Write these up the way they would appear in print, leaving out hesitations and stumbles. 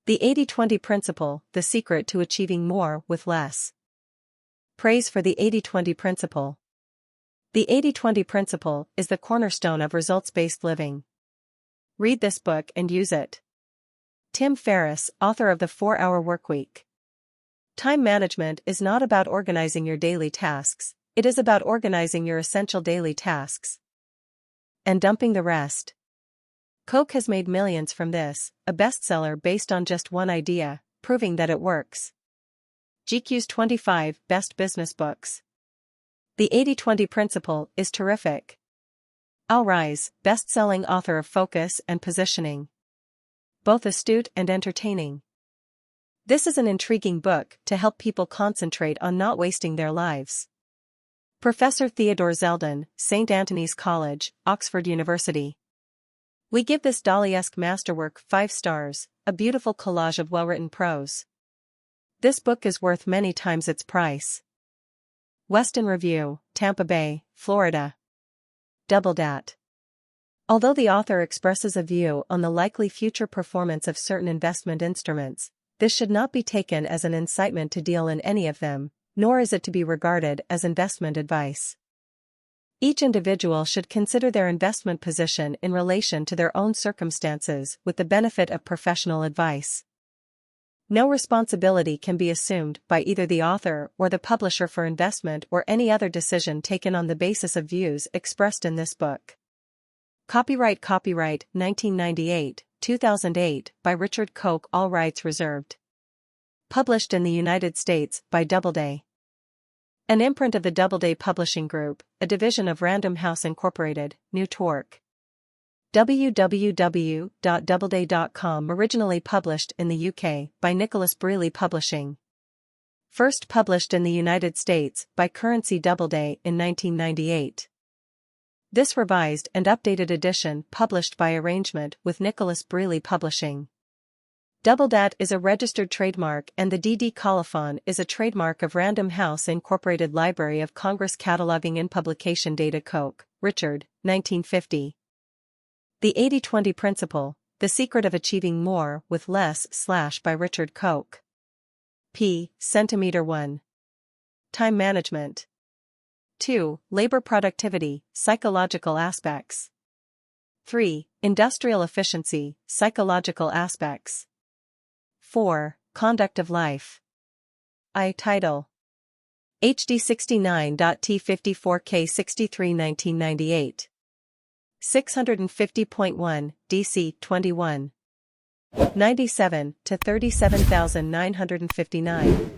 The 80-20 Principle, the secret to achieving more with less. Praise for the 80-20 Principle. The 80-20 Principle is the cornerstone of results-based living. Read this book and use it. Tim Ferriss, author of The 4-Hour Workweek. Time management is not about organizing your daily tasks, it is about organizing your essential daily tasks and dumping the rest. Coke has made millions from this, a bestseller based on just one idea, proving that it works. GQ's 25 Best Business Books. The 80-20 Principle is terrific. Al Ries, best-selling author of Focus and Positioning. Both astute and entertaining. This is an intriguing book to help people concentrate on not wasting their lives. Professor Theodore Zeldin, St. Antony's College, Oxford University. We give this Dali-esque masterwork 5 stars, a beautiful collage of well-written prose. This book is worth many times its price. Weston Review, Tampa Bay, Florida. Doubledat. Although the author expresses a view on the likely future performance of certain investment instruments, this should not be taken as an incitement to deal in any of them, nor is it to be regarded as investment advice. Each individual should consider their investment position in relation to their own circumstances with the benefit of professional advice. No responsibility can be assumed by either the author or the publisher for investment or any other decision taken on the basis of views expressed in this book. Copyright 1998, 2008 by Richard Koch, all rights reserved. Published in the United States by Doubleday. An imprint of the Doubleday Publishing Group, a division of Random House Incorporated, New Torque. www.doubleday.com. Originally published in the UK by Nicholas Brealey Publishing. First published in the United States by Currency Doubleday in 1998. This revised and updated edition published by arrangement with Nicholas Brealey Publishing. Doubledat is a registered trademark and the DD colophon is a trademark of Random House Incorporated. Library of Congress Cataloging in Publication Data. Koch, Richard, 1950. The 80-20 Principle, The Secret of Achieving More with Less / by Richard Koch. p. Centimeter 1. Time Management. 2. Labor Productivity, Psychological Aspects. 3. Industrial Efficiency, Psychological Aspects. 4. Conduct of Life. Title. HD 69.T54K 63 1998. 650.1, DC 21. 97 to 37,959.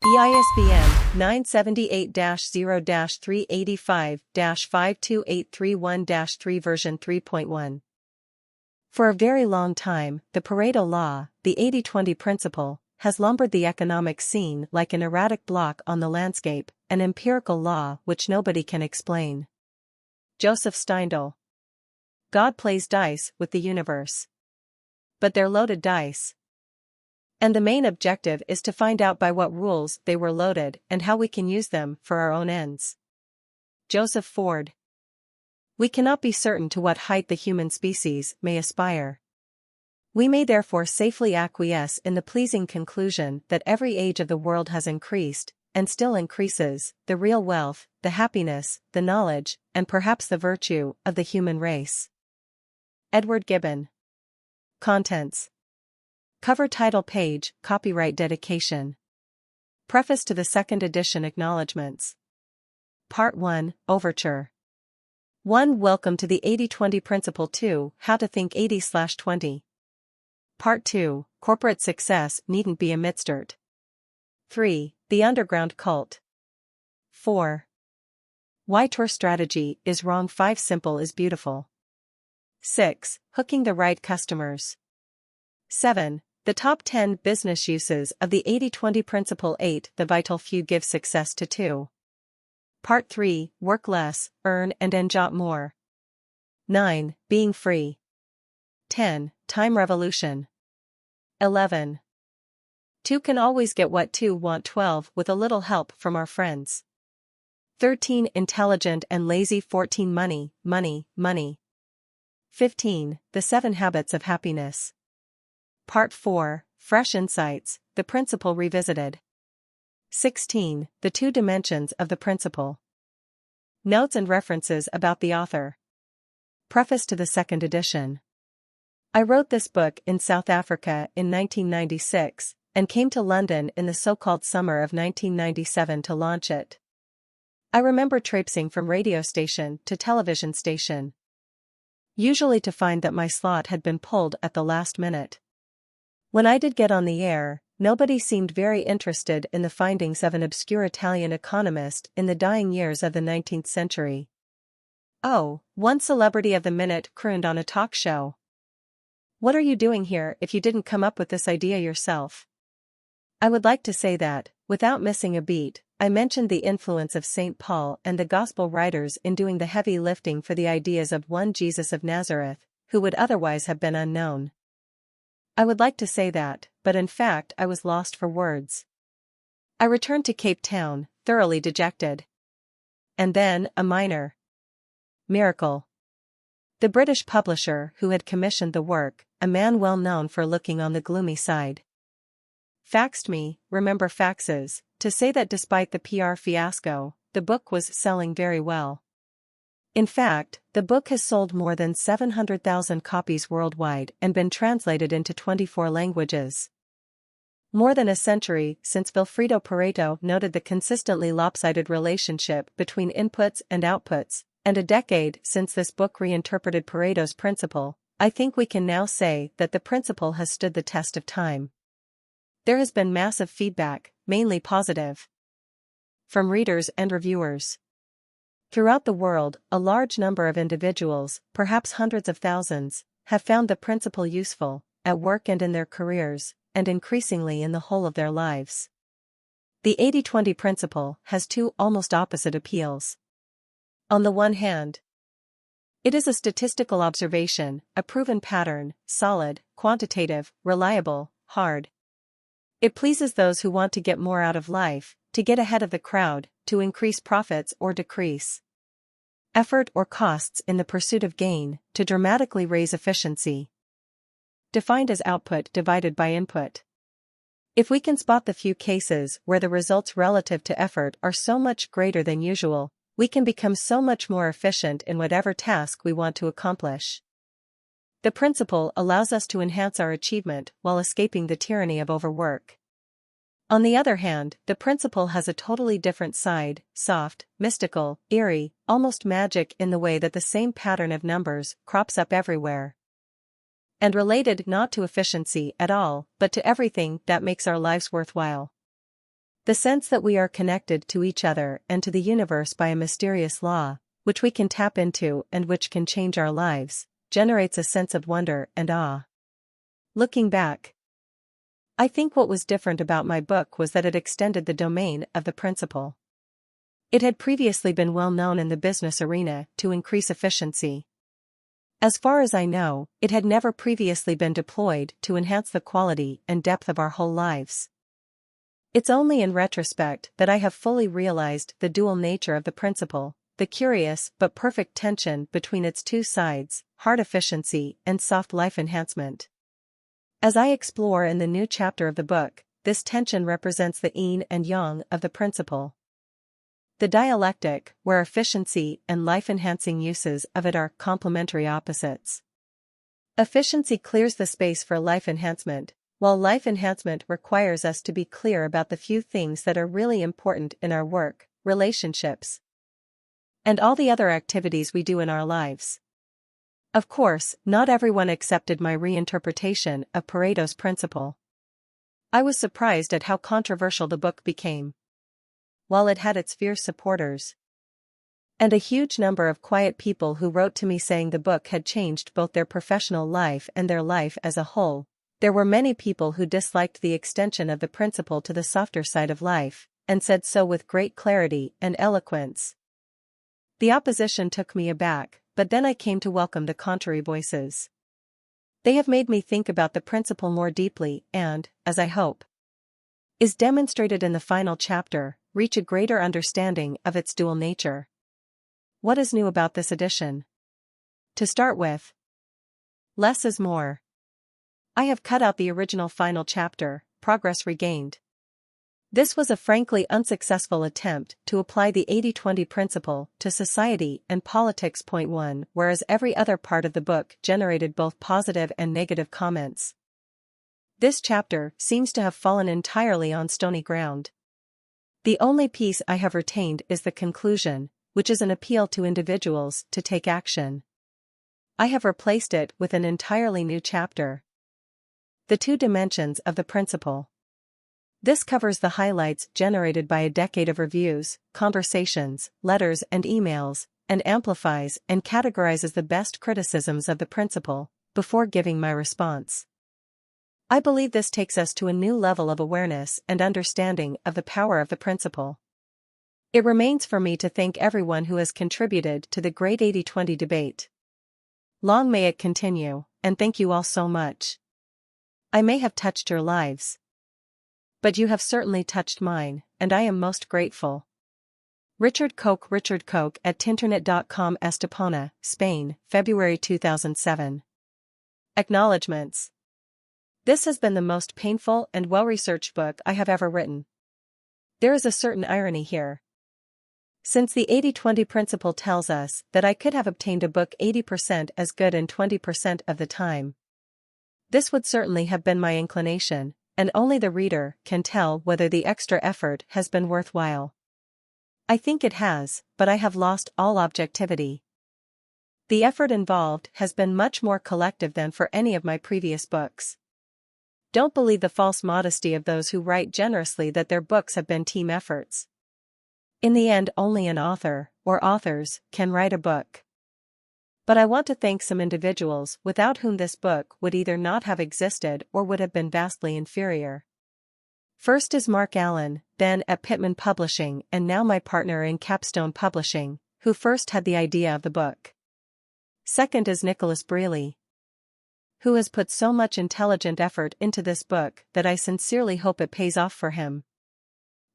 EISBN 978-0-385-52831-3 version 3.1. For a very long time, the Pareto Law, the 80-20 Principle, has lumbered the economic scene like an erratic block on the landscape, an empirical law which nobody can explain. Joseph Steindl. God plays dice with the universe. But they're loaded dice. And the main objective is to find out by what rules they were loaded and how we can use them for our own ends. Joseph Ford. We cannot be certain to what height the human species may aspire. We may therefore safely acquiesce in the pleasing conclusion that every age of the world has increased, and still increases, the real wealth, the happiness, the knowledge, and perhaps the virtue, of the human race. Edward Gibbon. Contents. Cover title page, copyright dedication. Preface to the second edition acknowledgements. Part 1, Overture. 1. Welcome to the 80-20 Principle. 2. How to think 80/20. Part 2, Corporate Success Needn't Be a Mitstert. 3. The Underground Cult. 4. Why Tour Strategy is Wrong. 5. Simple is Beautiful. 6. Hooking the Right Customers. 7. The Top 10 Business Uses of the 80-20 Principle. 8. The Vital Few Give Success to 2. Part 3, Work Less, Earn and Enjoy More. 9. Being Free. 10. Time Revolution. 11. 2 can always get what 2 want. 12. With a little help from our friends. 13. Intelligent and Lazy. 14. Money, money, money. 15. The 7 Habits of Happiness. Part 4, Fresh Insights, The Principle Revisited. 16. The Two Dimensions of the Principle. Notes and references about the author. Preface to the second edition. I wrote this book in South Africa in 1996, and came to London in the so-called summer of 1997 to launch it. I remember traipsing from radio station to television station, usually to find that my slot had been pulled at the last minute. When I did get on the air, nobody seemed very interested in the findings of an obscure Italian economist in the dying years of the 19th century. Oh, one celebrity of the minute crooned on a talk show. "What are you doing here if you didn't come up with this idea yourself?" I would like to say that, without missing a beat, I mentioned the influence of St. Paul and the Gospel writers in doing the heavy lifting for the ideas of one Jesus of Nazareth, who would otherwise have been unknown. I would like to say that, but in fact I was lost for words. I returned to Cape Town, thoroughly dejected. And then, a minor miracle. The British publisher who had commissioned the work, a man well known for looking on the gloomy side, faxed me, remember faxes, to say that despite the PR fiasco, the book was selling very well. In fact, the book has sold more than 700,000 copies worldwide and been translated into 24 languages. More than a century since Vilfredo Pareto noted the consistently lopsided relationship between inputs and outputs, and a decade since this book reinterpreted Pareto's principle, I think we can now say that the principle has stood the test of time. There has been massive feedback, mainly positive, from readers and reviewers. Throughout the world, a large number of individuals, perhaps hundreds of thousands, have found the principle useful, at work and in their careers, and increasingly in the whole of their lives. The 80-20 principle has two almost opposite appeals. On the one hand, it is a statistical observation, a proven pattern, solid, quantitative, reliable, hard. It pleases those who want to get more out of life, to get ahead of the crowd, to increase profits or decrease effort or costs in the pursuit of gain, to dramatically raise efficiency. Defined as output divided by input. If we can spot the few cases where the results relative to effort are so much greater than usual, we can become so much more efficient in whatever task we want to accomplish. The principle allows us to enhance our achievement while escaping the tyranny of overwork. On the other hand, the principle has a totally different side, soft, mystical, eerie, almost magic in the way that the same pattern of numbers crops up everywhere. And related not to efficiency at all, but to everything that makes our lives worthwhile. The sense that we are connected to each other and to the universe by a mysterious law, which we can tap into and which can change our lives, generates a sense of wonder and awe. Looking back, I think what was different about my book was that it extended the domain of the principle. It had previously been well known in the business arena to increase efficiency. As far as I know, it had never previously been deployed to enhance the quality and depth of our whole lives. It's only in retrospect that I have fully realized the dual nature of the principle, the curious but perfect tension between its two sides, hard efficiency and soft life enhancement. As I explore in the new chapter of the book, this tension represents the yin and yang of the principle. The dialectic, where efficiency and life-enhancing uses of it are complementary opposites. Efficiency clears the space for life enhancement, while life enhancement requires us to be clear about the few things that are really important in our work, relationships, and all the other activities we do in our lives. Of course, not everyone accepted my reinterpretation of Pareto's principle. I was surprised at how controversial the book became. While it had its fierce supporters, and a huge number of quiet people who wrote to me saying the book had changed both their professional life and their life as a whole, there were many people who disliked the extension of the principle to the softer side of life, and said so with great clarity and eloquence. The opposition took me aback, but then I came to welcome the contrary voices. They have made me think about the principle more deeply and, as I hope is demonstrated in the final chapter, reach a greater understanding of its dual nature. What is new about this edition? To start with, less is more. I have cut out the original final chapter, Progress Regained. This was a frankly unsuccessful attempt to apply the 80-20 principle to society and politics. Point 1, whereas every other part of the book generated both positive and negative comments. This chapter seems to have fallen entirely on stony ground. The only piece I have retained is the conclusion, which is an appeal to individuals to take action. I have replaced it with an entirely new chapter. The 2 dimensions of the principle. This covers the highlights generated by a decade of reviews, conversations, letters and emails, and amplifies and categorizes the best criticisms of the principle, before giving my response. I believe this takes us to a new level of awareness and understanding of the power of the principle. It remains for me to thank everyone who has contributed to the great 80-20 debate. Long may it continue, and thank you all so much. I may have touched your lives, but you have certainly touched mine, and I am most grateful. Richard Koch at tinternet.com, Estepona, Spain, February 2007. Acknowledgements. This has been the most painful and well-researched book I have ever written. There is a certain irony here. Since the 80-20 principle tells us that I could have obtained a book 80% as good in 20% of the time. This would certainly have been my inclination, and only the reader can tell whether the extra effort has been worthwhile. I think it has, but I have lost all objectivity. The effort involved has been much more collective than for any of my previous books. Don't believe the false modesty of those who write generously that their books have been team efforts. In the end, only an author, or authors, can write a book. But I want to thank some individuals without whom this book would either not have existed or would have been vastly inferior. First is Mark Allen, then at Pittman Publishing and now my partner in Capstone Publishing, who first had the idea of the book. Second is Nicholas Brealey, who has put so much intelligent effort into this book that I sincerely hope it pays off for him.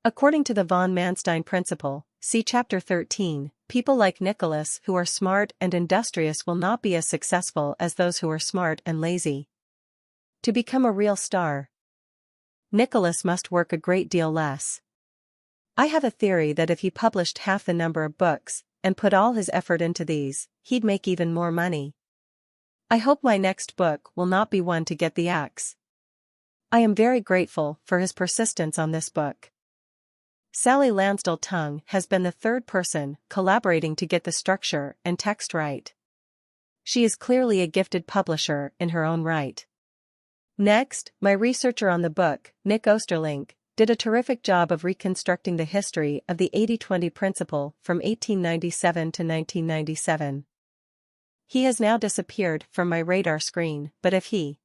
According to the von Manstein principle, see Chapter 13, people like Nicholas who are smart and industrious will not be as successful as those who are smart and lazy. To become a real star, Nicholas must work a great deal less. I have a theory that if he published half the number of books, and put all his effort into these, he'd make even more money. I hope my next book will not be one to get the axe. I am very grateful for his persistence on this book. Sally Lansdell-Tung has been the third person collaborating to get the structure and text right. She is clearly a gifted publisher in her own right. Next, my researcher on the book, Nick Osterlink, did a terrific job of reconstructing the history of the 80-20 principle from 1897 to 1997. He has now disappeared from my radar screen, but if he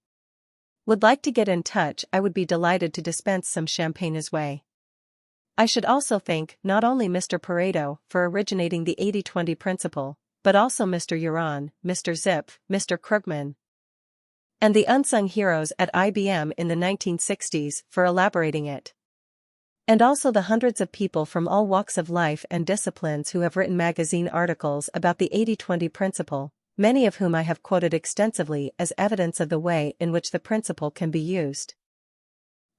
would like to get in touch, I would be delighted to dispense some champagne his way. I should also thank not only Mr. Pareto for originating the 80-20 principle, but also Mr. Uran, Mr. Zip, Mr. Krugman, and the unsung heroes at IBM in the 1960s for elaborating it. And also the hundreds of people from all walks of life and disciplines who have written magazine articles about the 80-20 principle, many of whom I have quoted extensively as evidence of the way in which the principle can be used.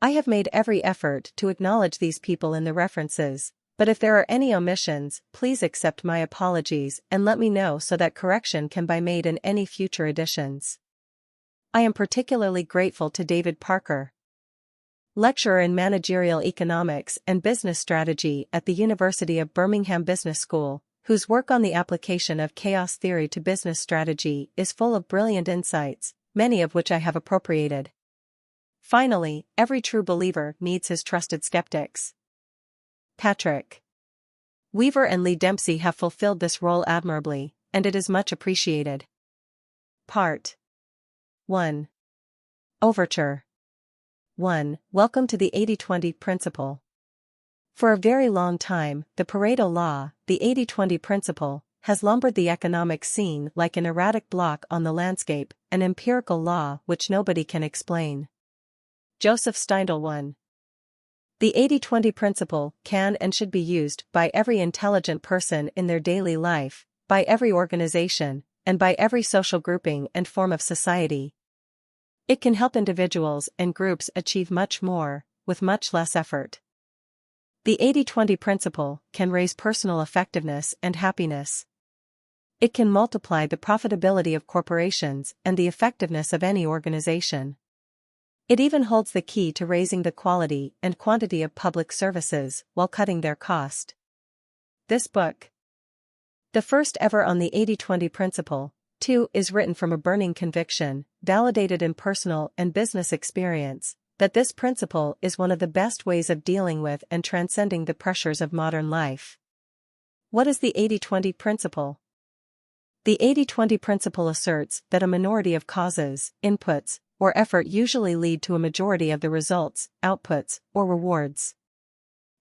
I have made every effort to acknowledge these people in the references, but if there are any omissions, please accept my apologies and let me know so that correction can be made in any future editions. I am particularly grateful to David Parker, lecturer in managerial economics and business strategy at the University of Birmingham Business School, whose work on the application of chaos theory to business strategy is full of brilliant insights, many of which I have appropriated. Finally, every true believer needs his trusted skeptics. Patrick Weaver and Lee Dempsey have fulfilled this role admirably, and it is much appreciated. Part 1. Overture 1. Welcome to the 80-20 principle. For a very long time, the Pareto law, the 80-20 principle, has lumbered the economic scene like an erratic block on the landscape, an empirical law which nobody can explain. Joseph Steindl 1. The 80-20 principle can and should be used by every intelligent person in their daily life, by every organization, and by every social grouping and form of society. It can help individuals and groups achieve much more, with much less effort. The 80-20 principle can raise personal effectiveness and happiness. It can multiply the profitability of corporations and the effectiveness of any organization. It even holds the key to raising the quality and quantity of public services while cutting their cost. This book, the first ever on the 80-20 principle, too, is written from a burning conviction, validated in personal and business experience, that this principle is one of the best ways of dealing with and transcending the pressures of modern life. What is the 80-20 principle? The 80-20 principle asserts that a minority of causes, inputs, or effort usually lead to a majority of the results, outputs, or rewards.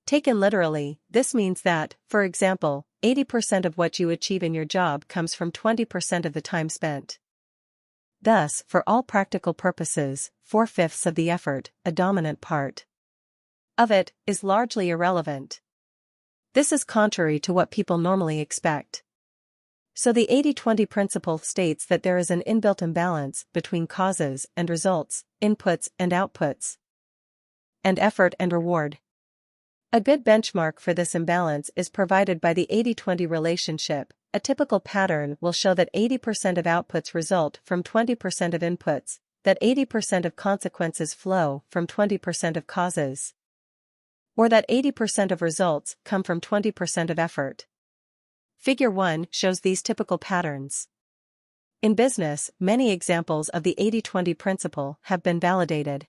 Taken literally, this means that, for example, 80% of what you achieve in your job comes from 20% of the time spent. Thus, for all practical purposes, 4/5 of the effort, a dominant part of it, is largely irrelevant. This is contrary to what people normally expect. So the 80-20 principle states that there is an inbuilt imbalance between causes and results, inputs and outputs, and effort and reward. A good benchmark for this imbalance is provided by the 80-20 relationship. A typical pattern will show that 80% of outputs result from 20% of inputs, that 80% of consequences flow from 20% of causes, or that 80% of results come from 20% of effort. Figure 1 shows these typical patterns. In business, many examples of the 80-20 principle have been validated.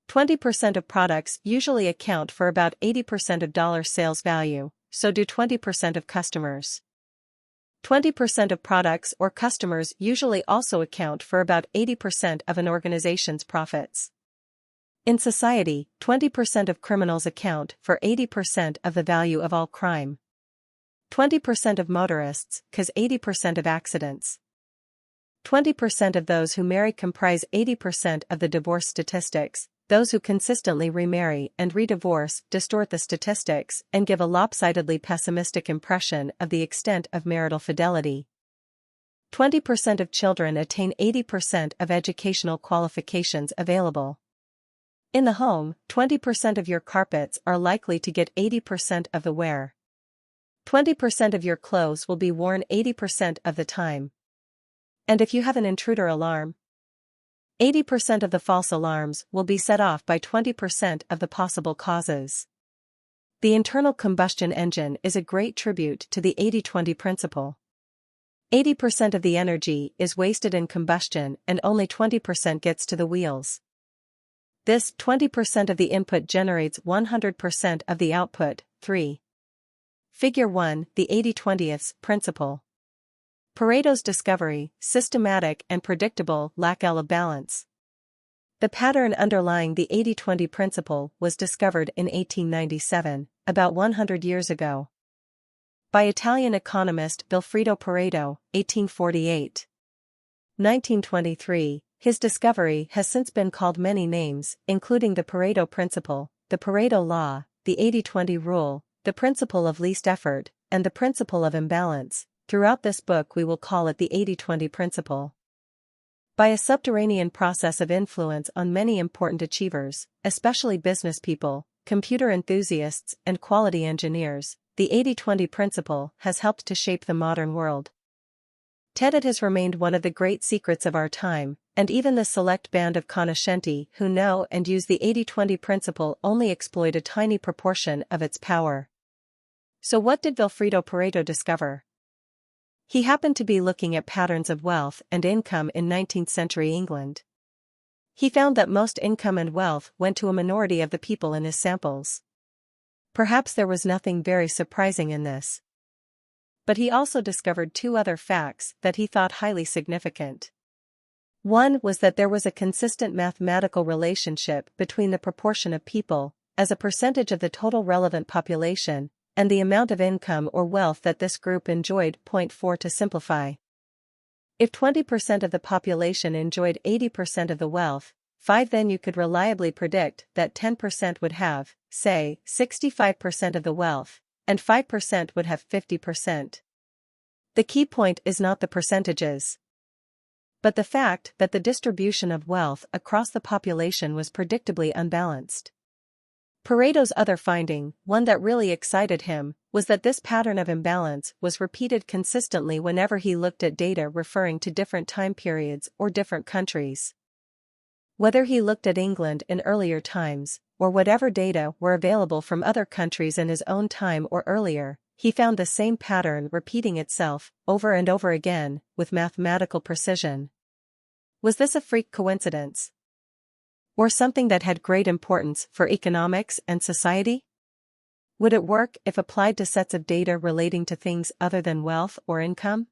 20% of products usually account for about 80% of dollar sales value, so do 20% of customers. 20% of products or customers usually also account for about 80% of an organization's profits. In society, 20% of criminals account for 80% of the value of all crime. 20% of motorists cause 80% of accidents. 20% of those who marry comprise 80% of the divorce statistics. Those who consistently remarry and redivorce distort the statistics and give a lopsidedly pessimistic impression of the extent of marital fidelity. 20% of children attain 80% of educational qualifications available. In the home, 20% of your carpets are likely to get 80% of the wear. 20% of your clothes will be worn 80% of the time. And if you have an intruder alarm, 80% of the false alarms will be set off by 20% of the possible causes. The internal combustion engine is a great tribute to the 80-20 principle. 80% of the energy is wasted in combustion and only 20% gets to the wheels. This 20% of the input generates 100% of the output. 3. Figure 1, the 80-20th principle. Pareto's discovery, systematic and predictable lack of balance. The pattern underlying the 80-20 principle was discovered in 1897, about 100 years ago, by Italian economist Vilfredo Pareto, 1848. 1923, his discovery has since been called many names, including the Pareto principle, the Pareto law, the 80-20 rule, the principle of least effort, and the principle of imbalance. Throughout this book we will call it the 80-20 principle. By a subterranean process of influence on many important achievers, especially business people, computer enthusiasts and quality engineers, the 80-20 principle has helped to shape the modern world. It has remained one of the great secrets of our time, and even the select band of cognoscenti who know and use the 80-20 principle only exploit a tiny proportion of its power. So what did Vilfredo Pareto discover? He happened to be looking at patterns of wealth and income in 19th century England. He found that most income and wealth went to a minority of the people in his samples. Perhaps there was nothing very surprising in this. But he also discovered two other facts that he thought highly significant. One was that there was a consistent mathematical relationship between the proportion of people, as a percentage of the total relevant population, and the amount of income or wealth that this group enjoyed. Point 4 to simplify. If 20% of the population enjoyed 80% of the wealth, 5 then you could reliably predict that 10% would have, say, 65% of the wealth, and 5% would have 50%. The key point is not the percentages, but the fact that the distribution of wealth across the population was predictably unbalanced. Pareto's other finding, one that really excited him, was that this pattern of imbalance was repeated consistently whenever he looked at data referring to different time periods or different countries. Whether he looked at England in earlier times, or whatever data were available from other countries in his own time or earlier, he found the same pattern repeating itself over and over again with mathematical precision. Was this a freak coincidence? Or something that had great importance for economics and society? Would it work if applied to sets of data relating to things other than wealth or income?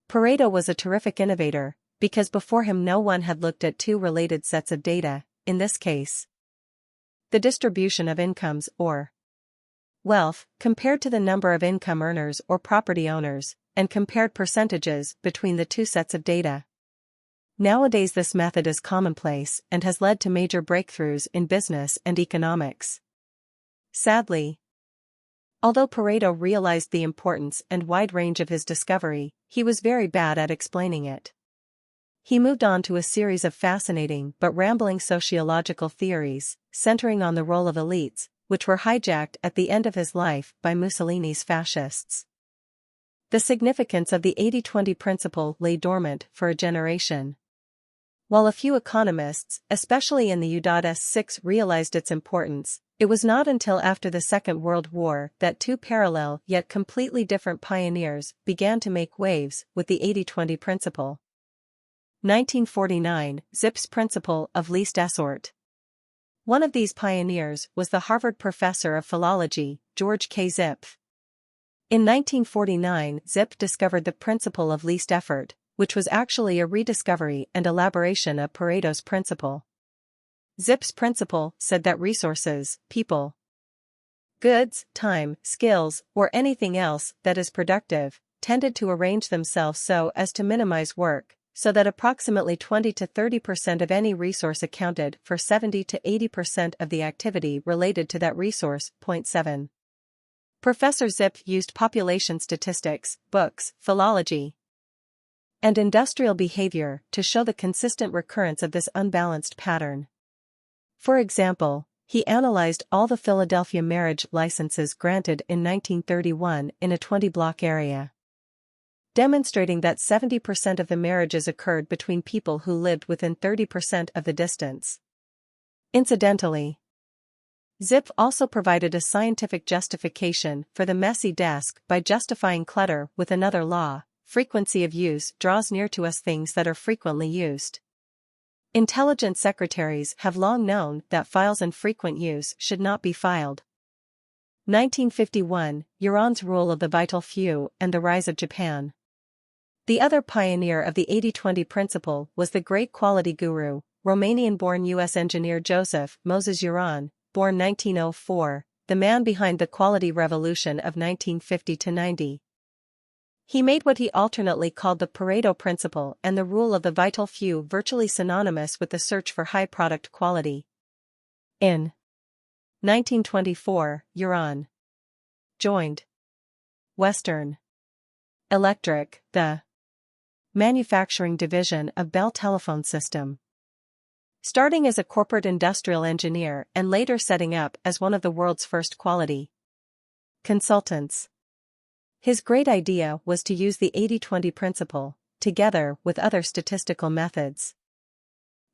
Pareto was a terrific innovator, because before him no one had looked at two related sets of data, in this case, the distribution of incomes or wealth, compared to the number of income earners or property owners, and compared percentages between the two sets of data. Nowadays this method is commonplace and has led to major breakthroughs in business and economics. Sadly, although Pareto realized the importance and wide range of his discovery, he was very bad at explaining it. He moved on to a series of fascinating but rambling sociological theories, centering on the role of elites, which were hijacked at the end of his life by Mussolini's fascists. The significance of the 80-20 principle lay dormant for a generation. While a few economists, especially in the U.S. realized its importance, it was not until after the Second World War that two parallel yet completely different pioneers began to make waves with the 80-20 principle. 1949, Zipf's principle of least effort. One of these pioneers was the Harvard professor of philology, George K. Zipf. In 1949, Zipf discovered the principle of least effort, which was actually a rediscovery and elaboration of Pareto's principle. Zipf's principle said that resources, people, goods, time, skills, or anything else that is productive, tended to arrange themselves so as to minimize work, so that approximately 20 to 30% of any resource accounted for 70 to 80% of the activity related to that resource. 7. Professor Zipf used population statistics, books, philology, and industrial behavior to show the consistent recurrence of this unbalanced pattern. For example, he analyzed all the Philadelphia marriage licenses granted in 1931 in a 20-block area, demonstrating that 70% of the marriages occurred between people who lived within 30% of the distance. Incidentally, Zipf also provided a scientific justification for the messy desk by justifying clutter with another law: frequency of use draws near to us things that are frequently used. Intelligent secretaries have long known that files in frequent use should not be filed. 1951, Uran's rule of the vital few and the rise of Japan. The other pioneer of the 80-20 principle was the great quality guru, Romanian-born U.S. engineer Joseph Moses Uran, born 1904, the man behind the quality revolution of 1950-90. He made what he alternately called the Pareto principle and the rule of the vital few virtually synonymous with the search for high product quality. In 1924, Uran joined Western Electric, the manufacturing division of Bell Telephone System, starting as a corporate industrial engineer and later setting up as one of the world's first quality consultants. His great idea was to use the 80-20 principle, together with other statistical methods,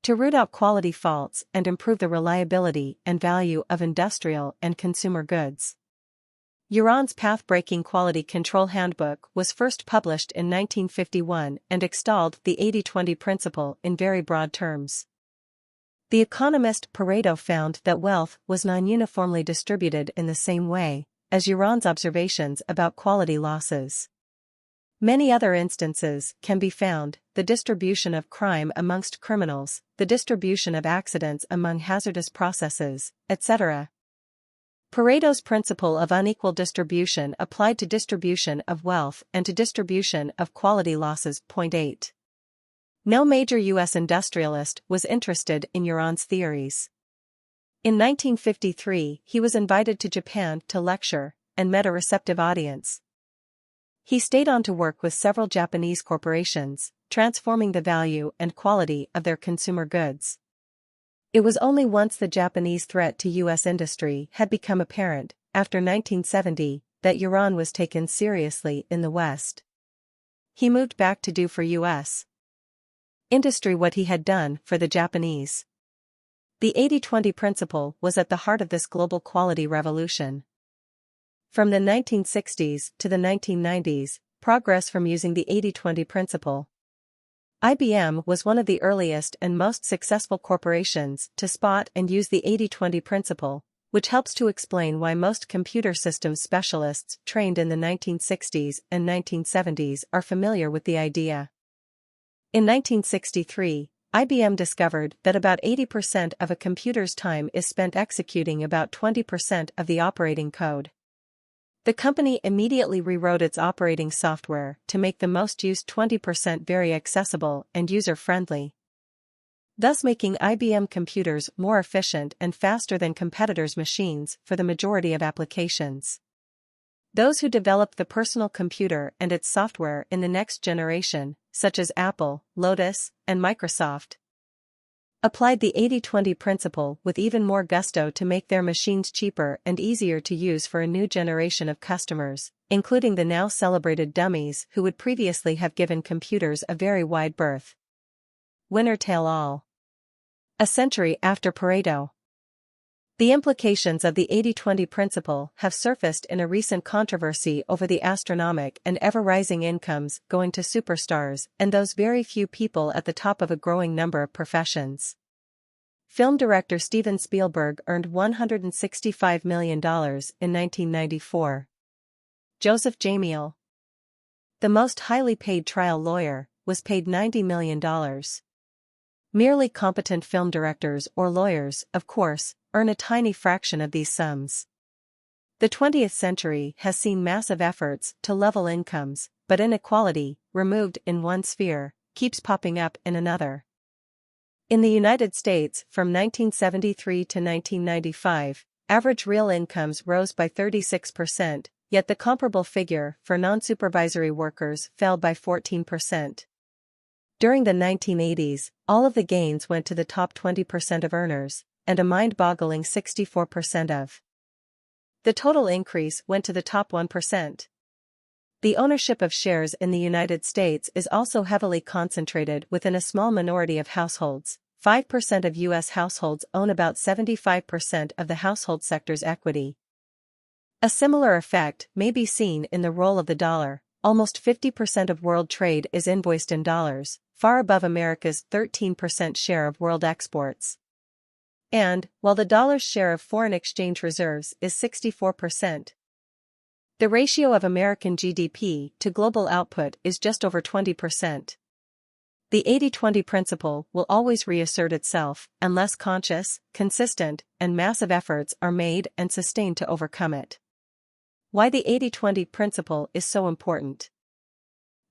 to root out quality faults and improve the reliability and value of industrial and consumer goods. Uran's path-breaking quality control handbook was first published in 1951 and extolled the 80-20 principle in very broad terms. The economist Pareto found that wealth was non-uniformly distributed in the same way as Uran's observations about quality losses. Many other instances can be found: the distribution of crime amongst criminals, the distribution of accidents among hazardous processes, etc. Pareto's principle of unequal distribution applied to distribution of wealth and to distribution of quality losses. 8. No major U.S. industrialist was interested in Uran's theories. In 1953, he was invited to Japan to lecture, and met a receptive audience. He stayed on to work with several Japanese corporations, transforming the value and quality of their consumer goods. It was only once the Japanese threat to U.S. industry had become apparent, after 1970, that Yuan was taken seriously in the West. He moved back to do for U.S. industry what he had done for the Japanese. The 80-20 principle was at the heart of this global quality revolution. From the 1960s to the 1990s, progress from using the 80-20 principle. IBM was one of the earliest and most successful corporations to spot and use the 80-20 principle, which helps to explain why most computer systems specialists trained in the 1960s and 1970s are familiar with the idea. In 1963, IBM discovered that about 80% of a computer's time is spent executing about 20% of the operating code. The company immediately rewrote its operating software to make the most used 20% very accessible and user-friendly, thus making IBM computers more efficient and faster than competitors' machines for the majority of applications. Those who developed the personal computer and its software in the next generation, such as Apple, Lotus, and Microsoft, applied the 80-20 principle with even more gusto to make their machines cheaper and easier to use for a new generation of customers, including the now celebrated dummies who would previously have given computers a very wide berth. Winner take all. A century after Pareto. The implications of the 80-20 principle have surfaced in a recent controversy over the astronomic and ever-rising incomes going to superstars and those very few people at the top of a growing number of professions. Film director Steven Spielberg earned $165 million in 1994. Joseph Jameel, the most highly paid trial lawyer, was paid $90 million. Merely competent film directors or lawyers, of course, earn a tiny fraction of these sums. The 20th century has seen massive efforts to level incomes, but inequality, removed in one sphere, keeps popping up in another. In the United States, from 1973 to 1995, average real incomes rose by 36%, yet the comparable figure for non-supervisory workers fell by 14%. During the 1980s, all of the gains went to the top 20% of earners, and a mind-boggling 64% of the total increase went to the top 1%. The ownership of shares in the United States is also heavily concentrated within a small minority of households. 5% of U.S. households own about 75% of the household sector's equity. A similar effect may be seen in the role of the dollar. Almost 50% of world trade is invoiced in dollars, far above America's 13% share of world exports. And, while the dollar's share of foreign exchange reserves is 64%, the ratio of American GDP to global output is just over 20%. The 80-20 principle will always reassert itself unless conscious, consistent, and massive efforts are made and sustained to overcome it. Why the 80-20 principle is so important.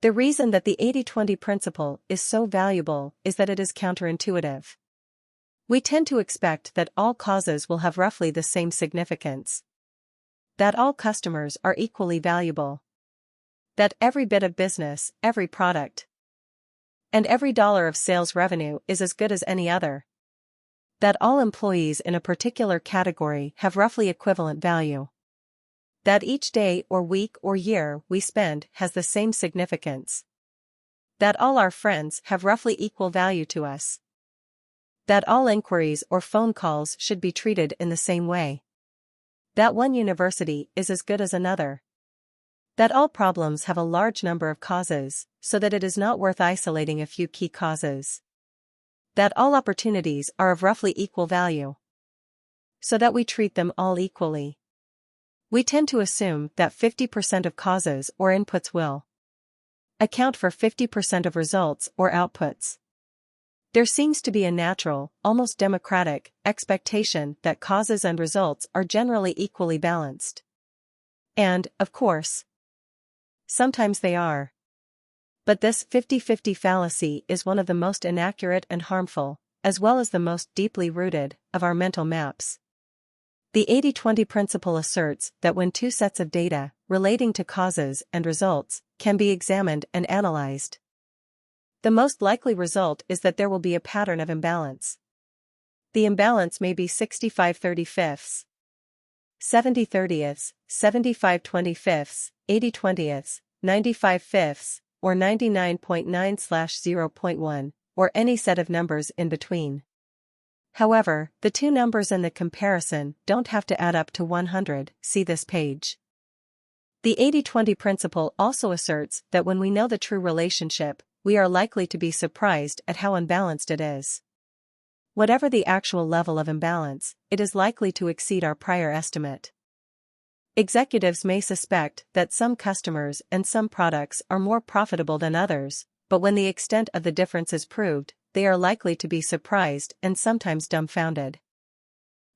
The reason that the 80-20 principle is so valuable is that it is counterintuitive. We tend to expect that all causes will have roughly the same significance, that all customers are equally valuable, that every bit of business, every product, and every dollar of sales revenue is as good as any other, that all employees in a particular category have roughly equivalent value, that each day or week or year we spend has the same significance, that all our friends have roughly equal value to us, that all inquiries or phone calls should be treated in the same way, that one university is as good as another, that all problems have a large number of causes, so that it is not worth isolating a few key causes, that all opportunities are of roughly equal value, so that we treat them all equally. We tend to assume that 50% of causes or inputs will account for 50% of results or outputs. There seems to be a natural, almost democratic, expectation that causes and results are generally equally balanced. And, of course, sometimes they are. But this 50-50 fallacy is one of the most inaccurate and harmful, as well as the most deeply rooted, of our mental maps. The 80-20 principle asserts that when two sets of data, relating to causes and results, can be examined and analyzed, The most likely result is that there will be a pattern of imbalance. The imbalance may be 65/35, 70/30, 75/25, 80/20, 95/5, or 99.9/0.1, or any set of numbers in between. However, the two numbers in the comparison don't have to add up to 100, see this page. The 80-20 principle also asserts that when we know the true relationship, we are likely to be surprised at how unbalanced it is. Whatever the actual level of imbalance, it is likely to exceed our prior estimate. Executives may suspect that some customers and some products are more profitable than others, but when the extent of the difference is proved, they are likely to be surprised and sometimes dumbfounded.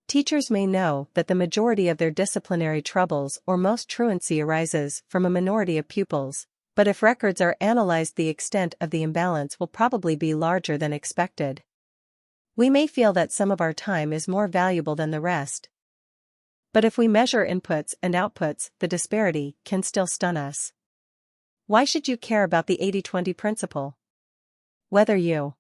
Teachers may know that the majority of their disciplinary troubles or most truancy arises from a minority of pupils, but if records are analyzed, the extent of the imbalance will probably be larger than expected. We may feel that some of our time is more valuable than the rest. But if we measure inputs and outputs, the disparity can still stun us. Why should you care about the 80-20 principle? Whether you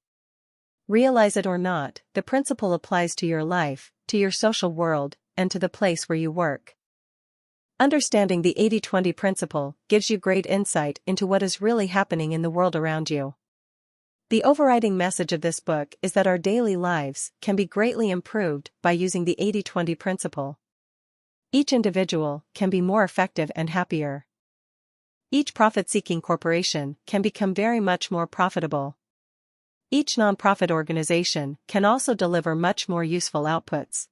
realize it or not, the principle applies to your life, to your social world, and to the place where you work. Understanding the 80-20 principle gives you great insight into what is really happening in the world around you. The overriding message of this book is that our daily lives can be greatly improved by using the 80-20 principle. Each individual can be more effective and happier. Each profit-seeking corporation can become very much more profitable. Each nonprofit organization can also deliver much more useful outputs.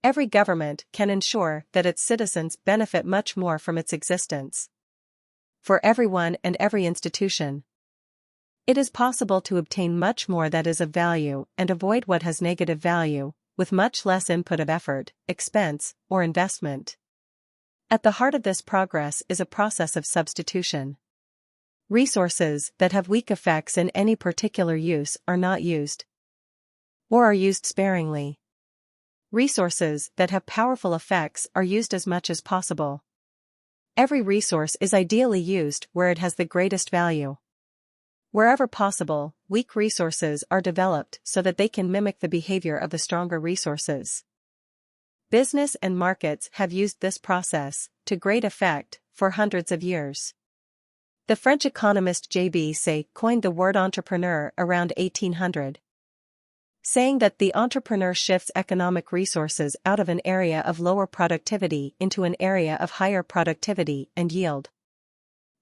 Every government can ensure that its citizens benefit much more from its existence. For everyone and every institution, it is possible to obtain much more that is of value and avoid what has negative value, with much less input of effort, expense, or investment. At the heart of this progress is a process of substitution. Resources that have weak effects in any particular use are not used, or are used sparingly. Resources that have powerful effects are used as much as possible. Every resource is ideally used where it has the greatest value. Wherever possible, weak resources are developed so that they can mimic the behavior of the stronger resources. Business and markets have used this process, to great effect, for hundreds of years. The French economist J.B. Say coined the word entrepreneur around 1800, saying that the entrepreneur shifts economic resources out of an area of lower productivity into an area of higher productivity and yield.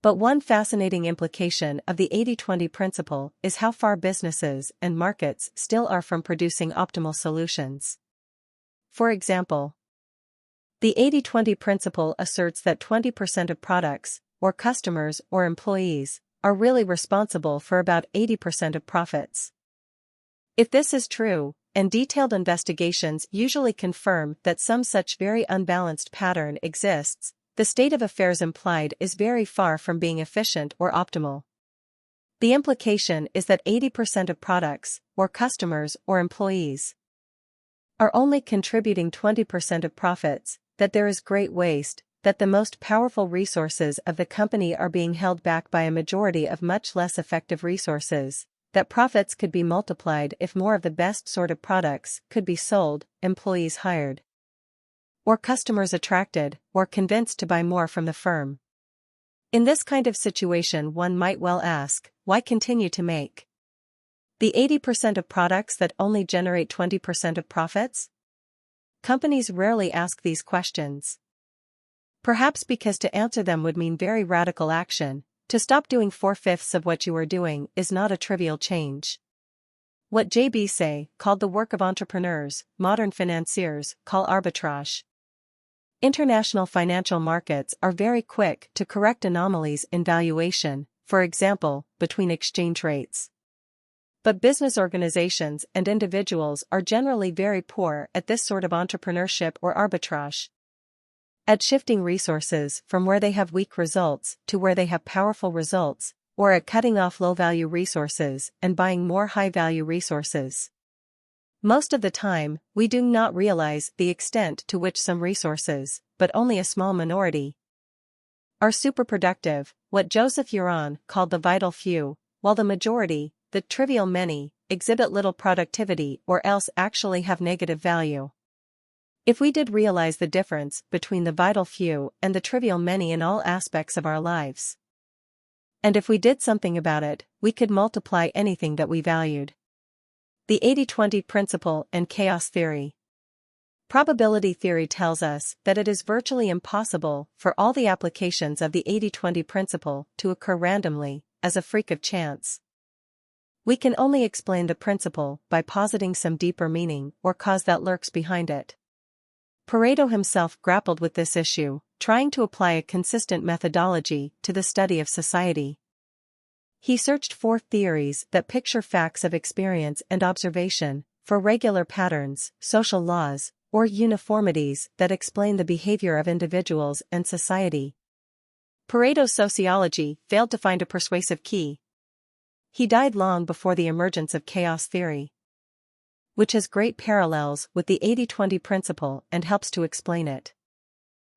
But one fascinating implication of the 80-20 principle is how far businesses and markets still are from producing optimal solutions. For example, the 80-20 principle asserts that 20% of products, or customers or employees, are really responsible for about 80% of profits. If this is true, and detailed investigations usually confirm that some such very unbalanced pattern exists, the state of affairs implied is very far from being efficient or optimal. The implication is that 80% of products, or customers or employees, are only contributing 20% of profits, that there is great waste, that the most powerful resources of the company are being held back by a majority of much less effective resources, that profits could be multiplied if more of the best sort of products could be sold, employees hired, or customers attracted, or convinced to buy more from the firm. In this kind of situation, one might well ask, why continue to make the 80% of products that only generate 20% of profits? Companies rarely ask these questions. Perhaps because to answer them would mean very radical action. To stop doing 4/5 of what you are doing is not a trivial change. What J.B. Say called the work of entrepreneurs, modern financiers call arbitrage. International financial markets are very quick to correct anomalies in valuation, for example, between exchange rates. But business organizations and individuals are generally very poor at this sort of entrepreneurship or arbitrage. At shifting resources from where they have weak results to where they have powerful results, or at cutting off low-value resources and buying more high-value resources. Most of the time, we do not realize the extent to which some resources, but only a small minority, are superproductive, what Joseph Euron called the vital few, while the majority, the trivial many, exhibit little productivity or else actually have negative value. If we did realize the difference between the vital few and the trivial many in all aspects of our lives, and if we did something about it, we could multiply anything that we valued. The 80-20 principle and chaos theory. Probability theory tells us that it is virtually impossible for all the applications of the 80-20 principle to occur randomly, as a freak of chance. We can only explain the principle by positing some deeper meaning or cause that lurks behind it. Pareto himself grappled with this issue, trying to apply a consistent methodology to the study of society. He searched for theories that picture facts of experience and observation, for regular patterns, social laws, or uniformities that explain the behavior of individuals and society. Pareto's sociology failed to find a persuasive key. He died long before the emergence of chaos theory, which has great parallels with the 80-20 principle and helps to explain it.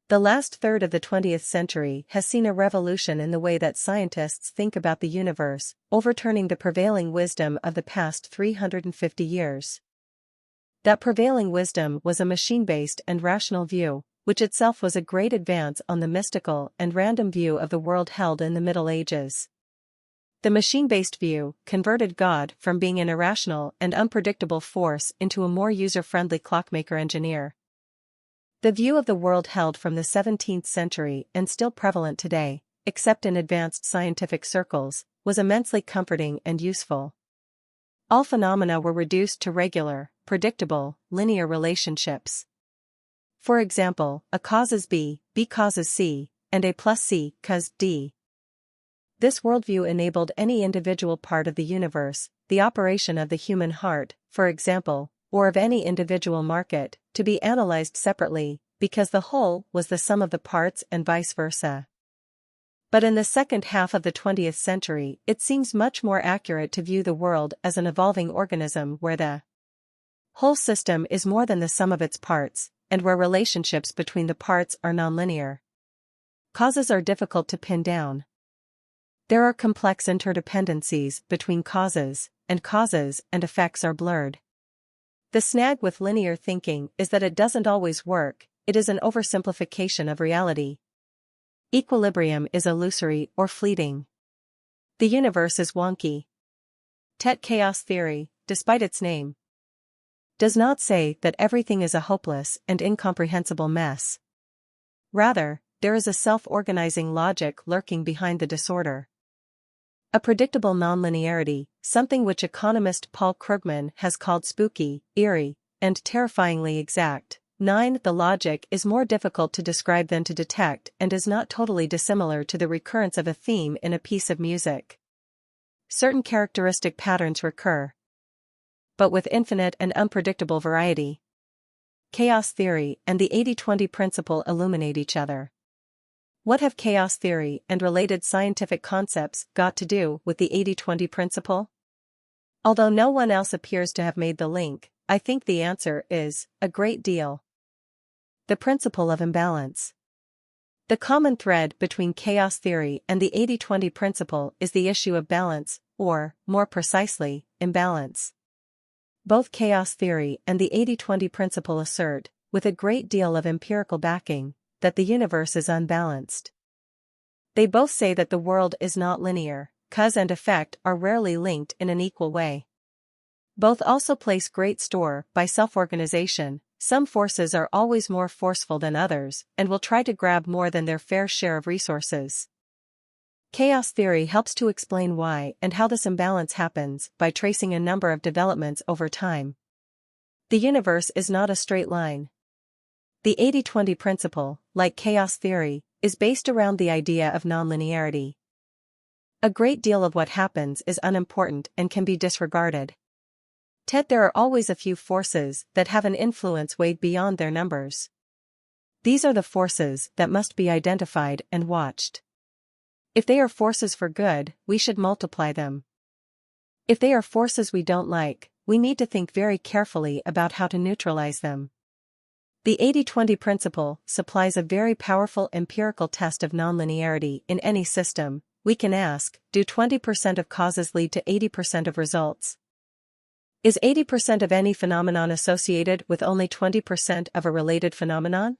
The last third of the 20th century has seen a revolution in the way that scientists think about the universe, overturning the prevailing wisdom of the past 350 years. That prevailing wisdom was a machine-based and rational view, which itself was a great advance on the mystical and random view of the world held in the Middle Ages. The machine-based view converted God from being an irrational and unpredictable force into a more user-friendly clockmaker-engineer. The view of the world held from the 17th century and still prevalent today, except in advanced scientific circles, was immensely comforting and useful. All phenomena were reduced to regular, predictable, linear relationships. For example, A causes B causes C, and A plus C cause D. This worldview enabled any individual part of the universe, the operation of the human heart, for example, or of any individual market, to be analyzed separately, because the whole was the sum of the parts and vice versa. But in the second half of the 20th century, it seems much more accurate to view the world as an evolving organism where the whole system is more than the sum of its parts, and where relationships between the parts are nonlinear. Causes are difficult to pin down. There are complex interdependencies between causes and effects are blurred. The snag with linear thinking is that it doesn't always work, it is an oversimplification of reality. Equilibrium is illusory or fleeting. The universe is wonky. Tet chaos theory, despite its name, does not say that everything is a hopeless and incomprehensible mess. Rather, there is a self-organizing logic lurking behind the disorder. A predictable nonlinearity, something which economist Paul Krugman has called spooky, eerie, and terrifyingly exact. 9. The logic is more difficult to describe than to detect and is not totally dissimilar to the recurrence of a theme in a piece of music. Certain characteristic patterns recur, but with infinite and unpredictable variety. Chaos theory and the 80-20 principle illuminate each other. What have chaos theory and related scientific concepts got to do with the 80-20 principle? Although no one else appears to have made the link, I think the answer is a great deal. The principle of imbalance. The common thread between chaos theory and the 80-20 principle is the issue of balance, or, more precisely, imbalance. Both chaos theory and the 80-20 principle assert, with a great deal of empirical backing, that the universe is unbalanced. They both say that the world is not linear, cause and effect are rarely linked in an equal way. Both also place great store by self-organization. Some forces are always more forceful than others and will try to grab more than their fair share of resources. Chaos theory helps to explain why and how this imbalance happens by tracing a number of developments over time. The universe is not a straight line. The 80-20 principle, like chaos theory, is based around the idea of nonlinearity. A great deal of what happens is unimportant and can be disregarded. There are always a few forces that have an influence weighed beyond their numbers. These are the forces that must be identified and watched. If they are forces for good, we should multiply them. If they are forces we don't like, we need to think very carefully about how to neutralize them. The 80-20 principle supplies a very powerful empirical test of nonlinearity in any system, we can ask, do 20% of causes lead to 80% of results? Is 80% of any phenomenon associated with only 20% of a related phenomenon?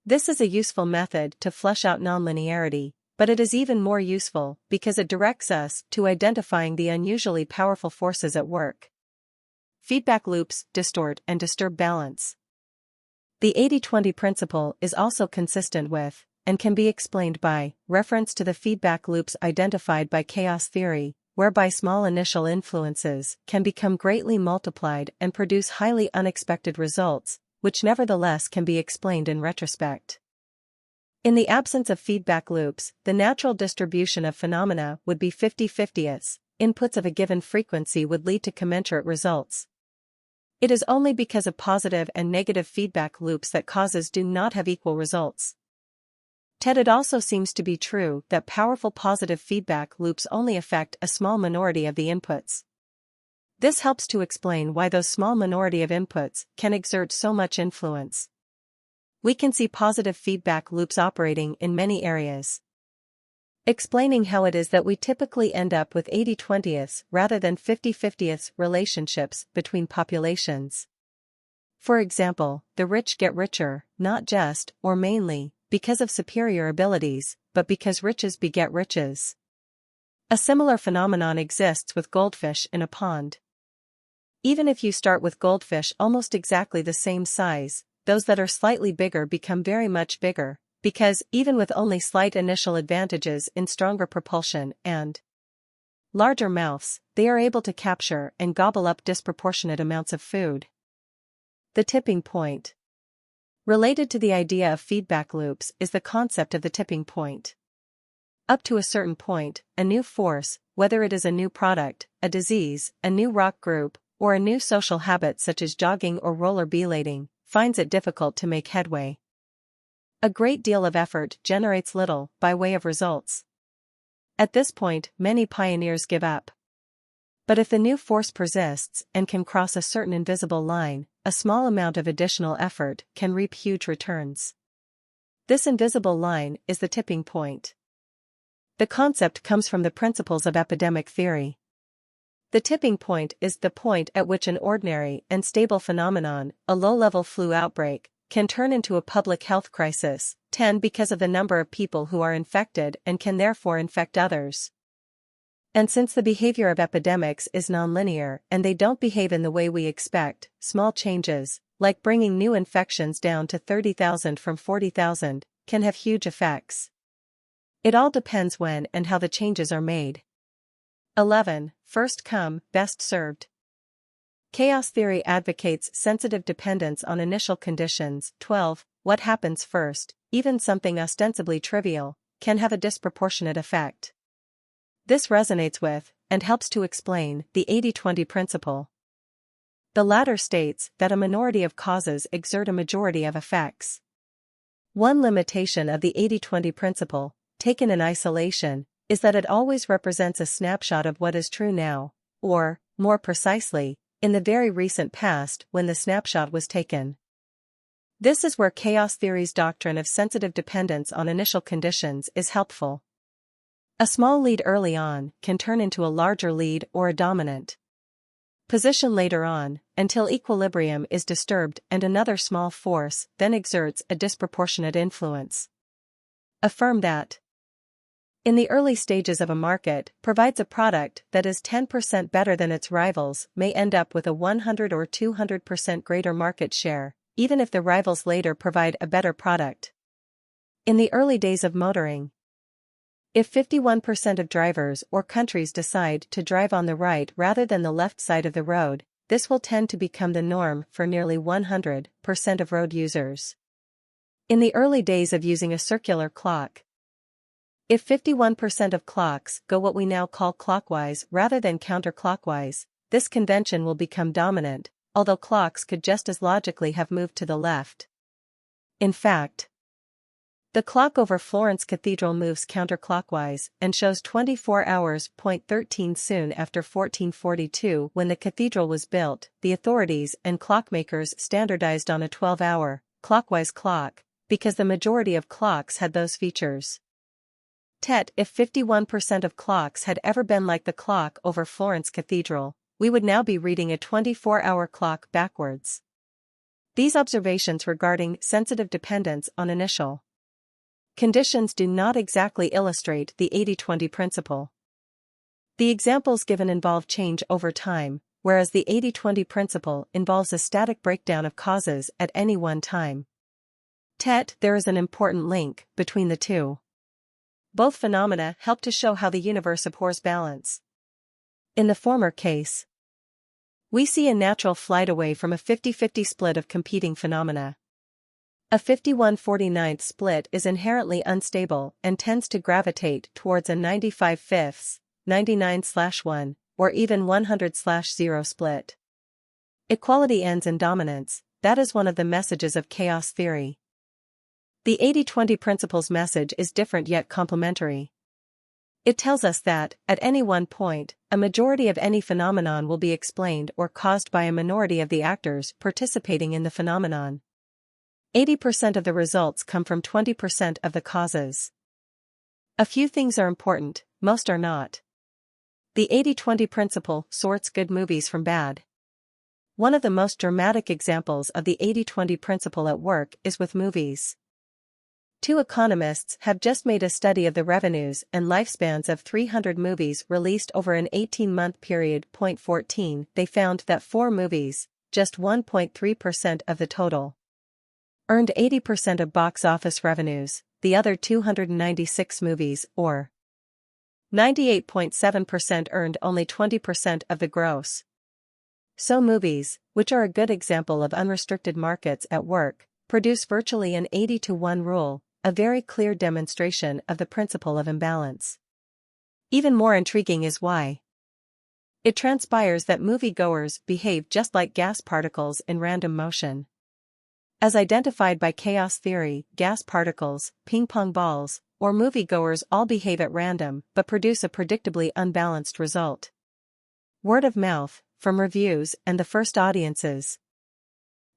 This is a useful method to flesh out nonlinearity, but it is even more useful because it directs us to identifying the unusually powerful forces at work. Feedback loops distort and disturb balance. The 80-20 principle is also consistent with, and can be explained by, reference to the feedback loops identified by chaos theory, whereby small initial influences can become greatly multiplied and produce highly unexpected results, which nevertheless can be explained in retrospect. In the absence of feedback loops, the natural distribution of phenomena would be 50-50 as inputs of a given frequency would lead to commensurate results. It is only because of positive and negative feedback loops that causes do not have equal results. It also seems to be true that powerful positive feedback loops only affect a small minority of the inputs. This helps to explain why those small minority of inputs can exert so much influence. We can see positive feedback loops operating in many areas. Explaining how it is that we typically end up with 80-20ths rather than 50-50ths relationships between populations. For example, the rich get richer, not just, or mainly, because of superior abilities, but because riches beget riches. A similar phenomenon exists with goldfish in a pond. Even if you start with goldfish almost exactly the same size, those that are slightly bigger become very much bigger, because, even with only slight initial advantages in stronger propulsion and larger mouths, they are able to capture and gobble up disproportionate amounts of food. The tipping point. Related to the idea of feedback loops is the concept of the tipping point. Up to a certain point, a new force, whether it is a new product, a disease, a new rock group, or a new social habit such as jogging or rollerblading, finds it difficult to make headway. A great deal of effort generates little by way of results. At this point, many pioneers give up. But if the new force persists and can cross a certain invisible line, a small amount of additional effort can reap huge returns. This invisible line is the tipping point. The concept comes from the principles of epidemic theory. The tipping point is the point at which an ordinary and stable phenomenon, a low-level flu outbreak, can turn into a public health crisis, 10 because of the number of people who are infected and can therefore infect others. And since the behavior of epidemics is nonlinear and they don't behave in the way we expect, small changes, like bringing new infections down to 30,000 from 40,000, can have huge effects. It all depends when and how the changes are made. 11. First come, best served. Chaos theory advocates sensitive dependence on initial conditions. 12. What happens first, even something ostensibly trivial, can have a disproportionate effect. This resonates with, and helps to explain, the 80-20 principle. The latter states that a minority of causes exert a majority of effects. One limitation of the 80-20 principle, taken in isolation, is that it always represents a snapshot of what is true now, or, more precisely, in the very recent past when the snapshot was taken. This is where chaos theory's doctrine of sensitive dependence on initial conditions is helpful. A small lead early on can turn into a larger lead or a dominant position later on, until equilibrium is disturbed and another small force then exerts a disproportionate influence. Affirm that in the early stages of a market, provides a product that is 10% better than its rivals may end up with a 100 or 200% greater market share, even if the rivals later provide a better product. In the early days of motoring, if 51% of drivers or countries decide to drive on the right rather than the left side of the road, this will tend to become the norm for nearly 100% of road users. In the early days of using a circular clock, if 51% of clocks go what we now call clockwise rather than counterclockwise, this convention will become dominant, although clocks could just as logically have moved to the left. In fact, the clock over Florence Cathedral moves counterclockwise and shows 24 hours. 13 Soon after 1442, when the cathedral was built, the authorities and clockmakers standardized on a 12-hour, clockwise clock, because the majority of clocks had those features. Tet, if 51% of clocks had ever been like the clock over Florence Cathedral, we would now be reading a 24-hour clock backwards. These observations regarding sensitive dependence on initial conditions do not exactly illustrate the 80-20 principle. The examples given involve change over time, whereas the 80-20 principle involves a static breakdown of causes at any one time. There is an important link between the two. Both phenomena help to show how the universe abhors balance. In the former case, we see a natural flight away from a 50-50 split of competing phenomena. A 51/49 split is inherently unstable and tends to gravitate towards a 95/5, 99/1, or even 100/0 split. Equality ends in dominance, that is one of the messages of chaos theory. The 80-20 principle's message is different yet complementary. It tells us that, at any one point, a majority of any phenomenon will be explained or caused by a minority of the actors participating in the phenomenon. 80% of the results come from 20% of the causes. A few things are important, most are not. The 80-20 principle sorts good movies from bad. One of the most dramatic examples of the 80-20 principle at work is with movies. Two economists have just made a study of the revenues and lifespans of 300 movies released over an 18-month period. 14. They found that 4 movies, just 1.3% of the total, earned 80% of box office revenues, the other 296 movies, or 98.7%, earned only 20% of the gross. So movies, which are a good example of unrestricted markets at work, produce virtually an 80-1 rule, a very clear demonstration of the principle of imbalance. Even more intriguing is why. It transpires that moviegoers behave just like gas particles in random motion. As identified by chaos theory, gas particles, ping-pong balls, or moviegoers all behave at random but produce a predictably unbalanced result. Word of mouth, from reviews and the first audiences,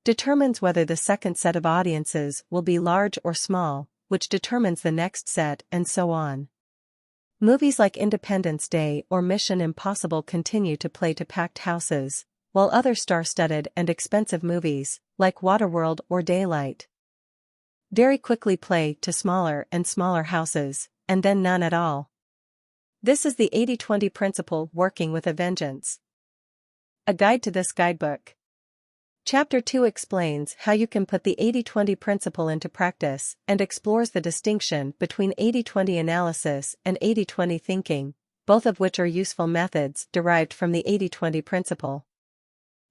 determines whether the second set of audiences will be large or small, which determines the next set, and so on. Movies like Independence Day or Mission Impossible continue to play to packed houses, while other star-studded and expensive movies, like Waterworld or Daylight, very quickly play to smaller and smaller houses, and then none at all. This is the 80-20 principle working with a vengeance. A guide to this guidebook. Chapter 2 explains how you can put the 80-20 principle into practice and explores the distinction between 80-20 analysis and 80-20 thinking, both of which are useful methods derived from the 80-20 principle.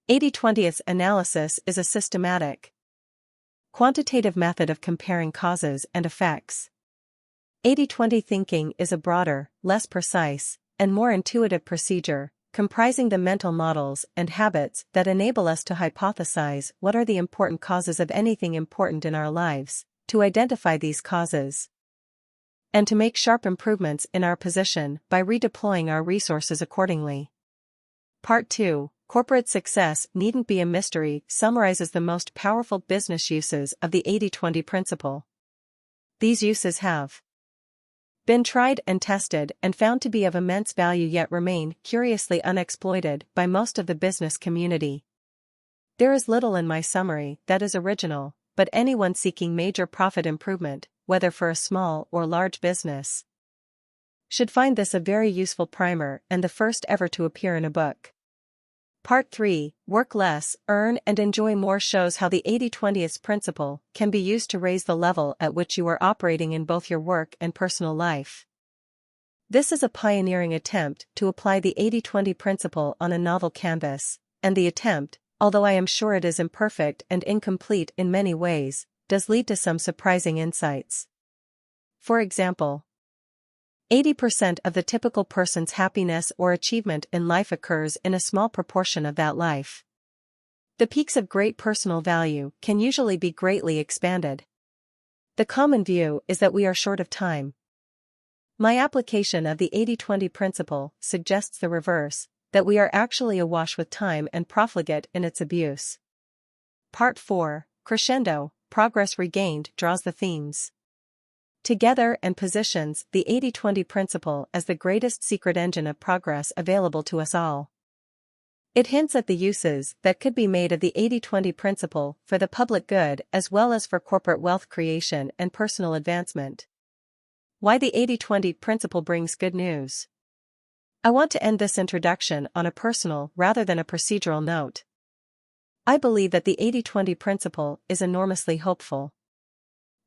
80-20 analysis is a systematic, quantitative method of comparing causes and effects. 80-20 thinking is a broader, less precise, and more intuitive procedure, comprising the mental models and habits that enable us to hypothesize what are the important causes of anything important in our lives, to identify these causes, and to make sharp improvements in our position by redeploying our resources accordingly. Part 2, Corporate Success Needn't Be a Mystery, summarizes the most powerful business uses of the 80-20 principle. These uses have been tried and tested and found to be of immense value, yet remain curiously unexploited by most of the business community. There is little in my summary that is original, but anyone seeking major profit improvement, whether for a small or large business, should find this a very useful primer and the first ever to appear in a book. Part 3, Work Less, Earn and Enjoy More, shows how the 80-20 principle can be used to raise the level at which you are operating in both your work and personal life. This is a pioneering attempt to apply the 80-20 principle on a novel canvas, and the attempt, although I am sure it is imperfect and incomplete in many ways, does lead to some surprising insights. For example, 80% of the typical person's happiness or achievement in life occurs in a small proportion of that life. The peaks of great personal value can usually be greatly expanded. The common view is that we are short of time. My application of the 80-20 principle suggests the reverse, that we are actually awash with time and profligate in its abuse. Part 4, Crescendo, Progress Regained, draws the themes together and positions the 80-20 principle as the greatest secret engine of progress available to us all. It hints at the uses that could be made of the 80-20 principle for the public good as well as for corporate wealth creation and personal advancement. Why the 80-20 principle brings good news. I want to end this introduction on a personal rather than a procedural note. I believe that the 80-20 principle is enormously hopeful.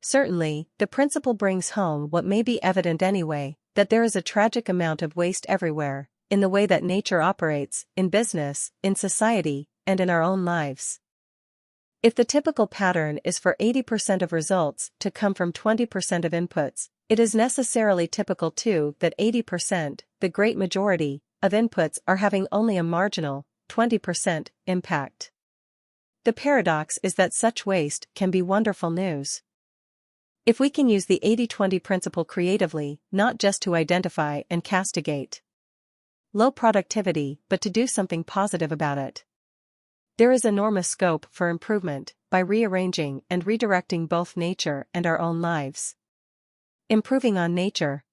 Certainly, the principle brings home what may be evident anyway, that there is a tragic amount of waste everywhere, in the way that nature operates, in business, in society, and in our own lives. If the typical pattern is for 80% of results to come from 20% of inputs, it is necessarily typical too that 80%, the great majority, of inputs are having only a marginal, 20%, impact. The paradox is that such waste can be wonderful news. If we can use the 80-20 principle creatively, not just to identify and castigate low productivity, but to do something positive about it, there is enormous scope for improvement by rearranging and redirecting both nature and our own lives. Improving on nature.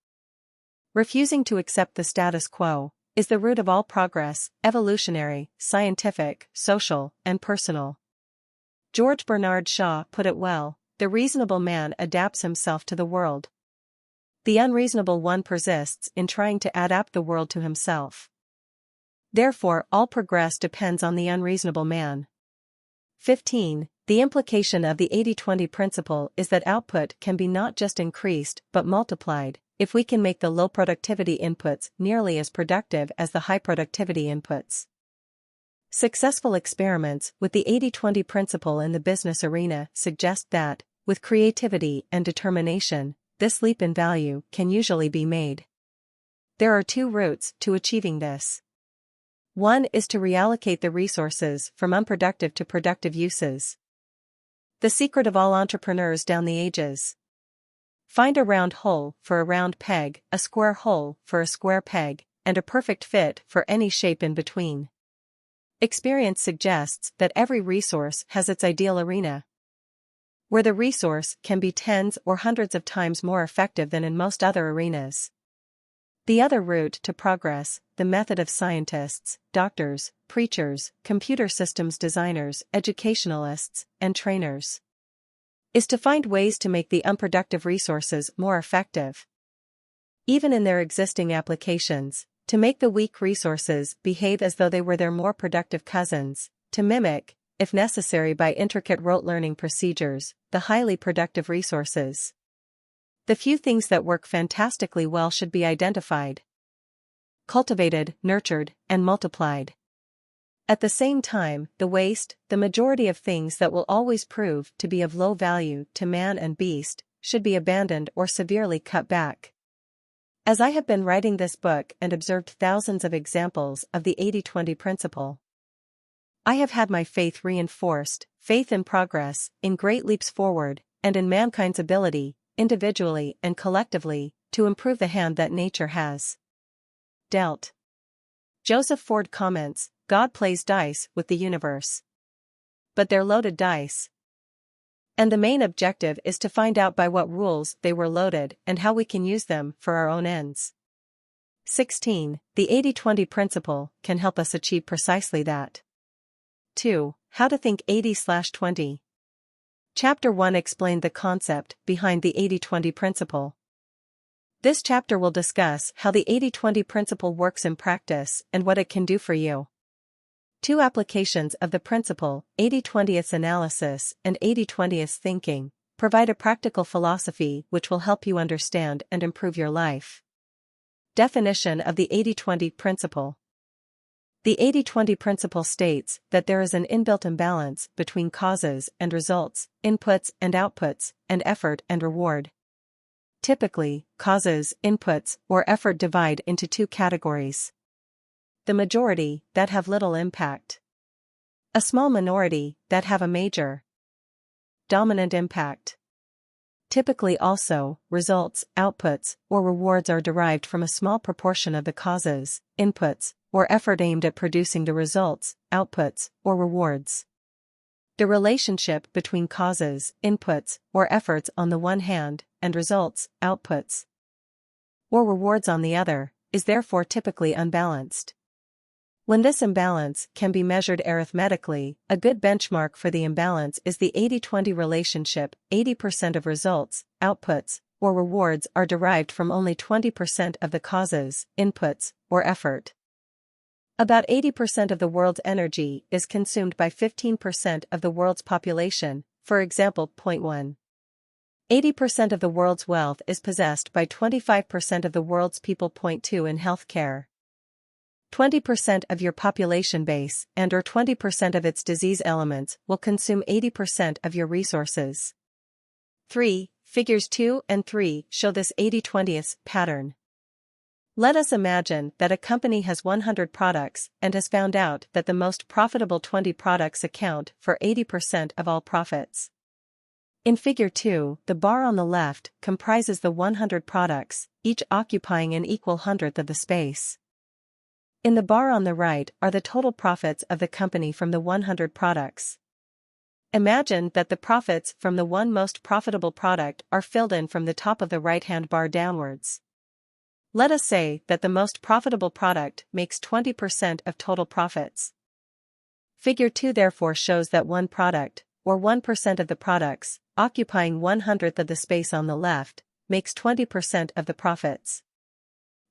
Refusing to accept the status quo is the root of all progress, evolutionary, scientific, social, and personal. George Bernard Shaw put it well. The reasonable man adapts himself to the world. The unreasonable one persists in trying to adapt the world to himself. Therefore, all progress depends on the unreasonable man. 15. The implication of the 80-20 principle is that output can be not just increased but multiplied, if we can make the low productivity inputs nearly as productive as the high productivity inputs. Successful experiments with the 80-20 principle in the business arena suggest that, with creativity and determination, this leap in value can usually be made. There are two routes to achieving this. One is to reallocate the resources from unproductive to productive uses. The secret of all entrepreneurs down the ages. Find a round hole for a round peg, a square hole for a square peg, and a perfect fit for any shape in between. Experience suggests that every resource has its ideal arena, where the resource can be tens or hundreds of times more effective than in most other arenas. The other route to progress, the method of scientists, doctors, preachers, computer systems designers, educationalists, and trainers, is to find ways to make the unproductive resources more effective. Even in their existing applications, to make the weak resources behave as though they were their more productive cousins, to mimic, if necessary by intricate rote learning procedures, the highly productive resources. The few things that work fantastically well should be identified, cultivated, nurtured, and multiplied. At the same time, the waste, the majority of things that will always prove to be of low value to man and beast, should be abandoned or severely cut back. As I have been writing this book and observed thousands of examples of the 80-20 principle, I have had my faith reinforced, faith in progress, in great leaps forward, and in mankind's ability, individually and collectively, to improve the hand that nature has dealt. Joseph Ford comments, God plays dice with the universe, but they're loaded dice. And the main objective is to find out by what rules they were loaded and how we can use them for our own ends. 16. The 80-20 principle can help us achieve precisely that. 2. How to think 80/20. Chapter 1 explained the concept behind the 80-20 principle. This chapter will discuss how the 80-20 principle works in practice and what it can do for you. Two applications of the principle, 80-20th analysis and 80-20th thinking, provide a practical philosophy which will help you understand and improve your life. Definition of the 80-20 principle. The 80-20 principle states that there is an inbuilt imbalance between causes and results, inputs and outputs, and effort and reward. Typically, causes, inputs, or effort divide into two categories. The majority, that have little impact. A small minority, that have a major, dominant impact. Typically also, results, outputs, or rewards are derived from a small proportion of the causes, inputs, or effort aimed at producing the results, outputs, or rewards. The relationship between causes, inputs, or efforts on the one hand, and results, outputs, or rewards on the other, is therefore typically unbalanced. When this imbalance can be measured arithmetically, a good benchmark for the imbalance is the 80-20 relationship. 80% of results, outputs, or rewards are derived from only 20% of the causes, inputs, or effort. About 80% of the world's energy is consumed by 15% of the world's population, for example, 0.1. 80% of the world's wealth is possessed by 25% of the world's people. 0.2 in healthcare. 20% of your population base and/or 20% of its disease elements will consume 80% of your resources. 3. Figures 2 and 3 show this 80-20 pattern. Let us imagine that a company has 100 products and has found out that the most profitable 20 products account for 80% of all profits. In Figure 2, the bar on the left comprises the 100 products, each occupying an equal hundredth of the space. In the bar on the right are the total profits of the company from the 100 products. Imagine that the profits from the one most profitable product are filled in from the top of the right-hand bar downwards. Let us say that the most profitable product makes 20% of total profits. Figure 2 therefore shows that one product, or 1% of the products, occupying 1/100th of the space on the left, makes 20% of the profits.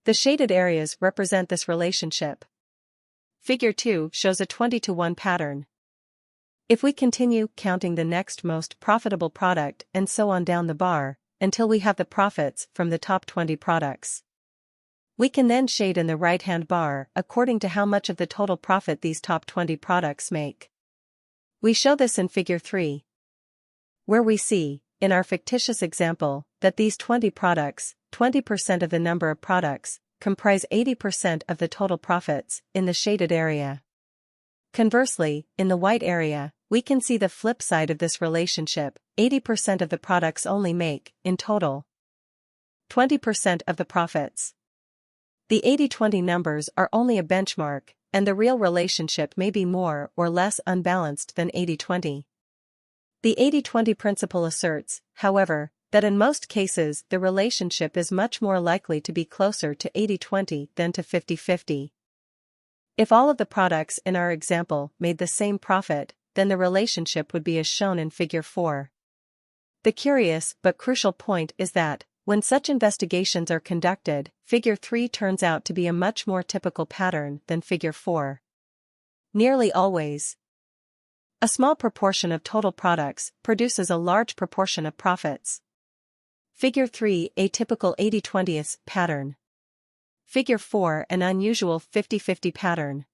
The shaded areas represent this relationship. Figure 2 shows a 20-to-1 pattern. If we continue counting the next most profitable product and so on down the bar, until we have the profits from the top 20 products. We can then shade in the right-hand bar according to how much of the total profit these top 20 products make. We show this in Figure 3, where we see, in our fictitious example, that these 20 products, 20% of the number of products, comprise 80% of the total profits in the shaded area. Conversely, in the white area, we can see the flip side of this relationship. 80% of the products only make, in total, 20% of the profits. The 80-20 numbers are only a benchmark, and the real relationship may be more or less unbalanced than 80-20. The 80-20 principle asserts, however, that in most cases the relationship is much more likely to be closer to 80-20 than to 50-50. If all of the products in our example made the same profit, then the relationship would be as shown in Figure 4. The curious but crucial point is that, when such investigations are conducted, Figure 3 turns out to be a much more typical pattern than Figure 4. Nearly always, a small proportion of total products produces a large proportion of profits. Figure 3, a typical 80-20 pattern. Figure 4, an unusual 50-50 pattern.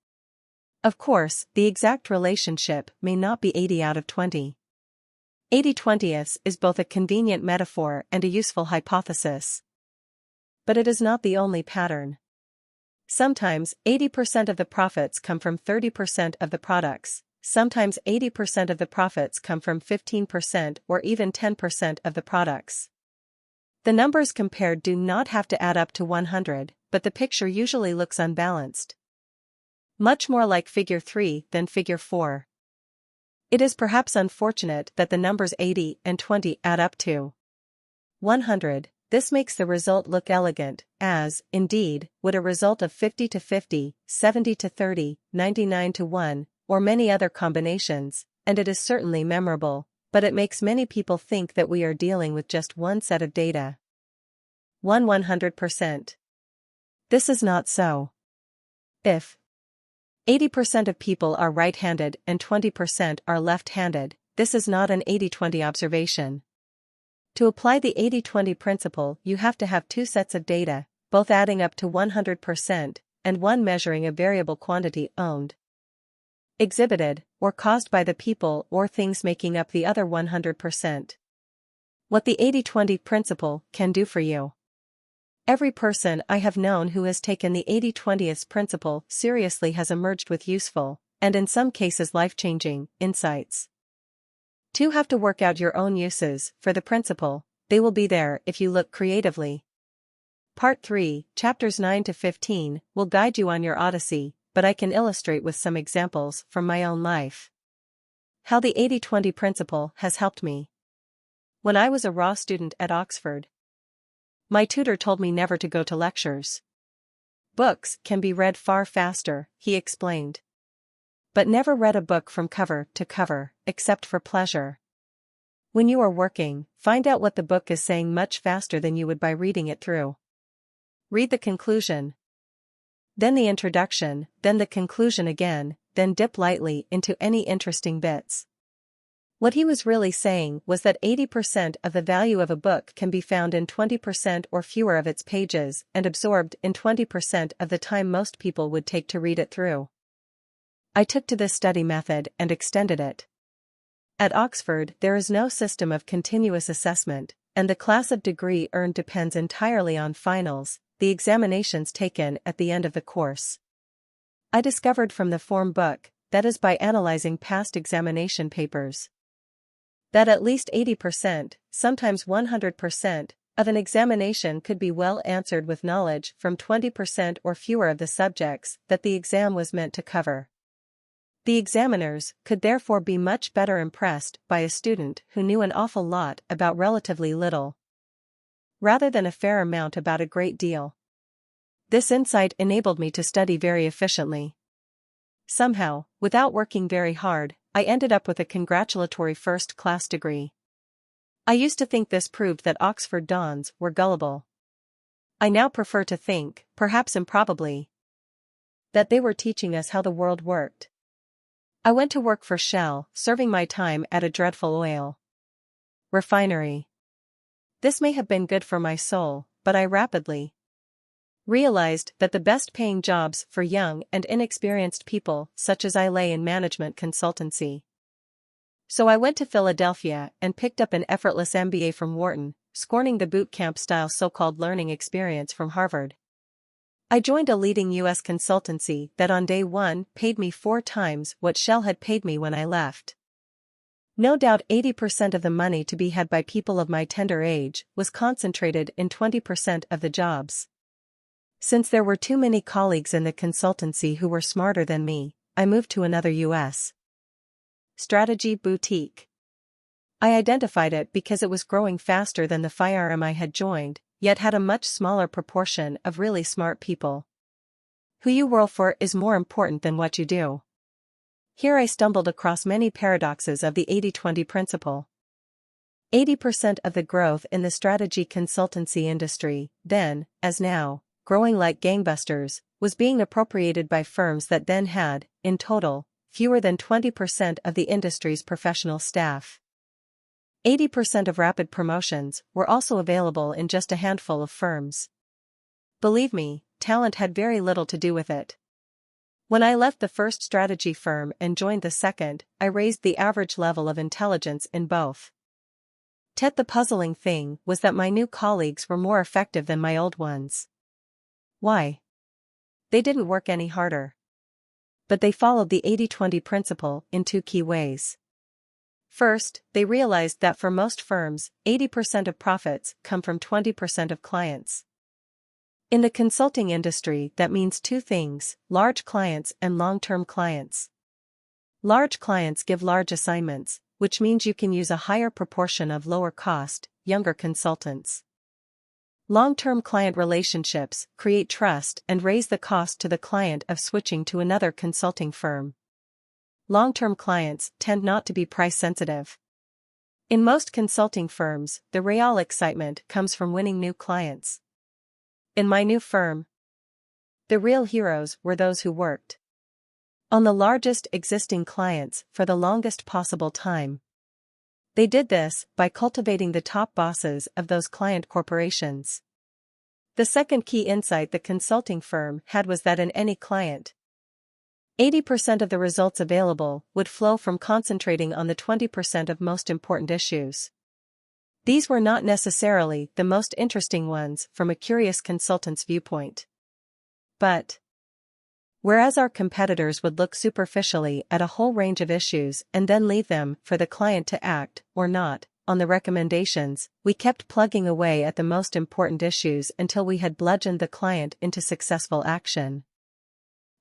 Of course, the exact relationship may not be 80 out of 20. 80-20 is both a convenient metaphor and a useful hypothesis. But it is not the only pattern. Sometimes, 80% of the profits come from 30% of the products. Sometimes 80% of the profits come from 15% or even 10% of the products. The numbers compared do not have to add up to 100, but the picture usually looks unbalanced. Much more like Figure 3 than Figure 4. It is perhaps unfortunate that the numbers 80 and 20 add up to 100. This makes the result look elegant, as, indeed, would a result of 50-50, 70-30, 99-1, or many other combinations, and it is certainly memorable, but it makes many people think that we are dealing with just one set of data. 100%. This is not so. If 80% of people are right-handed and 20% are left-handed, this is not an 80-20 observation. To apply the 80-20 principle, you have to have two sets of data, both adding up to 100%, and one measuring a variable quantity owned, exhibited, or caused by the people or things making up the other 100%. What the 80-20 principle can do for you. Every person I have known who has taken the 80-20 principle seriously has emerged with useful, and in some cases life-changing, insights. To have to work out your own uses for the principle, they will be there if you look creatively. Part 3, Chapters 9-15, will guide you on your odyssey, but I can illustrate with some examples from my own life how the 80-20 principle has helped me. When I was a raw student at Oxford, my tutor told me never to go to lectures. Books can be read far faster, he explained. But never read a book from cover to cover, except for pleasure. When you are working, find out what the book is saying much faster than you would by reading it through. Read the conclusion, then the introduction, then the conclusion again, then dip lightly into any interesting bits. What he was really saying was that 80% of the value of a book can be found in 20% or fewer of its pages and absorbed in 20% of the time most people would take to read it through. I took to this study method and extended it. At Oxford, there is no system of continuous assessment, and the class of degree earned depends entirely on finals, the examinations taken at the end of the course. I discovered from the form book, that is by analyzing past examination papers, that at least 80%, sometimes 100%, of an examination could be well answered with knowledge from 20% or fewer of the subjects that the exam was meant to cover. The examiners could therefore be much better impressed by a student who knew an awful lot about relatively little, rather than a fair amount about a great deal. This insight enabled me to study very efficiently. Somehow, without working very hard, I ended up with a congratulatory first-class degree. I used to think this proved that Oxford dons were gullible. I now prefer to think, perhaps improbably, that they were teaching us how the world worked. I went to work for Shell, serving my time at a dreadful oil refinery. This may have been good for my soul, but I rapidly realized that the best-paying jobs for young and inexperienced people such as I lay in management consultancy. So I went to Philadelphia and picked up an effortless MBA from Wharton, scorning the boot camp-style so-called learning experience from Harvard. I joined a leading U.S. consultancy that on day one paid me 4 times what Shell had paid me when I left. No doubt 80% of the money to be had by people of my tender age was concentrated in 20% of the jobs. Since there were too many colleagues in the consultancy who were smarter than me, I moved to another U.S. strategy boutique. I identified it because it was growing faster than the firm I had joined, yet had a much smaller proportion of really smart people. Who you work for is more important than what you do. Here I stumbled across many paradoxes of the 80-20 principle. 80% of the growth in the strategy consultancy industry, then, as now, growing like gangbusters, was being appropriated by firms that then had, in total, fewer than 20% of the industry's professional staff. 80% of rapid promotions were also available in just a handful of firms. Believe me, talent had very little to do with it. When I left the first strategy firm and joined the second, I raised the average level of intelligence in both. The puzzling thing was that my new colleagues were more effective than my old ones. Why? They didn't work any harder. But they followed the 80-20 principle in 2 key ways. First, they realized that for most firms, 80% of profits come from 20% of clients. In the consulting industry, that means 2 things: large clients and long-term clients. Large clients give large assignments, which means you can use a higher proportion of lower-cost, younger consultants. Long-term client relationships create trust and raise the cost to the client of switching to another consulting firm. Long-term clients tend not to be price-sensitive. In most consulting firms, the real excitement comes from winning new clients. In my new firm, the real heroes were those who worked on the largest existing clients for the longest possible time. They did this by cultivating the top bosses of those client corporations. The second key insight the consulting firm had was that in any client, 80% of the results available would flow from concentrating on the 20% of most important issues. These were not necessarily the most interesting ones from a curious consultant's viewpoint. But whereas our competitors would look superficially at a whole range of issues and then leave them for the client to act, or not, on the recommendations, we kept plugging away at the most important issues until we had bludgeoned the client into successful action.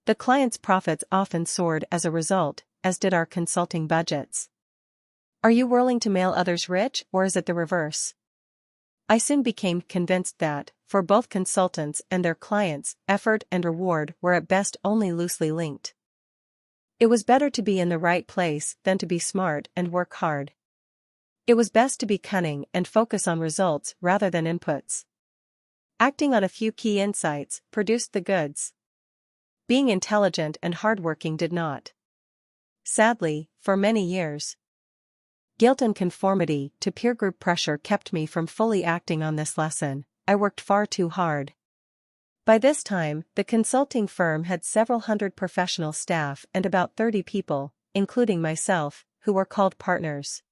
The client's profits often soared as a result, as did our consulting budgets. Are you whirling to mail others rich, or is it the reverse? I soon became convinced that, for both consultants and their clients, effort and reward were at best only loosely linked. It was better to be in the right place than to be smart and work hard. It was best to be cunning and focus on results rather than inputs. Acting on a few key insights produced the goods. Being intelligent and hardworking did not. Sadly, for many years, guilt and conformity to peer group pressure kept me from fully acting on this lesson. I worked far too hard. By this time, the consulting firm had several hundred professional staff and about 30 people, including myself, who were called partners.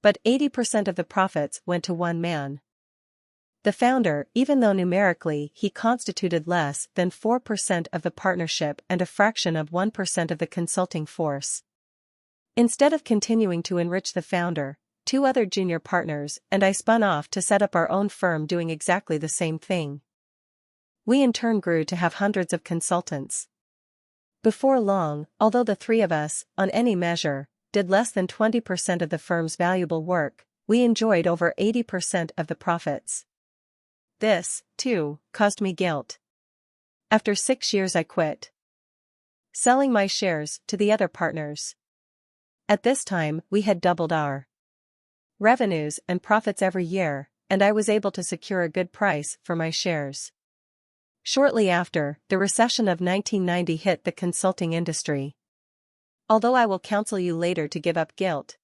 But 80% of the profits went to one man. The founder, even though numerically he constituted less than 4% of the partnership and a fraction of 1% of the consulting force. Instead of continuing to enrich the founder, 2 other junior partners and I spun off to set up our own firm doing exactly the same thing. We in turn grew to have hundreds of consultants. Before long, although the 3 of us, on any measure, did less than 20% of the firm's valuable work, we enjoyed over 80% of the profits. This, too, caused me guilt. After 6 years I quit, selling my shares to the other partners. At this time, we had doubled our revenues and profits every year, and I was able to secure a good price for my shares. Shortly after, the recession of 1990 hit the consulting industry. Although I will counsel you later to give up guilt,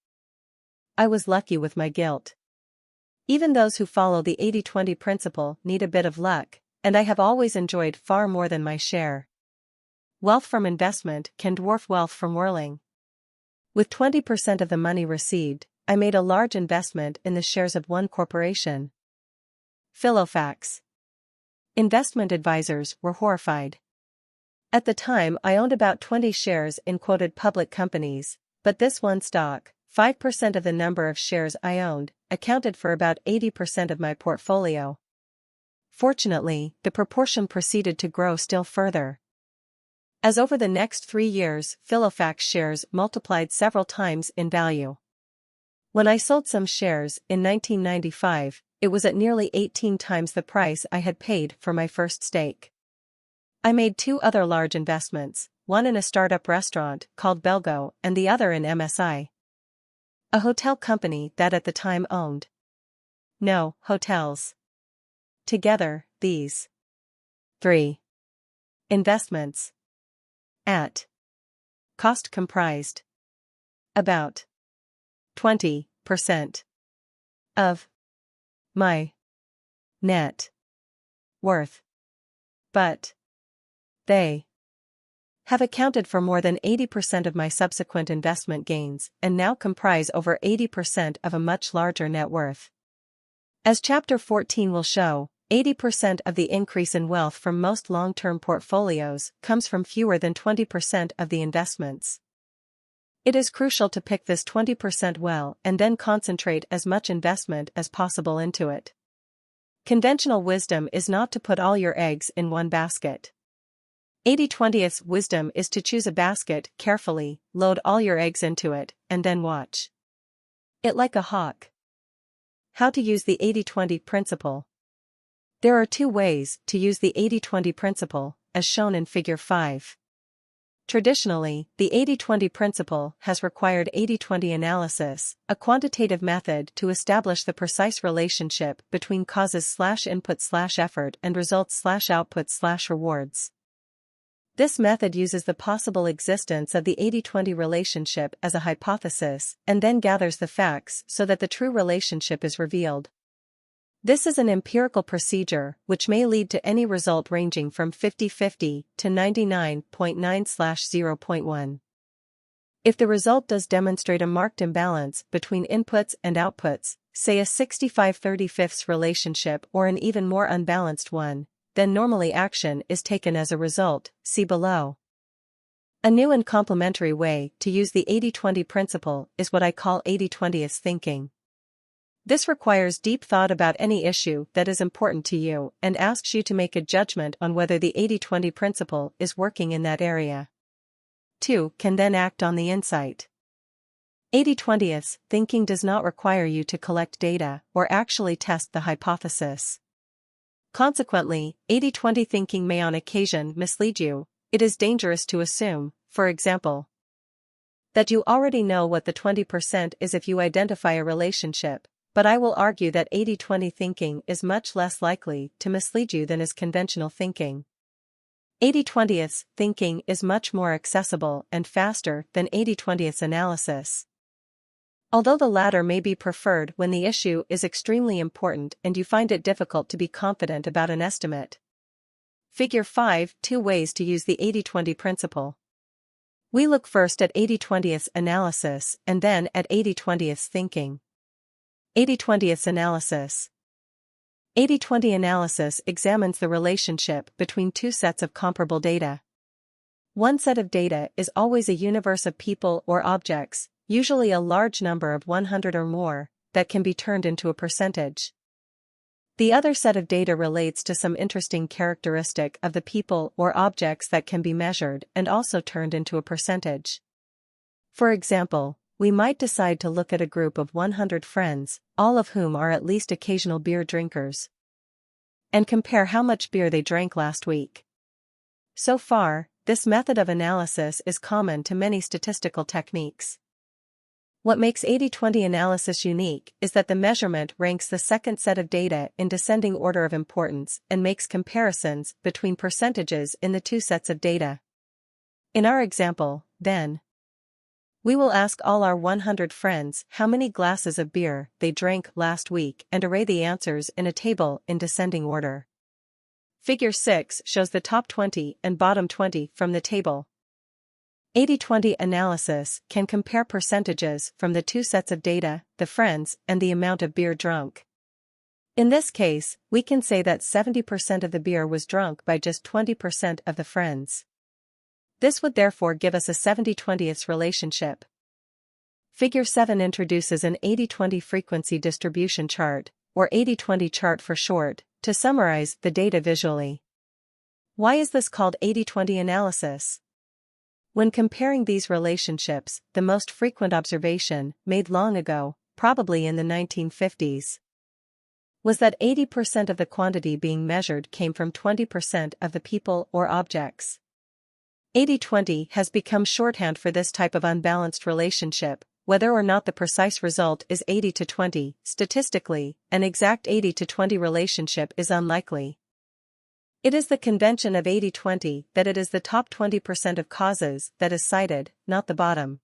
I was lucky with my guilt. Even those who follow the 80-20 principle need a bit of luck, and I have always enjoyed far more than my share. Wealth from investment can dwarf wealth from whirling. With 20% of the money received, I made a large investment in the shares of one corporation. Filofax. Investment advisors were horrified. At the time I owned about 20 shares in quoted public companies, but this one stock, 5% of the number of shares I owned, accounted for about 80% of my portfolio. Fortunately, the proportion proceeded to grow still further. As over the next 3 years, Filofax shares multiplied several times in value. When I sold some shares in 1995, it was at nearly 18 times the price I had paid for my first stake. I made 2 other large investments, one in a startup restaurant called Belgo and the other in MSI, a hotel company that at the time owned no hotels. Together, these 3 investments at cost comprised about 20% of my net worth. But they have accounted for more than 80% of my subsequent investment gains and now comprise over 80% of a much larger net worth. As Chapter 14 will show, 80% of the increase in wealth from most long-term portfolios comes from fewer than 20% of the investments. It is crucial to pick this 20% well and then concentrate as much investment as possible into it. Conventional wisdom is not to put all your eggs in one basket. 80-20th wisdom is to choose a basket carefully, load all your eggs into it, and then watch it like a hawk. How to use the 80-20 principle. There are 2 ways to use the 80-20 principle, as shown in Figure 5. Traditionally, the 80-20 principle has required 80-20 analysis, a quantitative method to establish the precise relationship between causes/input/effort and results/output/rewards. This method uses the possible existence of the 80-20 relationship as a hypothesis and then gathers the facts so that the true relationship is revealed. This is an empirical procedure which may lead to any result ranging from 50-50 to 99.9/0.1. If the result does demonstrate a marked imbalance between inputs and outputs, say a 65-35 relationship or an even more unbalanced one, then normally action is taken as a result, see below. A new and complementary way to use the 80-20 principle is what I call 80-20th thinking. This requires deep thought about any issue that is important to you and asks you to make a judgment on whether the 80-20 principle is working in that area. 2. Can then act on the insight. 80/20 thinking does not require you to collect data or actually test the hypothesis. Consequently, 80/20 thinking may on occasion mislead you. It is dangerous to assume, for example, that you already know what the 20% is if you identify a relationship, but I will argue that 80/20 thinking is much less likely to mislead you than is conventional thinking. 80/20 thinking is much more accessible and faster than 80/20 analysis. Although the latter may be preferred when the issue is extremely important and you find it difficult to be confident about an estimate. Figure 5. 2 ways to use the 80/20 principle. We look first at 80/20 analysis and then at 80/20 thinking. 80/20 analysis. 80/20 analysis examines the relationship between two sets of comparable data. One set of data is always a universe of people or objects, usually a large number of 100 or more, that can be turned into a percentage. The other set of data relates to some interesting characteristic of the people or objects that can be measured and also turned into a percentage. For example, we might decide to look at a group of 100 friends, all of whom are at least occasional beer drinkers, and compare how much beer they drank last week. So far, this method of analysis is common to many statistical techniques. What makes 80/20 analysis unique is that the measurement ranks the second set of data in descending order of importance and makes comparisons between percentages in the two sets of data. In our example, then, we will ask all our 100 friends how many glasses of beer they drank last week and array the answers in a table in descending order. Figure 6 shows the top 20 and bottom 20 from the table. 80/20 analysis can compare percentages from the two sets of data, the friends and the amount of beer drunk. In this case, we can say that 70% of the beer was drunk by just 20% of the friends. This would therefore give us a 70/20 relationship. Figure 7 introduces an 80/20 frequency distribution chart, or 80/20 chart for short, to summarize the data visually. Why is this called 80/20 analysis? When comparing these relationships, the most frequent observation, made long ago, probably in the 1950s, was that 80% of the quantity being measured came from 20% of the people or objects. 80/20 has become shorthand for this type of unbalanced relationship. Whether or not the precise result is 80/20, statistically, an exact 80/20 relationship is unlikely. It is the convention of 80/20 that it is the top 20% of causes that is cited, not the bottom.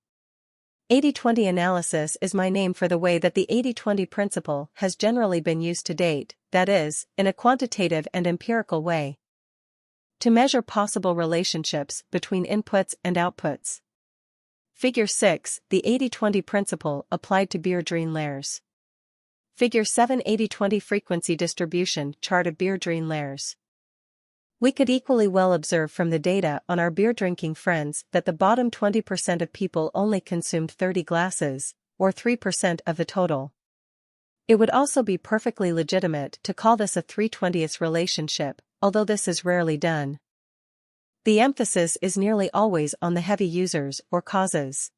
80/20 analysis is my name for the way that the 80/20 principle has generally been used to date, that is, in a quantitative and empirical way, to measure possible relationships between inputs and outputs. Figure 6, the 80/20 principle applied to beer drain layers. Figure 7, 80/20 frequency distribution chart of beer drain layers. We could equally well observe from the data on our beer-drinking friends that the bottom 20% of people only consumed 30 glasses, or 3% of the total. It would also be perfectly legitimate to call this a 3/20 relationship, although this is rarely done. The emphasis is nearly always on the heavy users or causes.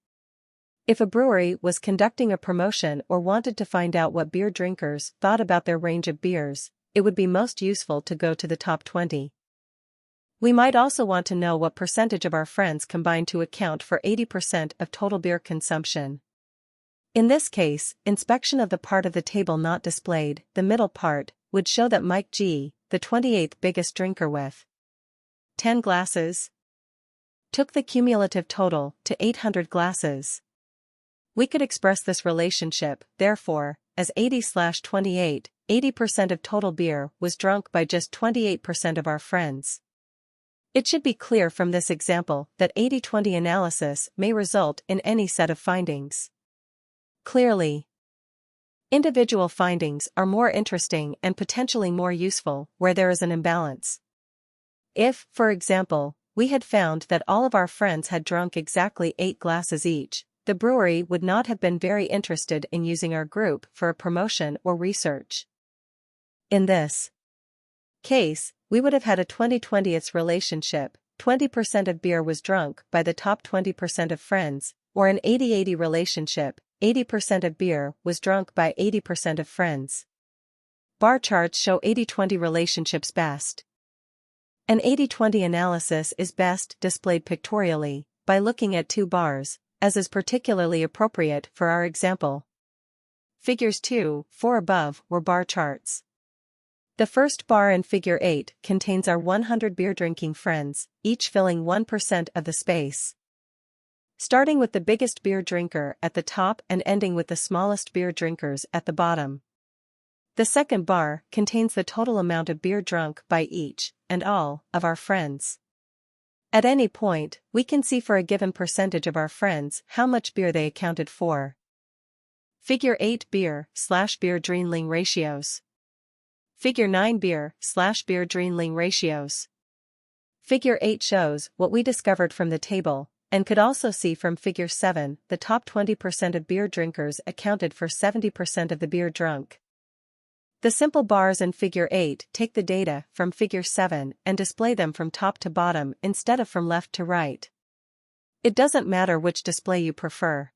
If a brewery was conducting a promotion or wanted to find out what beer drinkers thought about their range of beers, it would be most useful to go to the top 20. We might also want to know what percentage of our friends combine to account for 80% of total beer consumption. In this case, inspection of the part of the table not displayed, the middle part, would show that Mike G., the 28th biggest drinker with 10 glasses, took the cumulative total to 800 glasses. We could express this relationship, therefore, as 80/28, 80% of total beer was drunk by just 28% of our friends. It should be clear from this example that 80/20 analysis may result in any set of findings. Clearly, individual findings are more interesting and potentially more useful where there is an imbalance. If, for example, we had found that all of our friends had drunk exactly 8 glasses each, the brewery would not have been very interested in using our group for a promotion or research. In this case, we would have had a 20/20 relationship. 20% of beer was drunk by the top 20% of friends, or an 80-80 relationship, 80% of beer was drunk by 80% of friends. Bar charts show 80-20 relationships best. An 80-20 analysis is best displayed pictorially, by looking at two bars, as is particularly appropriate for our example. Figures 2-4 above were bar charts. The first bar in Figure 8 contains our 100 beer-drinking friends, each filling 1% of the space. Starting with the biggest beer drinker at the top and ending with the smallest beer drinkers at the bottom. The second bar contains the total amount of beer drunk by each, and all, of our friends. At any point, we can see for a given percentage of our friends how much beer they accounted for. Figure 8 Beer/Beer Drinking Ratios. Figure 9 Beer/Beer Drinking Ratios. Figure 8 shows what we discovered from the table, and could also see from Figure 7, the top 20% of beer drinkers accounted for 70% of the beer drunk. The simple bars in Figure 8 take the data from Figure 7 and display them from top to bottom instead of from left to right. It doesn't matter which display you prefer.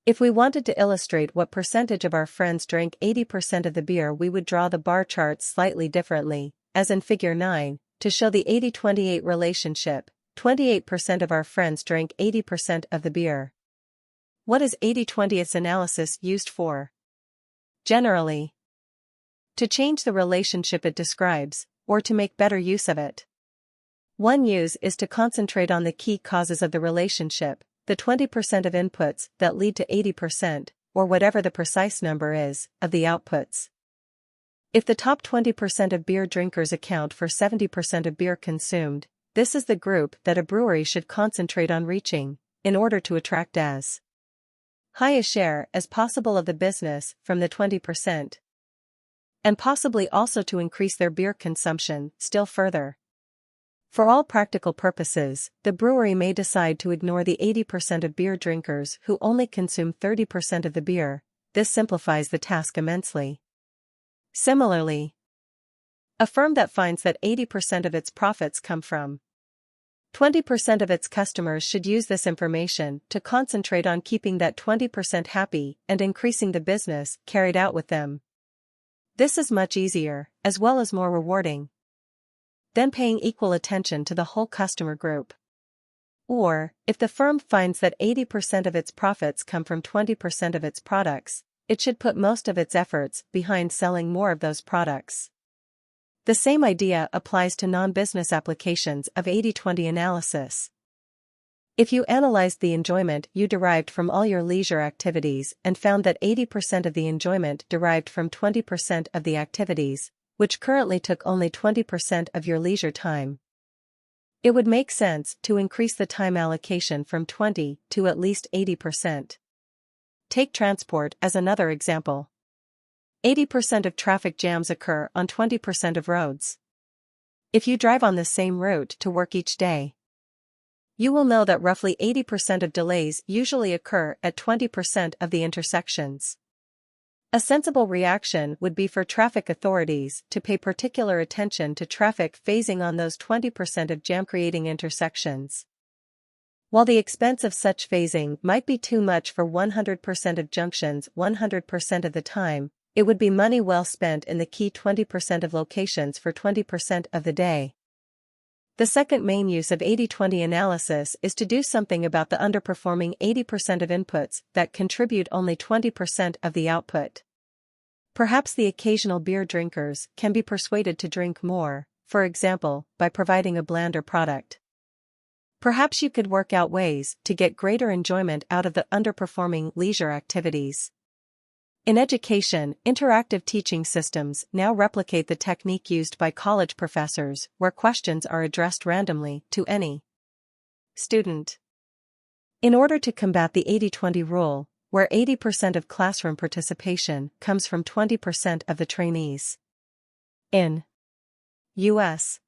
If we wanted to illustrate what percentage of our friends drank 80% of the beer, we would draw the bar charts slightly differently, as in Figure 9, to show the 80-28 relationship. 28% of our friends drank 80% of the beer. What is 80-20 analysis used for? Generally, to change the relationship it describes, or to make better use of it. One use is to concentrate on the key causes of the relationship, the 20% of inputs that lead to 80%, or whatever the precise number is, of the outputs. If the top 20% of beer drinkers account for 70% of beer consumed, this is the group that a brewery should concentrate on reaching, in order to attract as high a share as possible of the business from the 20%. And possibly also to increase their beer consumption still further. For all practical purposes, the brewery may decide to ignore the 80% of beer drinkers who only consume 30% of the beer. This simplifies the task immensely. Similarly, a firm that finds that 80% of its profits come from 20% of its customers should use this information to concentrate on keeping that 20% happy and increasing the business carried out with them. This is much easier, as well as more rewarding, than paying equal attention to the whole customer group. Or, if the firm finds that 80% of its profits come from 20% of its products, it should put most of its efforts behind selling more of those products. The same idea applies to non-business applications of 80-20 analysis. If you analyzed the enjoyment you derived from all your leisure activities and found that 80% of the enjoyment derived from 20% of the activities, which currently took only 20% of your leisure time, it would make sense to increase the time allocation from 20 to at least 80%. Take transport as another example. 80% of traffic jams occur on 20% of roads. If you drive on the same route to work each day, you will know that roughly 80% of delays usually occur at 20% of the intersections. A sensible reaction would be for traffic authorities to pay particular attention to traffic phasing on those 20% of jam-creating intersections. While the expense of such phasing might be too much for 100% of junctions 100% of the time, it would be money well spent in the key 20% of locations for 20% of the day. The second main use of 80-20 analysis is to do something about the underperforming 80% of inputs that contribute only 20% of the output. Perhaps the occasional beer drinkers can be persuaded to drink more, for example, by providing a blander product. Perhaps you could work out ways to get greater enjoyment out of the underperforming leisure activities. In education, interactive teaching systems now replicate the technique used by college professors, where questions are addressed randomly to any student. In order to combat the 80-20 rule, where 80% of classroom participation comes from 20% of the trainees. In U.S.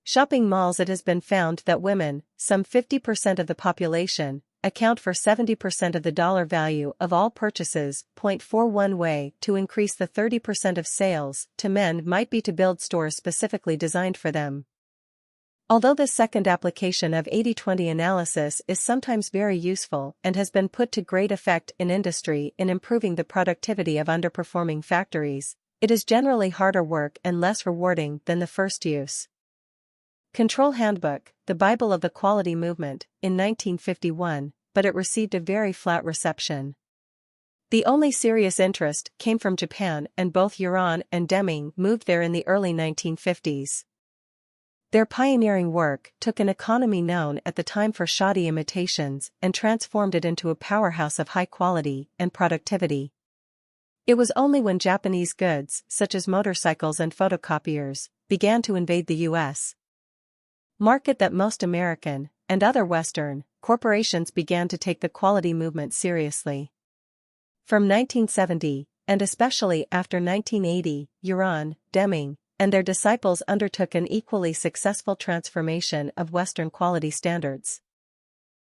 shopping malls, it has been found that women, some 50% of the population, account for 70% of the dollar value of all purchases. 41 way to increase the 30% of sales to men might be to build stores specifically designed for them. Although this second application of 80-20 analysis is sometimes very useful and has been put to great effect in industry in improving the productivity of underperforming factories, it is generally harder work and less rewarding than the first use. Control Handbook, the Bible of the Quality Movement, in 1951, but it received a very flat reception. The only serious interest came from Japan, and both Uran and Deming moved there in the early 1950s. Their pioneering work took an economy known at the time for shoddy imitations and transformed it into a powerhouse of high quality and productivity. It was only when Japanese goods, such as motorcycles and photocopiers, began to invade the U.S. market that most American, and other Western, corporations began to take the quality movement seriously. From 1970, and especially after 1980, Uran, Deming, and their disciples undertook an equally successful transformation of Western quality standards,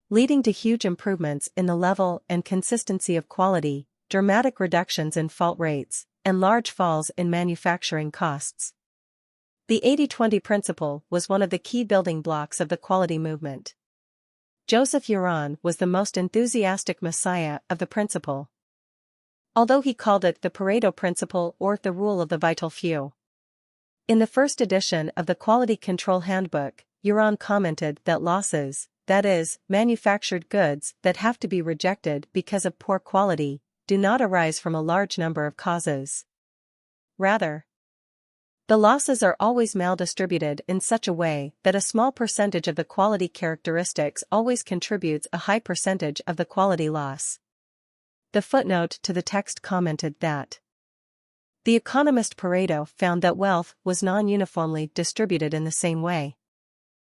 leading to huge improvements in the level and consistency of quality, dramatic reductions in fault rates, and large falls in manufacturing costs. The 80-20 principle was one of the key building blocks of the quality movement. Joseph Uran was the most enthusiastic messiah of the principle, although he called it the Pareto principle or the rule of the vital few. In the first edition of the Quality Control Handbook, Uran commented that losses, that is, manufactured goods that have to be rejected because of poor quality, do not arise from a large number of causes. Rather, the losses are always maldistributed in such a way that a small percentage of the quality characteristics always contributes a high percentage of the quality loss. The footnote to the text commented that the economist Pareto found that wealth was non-uniformly distributed in the same way.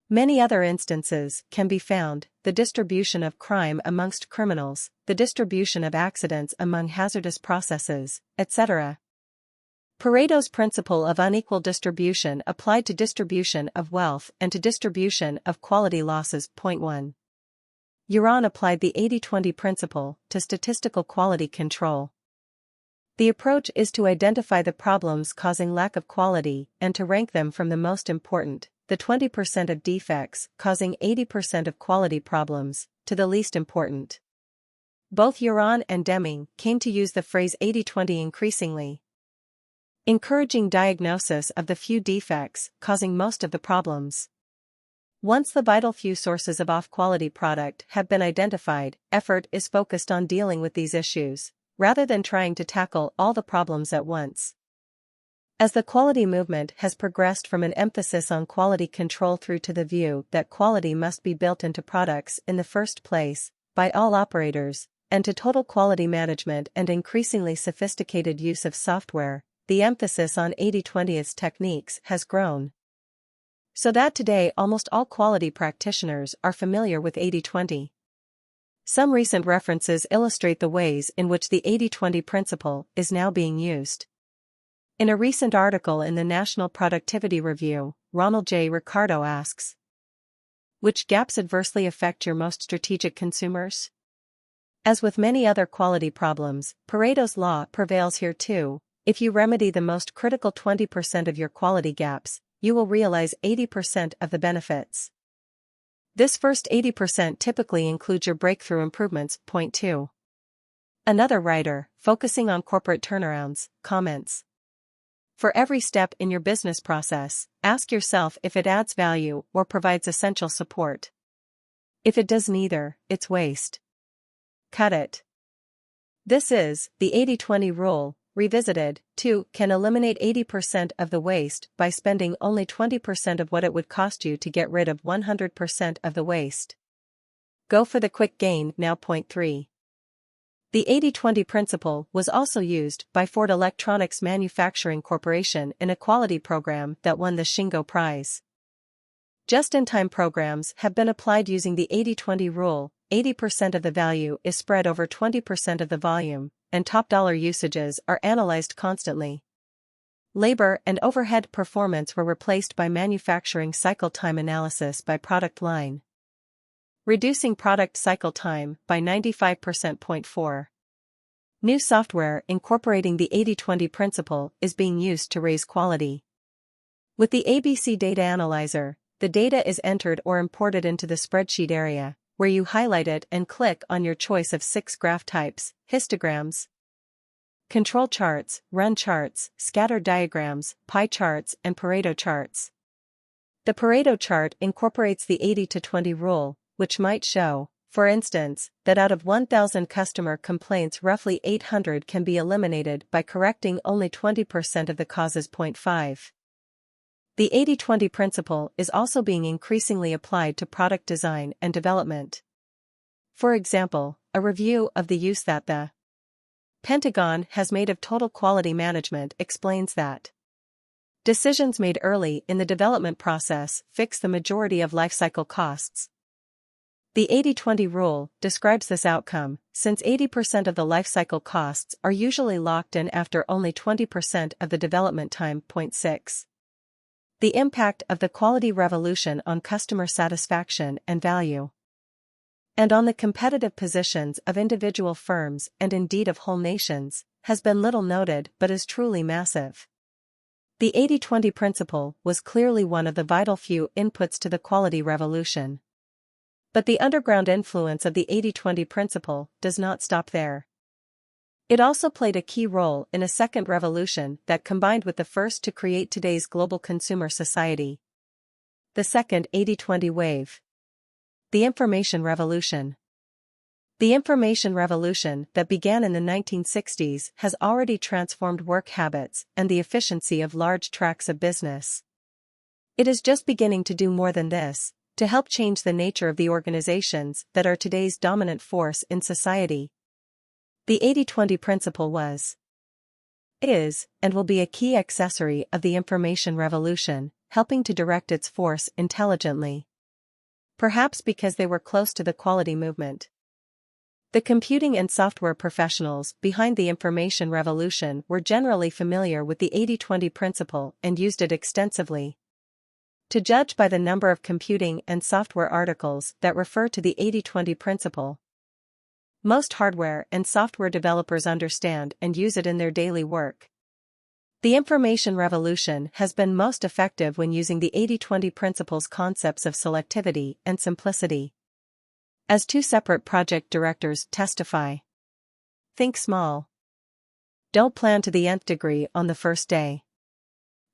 Many other instances can be found: the distribution of crime amongst criminals, the distribution of accidents among hazardous processes, etc. Pareto's principle of unequal distribution applied to distribution of wealth and to distribution of quality losses. Point 1. Uran applied the 80-20 principle to statistical quality control. The approach is to identify the problems causing lack of quality and to rank them from the most important, the 20% of defects causing 80% of quality problems, to the least important. Both Uran and Deming came to use the phrase 80-20 increasingly, encouraging diagnosis of the few defects causing most of the problems. Once the vital few sources of off-quality product have been identified, effort is focused on dealing with these issues, rather than trying to tackle all the problems at once. As the quality movement has progressed from an emphasis on quality control through to the view that quality must be built into products in the first place, by all operators, and to total quality management and increasingly sophisticated use of software, the emphasis on 80-20's techniques has grown, so that today almost all quality practitioners are familiar with 80-20. Some recent references illustrate the ways in which the 80-20 principle is now being used. In a recent article in the National Productivity Review, Ronald J. Ricardo asks, which gaps adversely affect your most strategic consumers? As with many other quality problems, Pareto's law prevails here too. If you remedy the most critical 20% of your quality gaps, you will realize 80% of the benefits. This first 80% typically includes your breakthrough improvements. Point 2. Another writer, focusing on corporate turnarounds, comments, for every step in your business process, ask yourself if it adds value or provides essential support. If it does neither, it's waste. Cut it. This is the 80-20 rule, revisited. 2. Can eliminate 80% of the waste by spending only 20% of what it would cost you to get rid of 100% of the waste. Go for the quick gain now. Point 3. The 80-20 principle was also used by Ford Electronics Manufacturing Corporation in a quality program that won the Shingo Prize. Just-in-time programs have been applied using the 80-20 rule. 80% of the value is spread over 20% of the volume, and top dollar usages are analyzed constantly. Labor and overhead performance were replaced by manufacturing cycle time analysis by product line, reducing product cycle time by 95%. Point 4. New software incorporating the 80-20 principle is being used to raise quality. With the ABC Data Analyzer, the data is entered or imported into the spreadsheet area, where you highlight it and click on your choice of 6 graph types: histograms, control charts, run charts, scatter diagrams, pie charts, and Pareto charts. The Pareto chart incorporates the 80-20 rule, which might show, for instance, that out of 1,000 customer complaints roughly 800 can be eliminated by correcting only 20% of the causes. 5. The 80-20 principle is also being increasingly applied to product design and development. For example, a review of the use that the Pentagon has made of total quality management explains that decisions made early in the development process fix the majority of lifecycle costs. The 80-20 rule describes this outcome, since 80% of the lifecycle costs are usually locked in after only 20% of the development time. 6. The impact of the quality revolution on customer satisfaction and value, and on the competitive positions of individual firms and indeed of whole nations, has been little noted but is truly massive. The 80-20 principle was clearly one of the vital few inputs to the quality revolution. But the underground influence of the 80-20 principle does not stop there. It also played a key role in a second revolution that combined with the first to create today's global consumer society. The second 80-20 wave. The Information Revolution. The information revolution that began in the 1960s has already transformed work habits and the efficiency of large tracts of business. It is just beginning to do more than this, to help change the nature of the organizations that are today's dominant force in society. The 80-20 principle was, is, and will be a key accessory of the information revolution, helping to direct its force intelligently. Perhaps because they were close to the quality movement. The computing and software professionals behind the information revolution were generally familiar with the 80-20 principle and used it extensively. To judge by the number of computing and software articles that refer to the 80-20 principle, most hardware and software developers understand and use it in their daily work. The information revolution has been most effective when using the 80-20 principle's concepts of selectivity and simplicity. As 2 separate project directors testify, think small. Don't plan to the nth degree on the first day.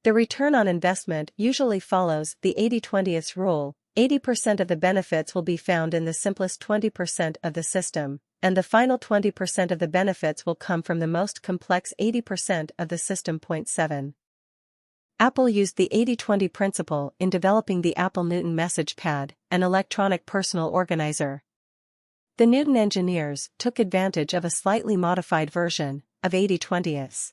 The return on investment usually follows the 80-20th rule. 80% of the benefits will be found in the simplest 20% of the system, and the final 20% of the benefits will come from the most complex 80% of the system. 7. Apple used the 80-20 principle in developing the Apple Newton Message Pad, an electronic personal organizer. The Newton engineers took advantage of a slightly modified version of 80-20s.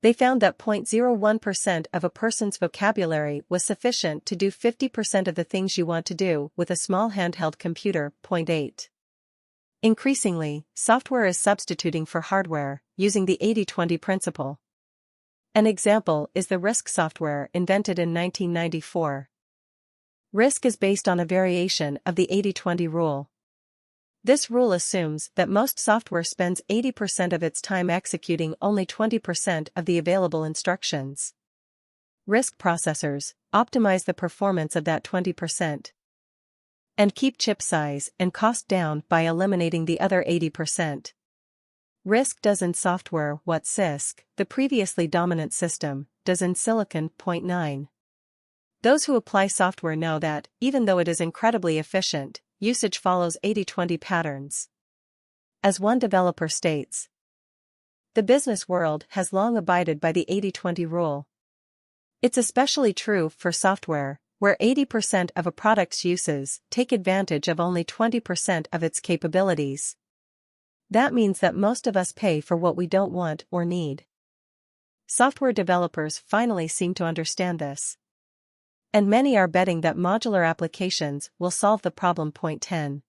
They found that 0.01% of a person's vocabulary was sufficient to do 50% of the things you want to do with a small handheld computer. 8. Increasingly, software is substituting for hardware, using the 80-20 principle. An example is the RISC software invented in 1994. RISC is based on a variation of the 80-20 rule. This rule assumes that most software spends 80% of its time executing only 20% of the available instructions. RISC processors optimize the performance of that 20%. And keep chip size and cost down by eliminating the other 80%. RISC does in software what CISC, the previously dominant system, does in silicon. 9. Those who apply software know that, even though it is incredibly efficient, usage follows 80-20 patterns. As one developer states, the business world has long abided by the 80-20 rule. It's especially true for software, where 80% of a product's uses take advantage of only 20% of its capabilities. That means that most of us pay for what we don't want or need. Software developers finally seem to understand this. And many are betting that modular applications will solve the problem. 10.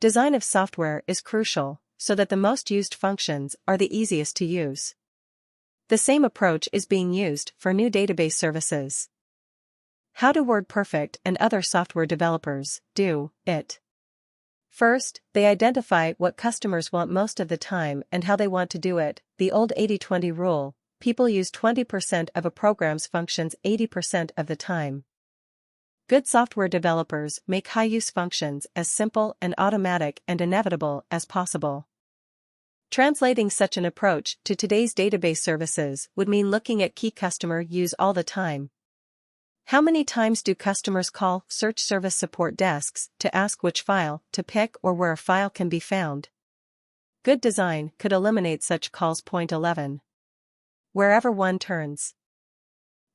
Design of software is crucial, so that the most used functions are the easiest to use. The same approach is being used for new database services. How do WordPerfect and other software developers do it? First, they identify what customers want most of the time and how they want to do it. The old 80-20 rule: people use 20% of a program's functions 80% of the time. Good software developers make high-use functions as simple and automatic and inevitable as possible. Translating such an approach to today's database services would mean looking at key customer use all the time. How many times do customers call search service support desks to ask which file to pick or where a file can be found? Good design could eliminate such calls. Point 11. Wherever one turns.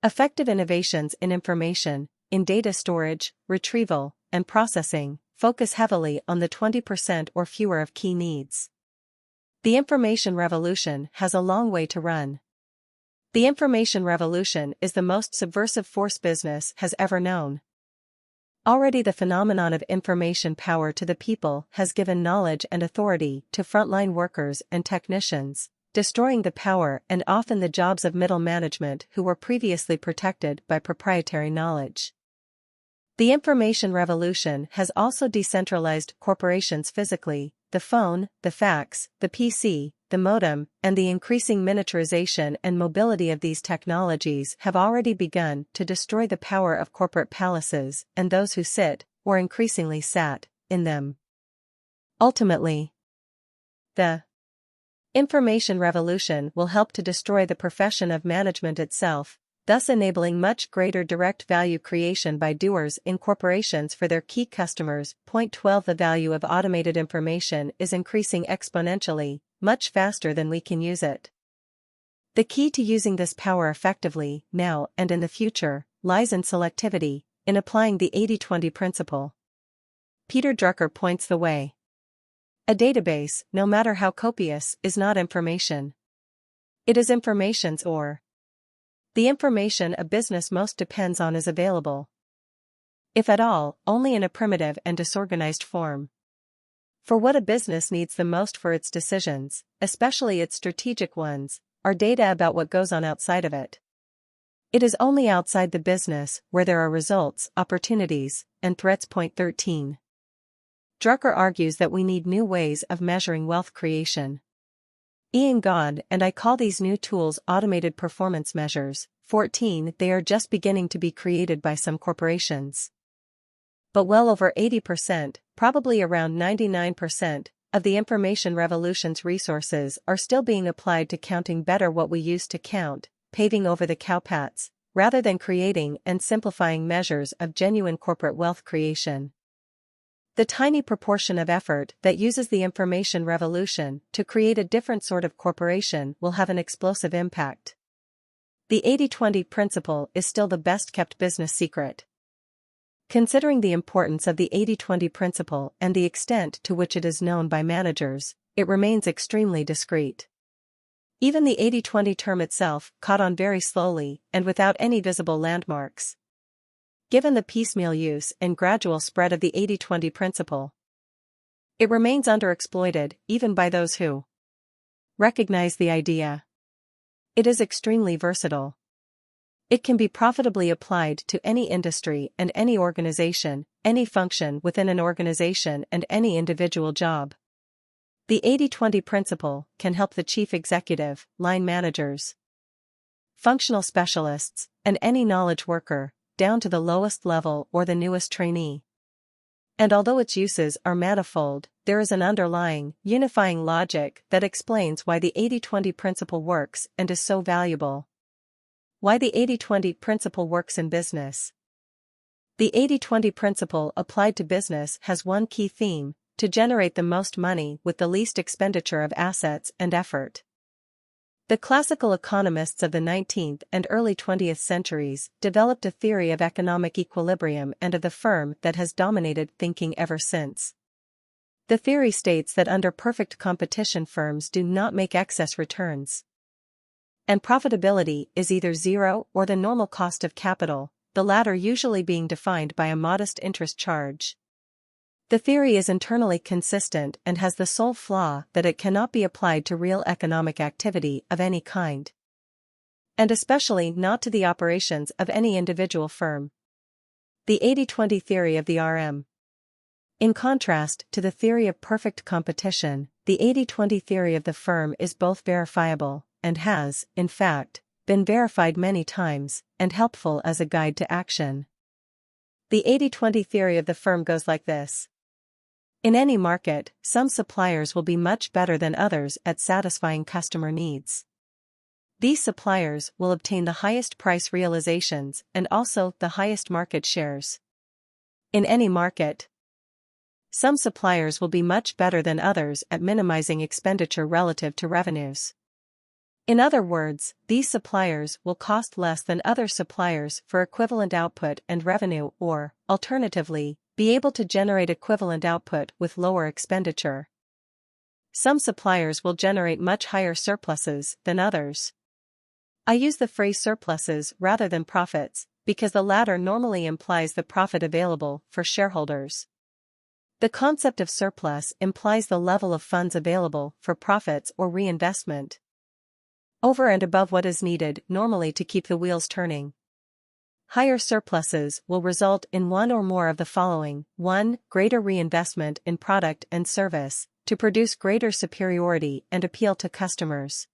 Effective innovations in information, in data storage, retrieval, and processing, focus heavily on the 20% or fewer of key needs. The information revolution has a long way to run. The information revolution is the most subversive force business has ever known. Already the phenomenon of information power to the people has given knowledge and authority to frontline workers and technicians, destroying the power and often the jobs of middle management who were previously protected by proprietary knowledge. The information revolution has also decentralized corporations physically. The phone, the fax, the PC, the modem, and the increasing miniaturization and mobility of these technologies have already begun to destroy the power of corporate palaces and those who sit, or increasingly sat, in them. Ultimately, the information revolution will help to destroy the profession of management itself, thus enabling much greater direct value creation by doers in corporations for their key customers. Point 12. The value of automated information is increasing exponentially, much faster than we can use it. The key to using this power effectively, now and in the future, lies in selectivity, in applying the 80-20 principle. Peter Drucker points the way. A database, no matter how copious, is not information. It is information's ore. The information a business most depends on is available, if at all, only in a primitive and disorganized form. For what a business needs the most for its decisions, especially its strategic ones, are data about what goes on outside of it. It is only outside the business where there are results, opportunities, and threats. Point 13. Drucker argues that we need new ways of measuring wealth creation. Ian Gaunt and I call these new tools automated performance measures. 14. They are just beginning to be created by some corporations. But well over 80%, probably around 99%, of the information revolution's resources are still being applied to counting better what we used to count, paving over the cowpaths, rather than creating and simplifying measures of genuine corporate wealth creation. The tiny proportion of effort that uses the information revolution to create a different sort of corporation will have an explosive impact. The 80-20 principle is still the best-kept business secret. Considering the importance of the 80-20 principle and the extent to which it is known by managers, it remains extremely discreet. Even the 80-20 term itself caught on very slowly and without any visible landmarks. Given the piecemeal use and gradual spread of the 80-20 principle, it remains underexploited even by those who recognize the idea. It is extremely versatile. It can be profitably applied to any industry and any organization, any function within an organization and any individual job. The 80-20 principle can help the chief executive, line managers, functional specialists, and any knowledge worker, down to the lowest level or the newest trainee. And although its uses are manifold, there is an underlying, unifying logic that explains why the 80-20 principle works and is so valuable. Why the 80-20 principle works in business. The 80-20 principle applied to business has one key theme: to generate the most money with the least expenditure of assets and effort. The classical economists of the 19th and early 20th centuries developed a theory of economic equilibrium and of the firm that has dominated thinking ever since. The theory states that under perfect competition firms do not make excess returns, and profitability is either zero or the normal cost of capital, the latter usually being defined by a modest interest charge. The theory is internally consistent and has the sole flaw that it cannot be applied to real economic activity of any kind, and especially not to the operations of any individual firm. The 80-20 theory of the RM. In contrast to the theory of perfect competition, the 80-20 theory of the firm is both verifiable, and has, in fact, been verified many times, and helpful as a guide to action. The 80-20 theory of the firm goes like this. In any market, some suppliers will be much better than others at satisfying customer needs. These suppliers will obtain the highest price realizations and also the highest market shares. In any market, some suppliers will be much better than others at minimizing expenditure relative to revenues. In other words, these suppliers will cost less than other suppliers for equivalent output and revenue or, alternatively, be able to generate equivalent output with lower expenditure. Some suppliers will generate much higher surpluses than others. I use the phrase surpluses rather than profits, because the latter normally implies the profit available for shareholders. The concept of surplus implies the level of funds available for profits or reinvestment, over and above what is needed normally to keep the wheels turning. Higher surpluses will result in one or more of the following: 1. Greater reinvestment in product and service, to produce greater superiority and appeal to customers.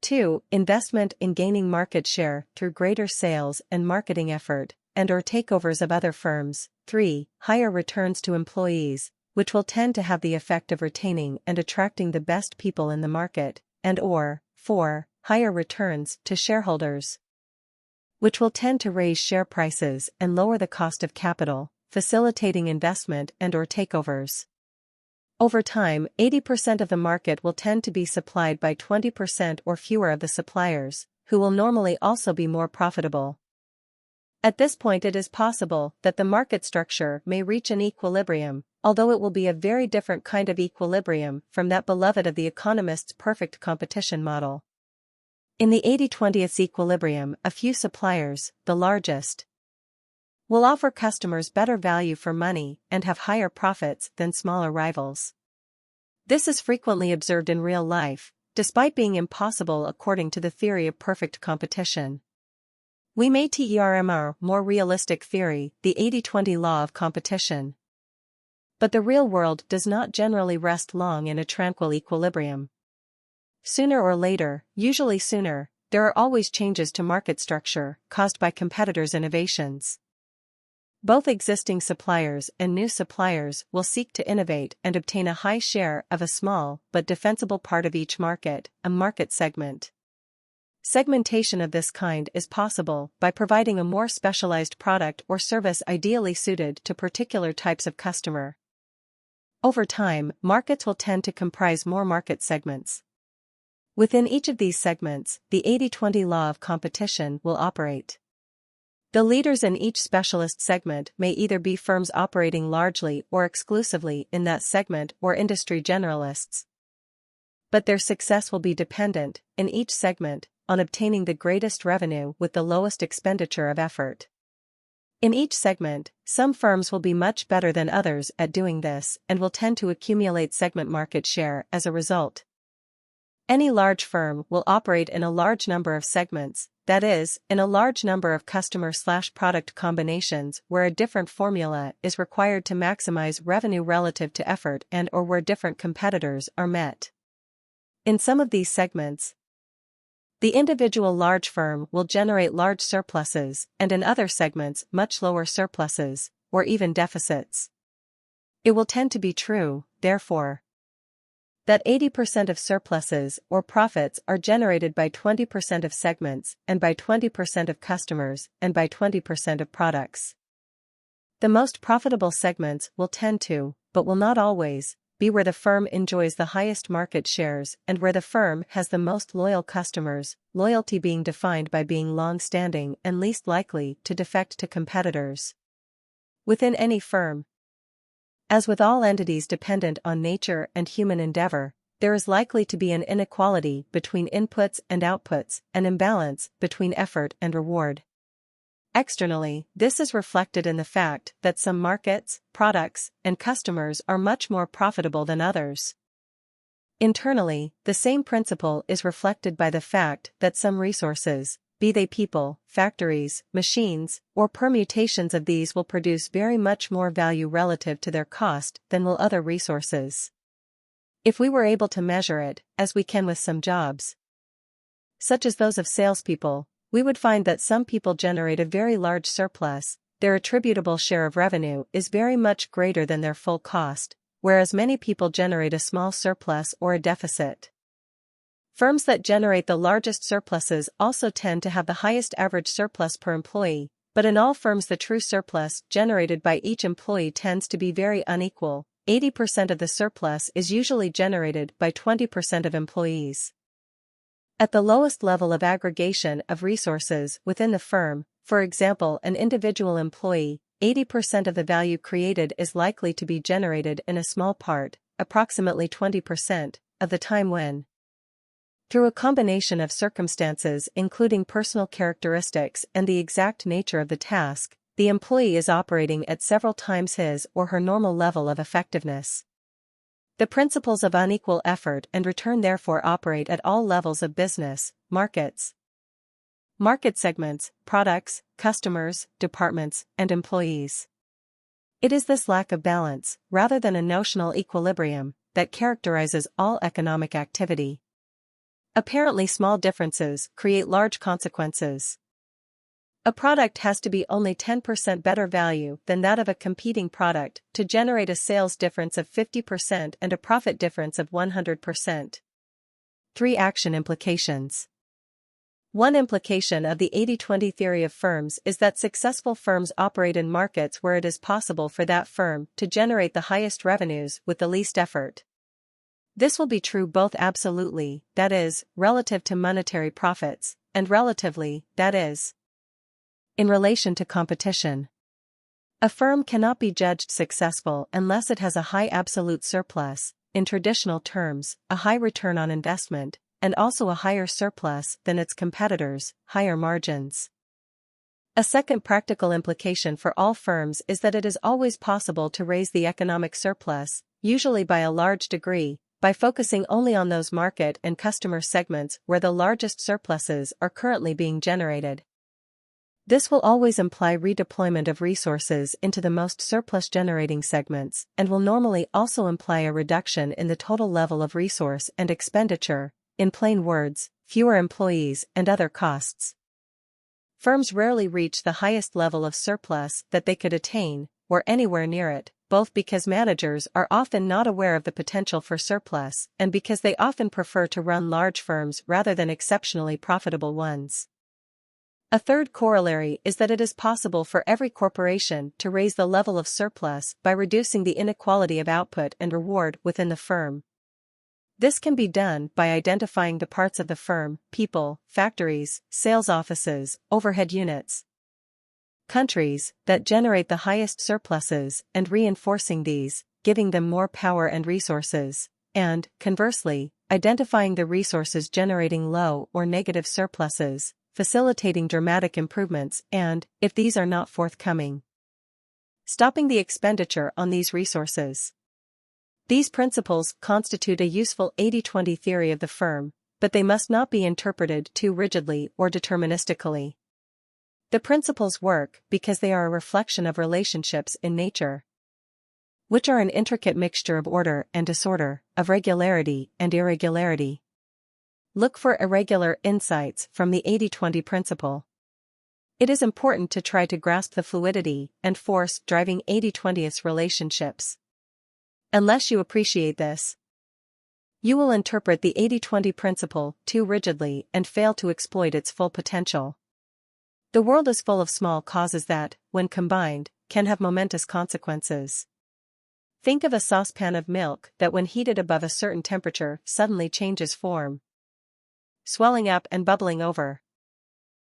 2. Investment in gaining market share through greater sales and marketing effort, and/or takeovers of other firms. 3. Higher returns to employees, which will tend to have the effect of retaining and attracting the best people in the market, and/or 4. Higher returns to shareholders, which will tend to raise share prices and lower the cost of capital, facilitating investment and/or takeovers. Over time, 80% of the market will tend to be supplied by 20% or fewer of the suppliers, who will normally also be more profitable. At this point, it is possible that the market structure may reach an equilibrium, although it will be a very different kind of equilibrium from that beloved of the economist's perfect competition model. In the 80-20 equilibrium, a few suppliers, the largest, will offer customers better value for money and have higher profits than smaller rivals. This is frequently observed in real life, despite being impossible according to the theory of perfect competition. We may term our more realistic theory the 80-20 law of competition. But the real world does not generally rest long in a tranquil equilibrium. Sooner or later, usually sooner, there are always changes to market structure caused by competitors' innovations. Both existing suppliers and new suppliers will seek to innovate and obtain a high share of a small but defensible part of each market, a market segment. Segmentation of this kind is possible by providing a more specialized product or service ideally suited to particular types of customer. Over time, markets will tend to comprise more market segments. Within each of these segments, the 80-20 law of competition will operate. The leaders in each specialist segment may either be firms operating largely or exclusively in that segment or industry generalists. But their success will be dependent, in each segment, on obtaining the greatest revenue with the lowest expenditure of effort. In each segment, some firms will be much better than others at doing this and will tend to accumulate segment market share as a result. Any large firm will operate in a large number of segments, that is, in a large number of customer/product combinations where a different formula is required to maximize revenue relative to effort and/or where different competitors are met. In some of these segments, the individual large firm will generate large surpluses, and in other segments much lower surpluses, or even deficits. It will tend to be true, therefore, that 80% of surpluses or profits are generated by 20% of segments and by 20% of customers and by 20% of products. The most profitable segments will tend to, but will not always, be where the firm enjoys the highest market shares and where the firm has the most loyal customers, loyalty being defined by being long-standing and least likely to defect to competitors. Within any firm, as with all entities dependent on nature and human endeavor, there is likely to be an inequality between inputs and outputs, an imbalance between effort and reward. Externally, this is reflected in the fact that some markets, products, and customers are much more profitable than others. Internally, the same principle is reflected by the fact that some resources, be they people, factories, machines, or permutations of these, will produce very much more value relative to their cost than will other resources. If we were able to measure it, as we can with some jobs, such as those of salespeople, we would find that some people generate a very large surplus, their attributable share of revenue is very much greater than their full cost, whereas many people generate a small surplus or a deficit. Firms that generate the largest surpluses also tend to have the highest average surplus per employee, but in all firms the true surplus generated by each employee tends to be very unequal. 80% of the surplus is usually generated by 20% of employees. At the lowest level of aggregation of resources within the firm, for example an individual employee, 80% of the value created is likely to be generated in a small part, approximately 20%, of the time when, through a combination of circumstances including personal characteristics and the exact nature of the task, the employee is operating at several times his or her normal level of effectiveness. The principles of unequal effort and return therefore operate at all levels of business, market segments, products, customers, departments, and employees. It is this lack of balance, rather than a notional equilibrium, that characterizes all economic activity. Apparently small differences create large consequences. A product has to be only 10% better value than that of a competing product to generate a sales difference of 50% and a profit difference of 100%. 3 Action implications. One implication of the 80-20 theory of firms is that successful firms operate in markets where it is possible for that firm to generate the highest revenues with the least effort. This will be true both absolutely, that is, relative to monetary profits, and relatively, that is, in relation to competition. A firm cannot be judged successful unless it has a high absolute surplus, in traditional terms, a high return on investment, and also a higher surplus than its competitors, higher margins. A second practical implication for all firms is that it is always possible to raise the economic surplus, usually by a large degree, by focusing only on those market and customer segments where the largest surpluses are currently being generated. This will always imply redeployment of resources into the most surplus-generating segments, and will normally also imply a reduction in the total level of resource and expenditure, in plain words, fewer employees and other costs. Firms rarely reach the highest level of surplus that they could attain, or anywhere near it, both because managers are often not aware of the potential for surplus and because they often prefer to run large firms rather than exceptionally profitable ones. A third corollary is that it is possible for every corporation to raise the level of surplus by reducing the inequality of output and reward within the firm. This can be done by identifying the parts of the firm, people, factories, sales offices, overhead units, countries, that generate the highest surpluses and reinforcing these, giving them more power and resources, and, conversely, identifying the resources generating low or negative surpluses, facilitating dramatic improvements and, if these are not forthcoming, stopping the expenditure on these resources. These principles constitute a useful 80-20 theory of the firm, but they must not be interpreted too rigidly or deterministically. The principles work because they are a reflection of relationships in nature, which are an intricate mixture of order and disorder, of regularity and irregularity. Look for irregular insights from the 80-20 principle. It is important to try to grasp the fluidity and force driving 80-20's relationships. Unless you appreciate this, you will interpret the 80-20 principle too rigidly and fail to exploit its full potential. The world is full of small causes that, when combined, can have momentous consequences. Think of a saucepan of milk that when heated above a certain temperature suddenly changes form, swelling up and bubbling over.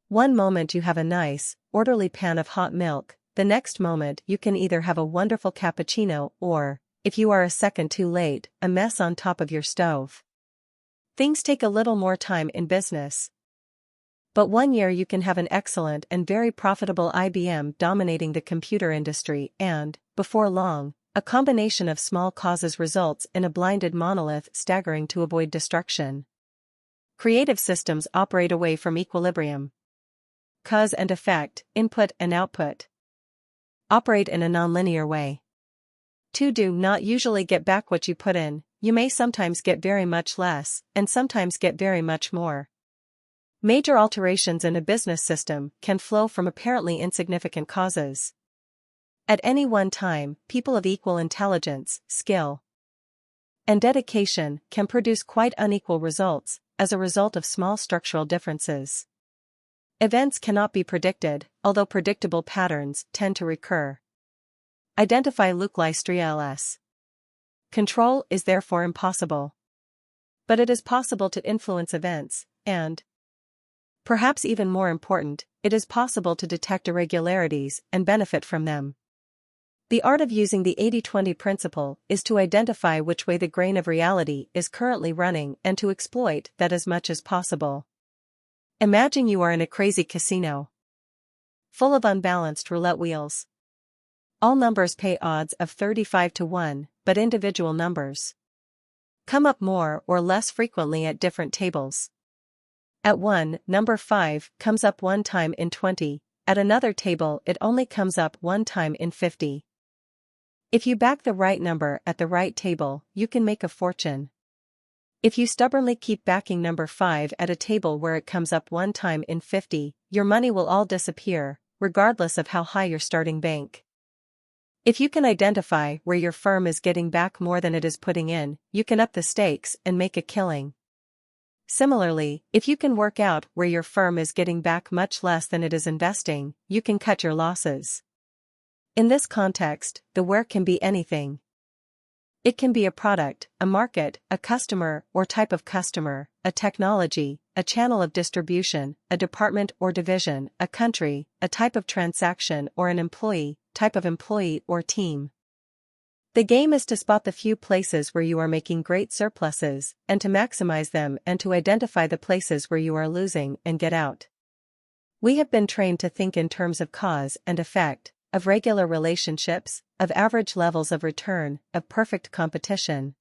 One moment you have a nice, orderly pan of hot milk, the next moment you can either have a wonderful cappuccino or, if you are a second too late, a mess on top of your stove. Things take a little more time in business. But 1 year you can have an excellent and very profitable IBM dominating the computer industry and, before long, a combination of small causes results in a blinded monolith staggering to avoid destruction. Creative systems operate away from equilibrium. Cause and effect, input and output, operate in a nonlinear way. Two do not usually get back what you put in. You may sometimes get very much less, and sometimes get very much more. Major alterations in a business system can flow from apparently insignificant causes. At any one time, people of equal intelligence, skill, and dedication can produce quite unequal results as a result of small structural differences. Events cannot be predicted, although predictable patterns tend to recur. Identify Luc Ls. Control is therefore impossible. But it is possible to influence events, and, perhaps even more important, it is possible to detect irregularities and benefit from them. The art of using the 80-20 principle is to identify which way the grain of reality is currently running and to exploit that as much as possible. Imagine you are in a crazy casino, full of unbalanced roulette wheels. All numbers pay odds of 35 to 1, but individual numbers come up more or less frequently at different tables. At one, number 5 comes up one time in 20, at another table it only comes up one time in 50. If you back the right number at the right table, you can make a fortune. If you stubbornly keep backing number 5 at a table where it comes up one time in 50, your money will all disappear, regardless of how high your starting bank. If you can identify where your firm is getting back more than it is putting in, you can up the stakes and make a killing. Similarly, if you can work out where your firm is getting back much less than it is investing, you can cut your losses. In this context, the where can be anything. It can be a product, a market, a customer or type of customer, a technology, a channel of distribution, a department or division, a country, a type of transaction or an employee, type of employee or team. The game is to spot the few places where you are making great surpluses, and to maximize them and to identify the places where you are losing and get out. We have been trained to think in terms of cause and effect, of regular relationships, of average levels of return, of perfect competition,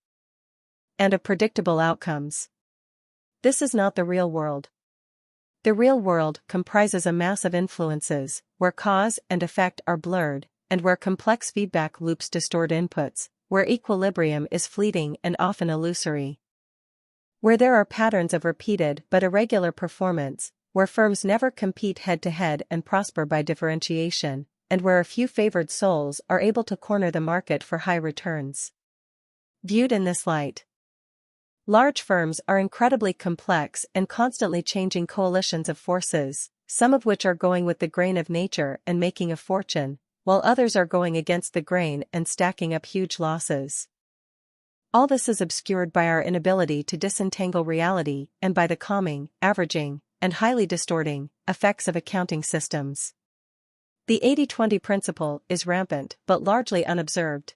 and of predictable outcomes. This is not the real world. The real world comprises a mass of influences, where cause and effect are blurred, and where complex feedback loops distort inputs, where equilibrium is fleeting and often illusory. Where there are patterns of repeated but irregular performance, where firms never compete head-to-head and prosper by differentiation, and where a few favored souls are able to corner the market for high returns. Viewed in this light, large firms are incredibly complex and constantly changing coalitions of forces, some of which are going with the grain of nature and making a fortune, while others are going against the grain and stacking up huge losses. All this is obscured by our inability to disentangle reality and by the calming, averaging, and highly distorting effects of accounting systems. The 80-20 principle is rampant but largely unobserved.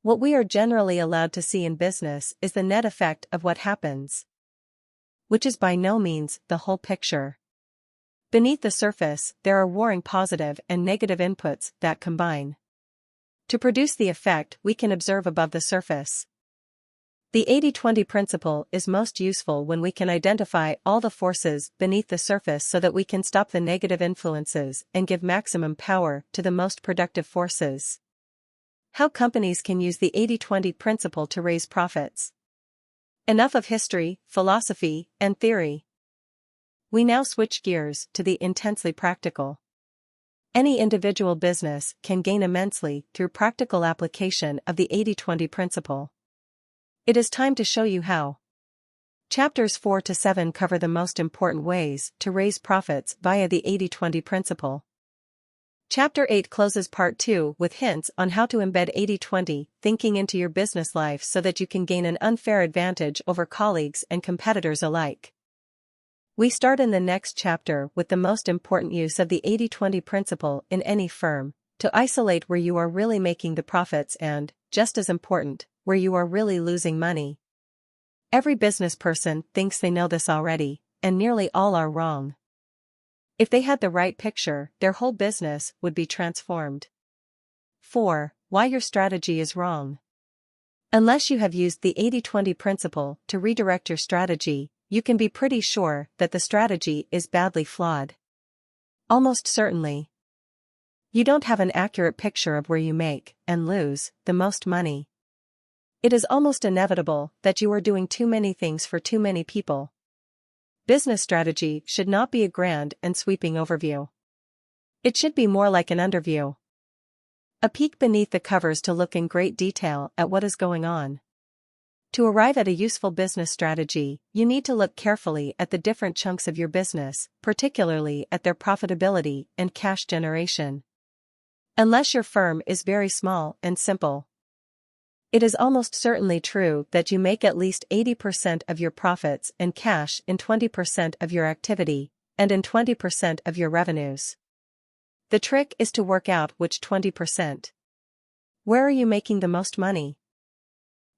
What we are generally allowed to see in business is the net effect of what happens, which is by no means the whole picture. Beneath the surface, there are warring positive and negative inputs that combine to produce the effect we can observe above the surface. The 80-20 principle is most useful when we can identify all the forces beneath the surface so that we can stop the negative influences and give maximum power to the most productive forces. How companies can use the 80-20 principle to raise profits. Enough of history, philosophy, and theory. We now switch gears to the intensely practical. Any individual business can gain immensely through practical application of the 80-20 principle. It is time to show you how. Chapters 4 to 7 cover the most important ways to raise profits via the 80-20 principle. Chapter 8 closes Part 2 with hints on how to embed 80-20 thinking into your business life so that you can gain an unfair advantage over colleagues and competitors alike. We start in the next chapter with the most important use of the 80-20 principle in any firm, to isolate where you are really making the profits and, just as important, where you are really losing money. Every business person thinks they know this already, and nearly all are wrong. If they had the right picture, their whole business would be transformed. 4. Why your strategy is wrong. Unless you have used the 80-20 principle to redirect your strategy, you can be pretty sure that the strategy is badly flawed. Almost certainly. You don't have an accurate picture of where you make, and lose, the most money. It is almost inevitable that you are doing too many things for too many people. Business strategy should not be a grand and sweeping overview. It should be more like an underview. A peek beneath the covers to look in great detail at what is going on. To arrive at a useful business strategy, you need to look carefully at the different chunks of your business, particularly at their profitability and cash generation. Unless your firm is very small and simple, it is almost certainly true that you make at least 80% of your profits and cash in 20% of your activity, and in 20% of your revenues. The trick is to work out which 20%. Where are you making the most money?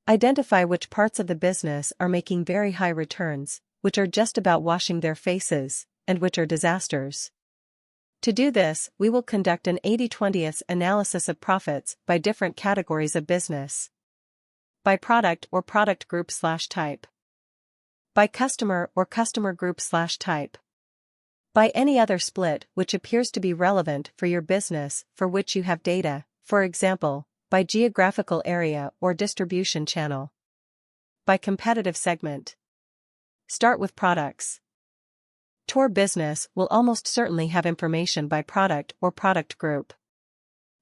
Identify which parts of the business are making very high returns, which are just about washing their faces, and which are disasters. To do this, we will conduct an 80/20 analysis of profits by different categories of business. By product or product group/type. By customer or customer group/type. By any other split which appears to be relevant for your business for which you have data, for example, by geographical area or distribution channel. By competitive segment. Start with products. Your business will almost certainly have information by product or product group.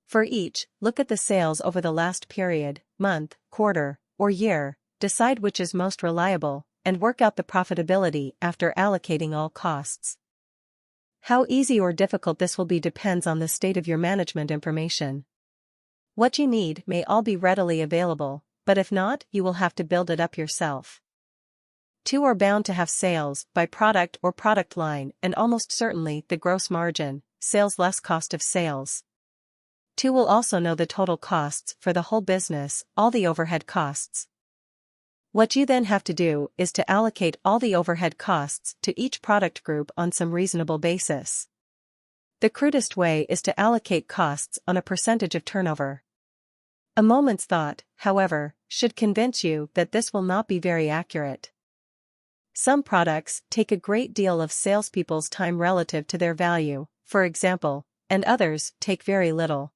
For each, look at the sales over the last period, month, quarter, or year, decide which is most reliable, and work out the profitability after allocating all costs. How easy or difficult this will be depends on the state of your management information. What you need may all be readily available, but if not, you will have to build it up yourself. Two are bound to have sales by product or product line and almost certainly the gross margin, sales less cost of sales. Two will also know the total costs for the whole business, all the overhead costs. What you then have to do is to allocate all the overhead costs to each product group on some reasonable basis. The crudest way is to allocate costs on a percentage of turnover. A moment's thought, however, should convince you that this will not be very accurate. Some products take a great deal of salespeople's time relative to their value, for example, and others take very little.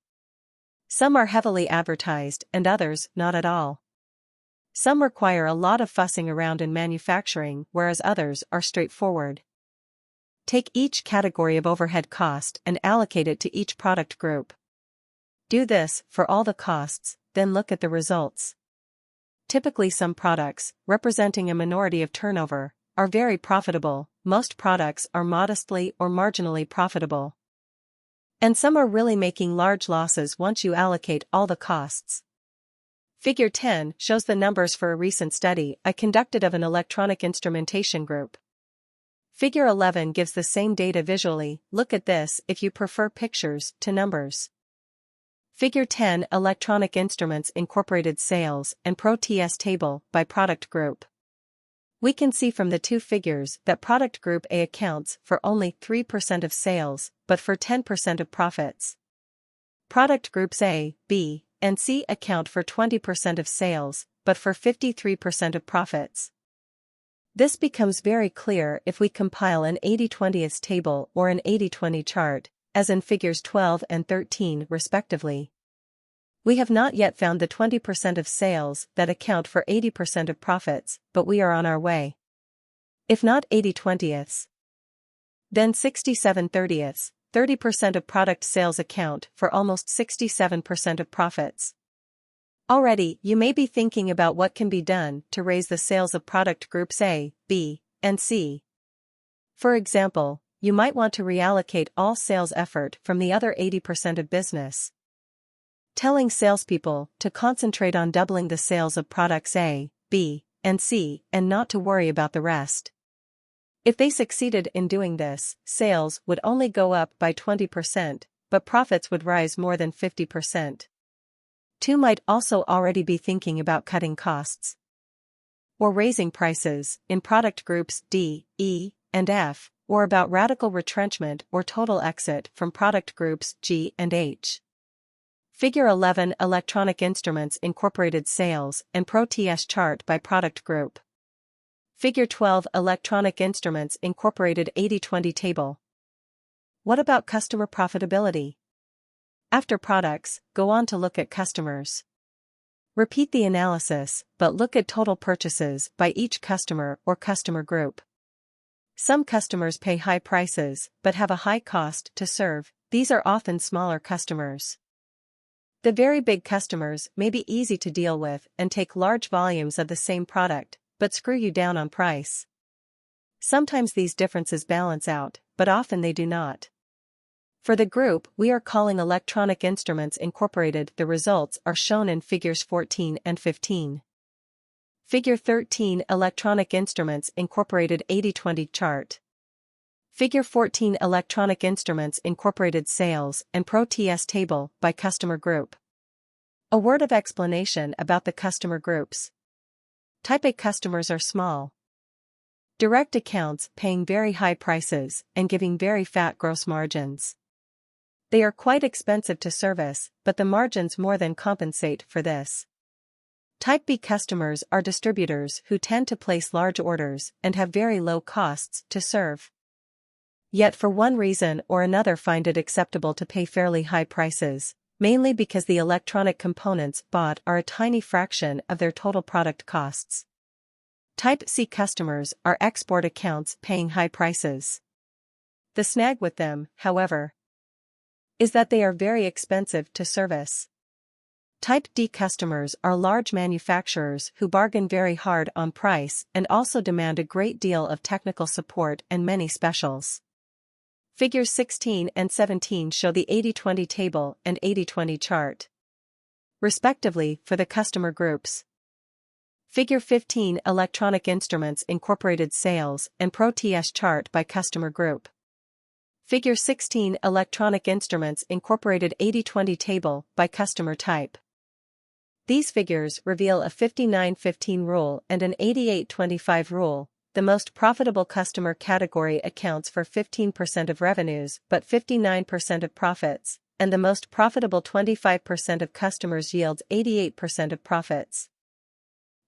Some are heavily advertised and others not at all. Some require a lot of fussing around in manufacturing, whereas others are straightforward. Take each category of overhead cost and allocate it to each product group. Do this for all the costs, then look at the results. Typically some products, representing a minority of turnover, are very profitable, most products are modestly or marginally profitable. And some are really making large losses once you allocate all the costs. Figure 10 shows the numbers for a recent study I conducted of an electronic instrumentation group. Figure 11 gives the same data visually. Look at this if you prefer pictures to numbers. Figure 10 Electronic Instruments Incorporated Sales and Pro TS Table by Product Group. We can see from the two figures that Product Group A accounts for only 3% of sales, but for 10% of profits. Product Groups A, B, and C account for 20% of sales, but for 53% of profits. This becomes very clear if we compile an 80/20 table or an 80/20 chart, as in figures 12 and 13 respectively. We have not yet found the 20% of sales that account for 80% of profits, but we are on our way. If not 80/20, then 67/30, 30% of product sales account for almost 67% of profits. Already, you may be thinking about what can be done to raise the sales of product groups A, B, and C. For example, you might want to reallocate all sales effort from the other 80% of business. Telling salespeople to concentrate on doubling the sales of products A, B, and C, and not to worry about the rest. If they succeeded in doing this, sales would only go up by 20%, but profits would rise more than 50%. Two might also already be thinking about cutting costs or raising prices in product groups D, E, and F, or about radical retrenchment or total exit from product groups G and H. Figure 11 Electronic Instruments Incorporated Sales and Pro TS Chart by Product Group. Figure 12 Electronic Instruments Incorporated 80/20 Table. What about customer profitability? After products, go on to look at customers. Repeat the analysis, but look at total purchases by each customer or customer group. Some customers pay high prices, but have a high cost to serve. These are often smaller customers. The very big customers may be easy to deal with and take large volumes of the same product, but screw you down on price. Sometimes these differences balance out, but often they do not. For the group we are calling Electronic Instruments Incorporated, the results are shown in figures 14 and 15. Figure 13, Electronic Instruments Incorporated 80/20 chart. Figure 14, Electronic Instruments Incorporated sales and Pro TS table by customer group. A word of explanation about the customer groups. Type A customers are small, direct accounts paying very high prices and giving very fat gross margins. They are quite expensive to service, but the margins more than compensate for this. Type B customers are distributors who tend to place large orders and have very low costs to serve. Yet for one reason or another find it acceptable to pay fairly high prices, mainly because the electronic components bought are a tiny fraction of their total product costs. Type C customers are export accounts paying high prices. The snag with them, however, is that they are very expensive to service. Type D customers are large manufacturers who bargain very hard on price and also demand a great deal of technical support and many specials. Figures 16 and 17 show the 80/20 table and 80/20 chart, respectively, for the customer groups. Figure 15, Electronic Instruments Incorporated sales and Pro TS chart by customer group. Figure 16, Electronic Instruments Incorporated 80/20 table by customer type. These figures reveal a 59-15 rule and an 88-25 rule. The most profitable customer category accounts for 15% of revenues but 59% of profits, and the most profitable 25% of customers yields 88% of profits.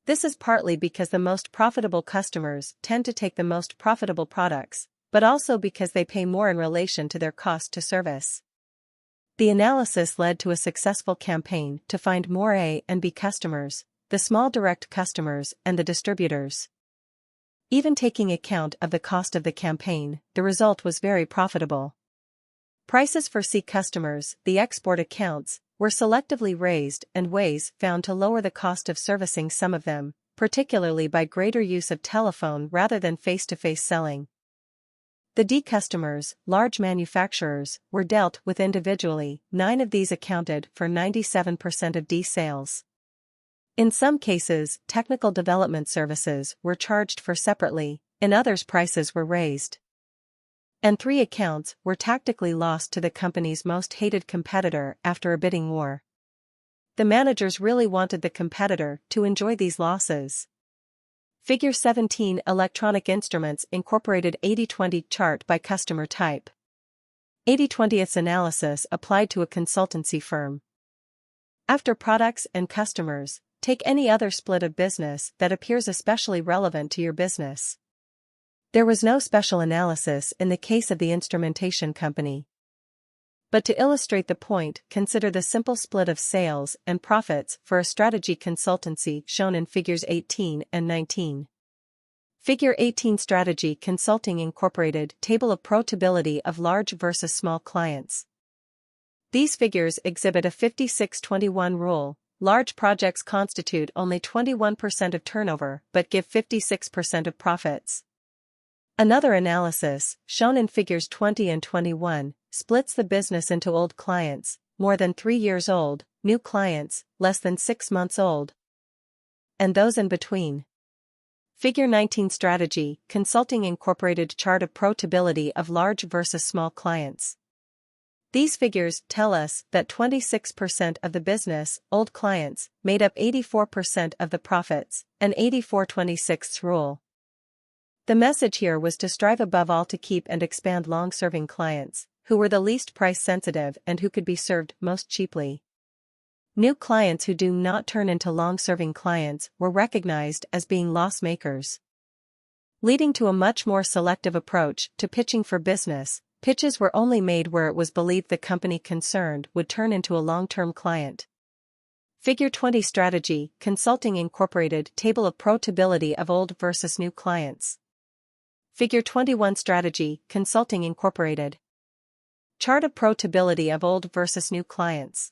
This is partly because the most profitable customers tend to take the most profitable products, but also because they pay more in relation to their cost to service. The analysis led to a successful campaign to find more A and B customers, the small direct customers and the distributors. Even taking account of the cost of the campaign, the result was very profitable. Prices for C customers, the export accounts, were selectively raised and ways found to lower the cost of servicing some of them, particularly by greater use of telephone rather than face-to-face selling. The D customers, large manufacturers, were dealt with individually. 9 of these accounted for 97% of D sales. In some cases, technical development services were charged for separately, in others prices were raised. And 3 accounts were tactically lost to the company's most hated competitor after a bidding war. The managers really wanted the competitor to enjoy these losses. Figure 17, Electronic Instruments Incorporated 80/20 chart by customer type. 80/20th's analysis applied to a consultancy firm. After products and customers, take any other split of business that appears especially relevant to your business. There was no special analysis in the case of the instrumentation company. But to illustrate the point, consider the simple split of sales and profits for a strategy consultancy shown in figures 18 and 19. Figure 18, Strategy Consulting Incorporated table of profitability of large versus small clients. These figures exhibit a 56-21 rule. Large projects constitute only 21% of turnover but give 56% of profits. Another analysis, shown in figures 20 and 21, splits the business into old clients, more than 3 years old, new clients, less than 6 months old, and those in between. Figure 19, Strategy Consulting Incorporated chart of profitability of large versus small clients. These figures tell us that 26% of the business, old clients, made up 84% of the profits, an 84-26 rule. The message here was to strive above all to keep and expand long-serving clients, who were the least price-sensitive and who could be served most cheaply. New clients who do not turn into long-serving clients were recognized as being loss-makers. Leading to a much more selective approach to pitching for business, pitches were only made where it was believed the company concerned would turn into a long-term client. Figure 20, Strategy Consulting Incorporated table of profitability of old versus new clients. Figure 21, Strategy Consulting Incorporated chart of profitability of old versus new clients.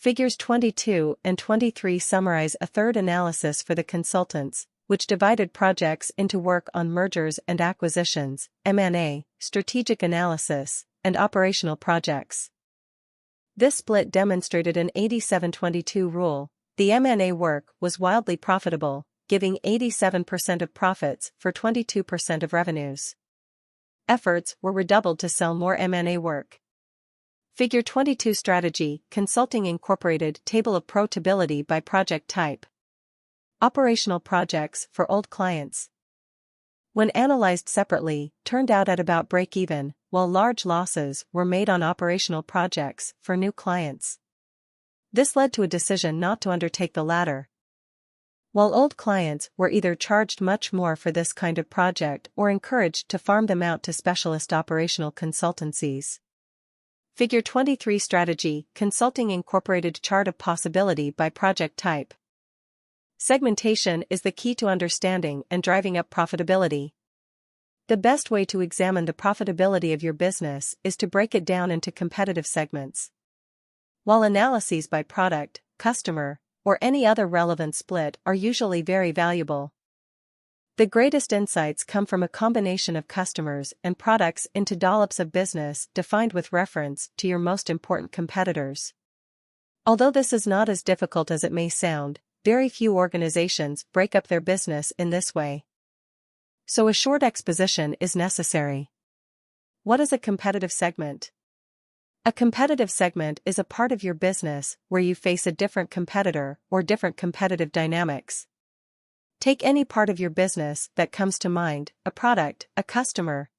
Figures 22 and 23 summarize a third analysis for the consultants, which divided projects into work on mergers and acquisitions, M&A, strategic analysis, and operational projects. This split demonstrated an 87-22 rule. The M&A work was wildly profitable, giving 87% of profits for 22% of revenues. Efforts were redoubled to sell more M&A work. Figure 22 Strategy, Consulting Incorporated Table of Profitability by project type. Operational projects for old clients, when analyzed separately, turned out at about break-even, while large losses were made on operational projects for new clients. This led to a decision not to undertake the latter. While old clients were either charged much more for this kind of project or encouraged to farm them out to specialist operational consultancies. Figure 23 Strategy, Consulting Incorporated Chart of Possibility by project type. Segmentation is the key to understanding and driving up profitability. The best way to examine the profitability of your business is to break it down into competitive segments. While analyses by product, customer, or any other relevant split are usually very valuable, the greatest insights come from a combination of customers and products into dollops of business defined with reference to your most important competitors. Although this is not as difficult as it may sound, very few organizations break up their business in this way. So a short exposition is necessary. What is a competitive segment? A competitive segment is a part of your business where you face a different competitor or different competitive dynamics. Take any part of your business that comes to mind: a product, a customer,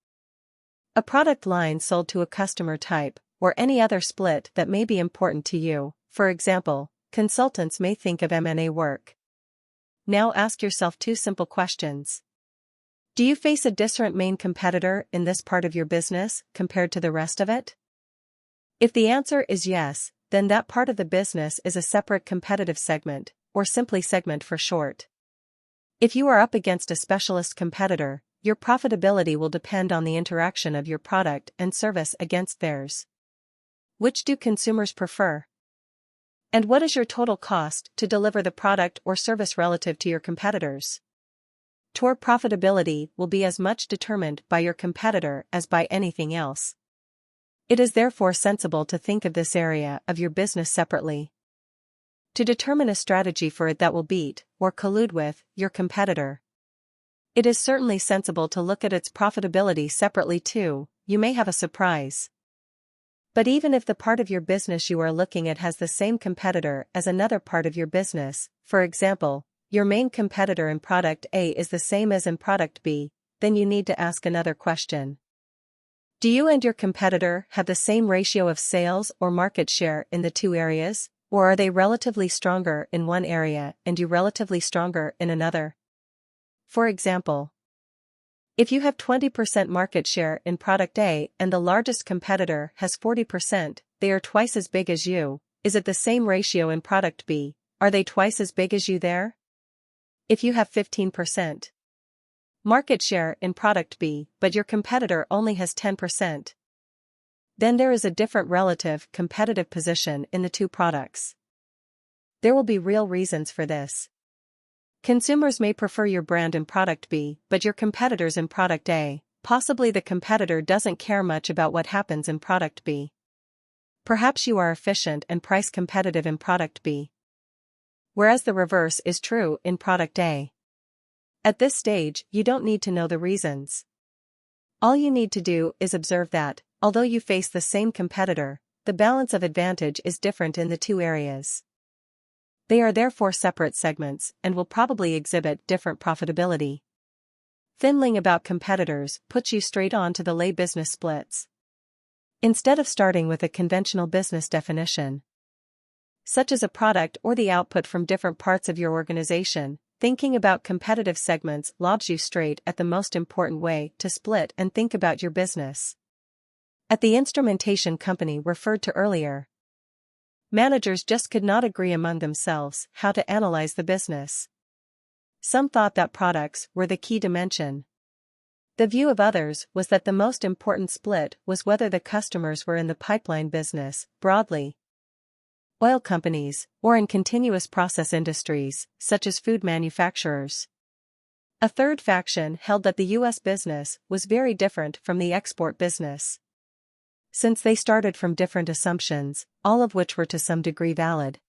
a product line sold to a customer type, or any other split that may be important to you. For example, consultants may think of M&A work. Now ask yourself two simple questions. Do you face a disparate main competitor in this part of your business compared to the rest of it? If the answer is yes, then that part of the business is a separate competitive segment, or simply segment for short. If you are up against a specialist competitor, your profitability will depend on the interaction of your product and service against theirs. Which do consumers prefer? And what is your total cost to deliver the product or service relative to your competitors? Your profitability will be as much determined by your competitor as by anything else. It is therefore sensible to think of this area of your business separately, to determine a strategy for it that will beat, or collude with, your competitor. It is certainly sensible to look at its profitability separately too. You may have a surprise. But even if the part of your business you are looking at has the same competitor as another part of your business, for example, your main competitor in product A is the same as in product B, then you need to ask another question. Do you and your competitor have the same ratio of sales or market share in the two areas? Or are they relatively stronger in one area and you relatively stronger in another? For example, if you have 20% market share in product A and the largest competitor has 40%, they are twice as big as you. Is it the same ratio in product B? Are they twice as big as you there? If you have 15% market share in product B, but your competitor only has 10%, then there is a different relative competitive position in the two products. There will be real reasons for this. Consumers may prefer your brand in product B, but your competitors in product A. Possibly the competitor doesn't care much about what happens in product B. Perhaps you are efficient and price competitive in product B, whereas the reverse is true in product A. At this stage, you don't need to know the reasons. All you need to do is observe that, although you face the same competitor, the balance of advantage is different in the two areas. They are therefore separate segments and will probably exhibit different profitability. Fiddling about competitors puts you straight on to the lay business splits. Instead of starting with a conventional business definition, such as a product or the output from different parts of your organization, thinking about competitive segments lobs you straight at the most important way to split and think about your business. At the instrumentation company referred to earlier, managers just could not agree among themselves how to analyze the business. Some thought that products were the key dimension. The view of others was that the most important split was whether the customers were in the pipeline business, broadly, oil companies, or in continuous process industries, such as food manufacturers. A third faction held that the U.S. business was very different from the export business. Since they started from different assumptions, all of which were to some degree valid.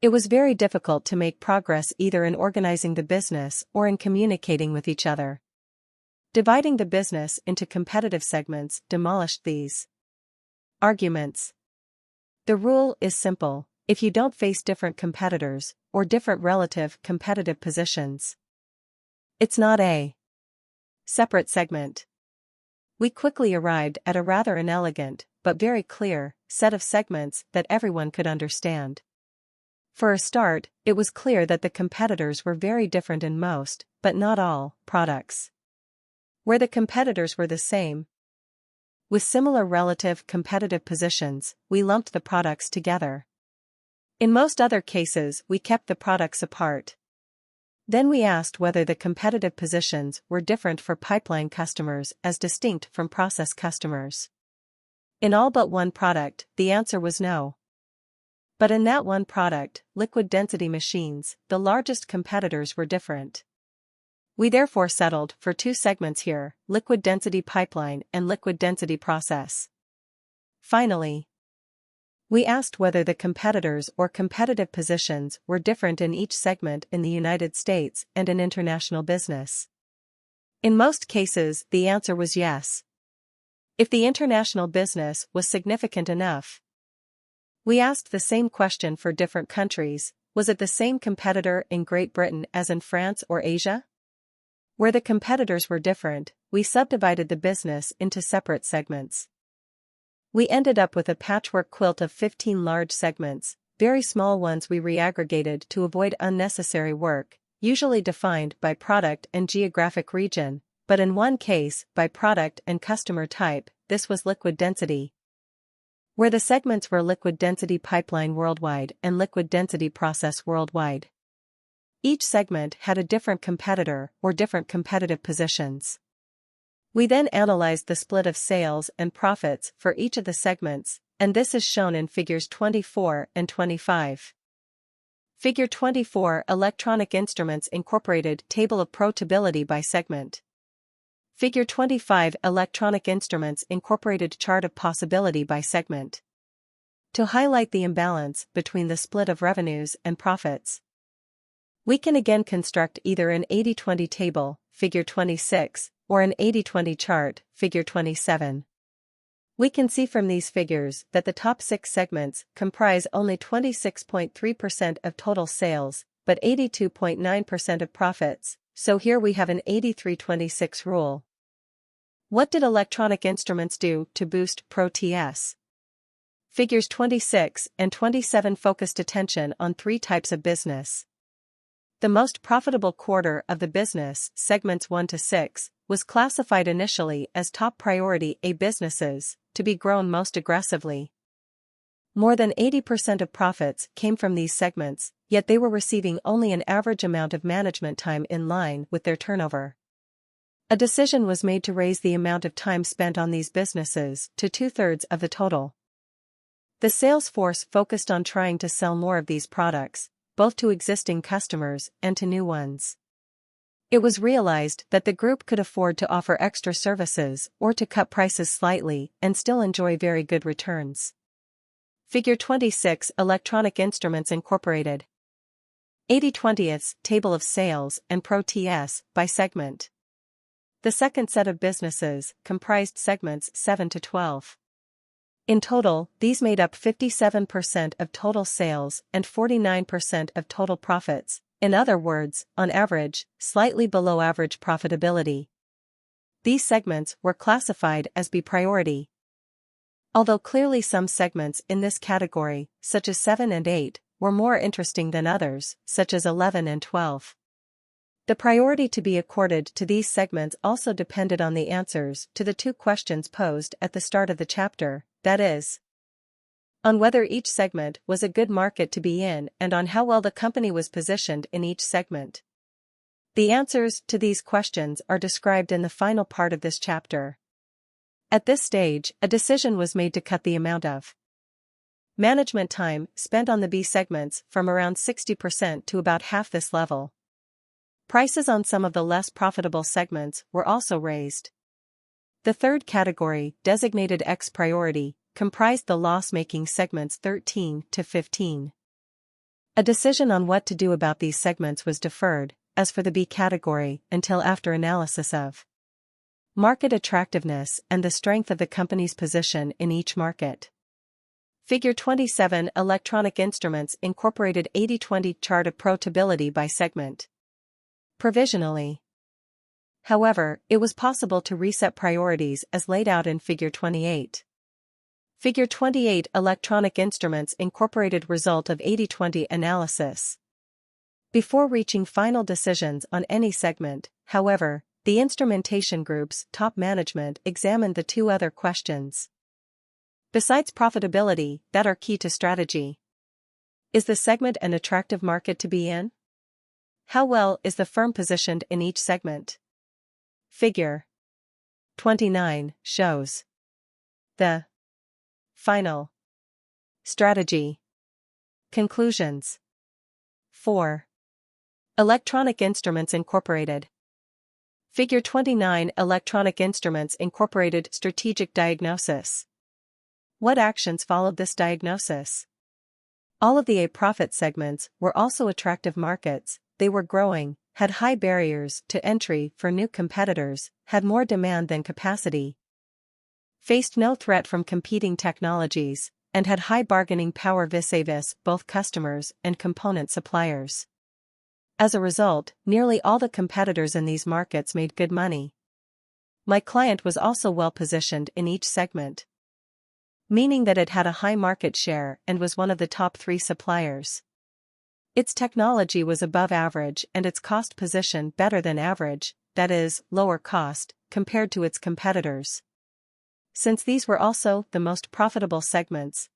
It was very difficult to make progress either in organizing the business or in communicating with each other. Dividing the business into competitive segments demolished these arguments. The rule is simple: if you don't face different competitors, or different relative competitive positions, it's not a separate segment. We quickly arrived at a rather inelegant, but very clear, set of segments that everyone could understand. For a start, it was clear that the competitors were very different in most, but not all, products. Where the competitors were the same, with similar relative competitive positions, we lumped the products together. In most other cases, we kept the products apart. Then we asked whether the competitive positions were different for pipeline customers as distinct from process customers. In all but one product, the answer was no. But in that one product, liquid density machines, the largest competitors were different. We therefore settled for two segments here: liquid density pipeline and liquid density process. Finally, we asked whether the competitors or competitive positions were different in each segment in the United States and in international business. In most cases, the answer was yes. If the international business was significant enough. We asked the same question for different countries: was it the same competitor in Great Britain as in France or Asia? Where the competitors were different, we subdivided the business into separate segments. We ended up with a patchwork quilt of 15 large segments. Very small ones we reaggregated to avoid unnecessary work, usually defined by product and geographic region, but in one case by product and customer type. This was liquid density, where the segments were liquid density pipeline worldwide and liquid density process worldwide. Each segment had a different competitor or different competitive positions. We then analyzed the split of sales and profits for each of the segments, and this is shown in figures 24 and 25. Figure 24: Electronic Instruments Incorporated Table of Profitability by segment. Figure 25: Electronic Instruments Incorporated Chart of Possibility by segment. To highlight the imbalance between the split of revenues and profits, we can again construct either an 80-20 table, figure 26, or an 80-20 chart, figure 27. We can see from these figures that the top 6 segments comprise only 26.3% of total sales, but 82.9% of profits, so here we have an 83-26 rule. What did Electronic Instruments do to boost Pro-TS? Figures 26 and 27 focused attention on 3 types of business. The most profitable quarter of the business, segments 1 to 6, was classified initially as top priority A businesses, to be grown most aggressively. More than 80% of profits came from these segments, yet they were receiving only an average amount of management time in line with their turnover. A decision was made to raise the amount of time spent on these businesses to 2/3 of the total. The sales force focused on trying to sell more of these products, both to existing customers and to new ones. It was realized that the group could afford to offer extra services or to cut prices slightly and still enjoy very good returns. Figure 26: Electronic Instruments Incorporated. 80/20 Table of Sales and Pro-TS by segment. The second set of businesses comprised segments 7 to 12. In total, these made up 57% of total sales and 49% of total profits. In other words, on average, slightly below average profitability. These segments were classified as B priority. Although clearly some segments in this category, such as 7 and 8, were more interesting than others, such as 11 and 12. The priority to be accorded to these segments also depended on the answers to the 2 questions posed at the start of the chapter, that is, on whether each segment was a good market to be in and on how well the company was positioned in each segment. The answers to these questions are described in the final part of this chapter. At this stage, a decision was made to cut the amount of Management time spent on the B segments from around 60% to about half this level. Prices on some of the less profitable segments were also raised. The third category, designated X priority, comprised the loss-making segments 13 to 15. A decision on what to do about these segments was deferred, as for the B category, until after analysis of market attractiveness and the strength of the company's position in each market. Figure 27 Electronic Instruments incorporated 80/20 chart of profitability by segment. Provisionally. However, it was possible to reset priorities as laid out in Figure 28. Figure 28 Electronic Instruments incorporated result of 80/20 analysis. Before reaching final decisions on any segment, however, the instrumentation group's top management examined the two other questions. Besides profitability, that are key to strategy. Is the segment an attractive market to be in? How well is the firm positioned in each segment? Figure 29 shows the final strategy. Conclusions. 4. Electronic Instruments Incorporated. Figure 29 Electronic Instruments Incorporated strategic diagnosis. What actions followed this diagnosis? All of the A-profit segments were also attractive markets, they were growing, had high barriers to entry for new competitors, had more demand than capacity, faced no threat from competing technologies, and had high bargaining power vis-a-vis both customers and component suppliers. As a result, nearly all the competitors in these markets made good money. My client was also well positioned in each segment, meaning that it had a high market share and was one of the top 3 suppliers. Its technology was above average and its cost position better than average, that is, lower cost, compared to its competitors. Since these were also the most profitable segments,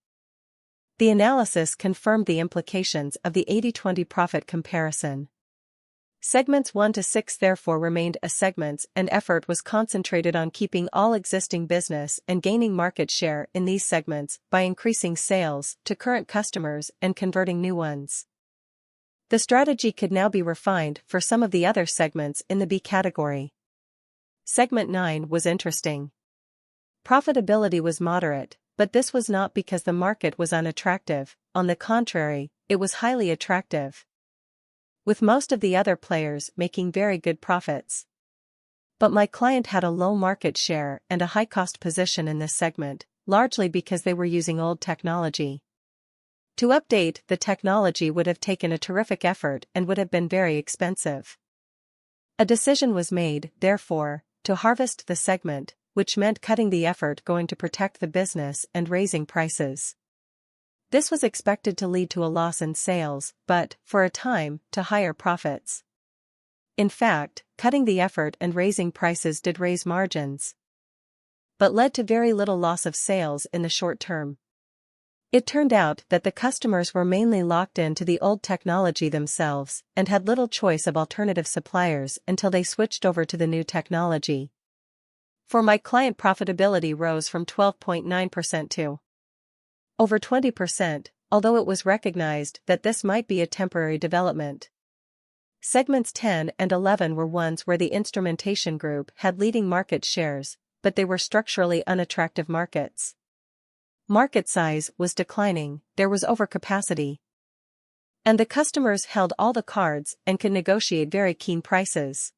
the analysis confirmed the implications of the 80/20 profit comparison. Segments 1 to 6 therefore remained as segments, and effort was concentrated on keeping all existing business and gaining market share in these segments by increasing sales to current customers and converting new ones. The strategy could now be refined for some of the other segments in the B category. Segment 9 was interesting. Profitability was moderate, but this was not because the market was unattractive, on the contrary, it was highly attractive, with most of the other players making very good profits. But my client had a low market share and a high-cost position in this segment, largely because they were using old technology. To update the technology would have taken a terrific effort and would have been very expensive. A decision was made, therefore, to harvest the segment, which meant cutting the effort going to protect the business and raising prices. This was expected to lead to a loss in sales, but, for a time, to higher profits. In fact, cutting the effort and raising prices did raise margins, but led to very little loss of sales in the short term. It turned out that the customers were mainly locked into the old technology themselves and had little choice of alternative suppliers until they switched over to the new technology. For my client, profitability rose from 12.9% to over 20%, although it was recognized that this might be a temporary development. Segments 10 and 11 were ones where the instrumentation group had leading market shares, but they were structurally unattractive markets. Market size was declining, there was overcapacity, and the customers held all the cards and could negotiate very keen prices.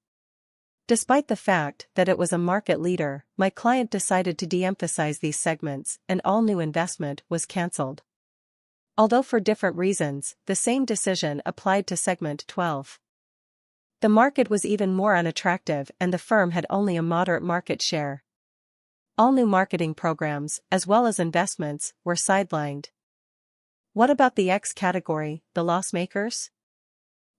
Despite the fact that it was a market leader, my client decided to de-emphasize these segments and all new investment was cancelled. Although for different reasons, the same decision applied to segment 12. The market was even more unattractive and the firm had only a moderate market share. All new marketing programs, as well as investments, were sidelined. What about the X category, the loss makers?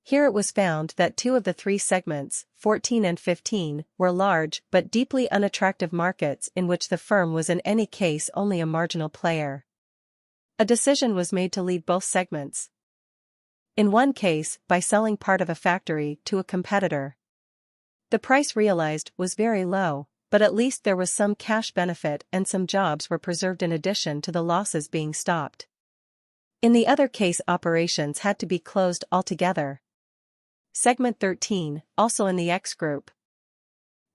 Here it was found that 2 of the 3 segments, 14 and 15, were large but deeply unattractive markets in which the firm was in any case only a marginal player. A decision was made to leave both segments. In one case, by selling part of a factory to a competitor. The price realized was very low, but at least there was some cash benefit and some jobs were preserved in addition to the losses being stopped. In the other case, operations had to be closed altogether. Segment 13, also in the X Group,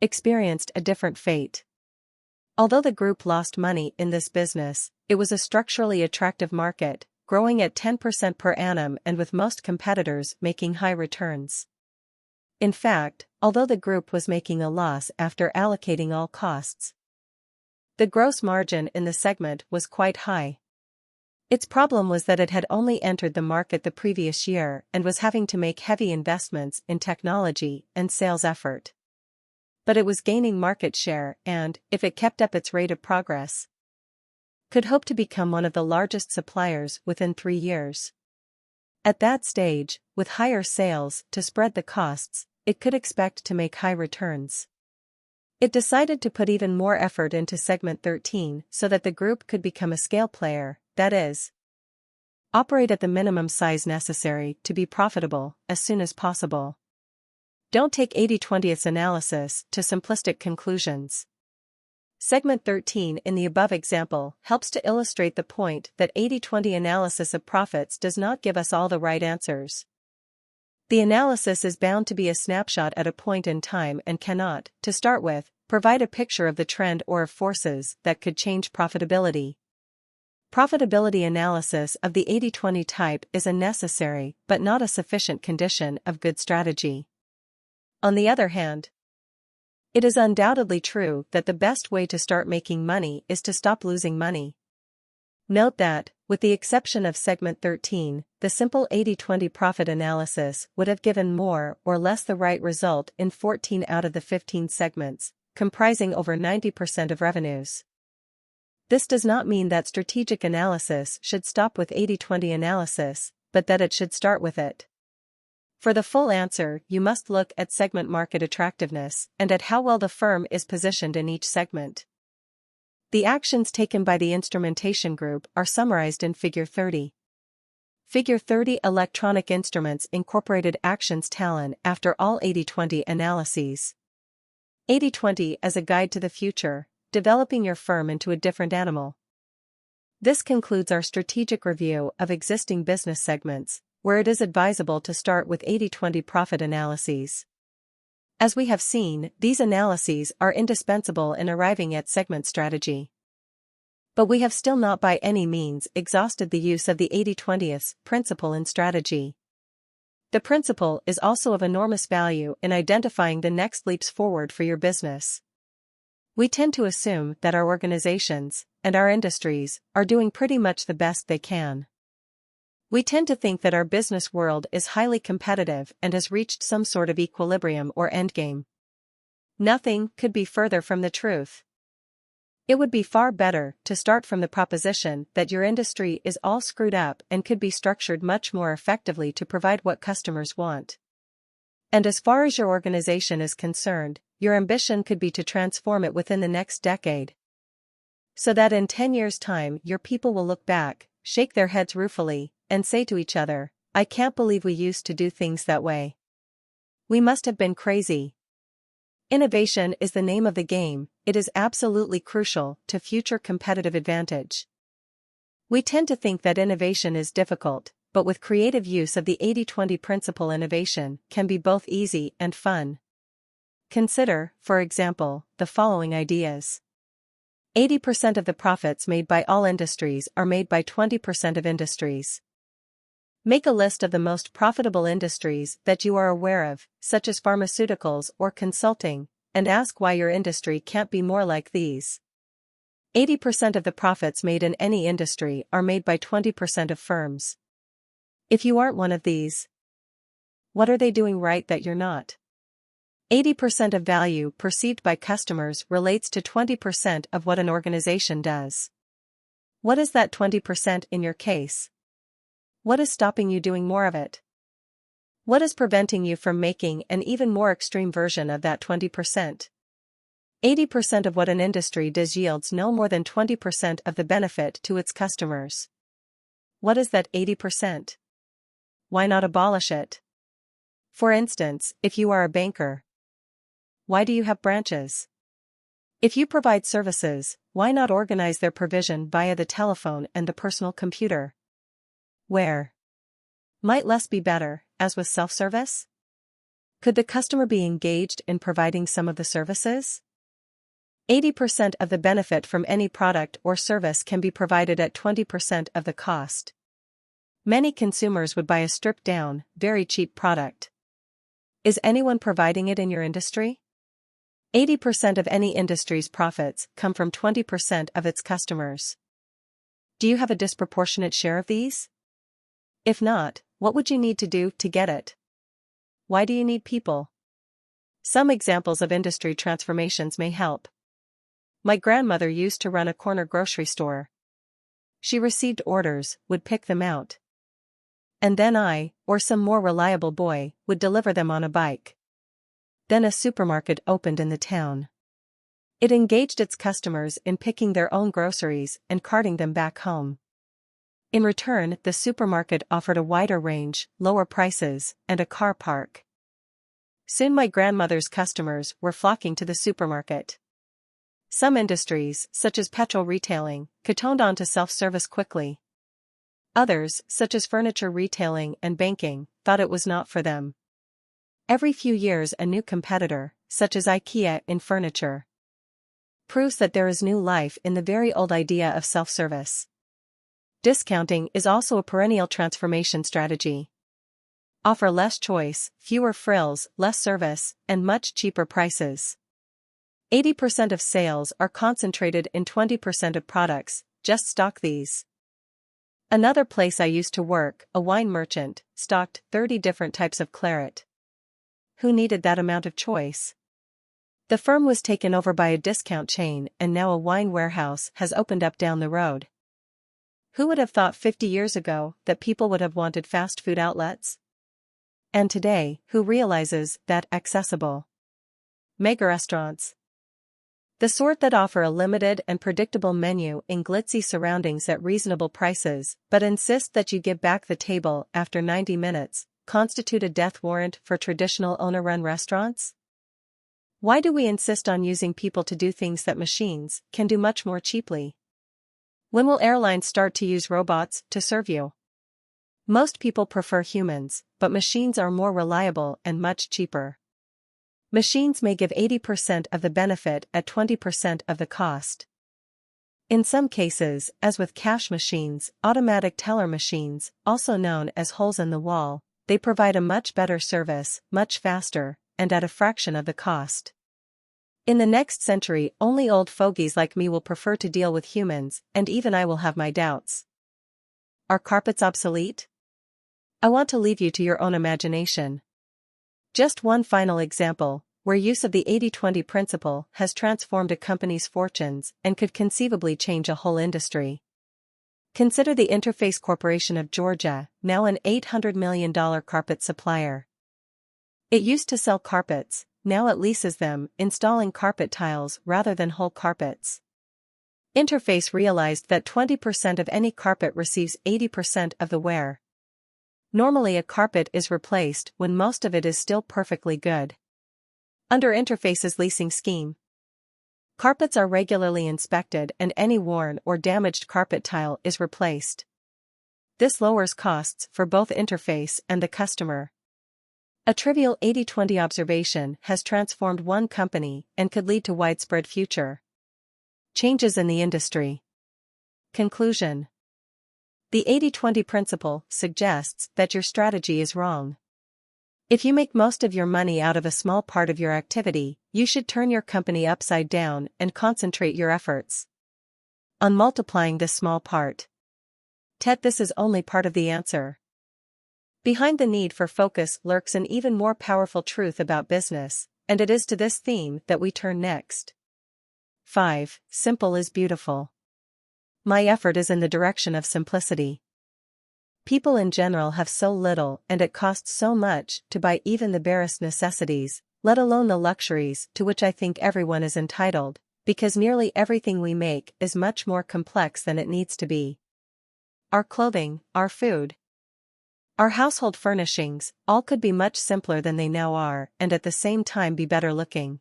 experienced a different fate. Although the group lost money in this business, it was a structurally attractive market, growing at 10% per annum and with most competitors making high returns. In fact, although the group was making a loss after allocating all costs, the gross margin in the segment was quite high. Its problem was that it had only entered the market the previous year and was having to make heavy investments in technology and sales effort. But it was gaining market share and, if it kept up its rate of progress, could hope to become one of the largest suppliers within 3 years. At that stage, with higher sales to spread the costs, it could expect to make high returns. It decided to put even more effort into Segment 13 so that the group could become a scale player, that is, operate at the minimum size necessary to be profitable as soon as possible. Don't take 80/20's analysis to simplistic conclusions. Segment 13 in the above example helps to illustrate the point that 80/20 analysis of profits does not give us all the right answers. The analysis is bound to be a snapshot at a point in time and cannot, to start with, provide a picture of the trend or of forces that could change profitability. Profitability analysis of the 80/20 type is a necessary but not a sufficient condition of good strategy. On the other hand, it is undoubtedly true that the best way to start making money is to stop losing money. Note that, with the exception of Segment 13, the simple 80/20 profit analysis would have given more or less the right result in 14 out of the 15 segments, comprising over 90% of revenues. This does not mean that strategic analysis should stop with 80/20 analysis, but that it should start with it. For the full answer, you must look at segment market attractiveness and at how well the firm is positioned in each segment. The actions taken by the instrumentation group are summarized in Figure 30. Figure 30 Electronic Instruments Incorporated Actions Talon after all 80/20 analyses. 80/20 as a guide to the future, developing your firm into a different animal. This concludes our strategic review of existing business segments, where it is advisable to start with 80/20 profit analyses. As we have seen, these analyses are indispensable in arriving at segment strategy. But we have still not by any means exhausted the use of the 80/20's principle in strategy. The principle is also of enormous value in identifying the next leaps forward for your business. We tend to assume that our organizations and our industries are doing pretty much the best they can. We tend to think that our business world is highly competitive and has reached some sort of equilibrium or endgame. Nothing could be further from the truth. It would be far better to start from the proposition that your industry is all screwed up and could be structured much more effectively to provide what customers want. And as far as your organization is concerned, your ambition could be to transform it within the next decade, so that in 10 years' time your people will look back, shake their heads ruefully, and say to each other, "I can't believe we used to do things that way. We must have been crazy." Innovation is the name of the game. It is absolutely crucial to future competitive advantage. We tend to think that innovation is difficult, but with creative use of the 80/20 principle, innovation can be both easy and fun. Consider, for example, the following ideas. 80% of the profits made by all industries are made by 20% of industries. Make a list of the most profitable industries that you are aware of, such as pharmaceuticals or consulting, and ask why your industry can't be more like these. 80% of the profits made in any industry are made by 20% of firms. If you aren't one of these, what are they doing right that you're not? 80% of value perceived by customers relates to 20% of what an organization does. What is that 20% in your case? What is stopping you doing more of it? What is preventing you from making an even more extreme version of that 20%? 80% of what an industry does yields no more than 20% of the benefit to its customers. What is that 80%? Why not abolish it? For instance, if you are a banker, why do you have branches? If you provide services, why not organize their provision via the telephone and the personal computer? Where? Might less be better, as with self-service? Could the customer be engaged in providing some of the services? 80% of the benefit from any product or service can be provided at 20% of the cost. Many consumers would buy a stripped-down, very cheap product. Is anyone providing it in your industry? 80% of any industry's profits come from 20% of its customers. Do you have a disproportionate share of these? If not, what would you need to do to get it? Why do you need people? Some examples of industry transformations may help. My grandmother used to run a corner grocery store. She received orders, would pick them out. And then I, or some more reliable boy, would deliver them on a bike. Then a supermarket opened in the town. It engaged its customers in picking their own groceries and carting them back home. In return, the supermarket offered a wider range, lower prices, and a car park. Soon my grandmother's customers were flocking to the supermarket. Some industries, such as petrol retailing, cottoned on to self-service quickly. Others, such as furniture retailing and banking, thought it was not for them. Every few years a new competitor, such as IKEA in furniture, proves that there is new life in the very old idea of self-service. Discounting is also a perennial transformation strategy. Offer less choice, fewer frills, less service, and much cheaper prices. 80% of sales are concentrated in 20% of products, just stock these. Another place I used to work, a wine merchant, stocked 30 different types of claret. Who needed that amount of choice? The firm was taken over by a discount chain and now a wine warehouse has opened up down the road. Who would have thought 50 years ago that people would have wanted fast food outlets? And today, who realizes that accessible mega restaurants, the sort that offer a limited and predictable menu in glitzy surroundings at reasonable prices but insist that you give back the table after 90 minutes, constitute a death warrant for traditional owner-run restaurants? Why do we insist on using people to do things that machines can do much more cheaply? When will airlines start to use robots to serve you? Most people prefer humans, but machines are more reliable and much cheaper. Machines may give 80% of the benefit at 20% of the cost. In some cases, as with cash machines, automatic teller machines, also known as holes in the wall, they provide a much better service, much faster, and at a fraction of the cost. In the next century, only old fogies like me will prefer to deal with humans, and even I will have my doubts. Are carpets obsolete? I want to leave you to your own imagination. Just one final example, where use of the 80-20 principle has transformed a company's fortunes and could conceivably change a whole industry. Consider the Interface Corporation of Georgia, now an $800 million carpet supplier. It used to sell carpets, now it leases them, installing carpet tiles rather than whole carpets. Interface realized that 20% of any carpet receives 80% of the wear. Normally a carpet is replaced when most of it is still perfectly good. Under Interface's leasing scheme, carpets are regularly inspected and any worn or damaged carpet tile is replaced. This lowers costs for both Interface and the customer. A trivial 80-20 observation has transformed one company and could lead to widespread future changes in the industry. Conclusion. The 80-20 principle suggests that your strategy is wrong. If you make most of your money out of a small part of your activity, you should turn your company upside down and concentrate your efforts on multiplying this small part. This is only part of the answer. Behind the need for focus lurks an even more powerful truth about business, and it is to this theme that we turn next. 5. Simple is beautiful. My effort is in the direction of simplicity. People in general have so little and it costs so much to buy even the barest necessities, let alone the luxuries to which I think everyone is entitled, because nearly everything we make is much more complex than it needs to be. Our clothing, our food, our household furnishings, all could be much simpler than they now are and at the same time be better looking.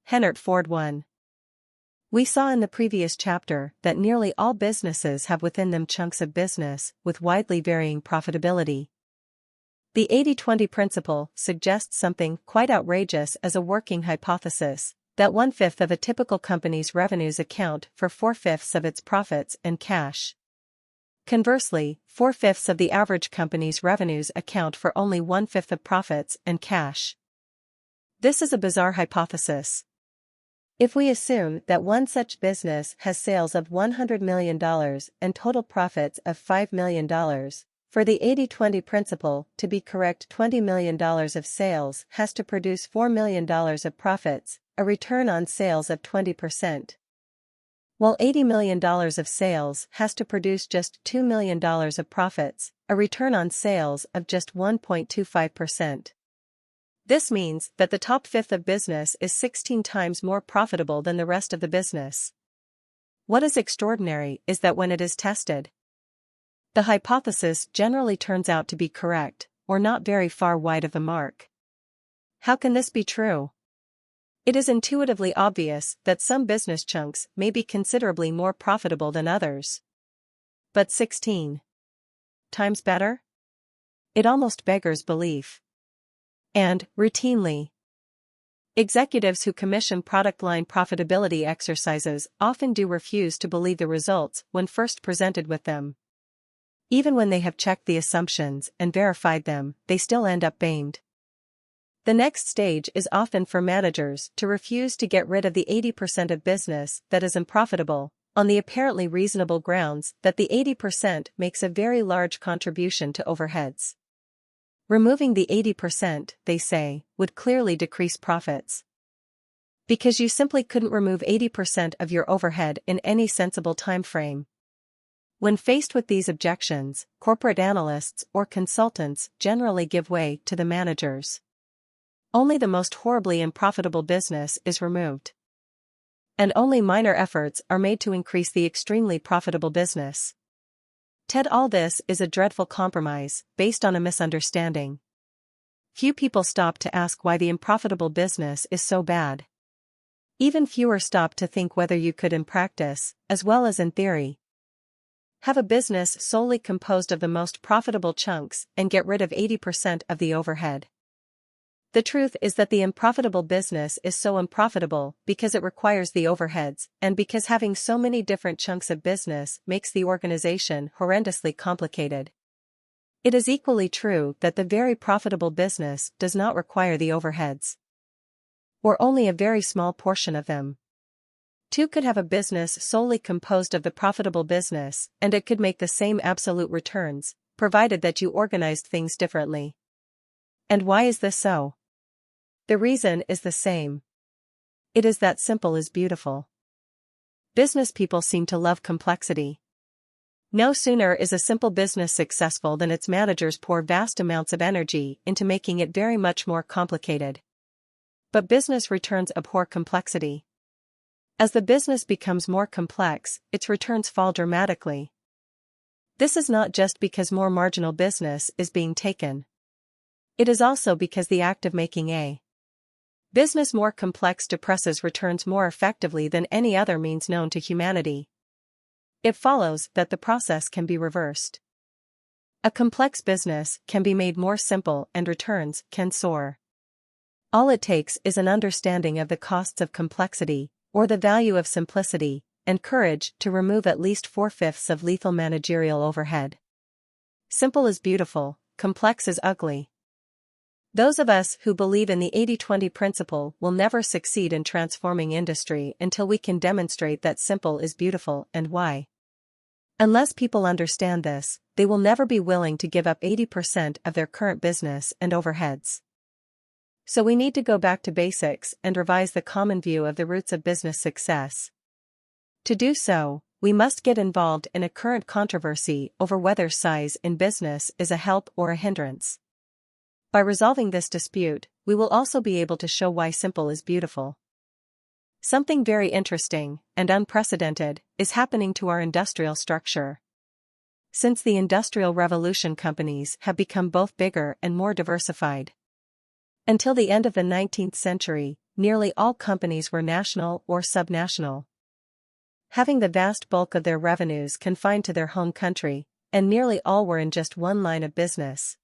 Henry Ford 1. We saw in the previous chapter that nearly all businesses have within them chunks of business with widely varying profitability. The 80-20 principle suggests something quite outrageous as a working hypothesis, that 1/5 of a typical company's revenues account for 4/5 of its profits and cash. Conversely, 4/5 of the average company's revenues account for only 1/5 of profits and cash. This is a bizarre hypothesis. If we assume that one such business has sales of $100 million and total profits of $5 million, for the 80-20 principle to be correct, $20 million of sales has to produce $4 million of profits, a return on sales of 20%. While $80 million of sales has to produce just $2 million of profits, a return on sales of just 1.25%. This means that the top fifth of business is 16 times more profitable than the rest of the business. What is extraordinary is that when it is tested, the hypothesis generally turns out to be correct, or not very far wide of the mark. How can this be true? It is intuitively obvious that some business chunks may be considerably more profitable than others. But 16 times better? It almost beggars belief. And, routinely, executives who commission product line profitability exercises often do refuse to believe the results when first presented with them. Even when they have checked the assumptions and verified them, they still end up bamed. The next stage is often for managers to refuse to get rid of the 80% of business that is unprofitable, on the apparently reasonable grounds that the 80% makes a very large contribution to overheads. Removing the 80%, they say, would clearly decrease profits. Because you simply couldn't remove 80% of your overhead in any sensible time frame. When faced with these objections, corporate analysts or consultants generally give way to the managers. Only the most horribly unprofitable business is removed. And only minor efforts are made to increase the extremely profitable business. All this is a dreadful compromise, based on a misunderstanding. Few people stop to ask why the unprofitable business is so bad. Even fewer stop to think whether you could in practice, as well as in theory, have a business solely composed of the most profitable chunks and get rid of 80% of the overhead. The truth is that the unprofitable business is so unprofitable because it requires the overheads, and because having so many different chunks of business makes the organization horrendously complicated. It is equally true that the very profitable business does not require the overheads, or only a very small portion of them. Two could have a business solely composed of the profitable business, and it could make the same absolute returns, provided that you organized things differently. And why is this so? The reason is the same. It is that simple is beautiful. Business people seem to love complexity. No sooner is a simple business successful than its managers pour vast amounts of energy into making it very much more complicated. But business returns abhor complexity. As the business becomes more complex, its returns fall dramatically. This is not just because more marginal business is being taken. It is also because the act of making a business more complex depresses returns more effectively than any other means known to humanity. It follows that the process can be reversed. A complex business can be made more simple and returns can soar. All it takes is an understanding of the costs of complexity, or the value of simplicity, and courage to remove at least 4/5 of lethal managerial overhead. Simple is beautiful, complex is ugly. Those of us who believe in the 80-20 principle will never succeed in transforming industry until we can demonstrate that simple is beautiful and why. Unless people understand this, they will never be willing to give up 80% of their current business and overheads. So we need to go back to basics and revise the common view of the roots of business success. To do so, we must get involved in a current controversy over whether size in business is a help or a hindrance. By resolving this dispute, we will also be able to show why simple is beautiful. Something very interesting, and unprecedented, is happening to our industrial structure. Since the Industrial Revolution, companies have become both bigger and more diversified. Until the end of the 19th century, nearly all companies were national or subnational. having the vast bulk of their revenues confined to their home country, and nearly all were in just one line of business.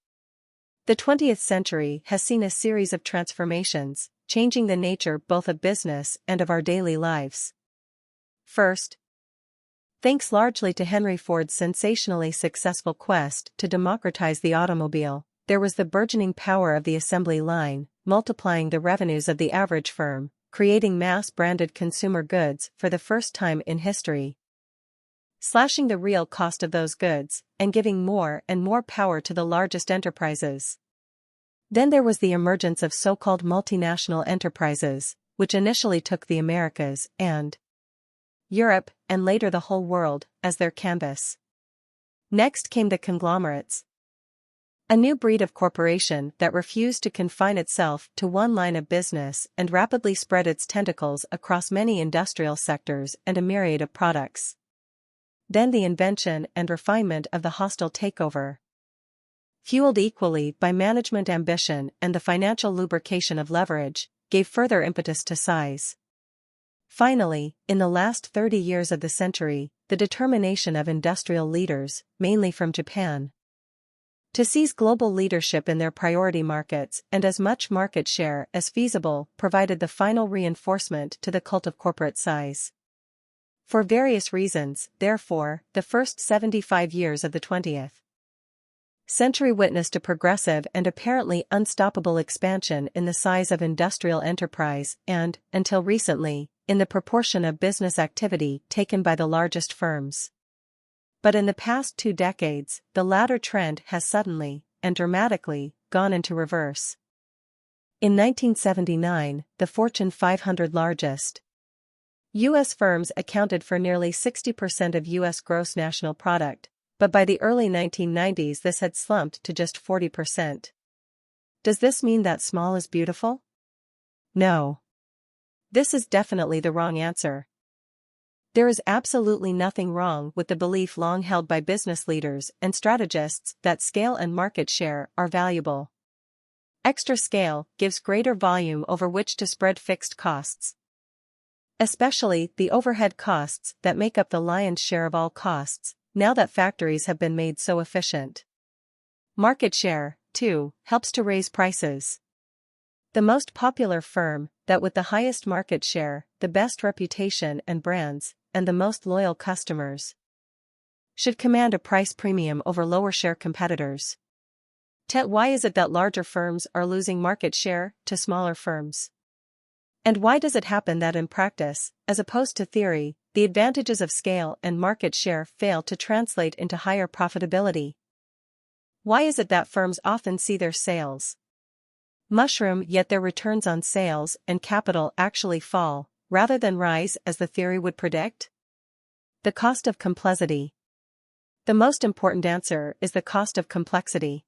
The 20th century has seen a series of transformations, changing the nature both of business and of our daily lives. First, thanks largely to Henry Ford's sensationally successful quest to democratize the automobile, there was the burgeoning power of the assembly line, multiplying the revenues of the average firm, creating mass-branded consumer goods for the first time in history, slashing the real cost of those goods, and giving more and more power to the largest enterprises. Then there was the emergence of so-called multinational enterprises, which initially took the Americas and Europe, and later the whole world, as their canvas. Next came the conglomerates, a new breed of corporation that refused to confine itself to one line of business and rapidly spread its tentacles across many industrial sectors and a myriad of products. Then the invention and refinement of the hostile takeover, fueled equally by management ambition and the financial lubrication of leverage, gave further impetus to size. Finally, in the last 30 years of the century, the determination of industrial leaders, mainly from Japan, to seize global leadership in their priority markets and as much market share as feasible provided the final reinforcement to the cult of corporate size. For various reasons, therefore, the first 75 years of the 20th century witnessed a progressive and apparently unstoppable expansion in the size of industrial enterprise and, until recently, in the proportion of business activity taken by the largest firms. But in the past 2 decades, the latter trend has suddenly, and dramatically, gone into reverse. In 1979, the Fortune 500 largest U.S. firms accounted for nearly 60% of U.S. gross national product, but by the early 1990s this had slumped to just 40%. Does this mean that small is beautiful? No. This is definitely the wrong answer. There is absolutely nothing wrong with the belief long held by business leaders and strategists that scale and market share are valuable. Extra scale gives greater volume over which to spread fixed costs, especially the overhead costs that make up the lion's share of all costs, now that factories have been made so efficient. Market share, too, helps to raise prices. The most popular firm, that with the highest market share, the best reputation and brands, and the most loyal customers, should command a price premium over lower share competitors. Why is it that larger firms are losing market share to smaller firms? And why does it happen that in practice, as opposed to theory, the advantages of scale and market share fail to translate into higher profitability? Why is it that firms often see their sales mushroom yet their returns on sales and capital actually fall, rather than rise as the theory would predict? The cost of complexity. The most important answer is the cost of complexity.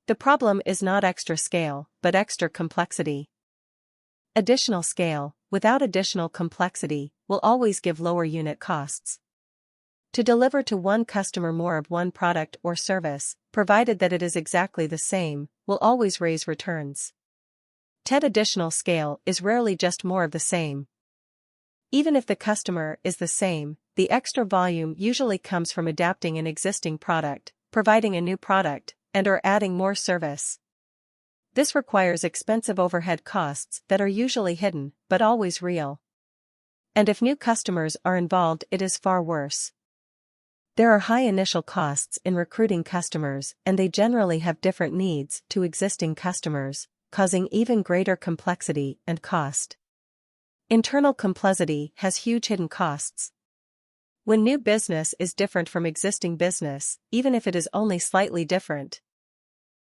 The problem is not extra scale, but extra complexity. Additional scale, without additional complexity, will always give lower unit costs. To deliver to one customer more of one product or service, provided that it is exactly the same, will always raise returns. Additional scale is rarely just more of the same. Even if the customer is the same, the extra volume usually comes from adapting an existing product, providing a new product, and/or adding more service. This requires expensive overhead costs that are usually hidden, but always real. And if new customers are involved, it is far worse. There are high initial costs in recruiting customers, and they generally have different needs to existing customers, causing even greater complexity and cost. Internal complexity has huge hidden costs. When new business is different from existing business, even if it is only slightly different,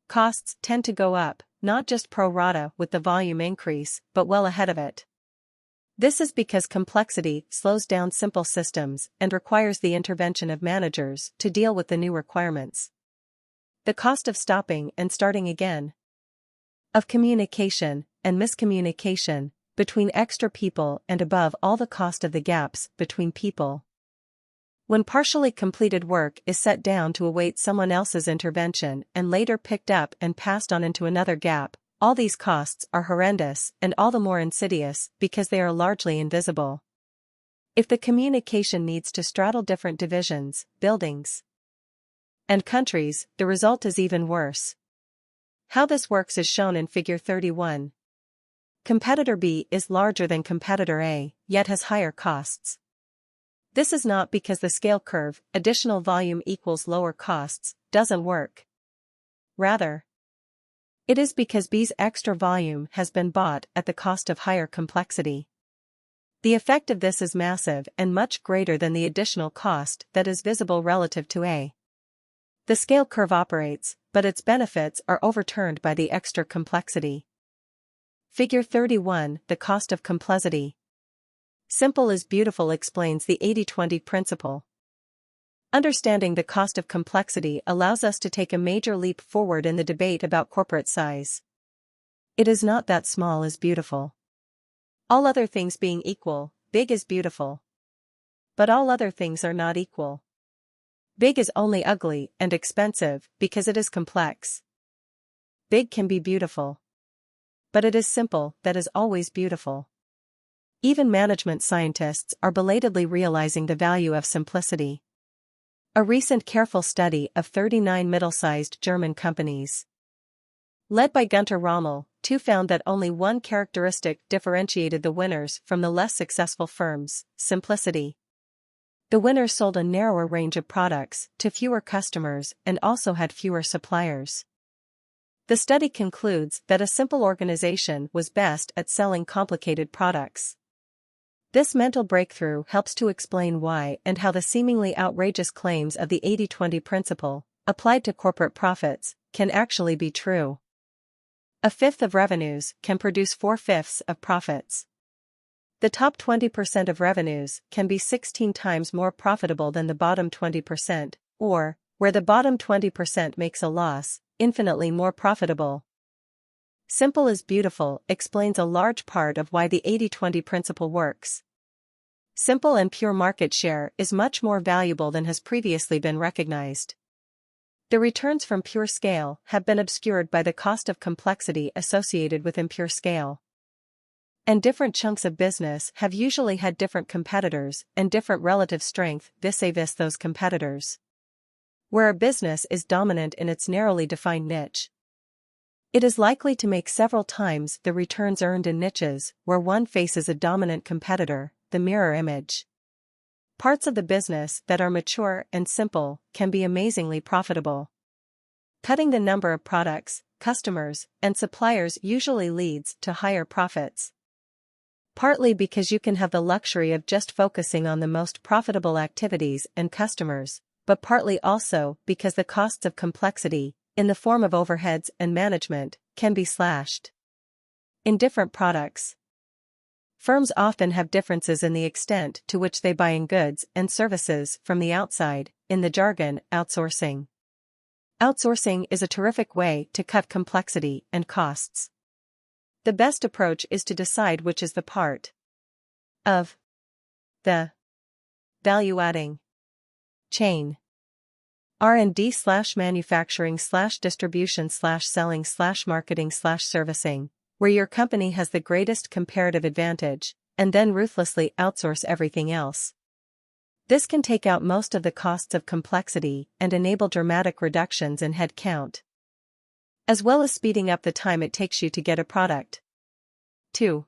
costs tend to go up, not just pro rata with the volume increase, but well ahead of it. This is because complexity slows down simple systems and requires the intervention of managers to deal with the new requirements. The cost of stopping and starting again, of communication and miscommunication between extra people, and above all the cost of the gaps between people. When partially completed work is set down to await someone else's intervention and later picked up and passed on into another gap, all these costs are horrendous and all the more insidious because they are largely invisible. If the communication needs to straddle different divisions, buildings, and countries, the result is even worse. How this works is shown in Figure 31. Competitor B is larger than competitor A, yet has higher costs. This is not because the scale curve, additional volume equals lower costs, doesn't work. Rather, it is because B's extra volume has been bought at the cost of higher complexity. The effect of this is massive and much greater than the additional cost that is visible relative to A. The scale curve operates, but its benefits are overturned by the extra complexity. Figure 31, the cost of complexity. Simple is beautiful explains the 80-20 principle. Understanding the cost of complexity allows us to take a major leap forward in the debate about corporate size. It is not that small is beautiful. All other things being equal, big is beautiful. But all other things are not equal. Big is only ugly and expensive because it is complex. Big can be beautiful. But it is simple that is always beautiful. Even management scientists are belatedly realizing the value of simplicity. A recent careful study of 39 middle-sized German companies, led by Gunter Rommel, found that only one characteristic differentiated the winners from the less successful firms: simplicity. The winners sold a narrower range of products to fewer customers and also had fewer suppliers. The study concludes that a simple organization was best at selling complicated products. This mental breakthrough helps to explain why and how the seemingly outrageous claims of the 80-20 principle, applied to corporate profits, can actually be true. A fifth of revenues can produce 4/5 of profits. The top 20% of revenues can be 16 times more profitable than the bottom 20%, or, where the bottom 20% makes a loss, infinitely more profitable. Simple is beautiful explains a large part of why the 80-20 principle works. Simple and pure market share is much more valuable than has previously been recognized. The returns from pure scale have been obscured by the cost of complexity associated with impure scale. And different chunks of business have usually had different competitors and different relative strength vis-a-vis those competitors. Where a business is dominant in its narrowly defined niche, it is likely to make several times the returns earned in niches where one faces a dominant competitor, the mirror image. Parts of the business that are mature and simple can be amazingly profitable. Cutting the number of products, customers, and suppliers usually leads to higher profits. Partly because you can have the luxury of just focusing on the most profitable activities and customers, but partly also because the costs of complexity, in the form of overheads and management, can be slashed. In different products, firms often have differences in the extent to which they buy in goods and services from the outside, in the jargon, outsourcing. Outsourcing is a terrific way to cut complexity and costs. The best approach is to decide which is the part of the value-adding chain. R&D/manufacturing/distribution/selling/marketing/servicing, where your company has the greatest comparative advantage, and then ruthlessly outsource everything else. This can take out most of the costs of complexity and enable dramatic reductions in head count, as well as speeding up the time it takes you to get a product to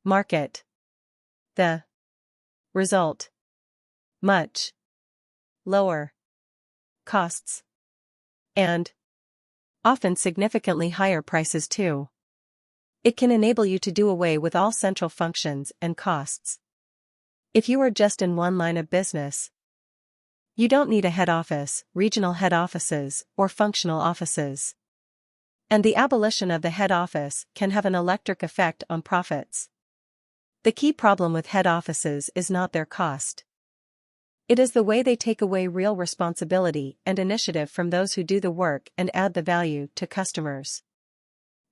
market. The result: much lower costs and often significantly higher prices too. It can enable you to do away with all central functions and costs. If you are just in one line of business, you don't need a head office, regional head offices, or functional offices. And the abolition of the head office can have an electric effect on profits. The key problem with head offices is not their cost. It is the way they take away real responsibility and initiative from those who do the work and add the value to customers.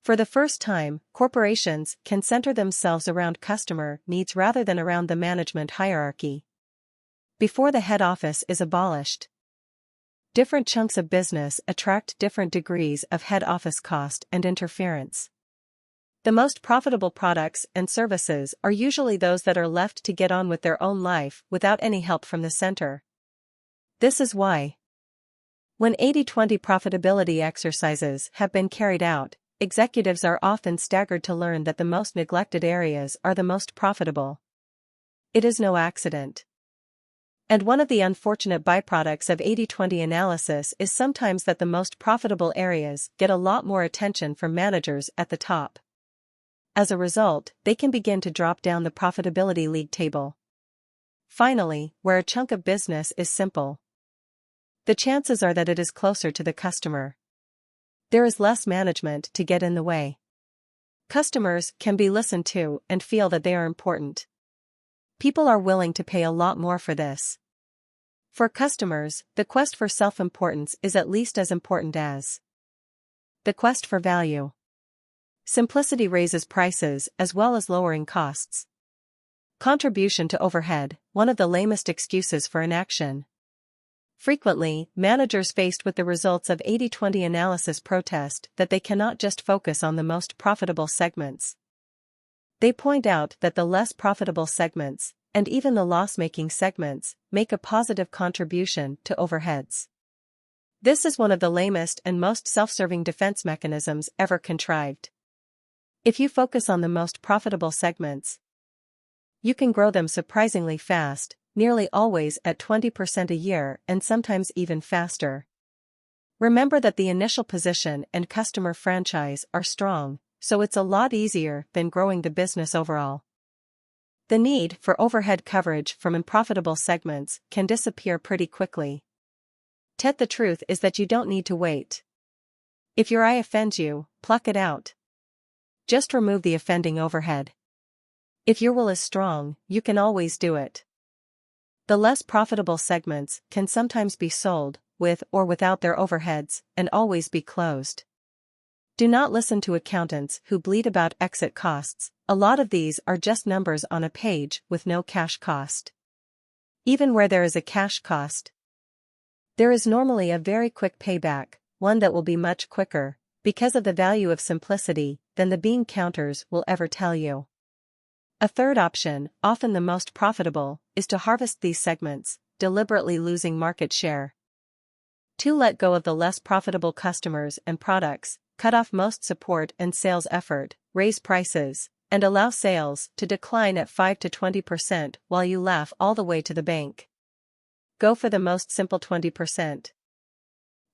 For the first time, corporations can center themselves around customer needs rather than around the management hierarchy. Before the head office is abolished, different chunks of business attract different degrees of head office cost and interference. The most profitable products and services are usually those that are left to get on with their own life without any help from the center. This is why, when 80-20 profitability exercises have been carried out, executives are often staggered to learn that the most neglected areas are the most profitable. It is no accident. And one of the unfortunate byproducts of 80-20 analysis is sometimes that the most profitable areas get a lot more attention from managers at the top. As a result, they can begin to drop down the profitability league table. Finally, where a chunk of business is simple, the chances are that it is closer to the customer. There is less management to get in the way. Customers can be listened to and feel that they are important. People are willing to pay a lot more for this. For customers, the quest for self-importance is at least as important as the quest for value. Simplicity raises prices as well as lowering costs. Contribution to overhead, one of the lamest excuses for inaction. Frequently, managers faced with the results of 80-20 analysis protest that they cannot just focus on the most profitable segments. They point out that the less profitable segments, and even the loss-making segments, make a positive contribution to overheads. This is one of the lamest and most self-serving defense mechanisms ever contrived. If you focus on the most profitable segments, you can grow them surprisingly fast, nearly always at 20% a year and sometimes even faster. Remember that the initial position and customer franchise are strong, so it's a lot easier than growing the business overall. The need for overhead coverage from unprofitable segments can disappear pretty quickly. The truth is that you don't need to wait. If your eye offends you, pluck it out. Just remove the offending overhead. If your will is strong, you can always do it. The less profitable segments can sometimes be sold, with or without their overheads, and always be closed. Do not listen to accountants who bleat about exit costs. A lot of these are just numbers on a page with no cash cost. Even where there is a cash cost, there is normally a very quick payback, one that will be much quicker, because of the value of simplicity, than the bean counters will ever tell you. A third option, often the most profitable, is to harvest these segments, deliberately losing market share. To let go of the less profitable customers and products, cut off most support and sales effort, raise prices, and allow sales to decline at 5 to 20% while you laugh all the way to the bank. Go for the most simple 20%.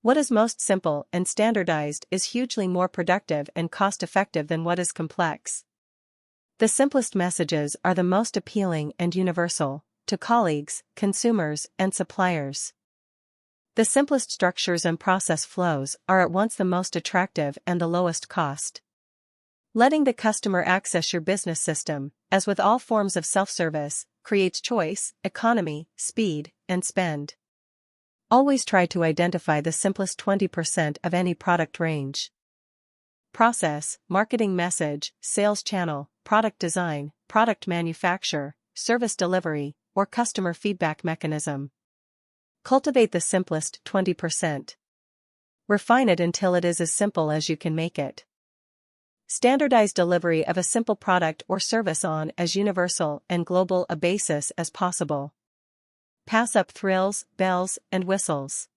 What is most simple and standardized is hugely more productive and cost-effective than what is complex. The simplest messages are the most appealing and universal, to colleagues, consumers, and suppliers. The simplest structures and process flows are at once the most attractive and the lowest cost. Letting the customer access your business system, as with all forms of self-service, creates choice, economy, speed, and spend. Always try to identify the simplest 20% of any product range. Process, marketing message, sales channel, product design, product manufacture, service delivery, or customer feedback mechanism. Cultivate the simplest 20%. Refine it until it is as simple as you can make it. Standardize delivery of a simple product or service on as universal and global a basis as possible. Pass up thrills, bells, and whistles.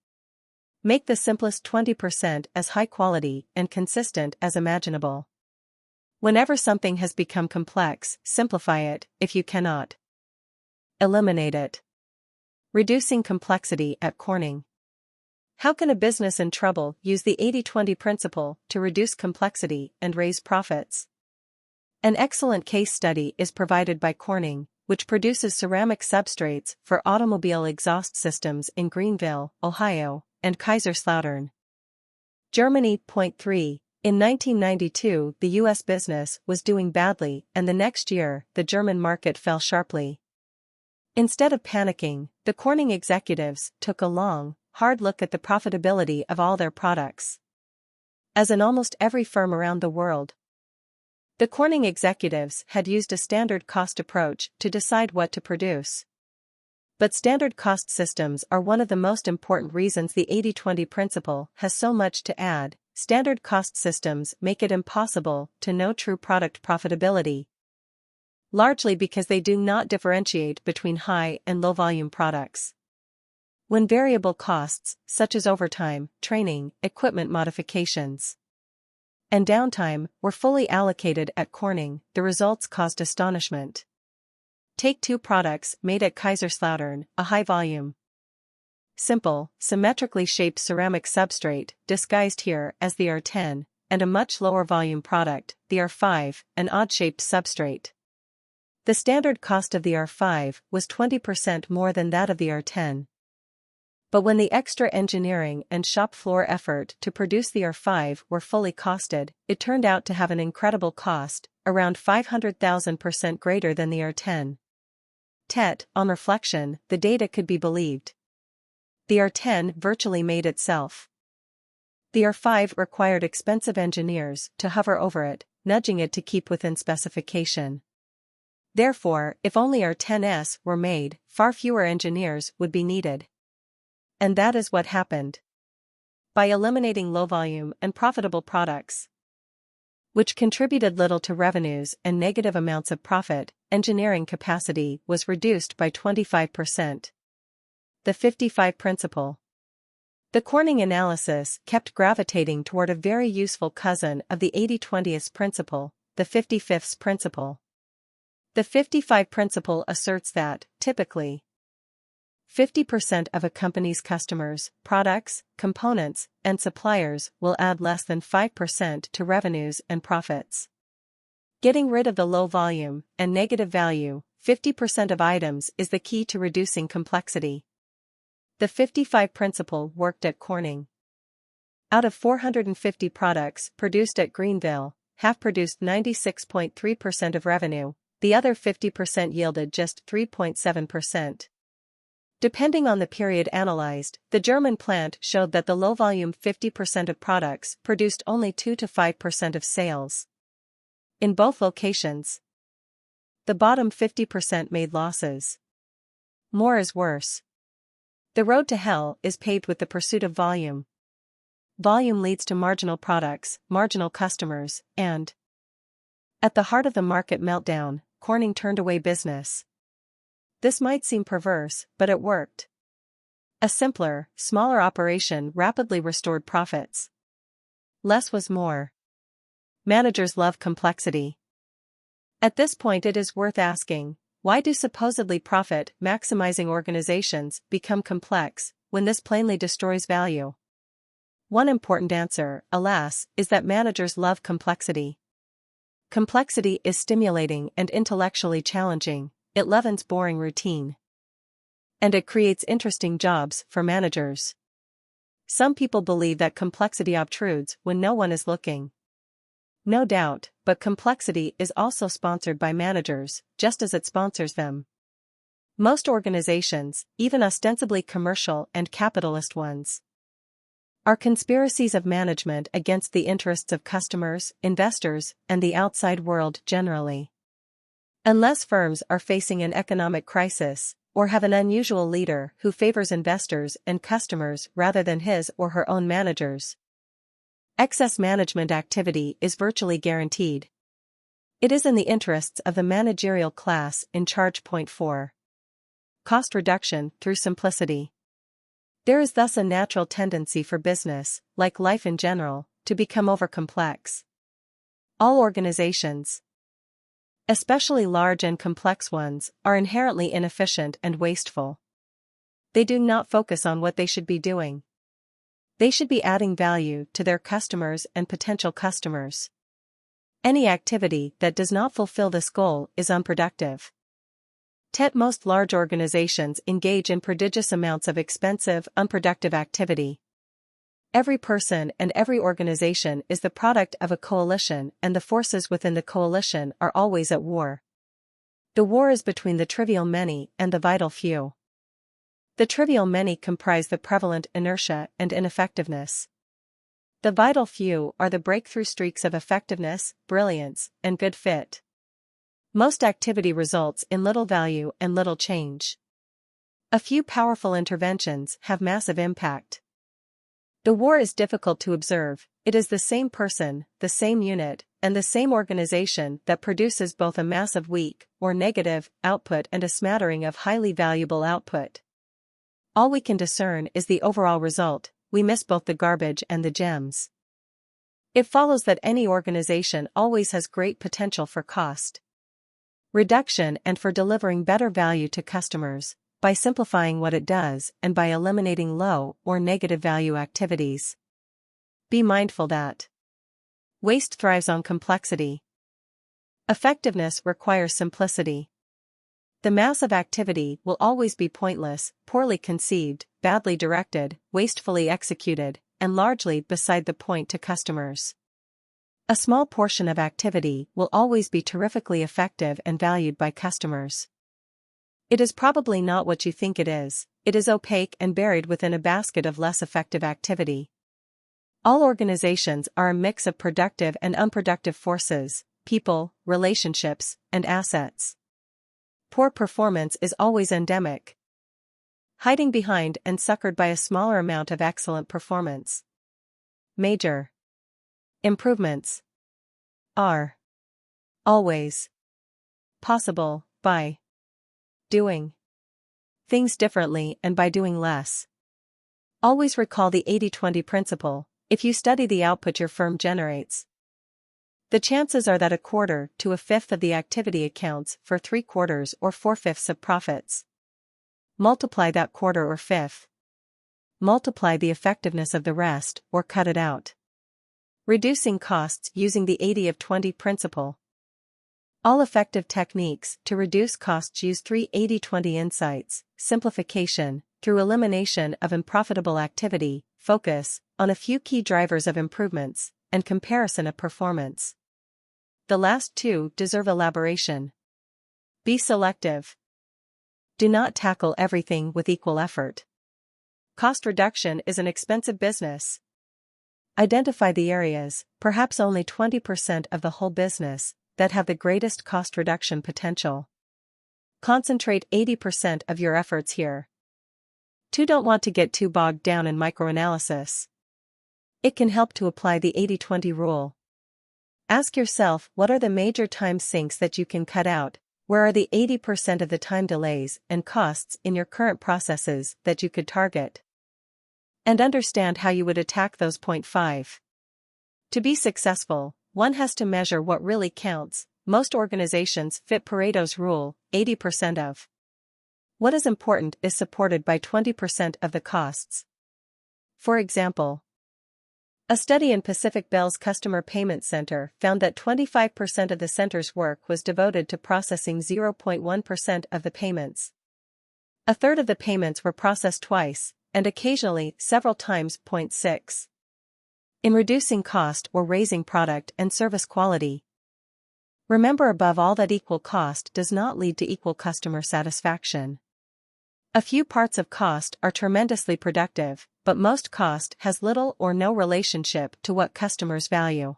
Make the simplest 20% as high quality and consistent as imaginable. Whenever something has become complex, simplify it, if you cannot. Eliminate it. Reducing complexity at Corning. How can a business in trouble use the 80-20 principle to reduce complexity and raise profits? An excellent case study is provided by Corning, which produces ceramic substrates for automobile exhaust systems in Greenville, Ohio, and Kaiserslautern, Germany. Point 3. In 1992, the U.S. business was doing badly, and the next year, the German market fell sharply. Instead of panicking, the Corning executives took a long, hard look at the profitability of all their products. As in almost every firm around the world, the Corning executives had used a standard cost approach to decide what to produce. But standard cost systems are one of the most important reasons the 80-20 principle has so much to add, standard cost systems make it impossible to know true product profitability, largely because they do not differentiate between high and low volume products. When variable costs, such as overtime, training, equipment modifications, and downtime, were fully allocated at Corning, the results caused astonishment. Take two products made at Kaiserslautern, a high-volume, simple, symmetrically shaped ceramic substrate, disguised here as the R10, and a much lower volume product, the R5, an odd-shaped substrate. The standard cost of the R5 was 20% more than that of the R10. But when the extra engineering and shop floor effort to produce the R5 were fully costed, it turned out to have an incredible cost, around 500,000% greater than the R10. On reflection, the data could be believed. The R10 virtually made itself. The R5 required expensive engineers to hover over it, nudging it to keep within specification. Therefore, if only R10s were made, far fewer engineers would be needed. And that is what happened. By eliminating low-volume and profitable products, which contributed little to revenues and negative amounts of profit, engineering capacity was reduced by 25%. The 55 Principle. The Corning analysis kept gravitating toward a very useful cousin of the 80-20th principle, the 55th principle. The 55 Principle asserts that, typically, 50% of a company's customers, products, components, and suppliers will add less than 5% to revenues and profits. Getting rid of the low volume and negative value, 50% of items is the key to reducing complexity. The 55 Principle worked at Corning. Out of 450 products produced at Greenville, half produced 96.3% of revenue, the other 50% yielded just 3.7%. Depending on the period analyzed, the German plant showed that the low-volume 50% of products produced only 2 to 5% of sales. In both locations, the bottom 50% made losses. More is worse. The road to hell is paved with the pursuit of volume. Volume leads to marginal products, marginal customers, and, at the heart of the market meltdown, Corning turned away business. This might seem perverse, but it worked. A simpler, smaller operation rapidly restored profits. Less was more. Managers love complexity. At this point it is worth asking, why do supposedly profit-maximizing organizations become complex, when this plainly destroys value? One important answer, alas, is that managers love complexity. Complexity is stimulating and intellectually challenging. It leavens boring routine. And it creates interesting jobs for managers. Some people believe that complexity obtrudes when no one is looking. No doubt, but complexity is also sponsored by managers, just as it sponsors them. Most organizations, even ostensibly commercial and capitalist ones, are conspiracies of management against the interests of customers, investors, and the outside world generally. Unless firms are facing an economic crisis, or have an unusual leader who favors investors and customers rather than his or her own managers, excess management activity is virtually guaranteed. It is in the interests of the managerial class in charge. Point 4. Cost reduction through simplicity. There is thus a natural tendency for business, like life in general, to become overcomplex. All organizations, especially large and complex ones, are inherently inefficient and wasteful. They do not focus on what they should be doing. They should be adding value to their customers and potential customers. Any activity that does not fulfill this goal is unproductive. Most large organizations engage in prodigious amounts of expensive, unproductive activity. Every person and every organization is the product of a coalition, and the forces within the coalition are always at war. The war is between the trivial many and the vital few. The trivial many comprise the prevalent inertia and ineffectiveness. The vital few are the breakthrough streaks of effectiveness, brilliance, and good fit. Most activity results in little value and little change. A few powerful interventions have massive impact. The war is difficult to observe. It is the same person, the same unit, and the same organization that produces both a mass of weak, or negative, output and a smattering of highly valuable output. All we can discern is the overall result. We miss both the garbage and the gems. It follows that any organization always has great potential for cost reduction and for delivering better value to customers, by simplifying what it does and by eliminating low or negative value activities. Be mindful that waste thrives on complexity. Effectiveness requires simplicity. The mass of activity will always be pointless, poorly conceived, badly directed, wastefully executed, and largely beside the point to customers. A small portion of activity will always be terrifically effective and valued by customers. It is probably not what you think it is opaque and buried within a basket of less effective activity. All organizations are a mix of productive and unproductive forces, people, relationships, and assets. Poor performance is always endemic, hiding behind and suckered by a smaller amount of excellent performance. Major improvements are always possible by doing things differently and by doing less. Always recall the 80-20 principle. If you study the output your firm generates, the chances are that a quarter to a fifth of the activity accounts for 3/4 or 4/5 of profits. Multiply that quarter or fifth. Multiply the effectiveness of the rest or cut it out. Reducing costs using the 80-20 principle. All effective techniques to reduce costs use 3 80-20 insights: simplification, through elimination of unprofitable activity, focus on a few key drivers of improvements, and comparison of performance. The last two deserve elaboration. Be selective. Do not tackle everything with equal effort. Cost reduction is an expensive business. Identify the areas, perhaps only 20% of the whole business, that have the greatest cost reduction potential. Concentrate 80% of your efforts here. 2. Don't want to get too bogged down in microanalysis. It can help to apply the 80-20 rule. Ask yourself, what are the major time sinks that you can cut out? Where are the 80% of the time delays and costs in your current processes that you could target? And understand how you would attack those. 5. To be successful, one has to measure what really counts. Most organizations fit Pareto's rule, 80% of what is important is supported by 20% of the costs. For example, a study in Pacific Bell's Customer Payment Center found that 25% of the center's work was devoted to processing 0.1% of the payments. A third of the payments were processed twice, and occasionally several times. 6. In reducing cost or raising product and service quality. Remember above all that equal cost does not lead to equal customer satisfaction. A few parts of cost are tremendously productive, but most cost has little or no relationship to what customers value.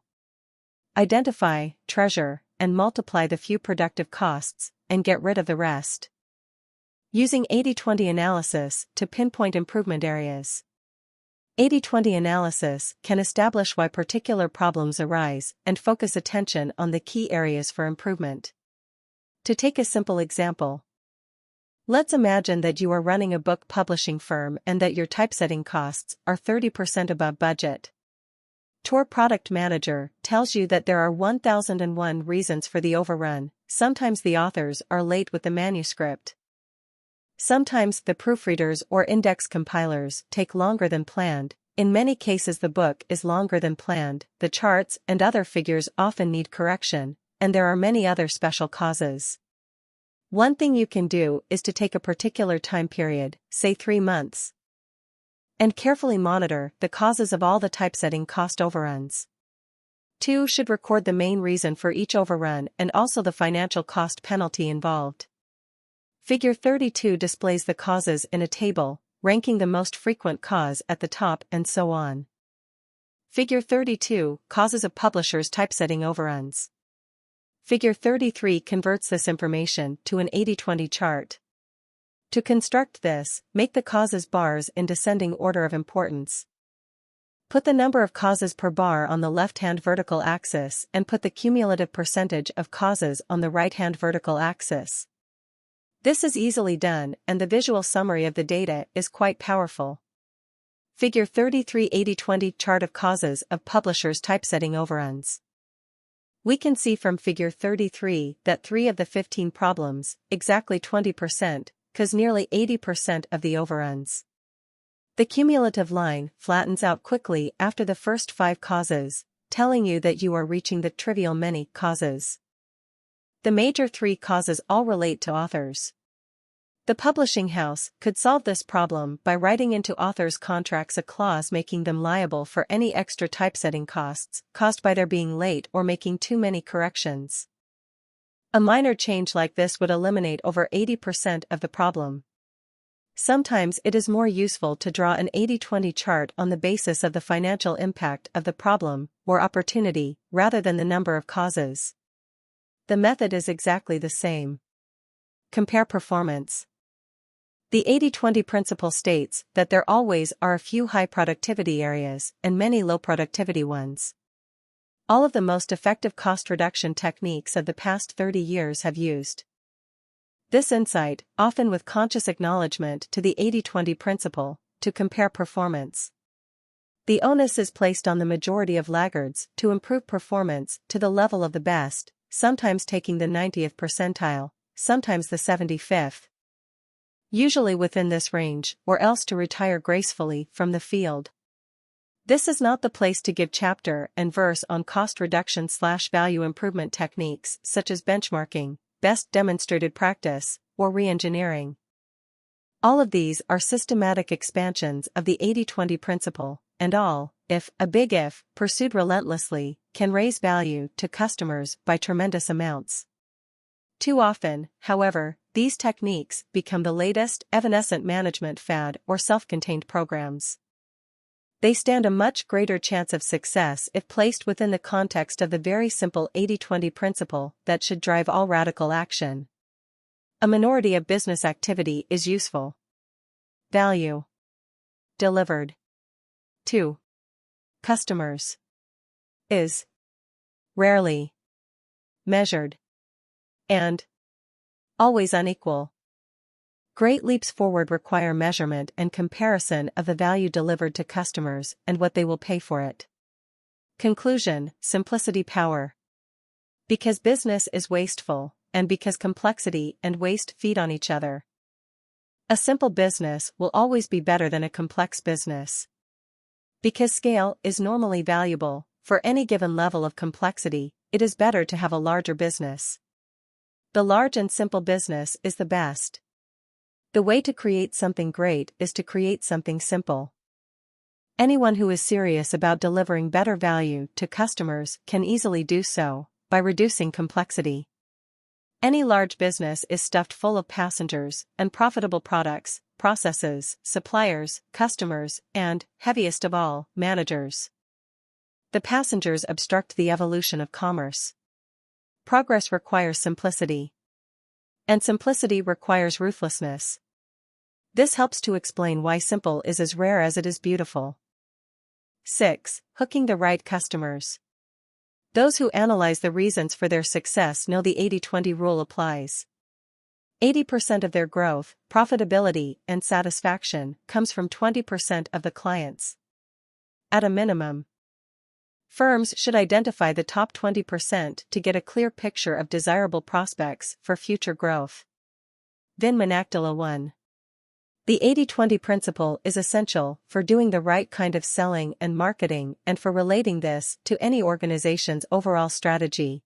Identify, treasure, and multiply the few productive costs, and get rid of the rest. Using 80-20 analysis to pinpoint improvement areas. 80-20 analysis can establish why particular problems arise and focus attention on the key areas for improvement. To take a simple example, let's imagine that you are running a book publishing firm and that your typesetting costs are 30% above budget. Your product manager tells you that there are 1001 reasons for the overrun. Sometimes the authors are late with the manuscript. Sometimes the proofreaders or index compilers take longer than planned. In many cases the book is longer than planned. The charts and other figures often need correction, and there are many other special causes. One thing you can do is to take a particular time period, say 3 months, and carefully monitor the causes of all the typesetting cost overruns. 2. Should record the main reason for each overrun and also the financial cost penalty involved. Figure 32 displays the causes in a table, ranking the most frequent cause at the top and so on. Figure 32, causes of publishers' typesetting overruns. Figure 33 converts this information to an 80-20 chart. To construct this, make the causes bars in descending order of importance. Put the number of causes per bar on the left-hand vertical axis and put the cumulative percentage of causes on the right-hand vertical axis. This is easily done, and the visual summary of the data is quite powerful. Figure 33 80/20 chart of causes of publishers' typesetting overruns. We can see from figure 33 that 3 of the 15 problems, exactly 20%, cause nearly 80% of the overruns. The cumulative line flattens out quickly after the first 5 causes, telling you that you are reaching the trivial many causes. The major 3 causes all relate to authors. The publishing house could solve this problem by writing into authors' contracts a clause making them liable for any extra typesetting costs caused by their being late or making too many corrections. A minor change like this would eliminate over 80% of the problem. Sometimes it is more useful to draw an 80/20 chart on the basis of the financial impact of the problem or opportunity rather than the number of causes. The method is exactly the same. Compare performance. The 80/20 principle states that there always are a few high productivity areas and many low productivity ones. All of the most effective cost reduction techniques of the past 30 years have used this insight, often with conscious acknowledgement to the 80/20 principle, to compare performance. The onus is placed on the majority of laggards to improve performance to the level of the best, sometimes taking the 90th percentile, sometimes the 75th. Usually within this range, or else to retire gracefully from the field. This is not the place to give chapter and verse on cost reduction/value improvement techniques such as benchmarking, best demonstrated practice, or re-engineering. All of these are systematic expansions of the 80/20 principle, and all, if, pursued relentlessly, can raise value to customers by tremendous amounts. Too often, however, these techniques become the latest evanescent management fad or self-contained programs. They stand a much greater chance of success if placed within the context of the very simple 80/20 principle that should drive all radical action. A minority of business activity is useful. Value delivered to customers is rarely measured and always unequal. Great leaps forward require measurement and comparison of the value delivered to customers and what they will pay for it. Conclusion: simplicity power. Because business is wasteful, and because complexity and waste feed on each other. A simple business will always be better than a complex business. Because scale is normally valuable, for any given level of complexity, it is better to have a larger business. The large and simple business is the best. The way to create something great is to create something simple. Anyone who is serious about delivering better value to customers can easily do so by reducing complexity. Any large business is stuffed full of passengers and profitable products, processes, suppliers, customers, and, heaviest of all, managers. The passengers obstruct the evolution of commerce. Progress requires simplicity. And simplicity requires ruthlessness. This helps to explain why simple is as rare as it is beautiful. 6. Hooking the right customers. Those who analyze the reasons for their success know the 80/20 rule applies. 80% of their growth, profitability, and satisfaction comes from 20% of the clients. At a minimum, firms should identify the top 20% to get a clear picture of desirable prospects for future growth. Vin Manakdala 1. The 80/20 principle is essential for doing the right kind of selling and marketing and for relating this to any organization's overall strategy,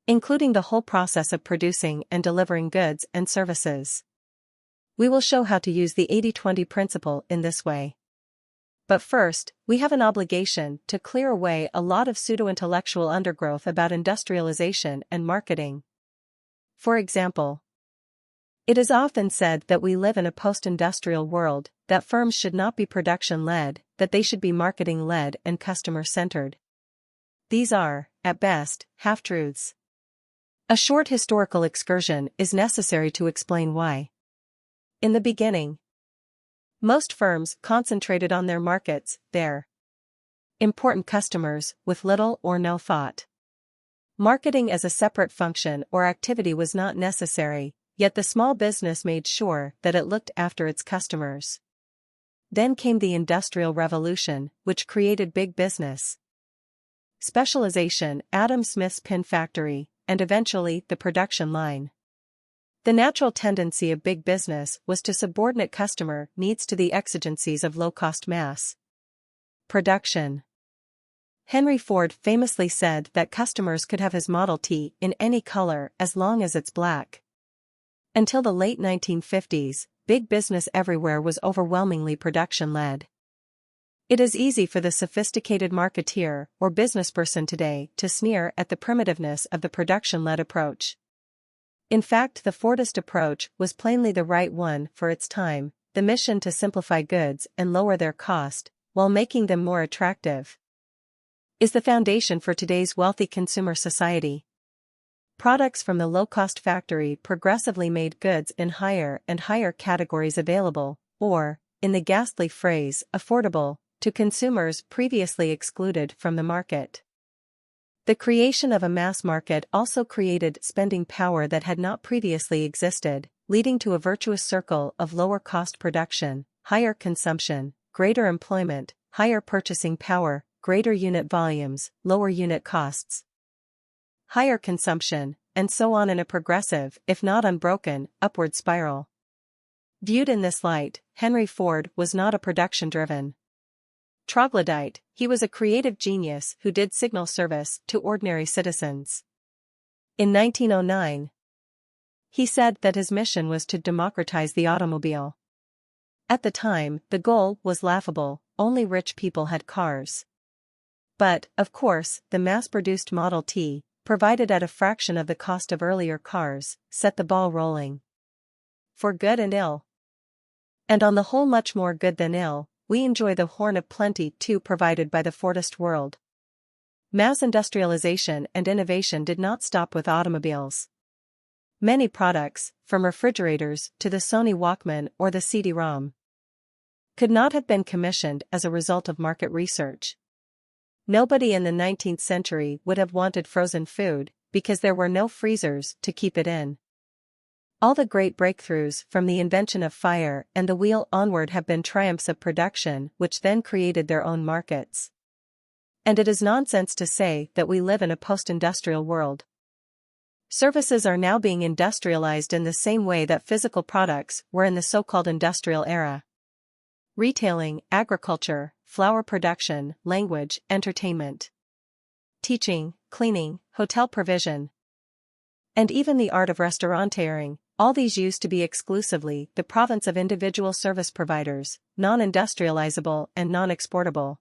including the whole process of producing and delivering goods and services. We will show how to use the 80/20 principle in this way. But first, we have an obligation to clear away a lot of pseudo-intellectual undergrowth about industrialization and marketing. For example, it is often said that we live in a post-industrial world, that firms should not be production-led, that they should be marketing-led and customer-centered. These are, at best, half-truths. A short historical excursion is necessary to explain why. In the beginning, most firms concentrated on their markets, their Important customers, with little or no thought. Marketing as a separate function or activity was not necessary, yet the small business made sure that it looked after its customers. Then came the Industrial Revolution, which created big business. Specialization, Adam Smith's pin factory, and eventually the production line. The natural tendency of big business was to subordinate customer needs to the exigencies of low-cost mass production. Henry Ford famously said that customers could have his Model T in any color as long as it's black. Until the late 1950s, big business everywhere was overwhelmingly production-led. It is easy for the sophisticated marketeer or businessperson today to sneer at the primitiveness of the production-led approach. In fact, the Fordist approach was plainly the right one for its time, the mission to simplify goods and lower their cost, while making them more attractive, is the foundation for today's wealthy consumer society. Products from the low-cost factory progressively made goods in higher and higher categories available, or, in the ghastly phrase, affordable, to consumers previously excluded from the market. The creation of a mass market also created spending power that had not previously existed, leading to a virtuous circle of lower-cost production, higher consumption, greater employment, higher purchasing power, greater unit volumes, lower unit costs, higher consumption, and so on in a progressive, if not unbroken, upward spiral. Viewed in this light, Henry Ford was not a production-driven troglodyte, he was a creative genius who did signal service to ordinary citizens. In 1909, he said that his mission was to democratize the automobile. At the time, the goal was laughable, only rich people had cars. But, of course, the mass-produced Model T, provided at a fraction of the cost of earlier cars, set the ball rolling. For good and ill. And on the whole much more good than ill, we enjoy the horn of plenty too provided by the Fordist world. Mass industrialization and innovation did not stop with automobiles. Many products, from refrigerators to the Sony Walkman or the CD-ROM, could not have been commissioned as a result of market research. Nobody in the 19th century would have wanted frozen food, because there were no freezers to keep it in. All the great breakthroughs from the invention of fire and the wheel onward have been triumphs of production which then created their own markets. And it is nonsense to say that we live in a post-industrial world. Services are now being industrialized in the same way that physical products were in the so-called industrial era. Retailing, agriculture, flower production, language, entertainment, teaching, cleaning, hotel provision, and even the art of restaurateuring, all these used to be exclusively the province of individual service providers, non-industrializable and non-exportable.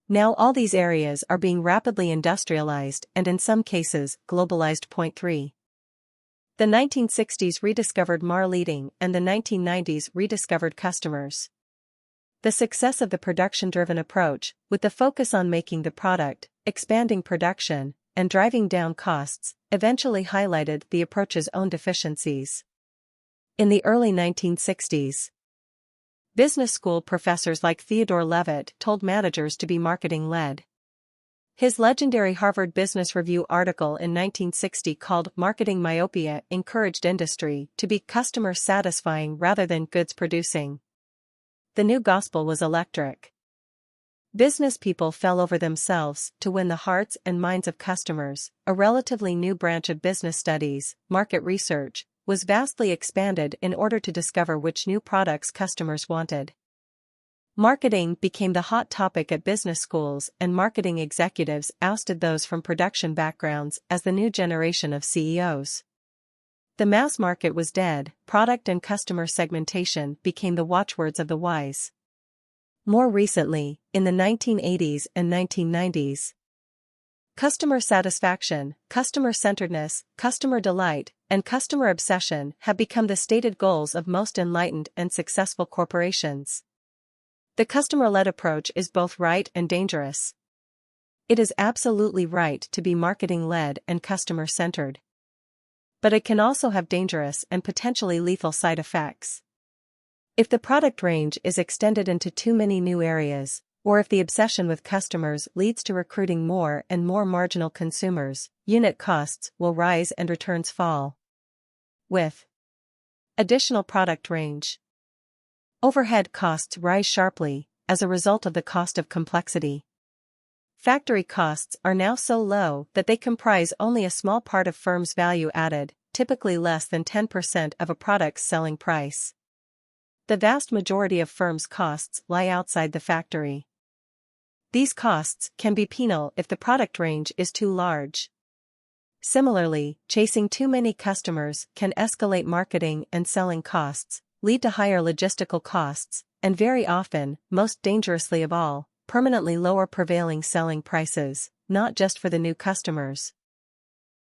Now all these areas are being rapidly industrialized and in some cases globalized. Point 3. The 1960s rediscovered marketing and the 1990s rediscovered customers. The success of the production-driven approach, with the focus on making the product, expanding production, and driving down costs, eventually highlighted the approach's own deficiencies. In the early 1960s, business school professors like Theodore Levitt told managers to be marketing-led. His legendary Harvard Business Review article in 1960 called Marketing Myopia encouraged industry to be customer-satisfying rather than goods-producing. The new gospel was electric. Business people fell over themselves to win the hearts and minds of customers. A relatively new branch of business studies, market research, was vastly expanded in order to discover which new products customers wanted. Marketing became the hot topic at business schools, and marketing executives ousted those from production backgrounds as the new generation of CEOs. The mass market was dead, product and customer segmentation became the watchwords of the wise. More recently, in the 1980s and 1990s, customer satisfaction, customer-centeredness, customer delight, and customer obsession have become the stated goals of most enlightened and successful corporations. The customer-led approach is both right and dangerous. It is absolutely right to be marketing-led and customer-centered. But it can also have dangerous and potentially lethal side effects. If the product range is extended into too many new areas, Or if the obsession with customers leads to recruiting more and more marginal consumers, unit costs will rise and returns fall. With additional product range, overhead costs rise sharply as a result of the cost of complexity. Factory costs are now so low that they comprise only a small part of firms' value added, typically less than 10% of a product's selling price. The vast majority of firms' costs lie outside the factory. These costs can be penal if the product range is too large. Similarly, chasing too many customers can escalate marketing and selling costs, lead to higher logistical costs, and very often, most dangerously of all, permanently lower prevailing selling prices, not just for the new customers,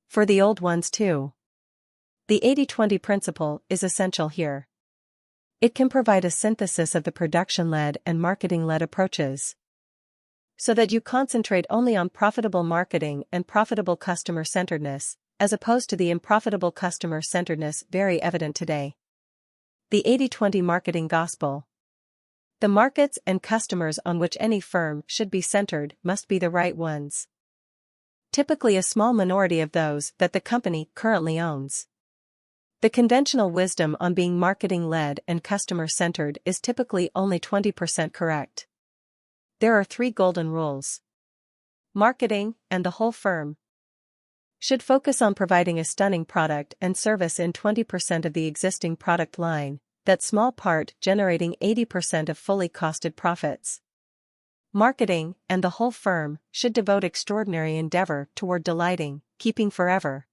for the old ones too. The 80-20 principle is essential here. It can provide a synthesis of the production-led and marketing-led approaches, so that you concentrate only on profitable marketing and profitable customer-centeredness, as opposed to the unprofitable customer-centeredness very evident today. The 80-20 marketing gospel. The markets and customers on which any firm should be centered must be the right ones. Typically a small minority of those that the company currently owns. The conventional wisdom on being marketing-led and customer-centered is typically only 20% correct. There are 3 golden rules. Marketing, and the whole firm, should focus on providing a stunning product and service in 20% of the existing product line, that small part generating 80% of fully costed profits. Marketing, and the whole firm, should devote extraordinary endeavor toward delighting, keeping forever,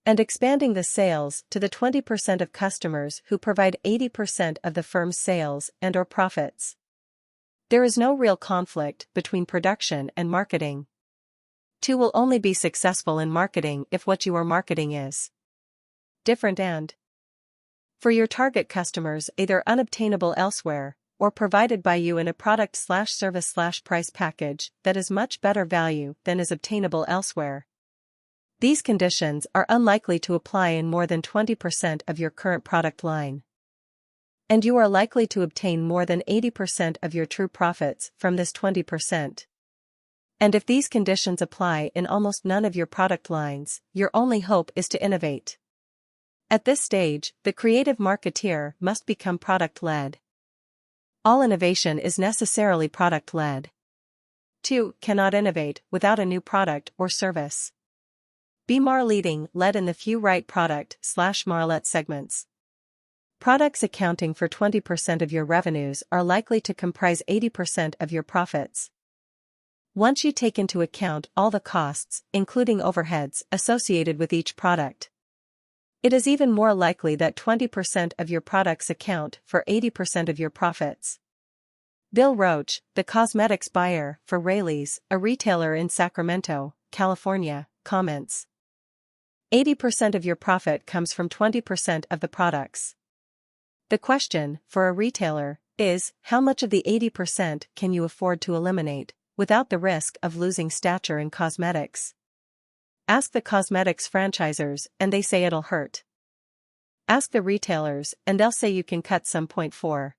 and expanding the sales to the 20% of customers who provide 80% of the firm's sales and/or profits. There is no real conflict between production and marketing. 2 will only be successful in marketing if what you are marketing is different and, for your target customers, either unobtainable elsewhere, or provided by you in a product/service/price package that is much better value than is obtainable elsewhere. These conditions are unlikely to apply in more than 20% of your current product line, and you are likely to obtain more than 80% of your true profits from this 20%. And if these conditions apply in almost none of your product lines, your only hope is to innovate. At this stage, the creative marketeer must become product-led. All innovation is necessarily product-led. 2 cannot innovate without a new product or service. Be marketing led in the few right product/marlet segments. Products accounting for 20% of your revenues are likely to comprise 80% of your profits. Once you take into account all the costs, including overheads, associated with each product, it is even more likely that 20% of your products account for 80% of your profits. Bill Roach, the cosmetics buyer for Raley's, a retailer in Sacramento, California, comments, 80% of your profit comes from 20% of the products. The question, for a retailer, is, how much of the 80% can you afford to eliminate, without the risk of losing stature in cosmetics? Ask the cosmetics franchisors, and they say it'll hurt. Ask the retailers, and they'll say you can cut some. 4.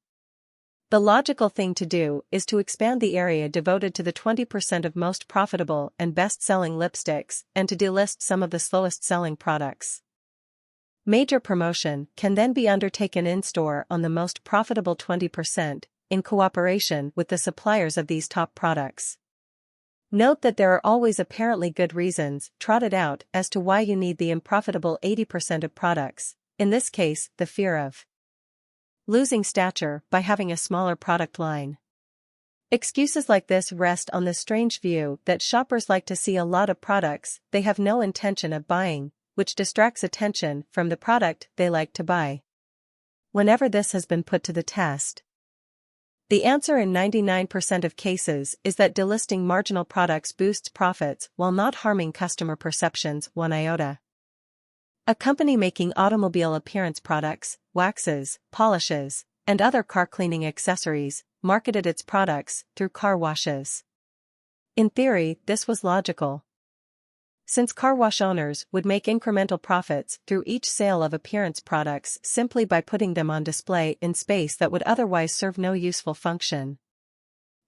The logical thing to do is to expand the area devoted to the 20% of most profitable and best-selling lipsticks, and to delist some of the slowest-selling products. Major promotion can then be undertaken in-store on the most profitable 20%, in cooperation with the suppliers of these top products. Note that there are always apparently good reasons trotted out as to why you need the unprofitable 80% of products, in this case, the fear of losing stature by having a smaller product line. Excuses like this rest on the strange view that shoppers like to see a lot of products they have no intention of buying, which distracts attention from the product they like to buy. Whenever this has been put to the test, the answer in 99% of cases is that delisting marginal products boosts profits while not harming customer perceptions 1 iota. A company making automobile appearance products, waxes, polishes, and other car cleaning accessories marketed its products through car washes. In theory, this was logical, since car wash owners would make incremental profits through each sale of appearance products simply by putting them on display in space that would otherwise serve no useful function.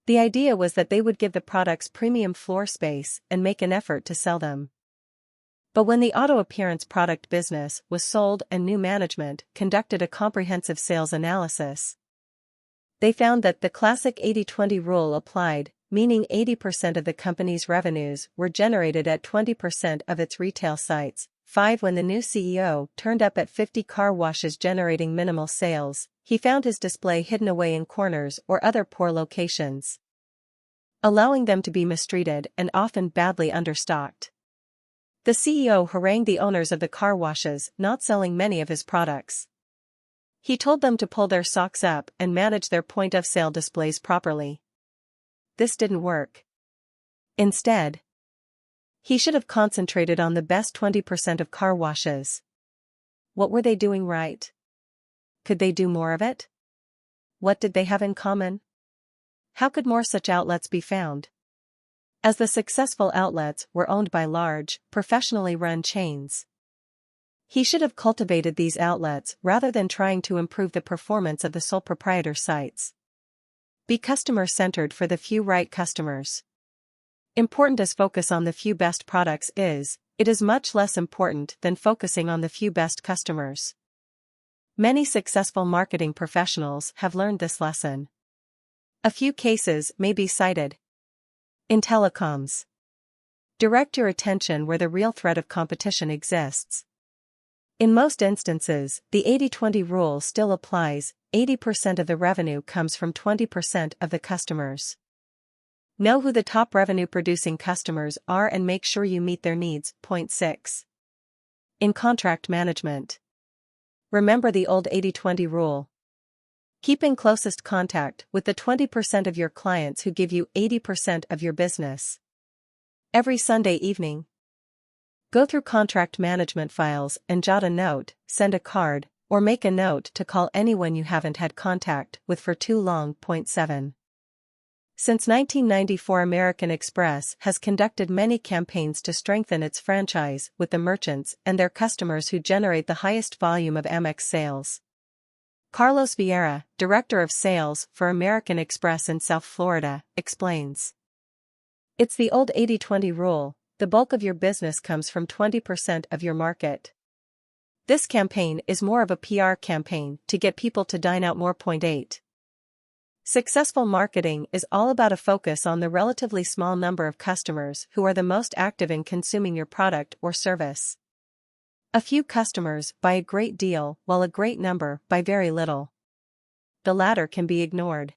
The idea was that they would give the products premium floor space and make an effort to sell them. But when the auto appearance product business was sold and new management conducted a comprehensive sales analysis, they found that the classic 80-20 rule applied, meaning 80% of the company's revenues were generated at 20% of its retail sites. 5. When the new CEO turned up at 50 car washes generating minimal sales, he found his display hidden away in corners or other poor locations, allowing them to be mistreated and often badly understocked. The CEO harangued the owners of the car washes not selling many of his products. He told them to pull their socks up and manage their point-of-sale displays properly. This didn't work. Instead, he should have concentrated on the best 20% of car washes. What were they doing right? Could they do more of it? What did they have in common? How could more such outlets be found? As the successful outlets were owned by large, professionally run chains, he should have cultivated these outlets rather than trying to improve the performance of the sole proprietor sites. Be customer-centered for the few right customers. Important as focus on the few best products is, it is much less important than focusing on the few best customers. Many successful marketing professionals have learned this lesson. A few cases may be cited. In telecoms, direct your attention where the real threat of competition exists. In most instances, the 80-20 rule still applies. 80% of the revenue comes from 20% of the customers. Know who the top revenue-producing customers are and make sure you meet their needs. Point 6. In contract management, remember the old 80-20 rule. Keep in closest contact with the 20% of your clients who give you 80% of your business. Every Sunday evening, go through contract management files and jot a note, send a card, or make a note to call anyone you haven't had contact with for too long. Point 7. Since 1994, American Express has conducted many campaigns to strengthen its franchise with the merchants and their customers who generate the highest volume of Amex sales. Carlos Vieira, Director of Sales for American Express in South Florida, explains. It's the old 80-20 rule. The bulk of your business comes from 20% of your market. This campaign is more of a PR campaign to get people to dine out more. Point 8. Successful marketing is all about a focus on the relatively small number of customers who are the most active in consuming your product or service. A few customers buy a great deal while a great number buy very little. The latter can be ignored.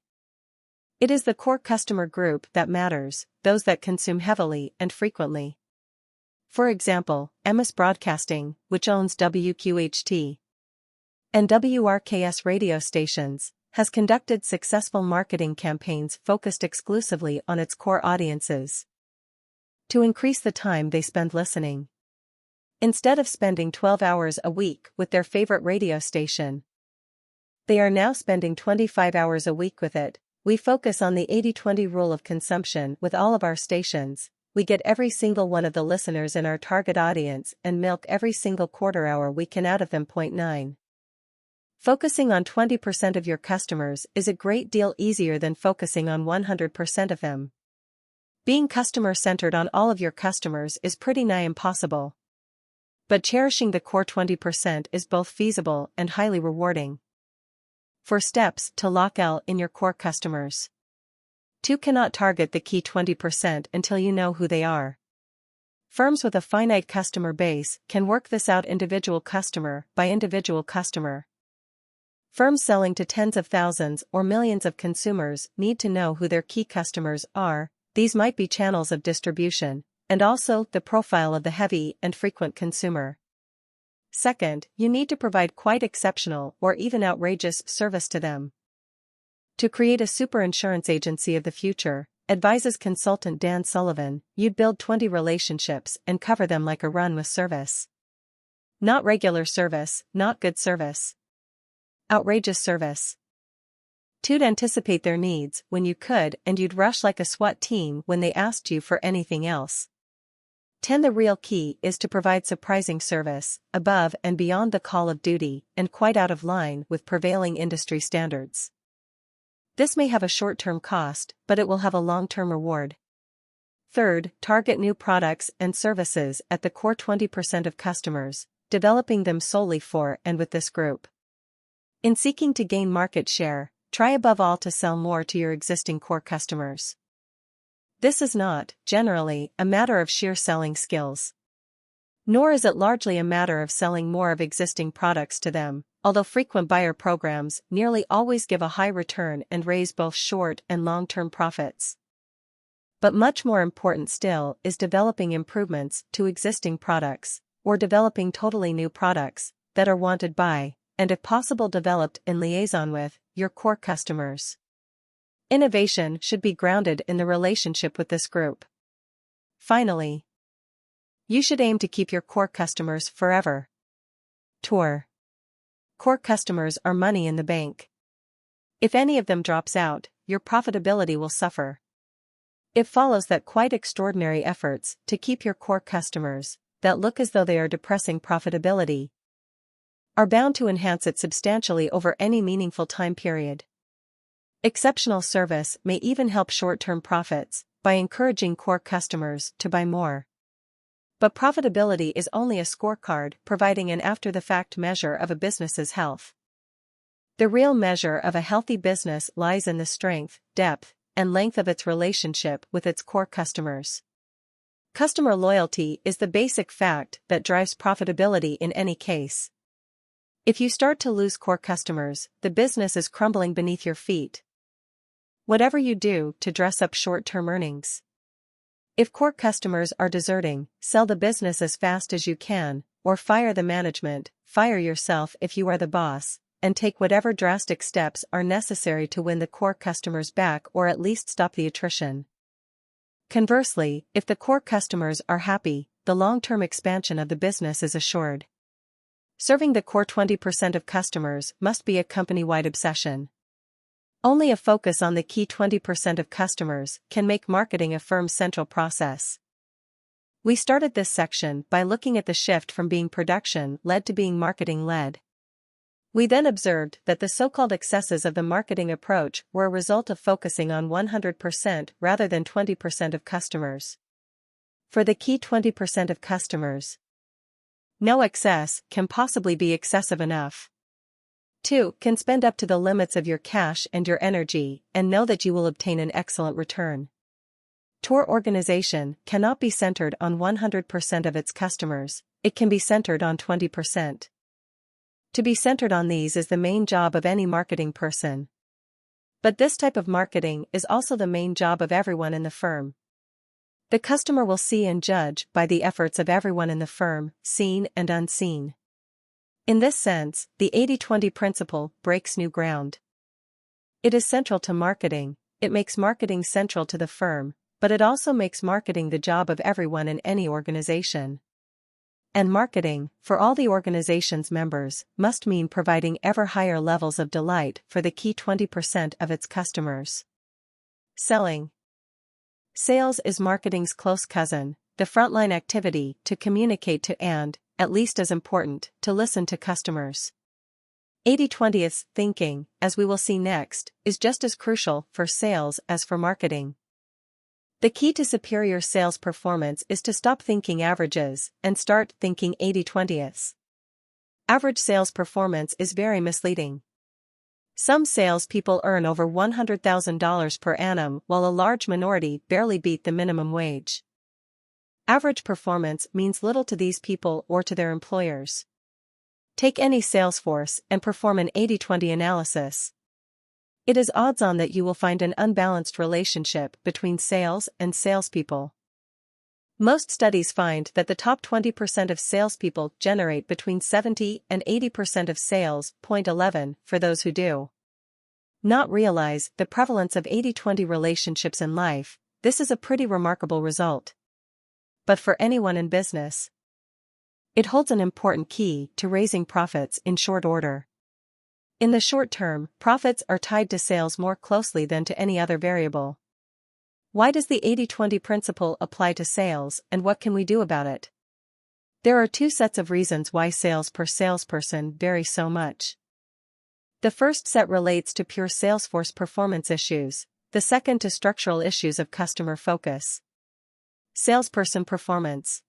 It is the core customer group that matters, those that consume heavily and frequently. For example, MS Broadcasting, which owns WQHT and WRKS radio stations, has conducted successful marketing campaigns focused exclusively on its core audiences to increase the time they spend listening. Instead of spending 12 hours a week with their favorite radio station, they are now spending 25 hours a week with it. We focus on the 80-20 rule of consumption with all of our stations. We get every single one of the listeners in our target audience and milk every single quarter hour we can out of them. Point 9. Focusing on 20% of your customers is a great deal easier than focusing on 100% of them. Being customer-centered on all of your customers is pretty nigh impossible. But cherishing the core 20% is both feasible and highly rewarding. 4 steps to lock in your core customers. 2. Cannot target the key 20% until you know who they are. Firms with a finite customer base can work this out individual customer by individual customer. Firms selling to tens of thousands or millions of consumers need to know who their key customers are. These might be channels of distribution, and also the profile of the heavy and frequent consumer. Second, you need to provide quite exceptional or even outrageous service to them. To create a super insurance agency of the future, advises consultant Dan Sullivan, you'd build 20 relationships and cover them like a run with service. Not regular service, not good service. Outrageous service. 2. Anticipate their needs when you could, and you'd rush like a SWAT team when they asked you for anything else. 10. The real key is to provide surprising service, above and beyond the call of duty, and quite out of line with prevailing industry standards. This may have a short-term cost, but it will have a long-term reward. Third, target new products and services at the core 20% of customers, developing them solely for and with this group. In seeking to gain market share, try above all to sell more to your existing core customers. This is not, generally, a matter of sheer selling skills. Nor is it largely a matter of selling more of existing products to them, although frequent buyer programs nearly always give a high return and raise both short and long-term profits. But much more important still is developing improvements to existing products, or developing totally new products that are wanted by, and if possible developed in liaison with, your core customers. Innovation should be grounded in the relationship with this group. Finally, you should aim to keep your core customers forever. Core customers are money in the bank. If any of them drops out, your profitability will suffer. It follows that quite extraordinary efforts to keep your core customers, that look as though they are depressing profitability, are bound to enhance it substantially over any meaningful time period. Exceptional service may even help short-term profits by encouraging core customers to buy more. But profitability is only a scorecard providing an after-the-fact measure of a business's health. The real measure of a healthy business lies in the strength, depth, and length of its relationship with its core customers. Customer loyalty is the basic fact that drives profitability in any case. If you start to lose core customers, the business is crumbling beneath your feet. Whatever you do to dress up short-term earnings. If core customers are deserting, sell the business as fast as you can, or fire the management, fire yourself if you are the boss, and take whatever drastic steps are necessary to win the core customers back or at least stop the attrition. Conversely, if the core customers are happy, the long-term expansion of the business is assured. Serving the core 20% of customers must be a company-wide obsession. Only a focus on the key 20% of customers can make marketing a firm's central process. We started this section by looking at the shift from being production-led to being marketing-led. We then observed that the so-called excesses of the marketing approach were a result of focusing on 100% rather than 20% of customers. For the key 20% of customers, no excess can possibly be excessive enough. 2. Can spend up to the limits of your cash and your energy and know that you will obtain an excellent return. Tour organization cannot be centered on 100% of its customers, it can be centered on 20%. To be centered on these is the main job of any marketing person. But this type of marketing is also the main job of everyone in the firm. The customer will see and judge by the efforts of everyone in the firm, seen and unseen. In this sense, the 80-20 principle breaks new ground. It is central to marketing, it makes marketing central to the firm, but it also makes marketing the job of everyone in any organization. And marketing, for all the organization's members, must mean providing ever higher levels of delight for the key 20% of its customers. Selling. Sales is marketing's close cousin, the frontline activity to communicate to and, at least as important, to listen to customers. 80-20th thinking, as we will see next, is just as crucial for sales as for marketing. The key to superior sales performance is to stop thinking averages and start thinking 80-20ths. Average sales performance is very misleading. Some salespeople earn over $100,000 per annum while a large minority barely beat the minimum wage. Average performance means little to these people or to their employers. Take any sales force and perform an 80-20 analysis. It is odds-on that you will find an unbalanced relationship between sales and salespeople. Most studies find that the top 20% of salespeople generate between 70 and 80% of sales. 11 For those who do not realize the prevalence of 80-20 relationships in life, this is a pretty remarkable result. But for anyone in business, it holds an important key to raising profits in short order. In the short term, profits are tied to sales more closely than to any other variable. Why does the 80-20 principle apply to sales, and what can we do about it? There are two sets of reasons why sales per salesperson vary so much. The first set relates to pure Salesforce performance issues, the second to structural issues of customer focus. Salesperson performance.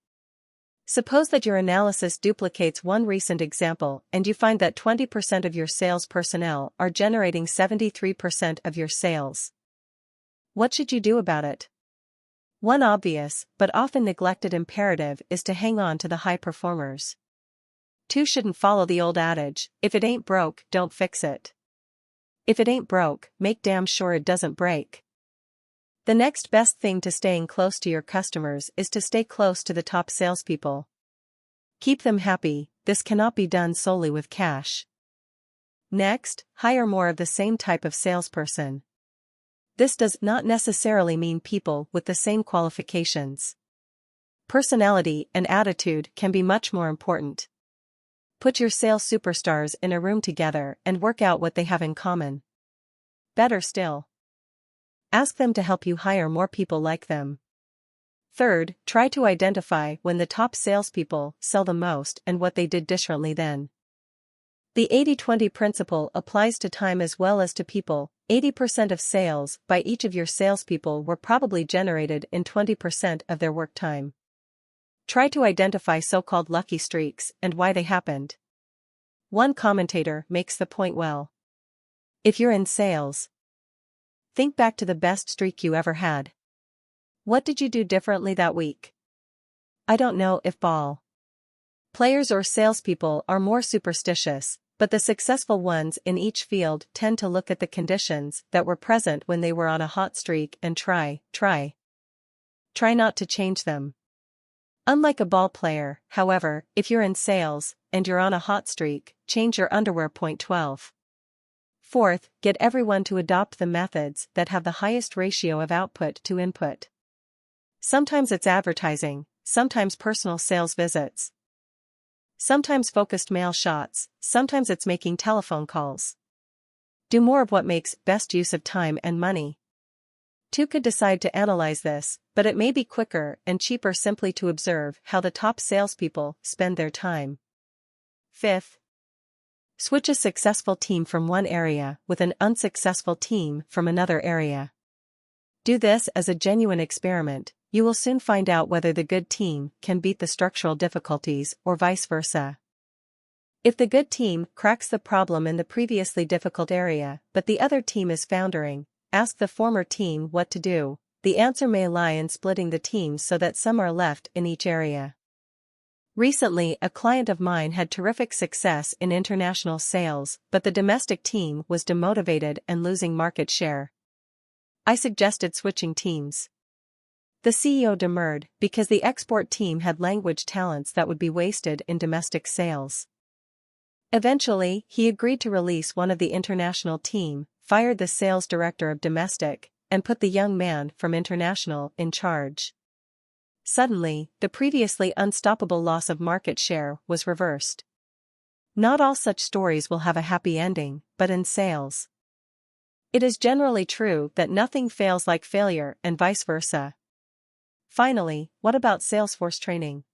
Suppose that your analysis duplicates one recent example and you find that 20% of your sales personnel are generating 73% of your sales. What should you do about it? One obvious, but often neglected imperative is to hang on to the high performers. Two shouldn't follow the old adage, if it ain't broke, don't fix it. If it ain't broke, make damn sure it doesn't break. The next best thing to staying close to your customers is to stay close to the top salespeople. Keep them happy, this cannot be done solely with cash. Next, hire more of the same type of salesperson. This does not necessarily mean people with the same qualifications. Personality and attitude can be much more important. Put your sales superstars in a room together and work out what they have in common. Better still, ask them to help you hire more people like them. Third, try to identify when the top salespeople sell the most and what they did differently then. The 80-20 principle applies to time as well as to people. 80% of sales by each of your salespeople were probably generated in 20% of their work time. Try to identify so-called lucky streaks and why they happened. One commentator makes the point well. If you're in sales, think back to the best streak you ever had. What did you do differently that week? I don't know if ball players or salespeople are more superstitious, but the successful ones in each field tend to look at the conditions that were present when they were on a hot streak and try not to change them. Unlike a ball player, however, if you're in sales, and you're on a hot streak, change your underwear. Point 12. Fourth, get everyone to adopt the methods that have the highest ratio of output to input. Sometimes it's advertising, sometimes personal sales visits. Sometimes focused mail shots, sometimes it's making telephone calls. Do more of what makes best use of time and money. Two could decide to analyze this, but it may be quicker and cheaper simply to observe how the top salespeople spend their time. Fifth, switch a successful team from one area with an unsuccessful team from another area. Do this as a genuine experiment. You will soon find out whether the good team can beat the structural difficulties or vice versa. If the good team cracks the problem in the previously difficult area, but the other team is foundering, ask the former team what to do. The answer may lie in splitting the teams so that some are left in each area. Recently, a client of mine had terrific success in international sales, but the domestic team was demotivated and losing market share. I suggested switching teams. The CEO demurred because the export team had language talents that would be wasted in domestic sales. Eventually, he agreed to release one of the international team, fired the sales director of domestic, and put the young man from international in charge. Suddenly, the previously unstoppable loss of market share was reversed. Not all such stories will have a happy ending, but in sales, it is generally true that nothing fails like failure and vice versa. Finally, what about Salesforce training?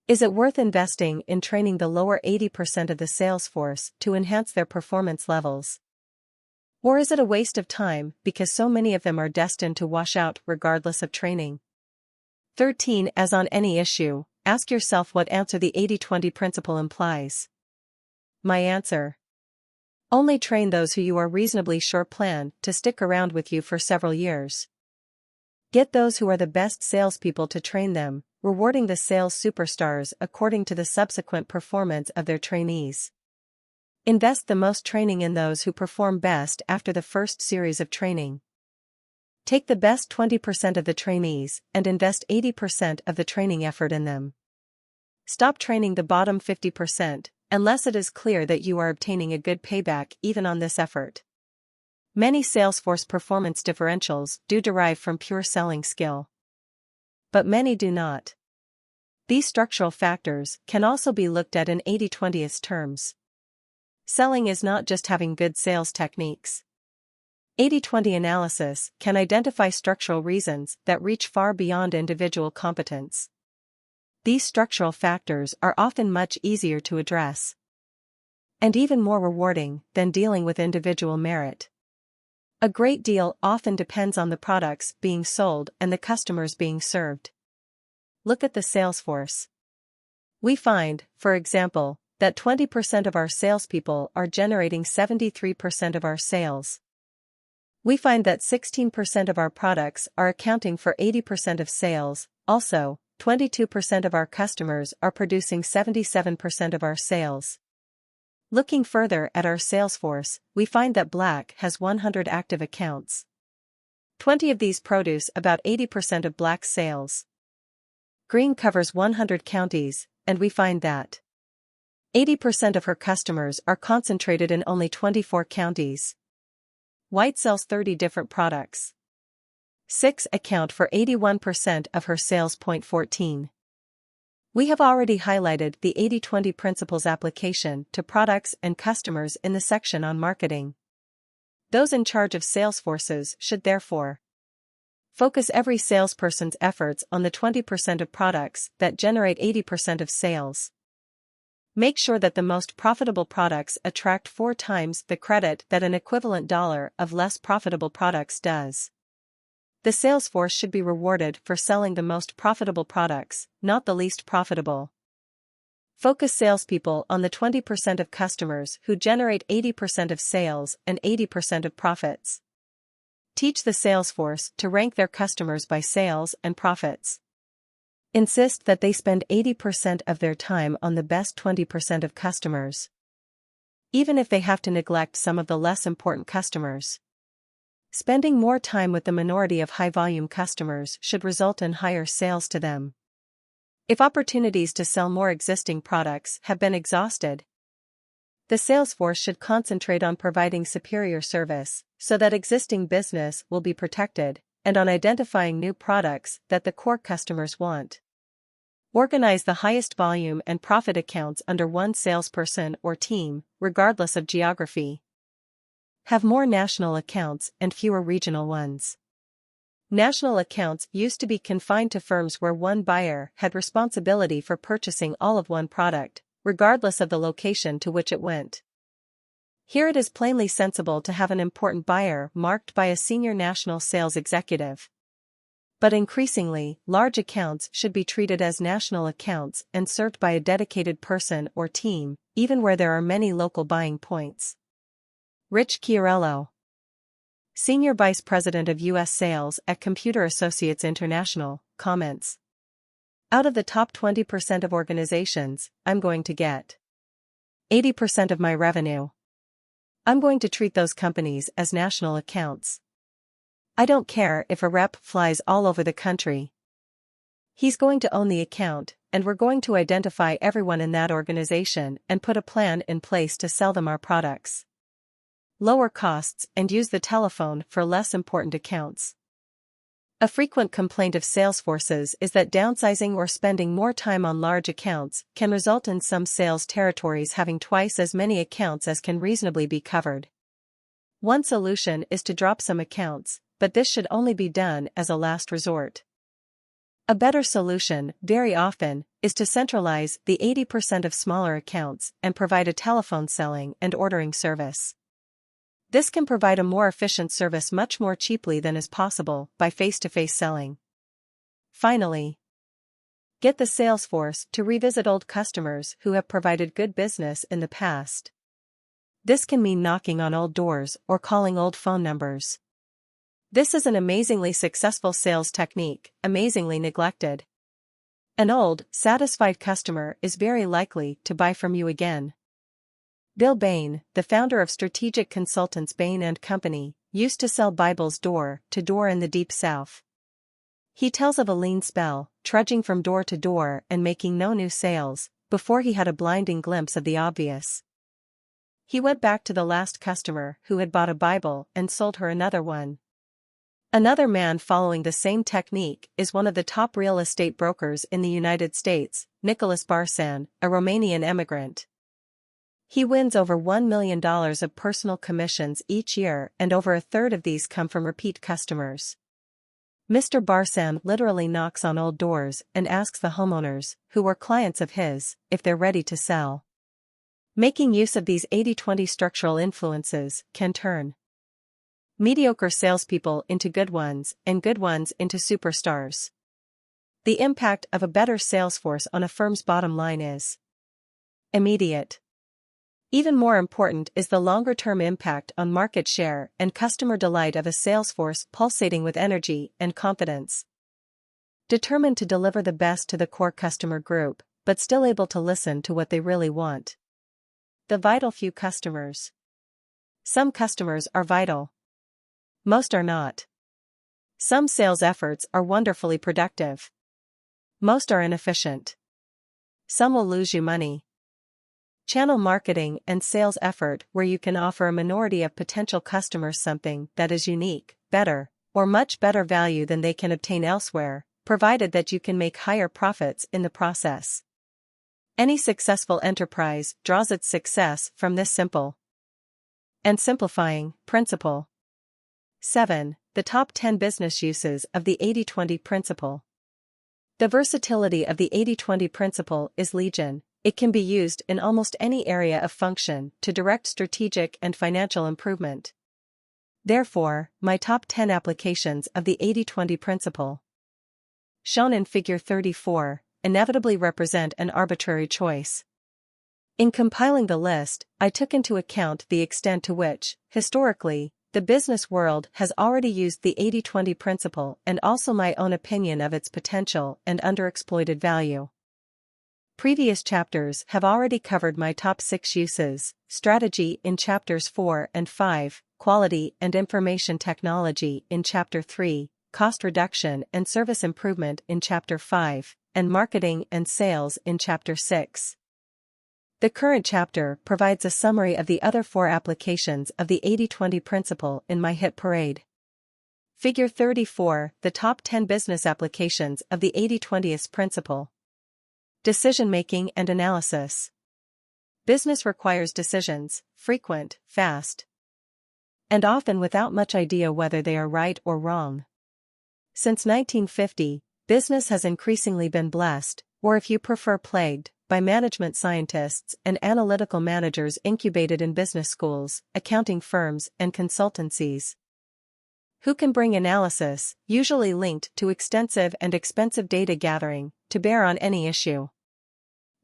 Is it worth investing in training the lower 80% of the sales force to enhance their performance levels? Or is it a waste of time because so many of them are destined to wash out regardless of training? 13. As on any issue, ask yourself what answer the 80-20 principle implies. My answer: only train those who you are reasonably sure plan to stick around with you for several years. Get those who are the best salespeople to train them, rewarding the sales superstars according to the subsequent performance of their trainees. Invest the most training in those who perform best after the first series of training. Take the best 20% of the trainees and invest 80% of the training effort in them. Stop training the bottom 50%, unless it is clear that you are obtaining a good payback even on this effort. Many Salesforce performance differentials do derive from pure selling skill, but many do not. These structural factors can also be looked at in 80-20 terms. Selling is not just having good sales techniques. 80-20 analysis can identify structural reasons that reach far beyond individual competence. These structural factors are often much easier to address. and even more rewarding than dealing with individual merit. A great deal often depends on the products being sold and the customers being served. Look at the sales force. We find, for example, that 20% of our salespeople are generating 73% of our sales. We find that 16% of our products are accounting for 80% of sales. Also, 22% of our customers are producing 77% of our sales. Looking further at our sales force, we find that Black has 100 active accounts. 20 of these produce about 80% of Black's sales. Green covers 100 counties, and we find that 80% of her customers are concentrated in only 24 counties. White sells 30 different products. 6 account for 81% of her sales. 14. We have already highlighted the 80-20 principles application to products and customers in the section on marketing. Those in charge of sales forces should therefore focus every salesperson's efforts on the 20% of products that generate 80% of sales. Make sure that the most profitable products attract 4 times the credit that an equivalent dollar of less profitable products does. The sales force should be rewarded for selling the most profitable products, not the least profitable. Focus salespeople on the 20% of customers who generate 80% of sales and 80% of profits. Teach the sales force to rank their customers by sales and profits. Insist that they spend 80% of their time on the best 20% of customers, even if they have to neglect some of the less important customers. Spending more time with the minority of high-volume customers should result in higher sales to them. If opportunities to sell more existing products have been exhausted, the sales force should concentrate on providing superior service so that existing business will be protected, and on identifying new products that the core customers want. Organize the highest volume and profit accounts under one salesperson or team, regardless of geography. Have more national accounts and fewer regional ones. National accounts used to be confined to firms where one buyer had responsibility for purchasing all of one product, regardless of the location to which it went. Here it is plainly sensible to have an important buyer marked by a senior national sales executive. But increasingly, large accounts should be treated as national accounts and served by a dedicated person or team, even where there are many local buying points. Rich Chiarello, Senior Vice President of U.S. Sales at Computer Associates International, comments: out of the top 20% of organizations, I'm going to get 80% of my revenue. I'm going to treat those companies as national accounts. I don't care if a rep flies all over the country. He's going to own the account, and we're going to identify everyone in that organization and put a plan in place to sell them our products. Lower costs and use the telephone for less important accounts. A frequent complaint of sales forces is that downsizing or spending more time on large accounts can result in some sales territories having twice as many accounts as can reasonably be covered. One solution is to drop some accounts, but this should only be done as a last resort. A better solution, very often, is to centralize the 80% of smaller accounts and provide a telephone selling and ordering service. This can provide a more efficient service much more cheaply than is possible by face-to-face selling. Finally, get the sales force to revisit old customers who have provided good business in the past. This can mean knocking on old doors or calling old phone numbers. This is an amazingly successful sales technique, amazingly neglected. An old, satisfied customer is very likely to buy from you again. Bill Bain, the founder of strategic consultants Bain & Company, used to sell Bibles door to door in the Deep South. He tells of a lean spell, trudging from door to door and making no new sales, before he had a blinding glimpse of the obvious. He went back to the last customer who had bought a Bible and sold her another one. Another man following the same technique is one of the top real estate brokers in the United States, Nicholas Barsan, a Romanian immigrant. He wins over $1 million of personal commissions each year, and over a third of these come from repeat customers. Mr. Barsan literally knocks on old doors and asks the homeowners, who were clients of his, if they're ready to sell. Making use of these 80-20 structural influences can turn mediocre salespeople into good ones and good ones into superstars. The impact of a better sales force on a firm's bottom line is immediate. Even more important is the longer-term impact on market share and customer delight of a sales force pulsating with energy and confidence. Determined to deliver the best to the core customer group, but still able to listen to what they really want. The vital few customers. Some customers are vital. Most are not. Some sales efforts are wonderfully productive. Most are inefficient. Some will lose you money. Channel marketing and sales effort where you can offer a minority of potential customers something that is unique, better, or much better value than they can obtain elsewhere, provided that you can make higher profits in the process. Any successful enterprise draws its success from this simple and simplifying principle. 7. The top 10 business uses of the 80-20 principle. The versatility of the 80-20 principle is legion. It can be used in almost any area of function to direct strategic and financial improvement. Therefore, my top 10 applications of the 80-20 principle, shown in Figure 34, inevitably represent an arbitrary choice. In compiling the list, I took into account the extent to which, historically, the business world has already used the 80-20 principle and also my own opinion of its potential and underexploited value. Previous chapters have already covered my top 6 uses: strategy in chapters 4 and 5, quality and information technology in chapter 3, cost reduction and service improvement in chapter 5, and marketing and sales in chapter 6. The current chapter provides a summary of the other 4 applications of the 80-20 principle in my hit parade. Figure 34, the top 10 business applications of the 80-20 principle. Decision-making and analysis. Business requires decisions, frequent, fast, and often without much idea whether they are right or wrong. Since 1950, business has increasingly been blessed, or if you prefer plagued, by management scientists and analytical managers incubated in business schools, accounting firms, and consultancies, who can bring analysis, usually linked to extensive and expensive data gathering, to bear on any issue.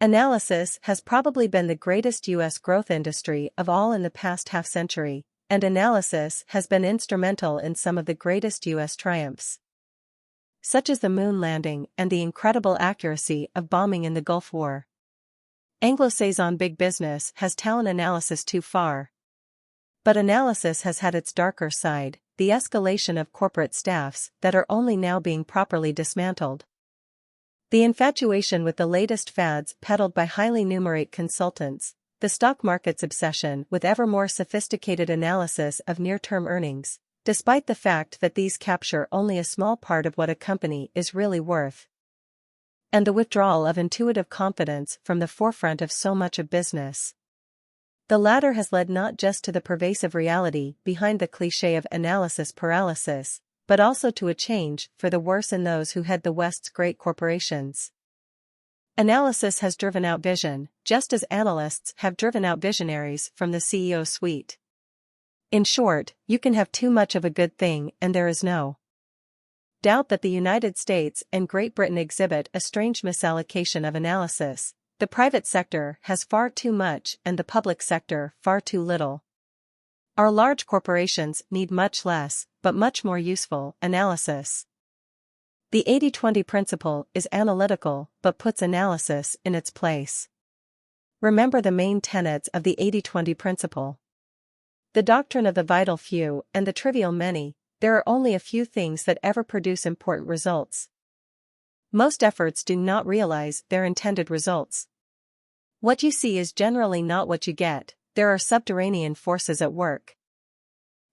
Analysis has probably been the greatest U.S. growth industry of all in the past half-century, and analysis has been instrumental in some of the greatest U.S. triumphs, such as the moon landing and the incredible accuracy of bombing in the Gulf War. Anglo-Saxon big business has talent analysis too far. But analysis has had its darker side, the escalation of corporate staffs that are only now being properly dismantled. The infatuation with the latest fads peddled by highly numerate consultants, the stock market's obsession with ever more sophisticated analysis of near-term earnings, despite the fact that these capture only a small part of what a company is really worth, and the withdrawal of intuitive confidence from the forefront of so much of business. The latter has led not just to the pervasive reality behind the cliché of analysis paralysis, but also to a change for the worse in those who head the West's great corporations. Analysis has driven out vision, just as analysts have driven out visionaries from the CEO suite. In short, you can have too much of a good thing and there is no doubt that the United States and Great Britain exhibit a strange misallocation of analysis. The private sector has far too much and the public sector far too little. Our large corporations need much less, but much more useful, analysis. The 80-20 principle is analytical but puts analysis in its place. Remember the main tenets of the 80-20 principle. The doctrine of the vital few and the trivial many. There are only a few things that ever produce important results. Most efforts do not realize their intended results. What you see is generally not what you get. There are subterranean forces at work.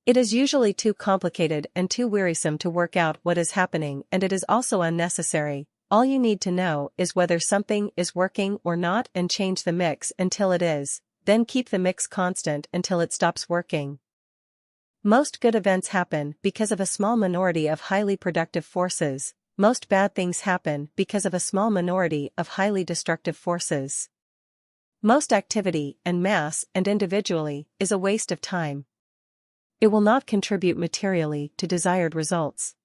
It is usually too complicated and too wearisome to work out what is happening, and it is also unnecessary. All you need to know is whether something is working or not and change the mix until it is, then keep the mix constant until it stops working. Most good events happen because of a small minority of highly productive forces. Most bad things happen because of a small minority of highly destructive forces. Most activity, en masse and individually, is a waste of time. It will not contribute materially to desired results.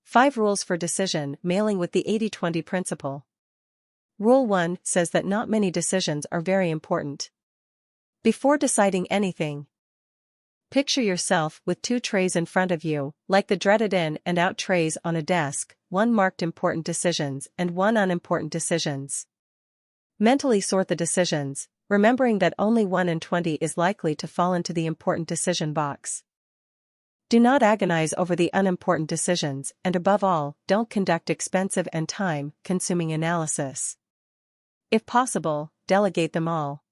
5 rules for decision mailing with the 80-20 principle. Rule 1 says that not many decisions are very important. Before deciding anything, picture yourself with 2 trays in front of you, like the dreaded in and out trays on a desk, 1 marked important decisions and 1 unimportant decisions. Mentally sort the decisions, remembering that only 1 in 20 is likely to fall into the important decision box. Do not agonize over the unimportant decisions, and above all, don't conduct expensive and time-consuming analysis. If possible, delegate them all.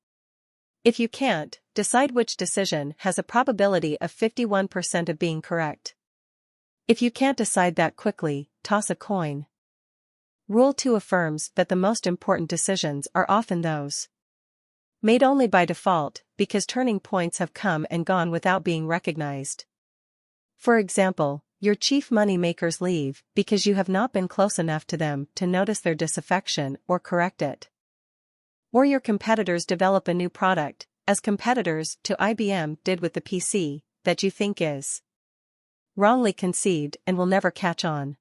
If you can't, decide which decision has a probability of 51% of being correct. If you can't decide that quickly, toss a coin. Rule 2 affirms that the most important decisions are often those made only by default, because turning points have come and gone without being recognized. For example, your chief money makers leave because you have not been close enough to them to notice their disaffection or correct it. Or your competitors develop a new product, as competitors to IBM did with the PC, that you think is wrongly conceived and will never catch on.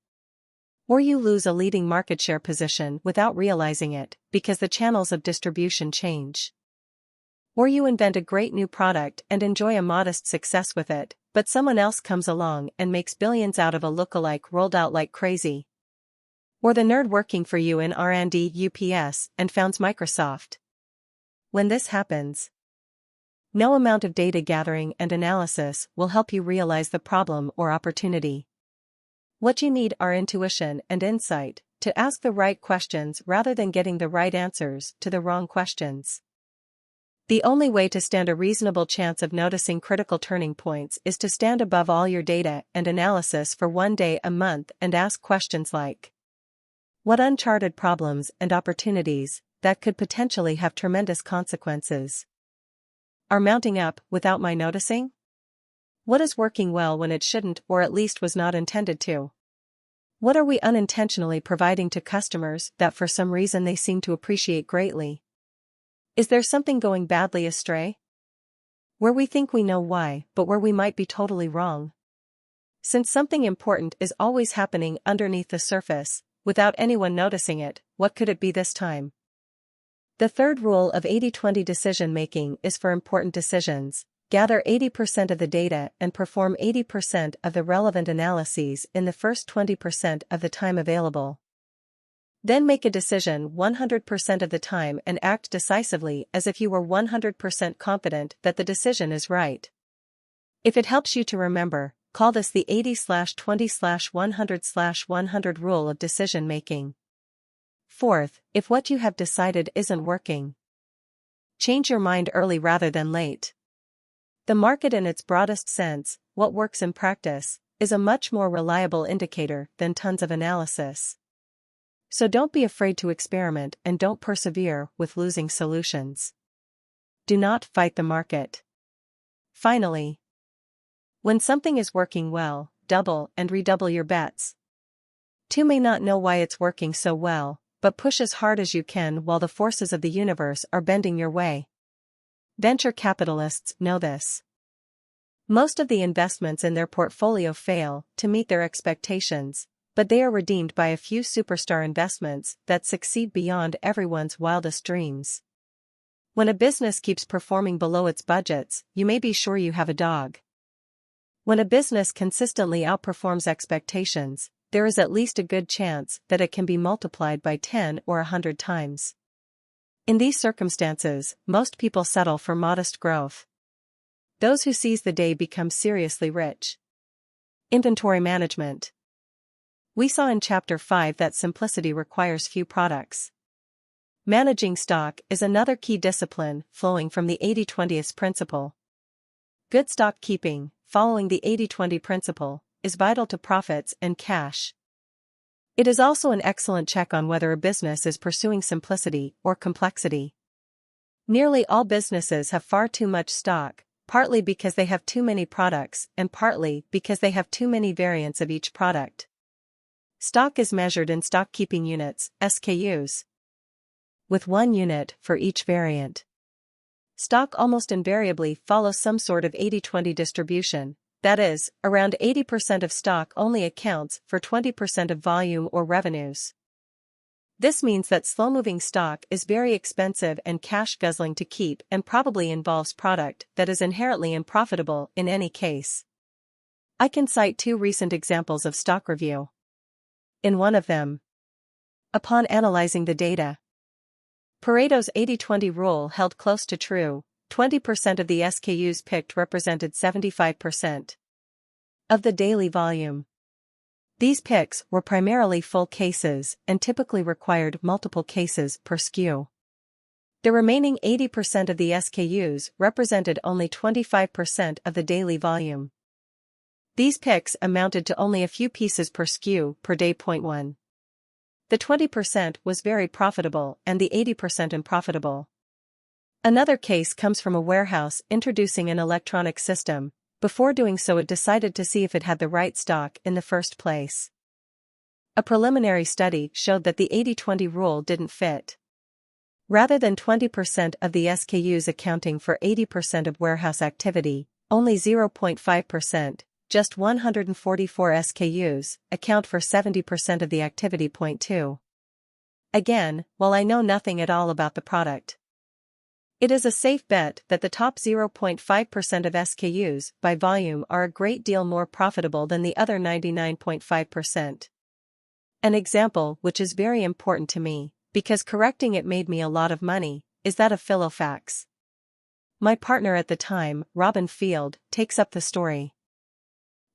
Or you lose a leading market share position without realizing it, because the channels of distribution change. Or you invent a great new product and enjoy a modest success with it, but someone else comes along and makes billions out of a lookalike rolled out like crazy. Or the nerd working for you in R&D UPS and founds Microsoft. When this happens, no amount of data gathering and analysis will help you realize the problem or opportunity. What you need are intuition and insight to ask the right questions rather than getting the right answers to the wrong questions. The only way to stand a reasonable chance of noticing critical turning points is to stand above all your data and analysis for 1 day a month and ask questions like, what uncharted problems and opportunities that could potentially have tremendous consequences are mounting up without my noticing? What is working well when it shouldn't or at least was not intended to? What are we unintentionally providing to customers that for some reason they seem to appreciate greatly? Is there something going badly astray? Where we think we know why, but where we might be totally wrong. Since something important is always happening underneath the surface, without anyone noticing it, what could it be this time? The third rule of 80-20 decision-making is for important decisions. Gather 80% of the data and perform 80% of the relevant analyses in the first 20% of the time available. Then make a decision 100% of the time and act decisively as if you were 100% confident that the decision is right. If it helps you to remember, call this the 80/20/100/100 rule of decision-making. Fourth, if what you have decided isn't working, change your mind early rather than late. The market in its broadest sense, what works in practice, is a much more reliable indicator than tons of analysis. So don't be afraid to experiment and don't persevere with losing solutions. Do not fight the market. Finally, when something is working well, double and redouble your bets. 2 may not know why it's working so well, but push as hard as you can while the forces of the universe are bending your way. Venture capitalists know this. Most of the investments in their portfolio fail to meet their expectations, but they are redeemed by a few superstar investments that succeed beyond everyone's wildest dreams. When a business keeps performing below its budgets, you may be sure you have a dog. When a business consistently outperforms expectations, there is at least a good chance that it can be multiplied by 10 or 100 times. In these circumstances, most people settle for modest growth. Those who seize the day become seriously rich. Inventory management. We saw in Chapter 5 that simplicity requires few products. Managing stock is another key discipline flowing from the 80-20 principle. Good stock keeping, following the 80-20 principle, is vital to profits and cash. It is also an excellent check on whether a business is pursuing simplicity or complexity. Nearly all businesses have far too much stock, partly because they have too many products and partly because they have too many variants of each product. Stock is measured in stock keeping units, SKUs. with 1 unit for each variant. Stock almost invariably follows some sort of 80-20 distribution, that is, around 80% of stock only accounts for 20% of volume or revenues. This means that slow-moving stock is very expensive and cash-guzzling to keep and probably involves product that is inherently unprofitable in any case. I can cite 2 recent examples of stock review. In one of them, upon analyzing the data, Pareto's 80-20 rule held close to true. 20% of the SKUs picked represented 75% of the daily volume. These picks were primarily full cases and typically required multiple cases per SKU. The remaining 80% of the SKUs represented only 25% of the daily volume. These picks amounted to only a few pieces per SKU per day. Point 1. The 20% was very profitable and the 80% unprofitable. Another case comes from a warehouse introducing an electronic system. Before doing so, it decided to see if it had the right stock in the first place. A preliminary study showed that the 80-20 rule didn't fit. Rather than 20% of the SKUs accounting for 80% of warehouse activity, only 0.5%, just 144 SKUs, account for 70% of the activity. Point 2. Again, while I know nothing at all about the product, it is a safe bet that the top 0.5% of SKUs by volume are a great deal more profitable than the other 99.5%. An example which is very important to me, because correcting it made me a lot of money, is that of Filofax. My partner at the time, Robin Field, takes up the story.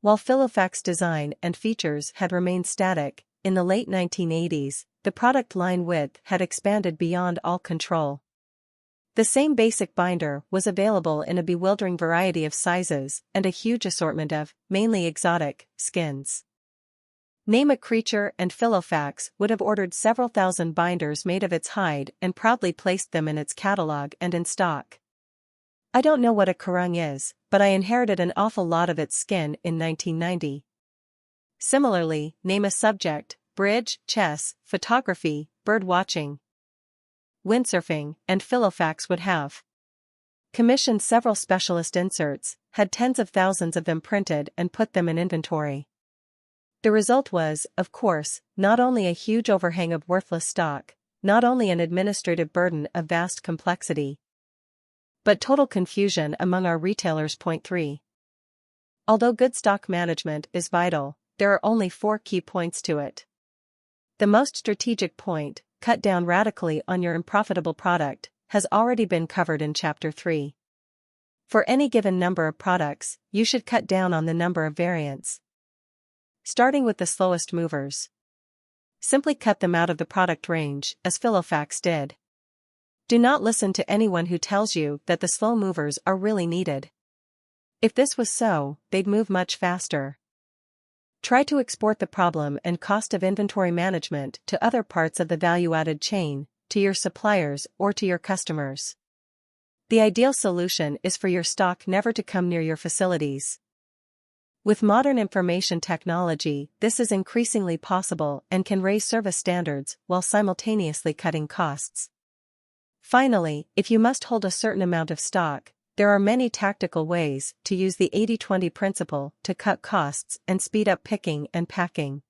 While Filofax design and features had remained static, in the late 1980s, the product line width had expanded beyond all control. The same basic binder was available in a bewildering variety of sizes and a huge assortment of, mainly exotic, skins. Name a creature and Filofax would have ordered several thousand binders made of its hide and proudly placed them in its catalog and in stock. I don't know what a karung is, but I inherited an awful lot of its skin in 1990. Similarly, name a subject: bridge, chess, photography, bird watching, windsurfing, and Filofax would have commissioned several specialist inserts, had tens of thousands of them printed and put them in inventory. The result was, of course, not only a huge overhang of worthless stock, not only an administrative burden of vast complexity, but total confusion among our retailers. Point 3. Although good stock management is vital, there are only 4 key points to it. The most strategic point, cut down radically on your unprofitable product, has already been covered in Chapter 3. For any given number of products, you should cut down on the number of variants. Starting with the slowest movers. Simply cut them out of the product range, as Filofax did. Do not listen to anyone who tells you that the slow movers are really needed. If this was so, they'd move much faster. Try to export the problem and cost of inventory management to other parts of the value-added chain, to your suppliers or to your customers. The ideal solution is for your stock never to come near your facilities. With modern information technology, this is increasingly possible and can raise service standards while simultaneously cutting costs. Finally, if you must hold a certain amount of stock, there are many tactical ways to use the 80-20 principle to cut costs and speed up picking and packing.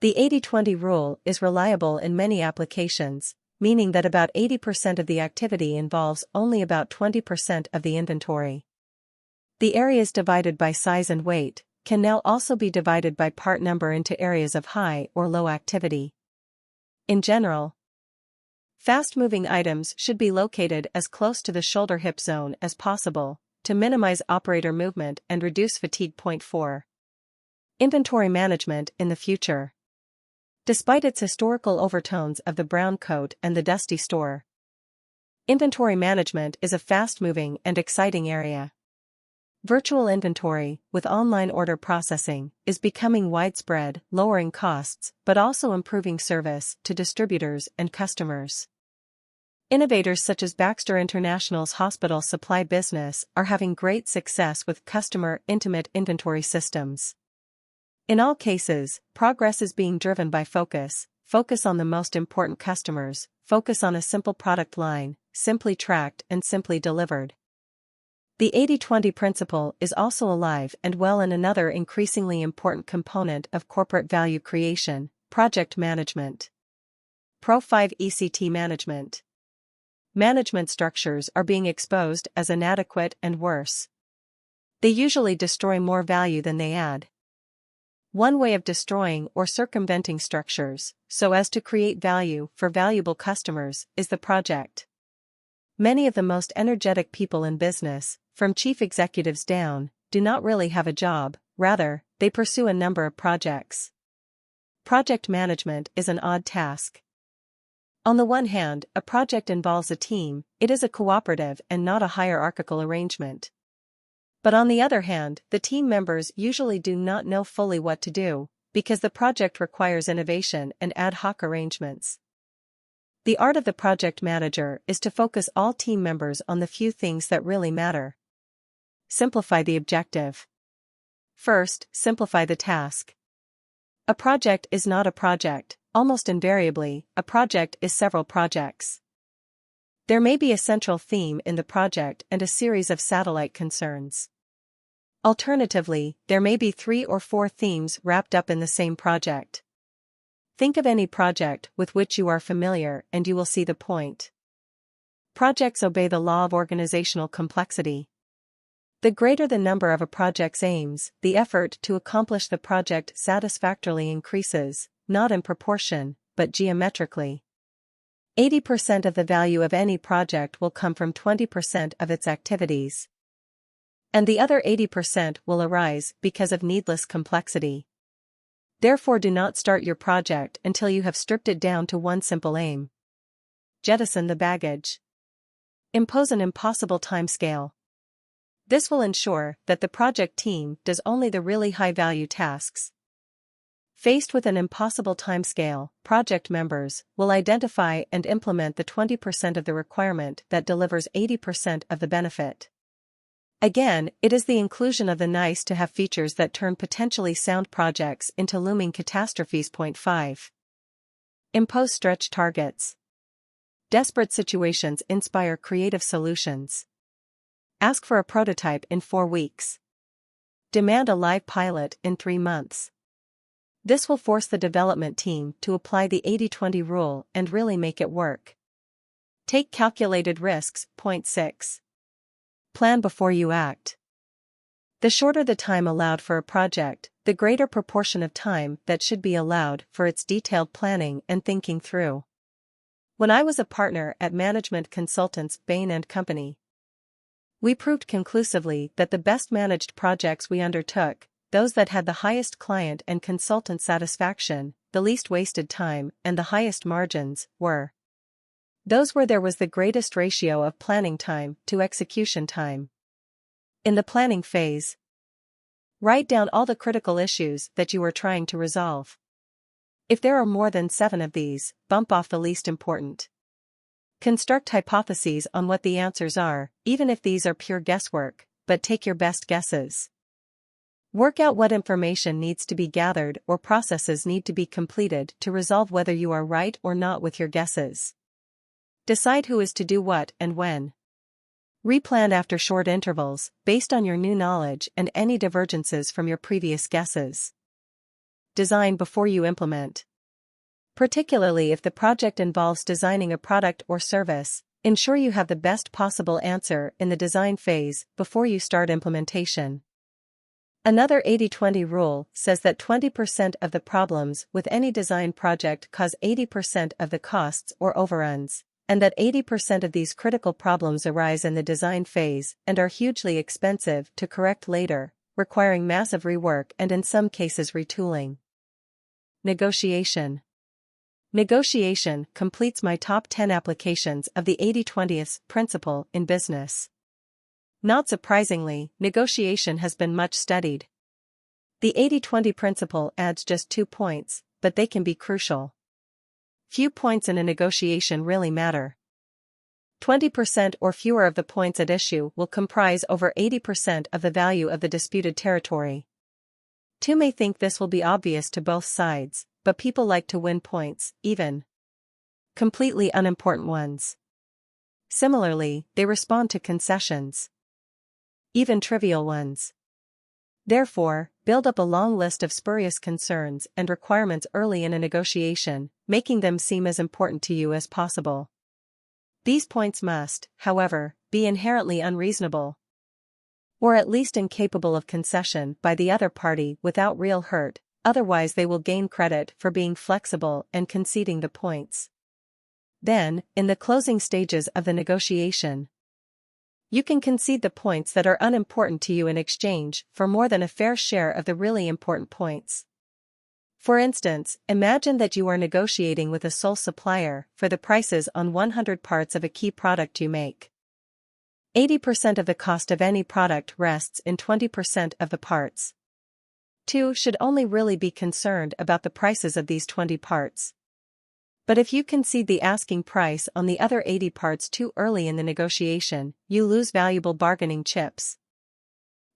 The 80-20 rule is reliable in many applications, meaning that about 80% of the activity involves only about 20% of the inventory. The areas divided by size and weight can now also be divided by part number into areas of high or low activity. In general, fast-moving items should be located as close to the shoulder-hip zone as possible, to minimize operator movement and reduce fatigue. Point 4. Inventory management in the future. Despite its historical overtones of the brown coat and the dusty store, inventory management is a fast-moving and exciting area. Virtual inventory, with online order processing, is becoming widespread, lowering costs, but also improving service to distributors and customers. Innovators such as Baxter International's hospital supply business are having great success with customer intimate inventory systems. In all cases, progress is being driven by focus, focus on the most important customers, focus on a simple product line, simply tracked and simply delivered. The 80-20 principle is also alive and well in another increasingly important component of corporate value creation, project management. Pro 5 ECT management. Management structures are being exposed as inadequate and worse. They usually destroy more value than they add. One way of destroying or circumventing structures, so as to create value for valuable customers, is the project. Many of the most energetic people in business, from chief executives down, do not really have a job, rather, they pursue a number of projects. Project management is an odd task. On the one hand, a project involves a team, it is a cooperative and not a hierarchical arrangement. But on the other hand, the team members usually do not know fully what to do, because the project requires innovation and ad hoc arrangements. The art of the project manager is to focus all team members on the few things that really matter. Simplify the objective. First, simplify the task. A project is not a project. Almost invariably, a project is several projects. There may be a central theme in the project and a series of satellite concerns. Alternatively, there may be 3 or 4 themes wrapped up in the same project. Think of any project with which you are familiar and you will see the point. Projects obey the law of organizational complexity. The greater the number of a project's aims, the effort to accomplish the project satisfactorily increases, not in proportion, but geometrically. 80% of the value of any project will come from 20% of its activities. And the other 80% will arise because of needless complexity. Therefore, do not start your project until you have stripped it down to one simple aim. Jettison the baggage. Impose an impossible timescale. This will ensure that the project team does only the really high-value tasks. Faced with an impossible timescale, project members will identify and implement the 20% of the requirement that delivers 80% of the benefit. Again, it is the inclusion of the nice-to-have features that turn potentially sound projects into looming catastrophes. Point 5. Impose stretch targets. Desperate situations inspire creative solutions. Ask for a prototype in 4 weeks. Demand a live pilot in 3 months. This will force the development team to apply the 80-20 rule and really make it work. Take calculated risks. Point 6. Plan before you act. The shorter the time allowed for a project, the greater proportion of time that should be allowed for its detailed planning and thinking through. When I was a partner at management consultants Bain & Company, we proved conclusively that the best managed projects we undertook, those that had the highest client and consultant satisfaction, the least wasted time, and the highest margins, were those where there was the greatest ratio of planning time to execution time. In the planning phase, write down all the critical issues that you are trying to resolve. If there are more than 7 of these, bump off the least important. Construct hypotheses on what the answers are, even if these are pure guesswork, but take your best guesses. Work out what information needs to be gathered or processes need to be completed to resolve whether you are right or not with your guesses. Decide who is to do what and when. Replan after short intervals, based on your new knowledge and any divergences from your previous guesses. Design before you implement. Particularly if the project involves designing a product or service, ensure you have the best possible answer in the design phase before you start implementation. Another 80-20 rule says that 20% of the problems with any design project cause 80% of the costs or overruns, and that 80% of these critical problems arise in the design phase and are hugely expensive to correct later, requiring massive rework and in some cases retooling. Negotiation. Negotiation completes my top 10 applications of the 80-20 principle in business. Not surprisingly, negotiation has been much studied. The 80-20 principle adds just 2 points, but they can be crucial. Few points in a negotiation really matter. 20% or fewer of the points at issue will comprise over 80% of the value of the disputed territory. 2 may think this will be obvious to both sides, but people like to win points, even completely unimportant ones. Similarly, they respond to concessions, even trivial ones. Therefore, build up a long list of spurious concerns and requirements early in a negotiation, making them seem as important to you as possible. These points must, however, be inherently unreasonable, or at least incapable of concession by the other party without real hurt, otherwise they will gain credit for being flexible and conceding the points. Then, in the closing stages of the negotiation, you can concede the points that are unimportant to you in exchange for more than a fair share of the really important points. For instance, imagine that you are negotiating with a sole supplier for the prices on 100 parts of a key product you make. 80% of the cost of any product rests in 20% of the parts. Two should only really be concerned about the prices of these 20 parts. But if you concede the asking price on the other 80 parts too early in the negotiation, you lose valuable bargaining chips.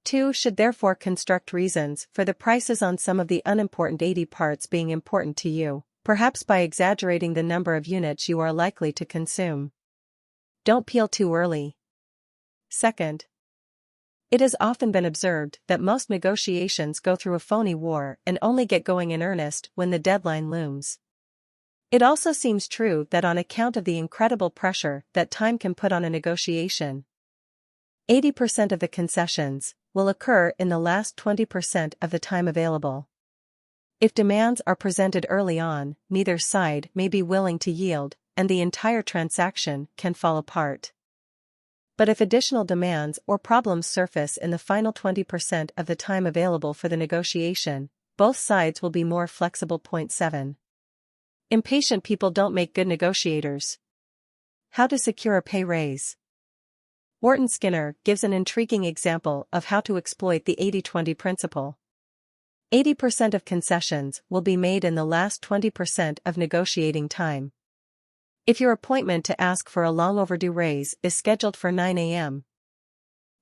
Two should therefore construct reasons for the prices on some of the unimportant 80 parts being important to you, perhaps by exaggerating the number of units you are likely to consume. Don't peel too early. Second, it has often been observed that most negotiations go through a phony war and only get going in earnest when the deadline looms. It also seems true that on account of the incredible pressure that time can put on a negotiation, 80% of the concessions will occur in the last 20% of the time available. If demands are presented early on, neither side may be willing to yield, and the entire transaction can fall apart. But if additional demands or problems surface in the final 20% of the time available for the negotiation, both sides will be more flexible. Point 7. Impatient people don't make good negotiators. How to secure a pay raise. Wharton Skinner gives an intriguing example of how to exploit the 80-20 principle. 80% of concessions will be made in the last 20% of negotiating time. If your appointment to ask for a long overdue raise is scheduled for 9 a.m.,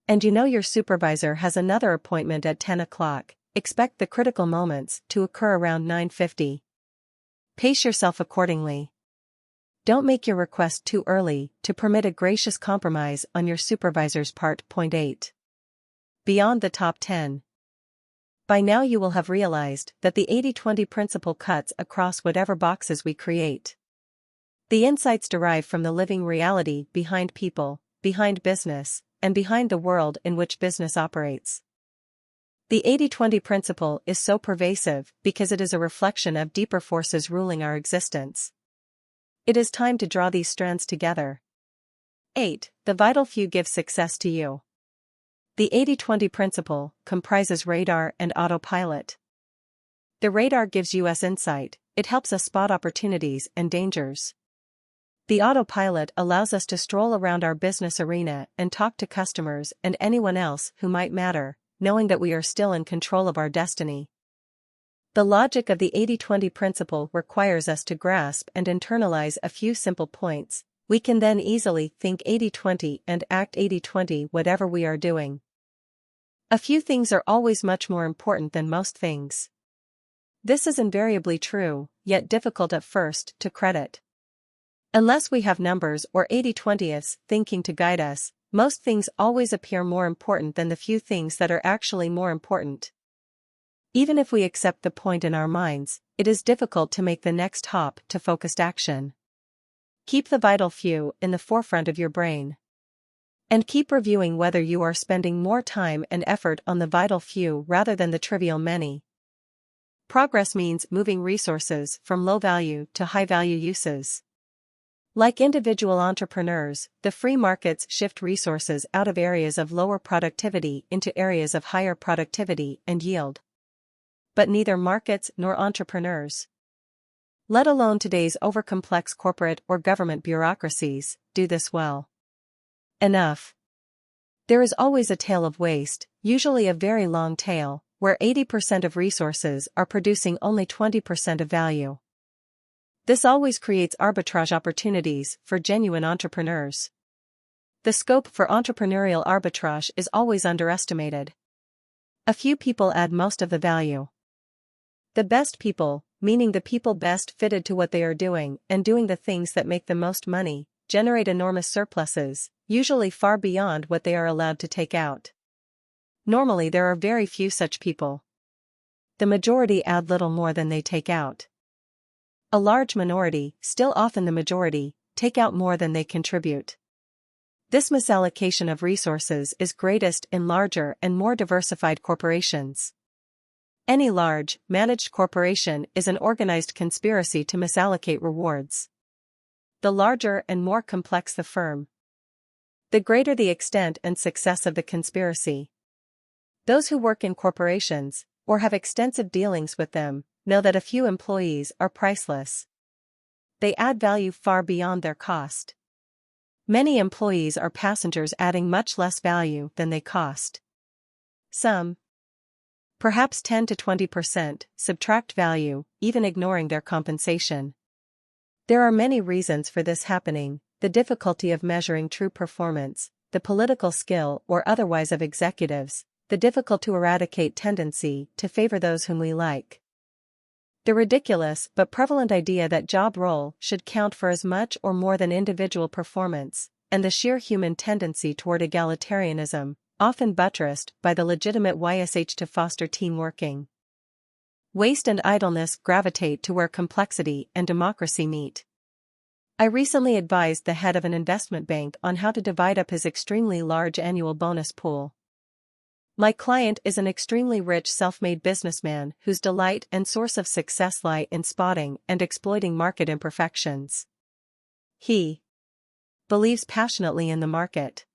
and you know your supervisor has another appointment at 10 o'clock, expect the critical moments to occur around 9:50. Pace yourself accordingly. Don't make your request too early to permit a gracious compromise on your supervisor's part. Point 8. Beyond the top 10. By now you will have realized that the 80-20 principle cuts across whatever boxes we create. The insights derive from the living reality behind people, behind business, and behind the world in which business operates. The 80-20 principle is so pervasive because it is a reflection of deeper forces ruling our existence. It is time to draw these strands together. 8. The vital few give success to you. The 80-20 principle comprises radar and autopilot. The radar gives us insight, it helps us spot opportunities and dangers. The autopilot allows us to stroll around our business arena and talk to customers and anyone else who might matter, knowing that we are still in control of our destiny. The logic of the 80-20 principle requires us to grasp and internalize a few simple points. We can then easily think 80-20 and act 80-20 whatever we are doing. A few things are always much more important than most things. This is invariably true, yet difficult at first to credit. Unless we have numbers or 80-20ths thinking to guide us, most things always appear more important than the few things that are actually more important. Even if we accept the point in our minds, it is difficult to make the next hop to focused action. Keep the vital few in the forefront of your brain. And keep reviewing whether you are spending more time and effort on the vital few rather than the trivial many. Progress means moving resources from low-value to high-value uses. Like individual entrepreneurs, the free markets shift resources out of areas of lower productivity into areas of higher productivity and yield. But neither markets nor entrepreneurs, let alone today's overcomplex corporate or government bureaucracies, do this well enough. There is always a tail of waste, usually a very long tail, where 80% of resources are producing only 20% of value. This always creates arbitrage opportunities for genuine entrepreneurs. The scope for entrepreneurial arbitrage is always underestimated. A few people add most of the value. The best people meaning the people best fitted to what they are doing and doing the things that make the most money, generate enormous surpluses, usually far beyond what they are allowed to take out. Normally there are very few such people. The majority add little more than they take out. A large minority, still often the majority, take out more than they contribute. This misallocation of resources is greatest in larger and more diversified corporations. Any large, managed corporation is an organized conspiracy to misallocate rewards. The larger and more complex the firm, the greater the extent and success of the conspiracy. Those who work in corporations, or have extensive dealings with them, know that a few employees are priceless. They add value far beyond their cost. Many employees are passengers adding much less value than they cost. Some, perhaps 10 to 20%, subtract value, even ignoring their compensation. There are many reasons for this happening: the difficulty of measuring true performance, the political skill or otherwise of executives, the difficult to eradicate tendency to favor those whom we like, the ridiculous but prevalent idea that job role should count for as much or more than individual performance, and the sheer human tendency toward egalitarianism, often buttressed by the legitimate YSH to foster team working. Waste and idleness gravitate to where complexity and democracy meet. I recently advised the head of an investment bank on how to divide up his extremely large annual bonus pool. My client is an extremely rich self-made businessman whose delight and source of success lie in spotting and exploiting market imperfections. He believes passionately in the market.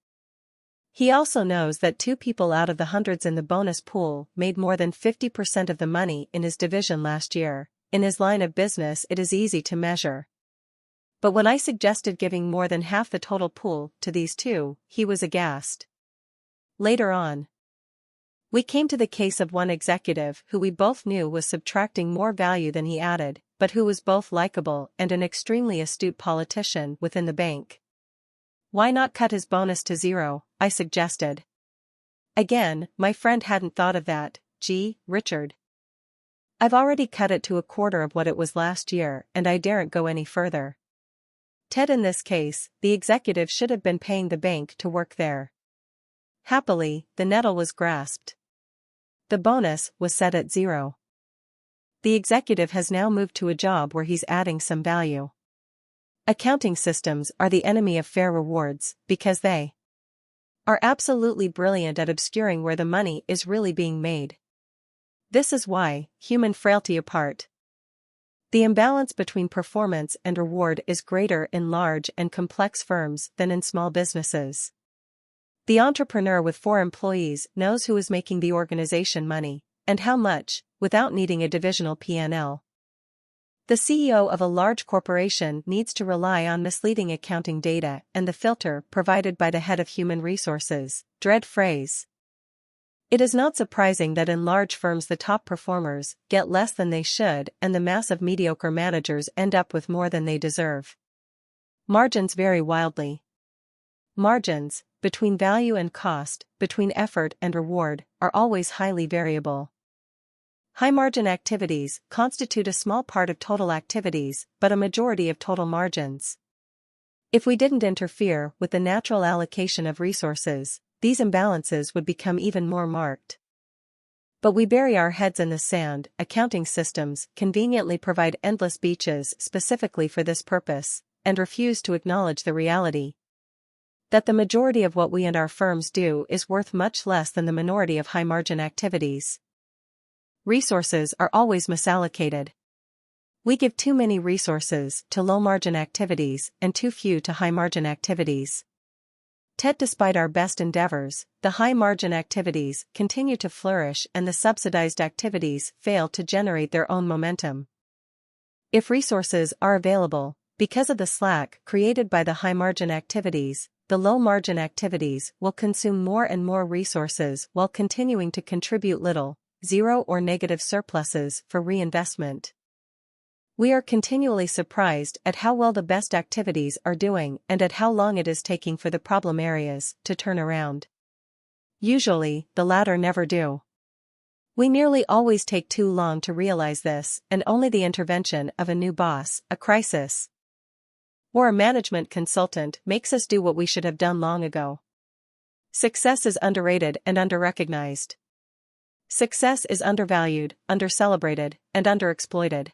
He also knows that 2 people out of the hundreds in the bonus pool made more than 50% of the money in his division last year. In his line of business it is easy to measure. But when I suggested giving more than half the total pool to these 2, he was aghast. Later on, we came to the case of one executive who we both knew was subtracting more value than he added, but who was both likable and an extremely astute politician within the bank. Why not cut his bonus to 0, I suggested. Again, my friend hadn't thought of that. Gee, Richard, I've already cut it to a quarter of what it was last year and I daren't go any further. Ted, in this case, the executive should have been paying the bank to work there. Happily, the nettle was grasped. The bonus was set at 0. The executive has now moved to a job where he's adding some value. Accounting systems are the enemy of fair rewards because they are absolutely brilliant at obscuring where the money is really being made. This is why, human frailty apart, the imbalance between performance and reward is greater in large and complex firms than in small businesses. The entrepreneur with 4 employees knows who is making the organization money, and how much, without needing a divisional P&L. The CEO of a large corporation needs to rely on misleading accounting data and the filter provided by the head of human resources. Dread phrase. It is not surprising that in large firms the top performers get less than they should and the mass of mediocre managers end up with more than they deserve. Margins vary wildly. Margins, between value and cost, between effort and reward, are always highly variable. High-margin activities constitute a small part of total activities, but a majority of total margins. If we didn't interfere with the natural allocation of resources, these imbalances would become even more marked. But we bury our heads in the sand. Accounting systems conveniently provide endless beaches specifically for this purpose, and refuse to acknowledge the reality that the majority of what we and our firms do is worth much less than the minority of high-margin activities. Resources are always misallocated. We give too many resources to low-margin activities and too few to high-margin activities. Yet despite our best endeavors, the high-margin activities continue to flourish and the subsidized activities fail to generate their own momentum. If resources are available, because of the slack created by the high-margin activities, the low-margin activities will consume more and more resources while continuing to contribute little, 0 or negative surpluses for reinvestment. We are continually surprised at how well the best activities are doing and at how long it is taking for the problem areas to turn around. Usually, the latter never do. We nearly always take too long to realize this, and only the intervention of a new boss, a crisis, or a management consultant makes us do what we should have done long ago. Success is underrated and underrecognized. Success is undervalued, undercelebrated, and underexploited.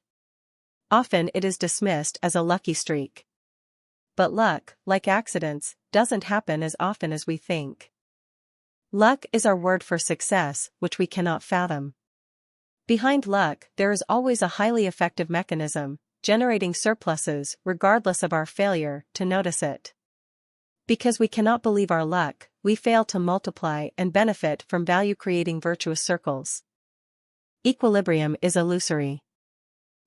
Often it is dismissed as a lucky streak. But luck, like accidents, doesn't happen as often as we think. Luck is our word for success, which we cannot fathom. Behind luck, there is always a highly effective mechanism, generating surpluses regardless of our failure to notice it. Because we cannot believe our luck, we fail to multiply and benefit from value-creating virtuous circles. Equilibrium is illusory.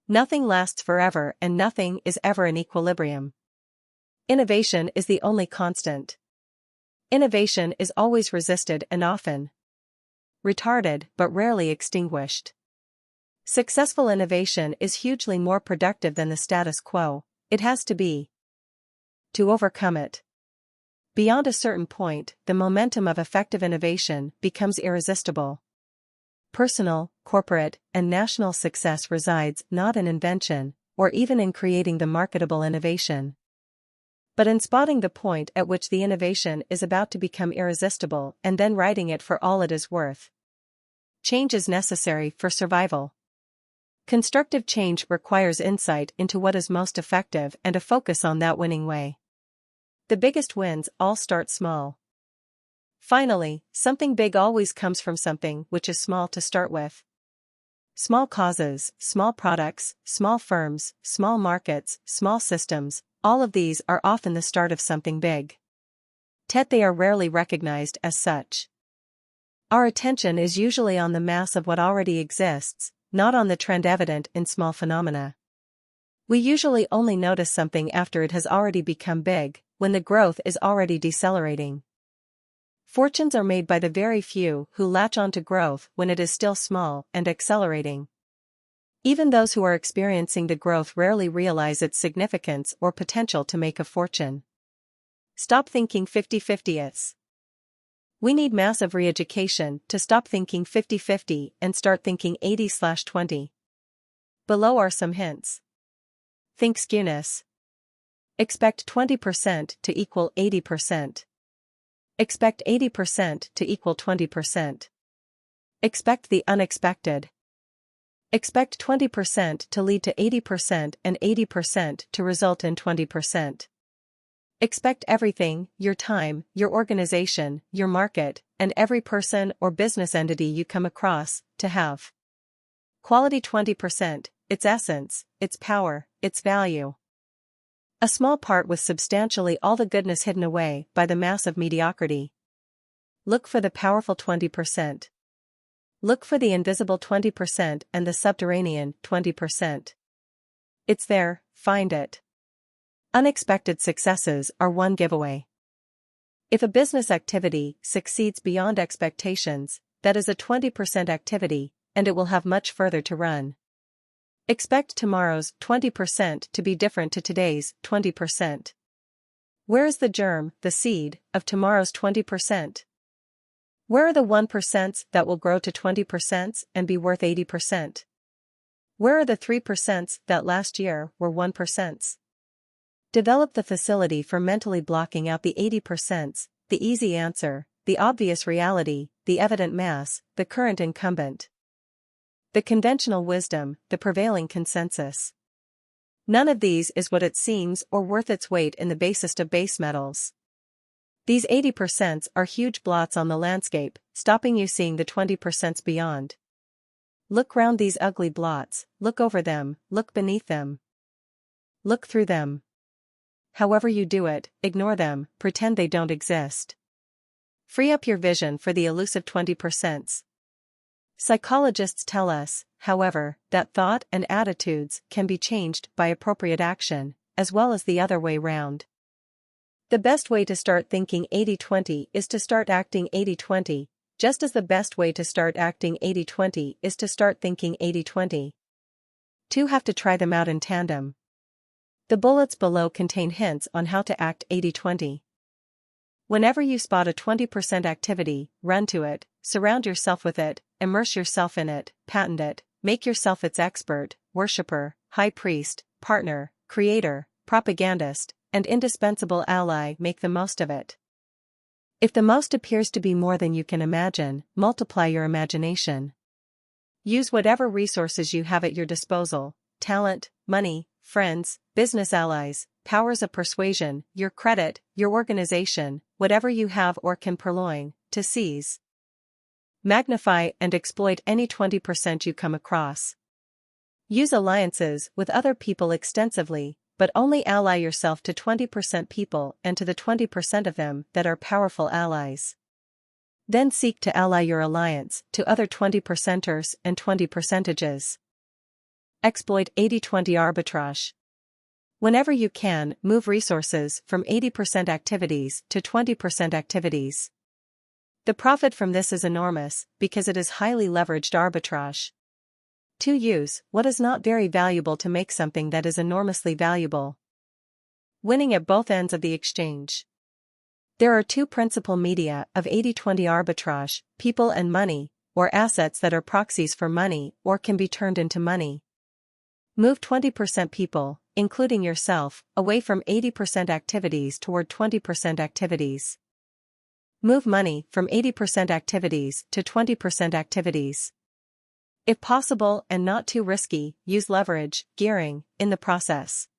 Nothing lasts forever and nothing is ever in equilibrium. Innovation is the only constant. Innovation is always resisted and often retarded but rarely extinguished. Successful innovation is hugely more productive than the status quo. It has to be to overcome it. Beyond a certain point, the momentum of effective innovation becomes irresistible. Personal, corporate, and national success resides not in invention, or even in creating the marketable innovation, but in spotting the point at which the innovation is about to become irresistible and then riding it for all it is worth. Change is necessary for survival. Constructive change requires insight into what is most effective and a focus on that winning way. The biggest wins all start small. Finally, something big always comes from something which is small to start with. Small causes, small products, small firms, small markets, small systems, all of these are often the start of something big. Yet they are rarely recognized as such. Our attention is usually on the mass of what already exists, not on the trend evident in small phenomena. We usually only notice something after it has already become big, when the growth is already decelerating. Fortunes are made by the very few who latch onto growth when it is still small and accelerating. Even those who are experiencing the growth rarely realize its significance or potential to make a fortune. Stop thinking 50-50s. We need massive re-education to stop thinking 50-50 and start thinking 80/20. Below are some hints. Think skewness. Expect 20% to equal 80%. Expect 80% to equal 20%. Expect the unexpected. Expect 20% to lead to 80% and 80% to result in 20%. Expect everything, your time, your organization, your market, and every person or business entity you come across, to have quality 20%, its essence, its power, its value. A small part with substantially all the goodness hidden away by the mass of mediocrity. Look for the powerful 20%. Look for the invisible 20% and the subterranean 20%. It's there, find it. Unexpected successes are one giveaway. If a business activity succeeds beyond expectations, that is a 20% activity, and it will have much further to run. Expect tomorrow's 20% to be different to today's 20%. Where is the germ, the seed, of tomorrow's 20%? Where are the 1% that will grow to 20% and be worth 80%? Where are the 3% that last year were 1%? Develop the facility for mentally blocking out the 80%, the easy answer, the obvious reality, the evident mass, the current incumbent. The conventional wisdom, the prevailing consensus. None of these is what it seems or worth its weight in the basest of base metals. These 80% are huge blots on the landscape, stopping you seeing the 20% beyond. Look round these ugly blots, look over them, look beneath them. Look through them. However you do it, ignore them, pretend they don't exist. Free up your vision for the elusive 20%. Psychologists tell us, however, that thought and attitudes can be changed by appropriate action, as well as the other way round. The best way to start thinking 80-20 is to start acting 80-20, just as the best way to start acting 80-20 is to start thinking 80-20. Two have to try them out in tandem. The bullets below contain hints on how to act 80-20. Whenever you spot a 20% activity, run to it, surround yourself with it, immerse yourself in it, patent it, make yourself its expert, worshipper, high priest, partner, creator, propagandist, and indispensable ally. Make the most of it. If the most appears to be more than you can imagine, multiply your imagination. Use whatever resources you have at your disposal: talent, money, friends, business allies, powers of persuasion, your credit, your organization, whatever you have or can purloin, to seize, magnify, and exploit any 20% you come across. Use alliances with other people extensively, but only ally yourself to 20% people and to the 20% of them that are powerful allies. Then seek to ally your alliance to other 20%ers and 20%. Exploit 80-20 arbitrage. Whenever you can, move resources from 80% activities to 20% activities. The profit from this is enormous, because it is highly leveraged arbitrage. To use what is not very valuable to make something that is enormously valuable. Winning at both ends of the exchange. There are two principal media of 80-20 arbitrage: people and money, or assets that are proxies for money or can be turned into money. Move 20% people, including yourself, away from 80% activities toward 20% activities. Move money from 80% activities to 20% activities. If possible and not too risky, use leverage, gearing, in the process.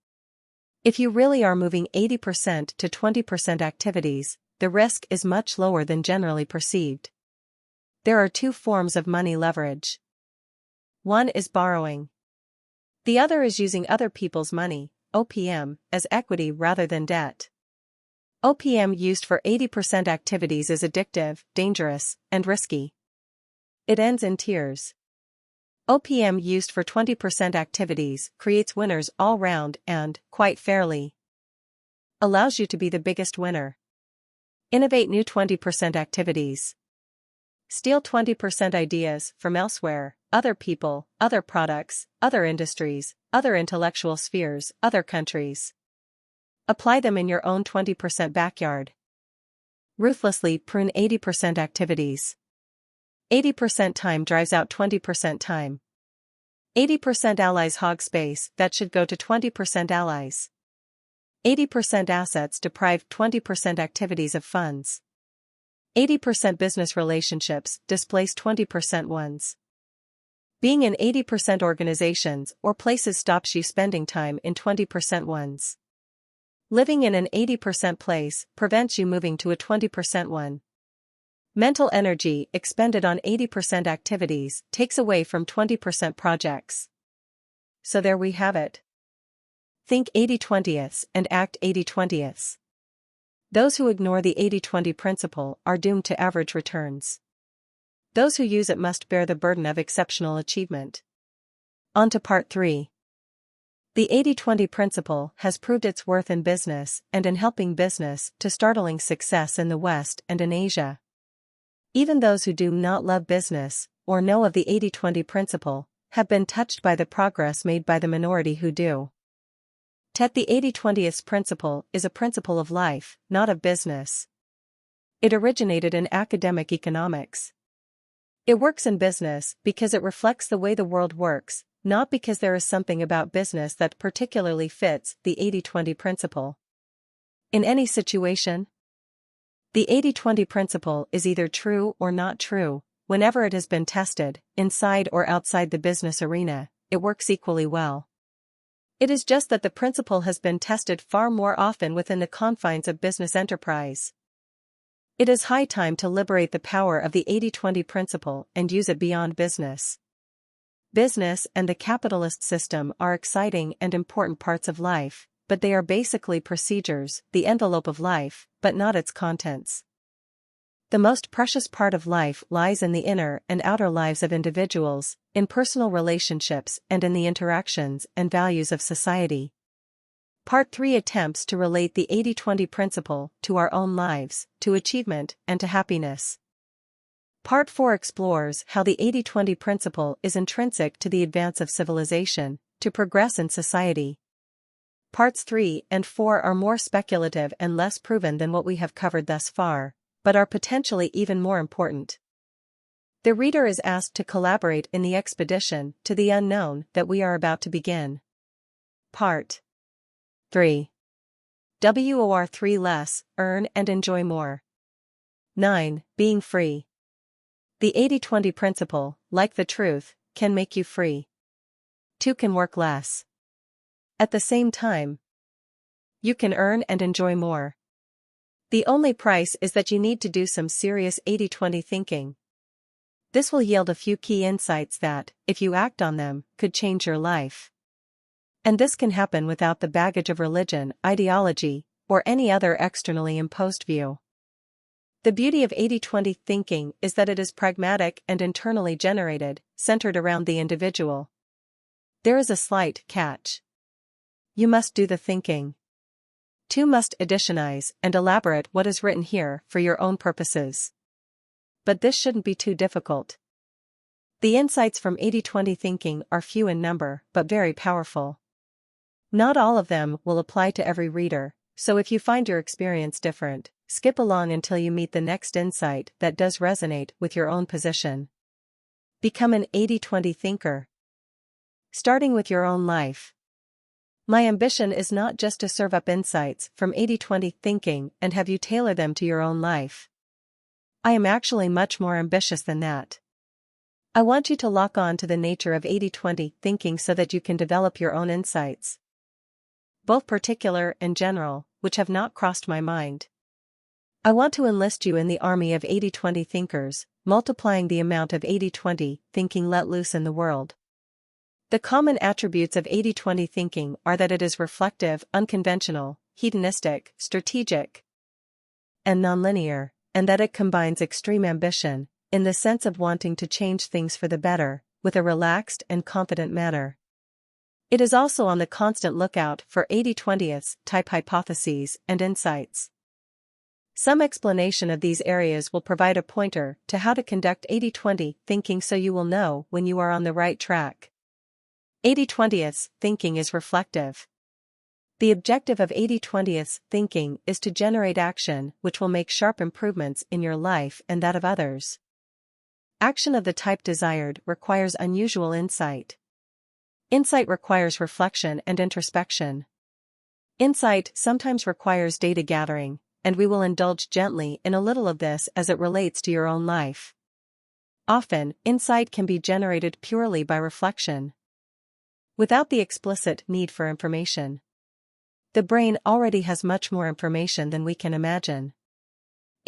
If you really are moving 80% to 20% activities, the risk is much lower than generally perceived. There are two forms of money leverage. One is borrowing. The other is using other people's money, OPM, as equity rather than debt. OPM used for 80% activities is addictive, dangerous, and risky. It ends in tears. OPM used for 20% activities creates winners all round and, quite fairly, allows you to be the biggest winner. Innovate new 20% activities. Steal 20% ideas from elsewhere, other people, other products, other industries, other intellectual spheres, other countries. Apply them in your own 20% backyard. Ruthlessly prune 80% activities. 80% time drives out 20% time. 80% allies hog space that should go to 20% allies. 80% assets deprive 20% activities of funds. 80% business relationships displace 20% ones. Being in 80% organizations or places stops you spending time in 20% ones. Living in an 80% place prevents you moving to a 20% one. Mental energy expended on 80% activities takes away from 20% projects. So there we have it. Think 80/20ths and act 80/20ths. Those who ignore the 80-20 principle are doomed to average returns. Those who use it must bear the burden of exceptional achievement. On to part 3. The 80-20 principle has proved its worth in business and in helping business to startling success in the West and in Asia. Even those who do not love business or know of the 80-20 principle have been touched by the progress made by the minority who do. The 80-20th principle is a principle of life, not of business. It originated in academic economics. It works in business because it reflects the way the world works, not because there is something about business that particularly fits the 80-20 principle. In any situation, the 80-20 principle is either true or not true. Whenever it has been tested, inside or outside the business arena, it works equally well. It is just that the principle has been tested far more often within the confines of business enterprise. It is high time to liberate the power of the 80-20 principle and use it beyond business. Business and the capitalist system are exciting and important parts of life, but they are basically procedures, the envelope of life, but not its contents. The most precious part of life lies in the inner and outer lives of individuals, in personal relationships and in the interactions and values of society. Part 3 attempts to relate the 80-20 principle to our own lives, to achievement, and to happiness. Part 4 explores how the 80-20 principle is intrinsic to the advance of civilization, to progress in society. Parts 3 and 4 are more speculative and less proven than what we have covered thus far, but are potentially even more important. The reader is asked to collaborate in the expedition to the unknown that we are about to begin. Part 3. WOR 3 Less, Earn and Enjoy More. 9. Being Free. The 80-20 principle, like the truth, can make you free. 2 Can work less. At the same time, you can earn and enjoy more. The only price is that you need to do some serious 80-20 thinking. This will yield a few key insights that, if you act on them, could change your life. And this can happen without the baggage of religion, ideology, or any other externally imposed view. The beauty of 80-20 thinking is that it is pragmatic and internally generated, centered around the individual. There is a slight catch. You must do the thinking. 2 Must additionize and elaborate what is written here for your own purposes. But this shouldn't be too difficult. The insights from 80-20 thinking are few in number but very powerful. Not all of them will apply to every reader, so if you find your experience different, skip along until you meet the next insight that does resonate with your own position. Become an 80-20 thinker. Starting with your own life. My ambition is not just to serve up insights from 80-20 thinking and have you tailor them to your own life. I am actually much more ambitious than that. I want you to lock on to the nature of 80-20 thinking so that you can develop your own insights, both particular and general, which have not crossed my mind. I want to enlist you in the army of 80-20 thinkers, multiplying the amount of 80-20 thinking let loose in the world. The common attributes of 80-20 thinking are that it is reflective, unconventional, hedonistic, strategic, and nonlinear, and that it combines extreme ambition, in the sense of wanting to change things for the better, with a relaxed and confident manner. It is also on the constant lookout for 80-20th type hypotheses and insights. Some explanation of these areas will provide a pointer to how to conduct 80-20 thinking so you will know when you are on the right track. 80-20th thinking is reflective. The objective of 80-20th thinking is to generate action which will make sharp improvements in your life and that of others. Action of the type desired requires unusual insight. Insight requires reflection and introspection. Insight sometimes requires data gathering, and we will indulge gently in a little of this as it relates to your own life. Often, insight can be generated purely by reflection, without the explicit need for information. The brain already has much more information than we can imagine.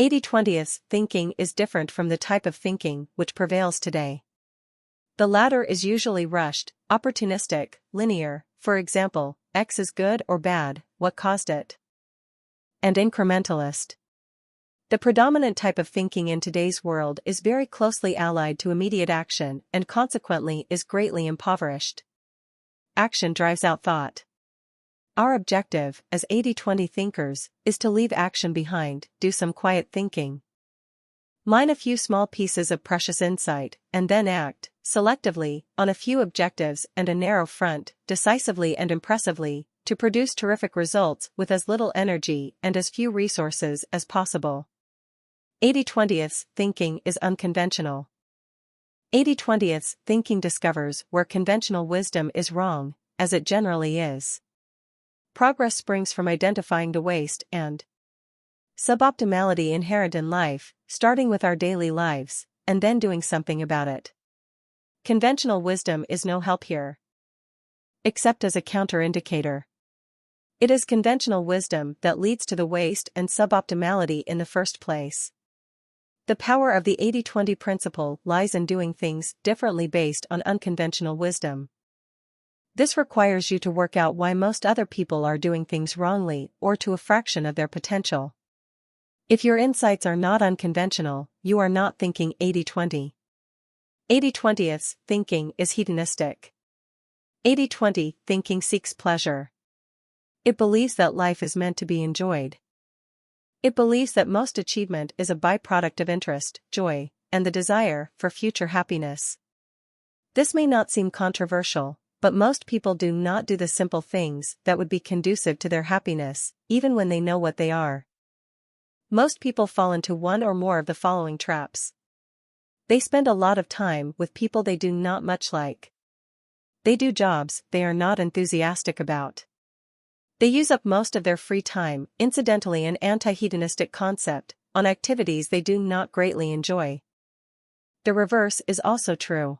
80-20th thinking is different from the type of thinking which prevails today. The latter is usually rushed, opportunistic, linear, for example, X is good or bad, what caused it? And incrementalist. The predominant type of thinking in today's world is very closely allied to immediate action and consequently is greatly impoverished. Action drives out thought. Our objective, as 80-20 thinkers, is to leave action behind, do some quiet thinking. Mine a few small pieces of precious insight, and then act, selectively, on a few objectives and a narrow front, decisively and impressively, to produce terrific results with as little energy and as few resources as possible. 80-20th thinking is unconventional. 80-20th thinking discovers where conventional wisdom is wrong, as it generally is. Progress springs from identifying the waste and suboptimality inherent in life, starting with our daily lives, and then doing something about it. Conventional wisdom is no help here, except as a counter-indicator. It is conventional wisdom that leads to the waste and suboptimality in the first place. The power of the 80-20 principle lies in doing things differently based on unconventional wisdom. This requires you to work out why most other people are doing things wrongly or to a fraction of their potential. If your insights are not unconventional, you are not thinking 80-20. 80-20th thinking is hedonistic. 80-20 thinking seeks pleasure. It believes that life is meant to be enjoyed. It believes that most achievement is a byproduct of interest, joy, and the desire for future happiness. This may not seem controversial, But most people do not do the simple things that would be conducive to their happiness, even when they know what they are. Most people fall into one or more of the following traps. They spend a lot of time with people they do not much like. They do jobs they are not enthusiastic about. They use up most of their free time, incidentally an anti-hedonistic concept, on activities they do not greatly enjoy. The reverse is also true.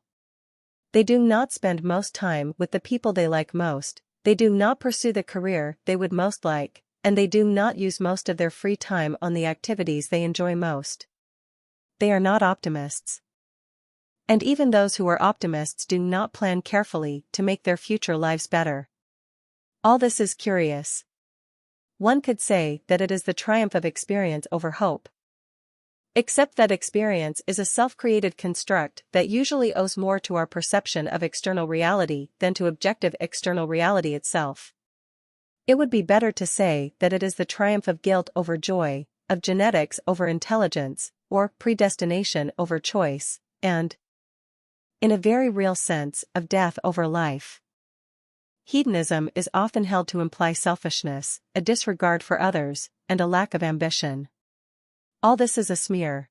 They do not spend most time with the people they like most, they do not pursue the career they would most like, and they do not use most of their free time on the activities they enjoy most. They are not optimists. And even those who are optimists do not plan carefully to make their future lives better. All this is curious. One could say that it is the triumph of experience over hope. Except that experience is a self-created construct that usually owes more to our perception of external reality than to objective external reality itself. It would be better to say that it is the triumph of guilt over joy, of genetics over intelligence, or predestination over choice, and, in a very real sense, of death over life. Hedonism is often held to imply selfishness, a disregard for others, and a lack of ambition. All this is a smear.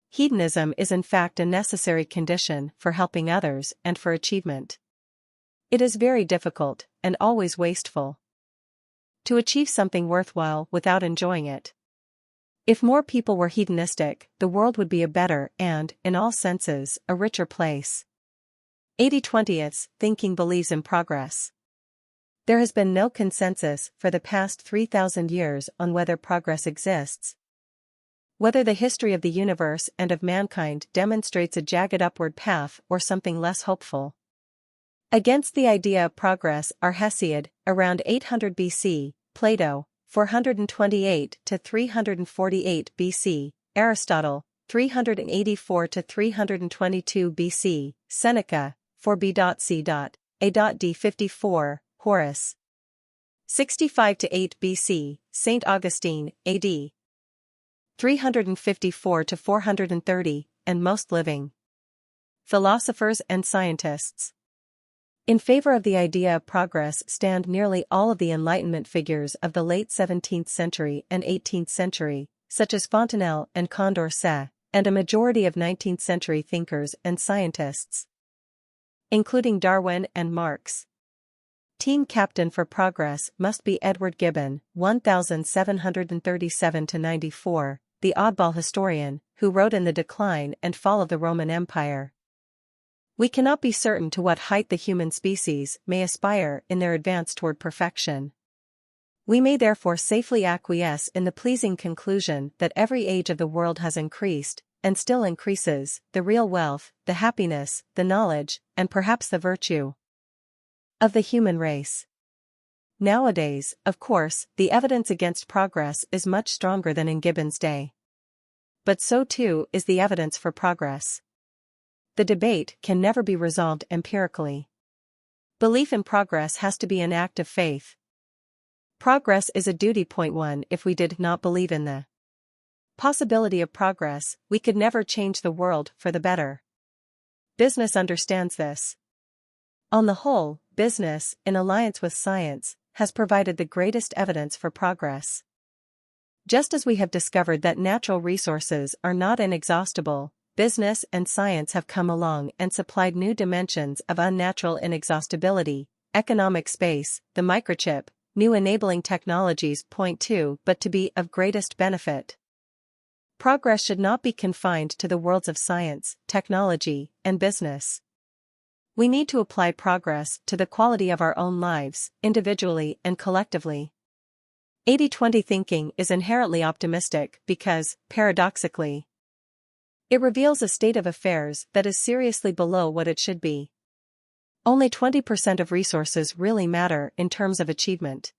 Hedonism is in fact a necessary condition for helping others and for achievement. It is very difficult, and always wasteful, to achieve something worthwhile without enjoying it. If more people were hedonistic, the world would be a better and, in all senses, a richer place. 80/20 thinking believes in progress. There has been no consensus for the past 3,000 years on whether progress exists. Whether the history of the universe and of mankind demonstrates a jagged upward path or something less hopeful. Against the idea of progress are Hesiod, around 800 BC, Plato, 428 to 348 BC, Aristotle, 384 to 322 BC, Seneca, 4b.c.a.d. 54, Horace, 65 to 8 BC, Saint Augustine, AD, 354 to 430, and most living philosophers and scientists. In favor of the idea of progress stand nearly all of the Enlightenment figures of the late 17th century and 18th century, such as Fontenelle and Condorcet, and a majority of 19th century thinkers and scientists, including Darwin and Marx. Team captain for progress must be Edward Gibbon, 1737-94, the oddball historian, who wrote In the Decline and Fall of the Roman Empire. We cannot be certain to what height the human species may aspire in their advance toward perfection. We may therefore safely acquiesce in the pleasing conclusion that every age of the world has increased, and still increases, the real wealth, the happiness, the knowledge, and perhaps the virtue of the human race. Nowadays, of course, the evidence against progress is much stronger than in Gibbon's day. But so too is the evidence for progress. The debate can never be resolved empirically. Belief in progress has to be an act of faith. Progress is a duty. Point 1. If we did not believe in the possibility of progress, we could never change the world for the better. Business understands this. On the whole, business, in alliance with science, has provided the greatest evidence for progress. Just as we have discovered that natural resources are not inexhaustible, business and science have come along and supplied new dimensions of unnatural inexhaustibility, economic space, the microchip, new enabling technologies. Point 2. But to be of greatest benefit, progress should not be confined to the worlds of science, technology, and business. We need to apply progress to the quality of our own lives, individually and collectively. 80/20 thinking is inherently optimistic because, paradoxically, it reveals a state of affairs that is seriously below what it should be. Only 20% of resources really matter in terms of achievement.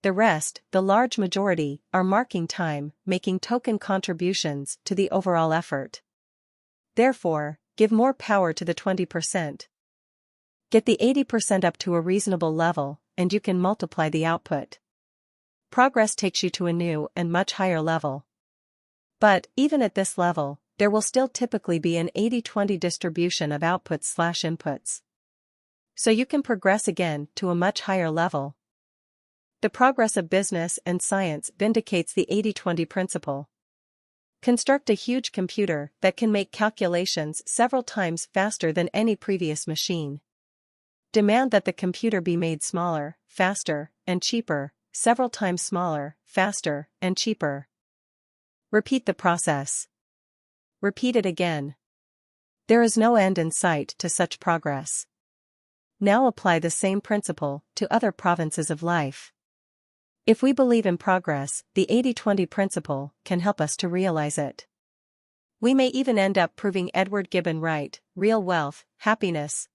The rest, the large majority, are marking time, making token contributions to the overall effort. Therefore, give more power to the 20%. Get the 80% up to a reasonable level, and you can multiply the output. Progress takes you to a new and much higher level. But, even at this level, there will still typically be an 80/20 distribution of outputs/inputs. so you can progress again to a much higher level. The progress of business and science vindicates the 80-20 principle. Construct a huge computer that can make calculations several times faster than any previous machine. Demand that the computer be made smaller, faster, and cheaper, several times smaller, faster, and cheaper. Repeat the process. Repeat it again. There is no end in sight to such progress. Now apply the same principle to other provinces of life. If we believe in progress, the 80-20 principle can help us to realize it. We may even end up proving Edward Gibbon right: real wealth, happiness,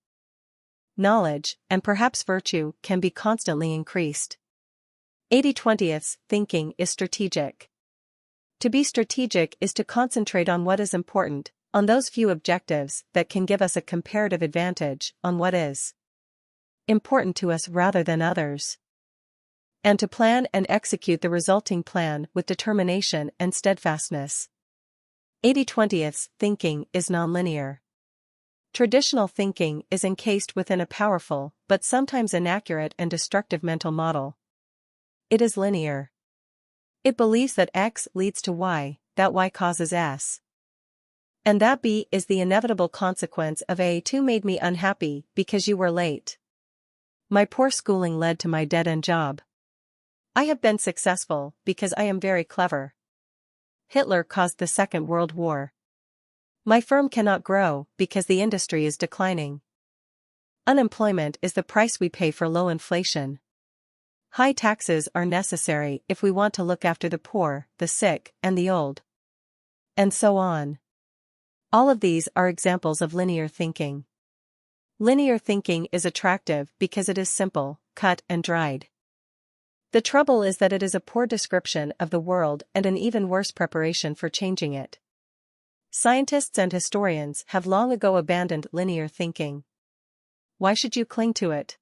knowledge, and perhaps virtue can be constantly increased. 80-20th thinking is strategic. To be strategic is to concentrate on what is important, on those few objectives that can give us a comparative advantage on what is important to us rather than others, and to plan and execute the resulting plan with determination and steadfastness. 80-20th thinking is nonlinear. Traditional thinking is encased within a powerful, but sometimes inaccurate and destructive mental model. It is linear. It believes that X leads to Y, that Y causes S, and that B is the inevitable consequence of A. 2 made me unhappy because you were late. My poor schooling led to my dead-end job. I have been successful because I am very clever. Hitler caused the Second World War. My firm cannot grow because the industry is declining. Unemployment is the price we pay for low inflation. High taxes are necessary if we want to look after the poor, the sick, and the old. And so on. All of these are examples of linear thinking. Linear thinking is attractive because it is simple, cut and dried. The trouble is that it is a poor description of the world and an even worse preparation for changing it. Scientists and historians have long ago abandoned linear thinking. Why should you cling to it?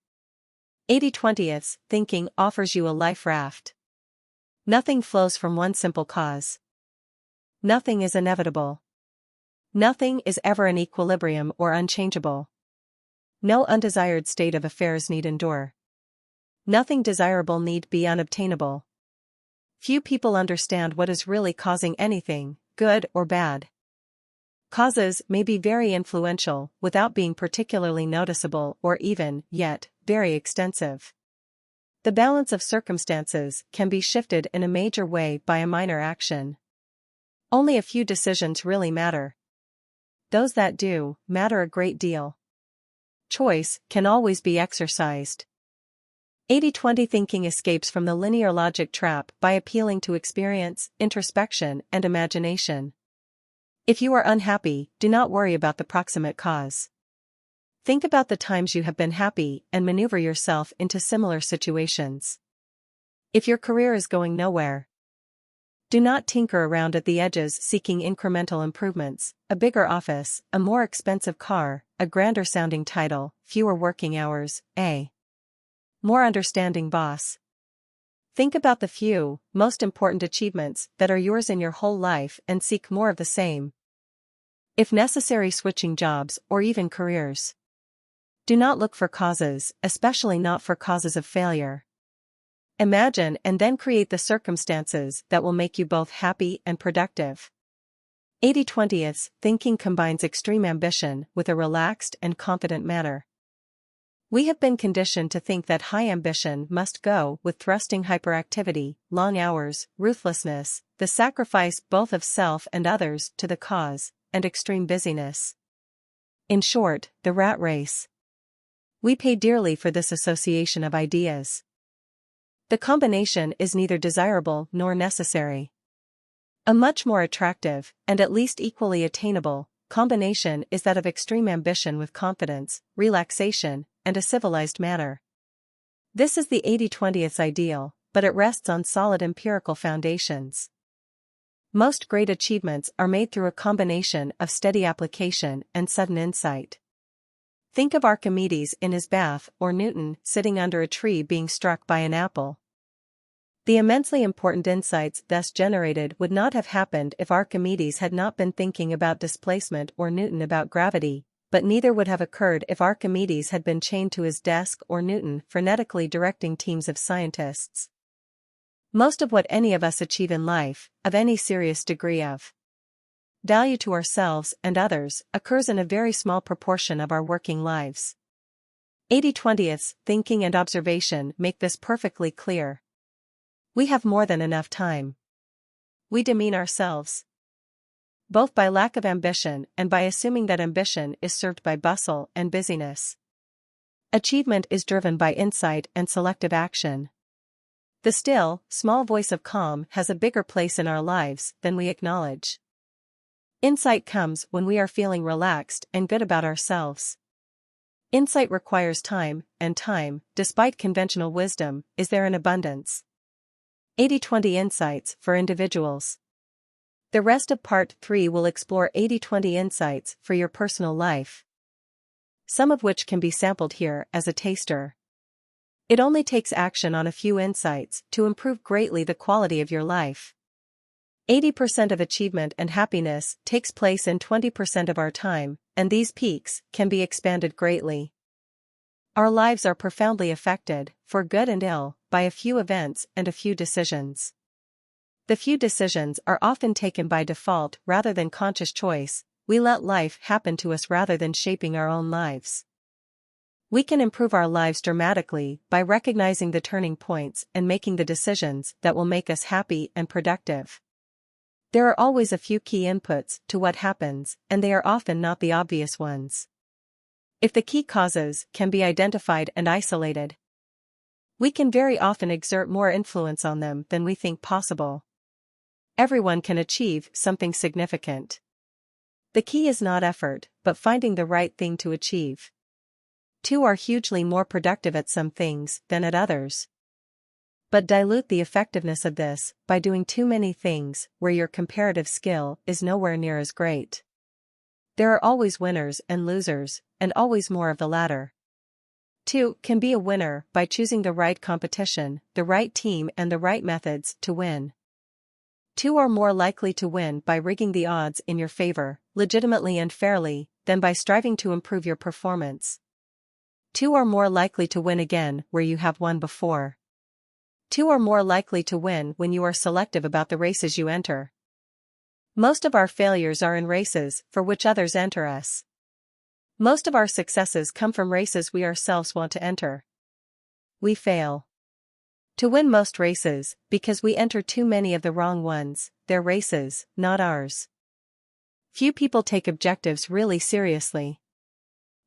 80-20th thinking offers you a life raft. Nothing flows from one simple cause. Nothing is inevitable. Nothing is ever in equilibrium or unchangeable. No undesired state of affairs need endure. Nothing desirable need be unobtainable. Few people understand what is really causing anything, good or bad. Causes may be very influential without being particularly noticeable or even, yet, very extensive. The balance of circumstances can be shifted in a major way by a minor action. Only a few decisions really matter. Those that do, matter a great deal. Choice can always be exercised. 80-20 thinking escapes from the linear logic trap by appealing to experience, introspection, and imagination. If you are unhappy, do not worry about the proximate cause. Think about the times you have been happy and maneuver yourself into similar situations. If your career is going nowhere, do not tinker around at the edges seeking incremental improvements, a bigger office, a more expensive car, a grander sounding title, fewer working hours, a more understanding boss. Think about the few, most important achievements that are yours in your whole life and seek more of the same. If necessary, switching jobs or even careers. Do not look for causes, especially not for causes of failure. Imagine and then create the circumstances that will make you both happy and productive. 80-20th thinking combines extreme ambition with a relaxed and confident manner. We have been conditioned to think that high ambition must go with thrusting hyperactivity, long hours, ruthlessness, the sacrifice both of self and others to the cause, and extreme busyness. In short, the rat race. We pay dearly for this association of ideas. The combination is neither desirable nor necessary. A much more attractive, and at least equally attainable, combination is that of extreme ambition with confidence, relaxation, and a civilized manner. This is the 80-20th ideal, but it rests on solid empirical foundations. Most great achievements are made through a combination of steady application and sudden insight. Think of Archimedes in his bath or Newton sitting under a tree being struck by an apple. The immensely important insights thus generated would not have happened if Archimedes had not been thinking about displacement or Newton about gravity, but neither would have occurred if Archimedes had been chained to his desk or Newton frenetically directing teams of scientists. Most of what any of us achieve in life, of any serious degree of value to ourselves and others, occurs in a very small proportion of our working lives. 80/20ths, thinking and observation make this perfectly clear. We have more than enough time. We demean ourselves, both by lack of ambition and by assuming that ambition is served by bustle and busyness. Achievement is driven by insight and selective action. The still, small voice of calm has a bigger place in our lives than we acknowledge. Insight comes when we are feeling relaxed and good about ourselves. Insight requires time, and time, despite conventional wisdom, is there in abundance. 80/20 insights for individuals. The rest of Part 3 will explore 80/20 insights for your personal life, some of which can be sampled here as a taster. It only takes action on a few insights to improve greatly the quality of your life. 80% of achievement and happiness takes place in 20% of our time, and these peaks can be expanded greatly. Our lives are profoundly affected, for good and ill, by a few events and a few decisions. The few decisions are often taken by default rather than conscious choice. We let life happen to us rather than shaping our own lives. We can improve our lives dramatically by recognizing the turning points and making the decisions that will make us happy and productive. There are always a few key inputs to what happens, and they are often not the obvious ones. If the key causes can be identified and isolated, we can very often exert more influence on them than we think possible. Everyone can achieve something significant. The key is not effort, but finding the right thing to achieve. Two are hugely more productive at some things than at others, but dilute the effectiveness of this by doing too many things where your comparative skill is nowhere near as great. There are always winners and losers, and always more of the latter. Two can be a winner by choosing the right competition, the right team and the right methods to win. Two are more likely to win by rigging the odds in your favor, legitimately and fairly, than by striving to improve your performance. Two are more likely to win again where you have won before. Two are more likely to win when you are selective about the races you enter. Most of our failures are in races for which others enter us. Most of our successes come from races we ourselves want to enter. We fail to win most races because we enter too many of the wrong ones. They're races, not ours. Few people take objectives really seriously.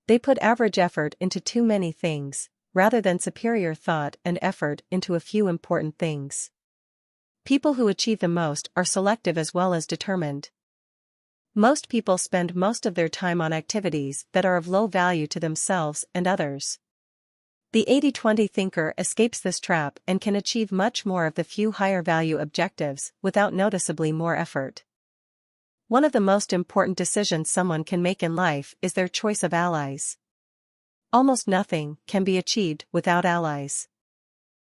They put average effort into too many things, rather than superior thought and effort into a few important things. People who achieve the most are selective as well as determined. Most people spend most of their time on activities that are of low value to themselves and others. The 80/20 thinker escapes this trap and can achieve much more of the few higher value objectives without noticeably more effort. One of the most important decisions someone can make in life is their choice of allies. Almost nothing can be achieved without allies.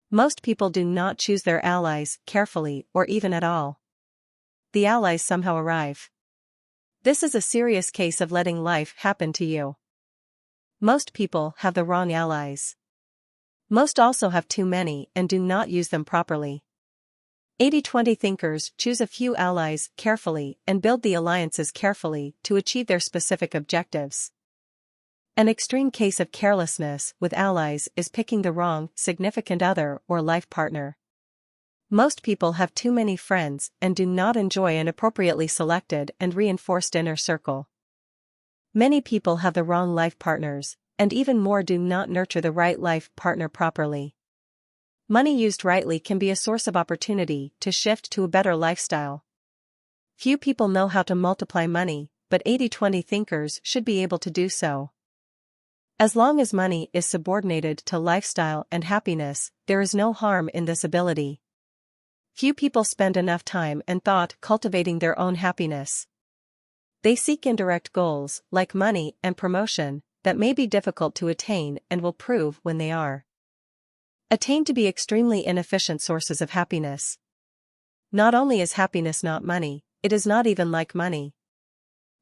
Most people do not choose their allies carefully or even at all. The allies somehow arrive. This is a serious case of letting life happen to you. Most people have the wrong allies. Most also have too many and do not use them properly. 80/20 thinkers choose a few allies carefully and build the alliances carefully to achieve their specific objectives. An extreme case of carelessness with allies is picking the wrong, significant other or life partner. Most people have too many friends and do not enjoy an appropriately selected and reinforced inner circle. Many people have the wrong life partners, and even more do not nurture the right life partner properly. Money used rightly can be a source of opportunity to shift to a better lifestyle. Few people know how to multiply money, but 80/20 thinkers should be able to do so. As long as money is subordinated to lifestyle and happiness, there is no harm in this ability. Few people spend enough time and thought cultivating their own happiness. They seek indirect goals, like money and promotion, that may be difficult to attain and will prove when they are attained to be extremely inefficient sources of happiness. Not only is happiness not money, it is not even like money.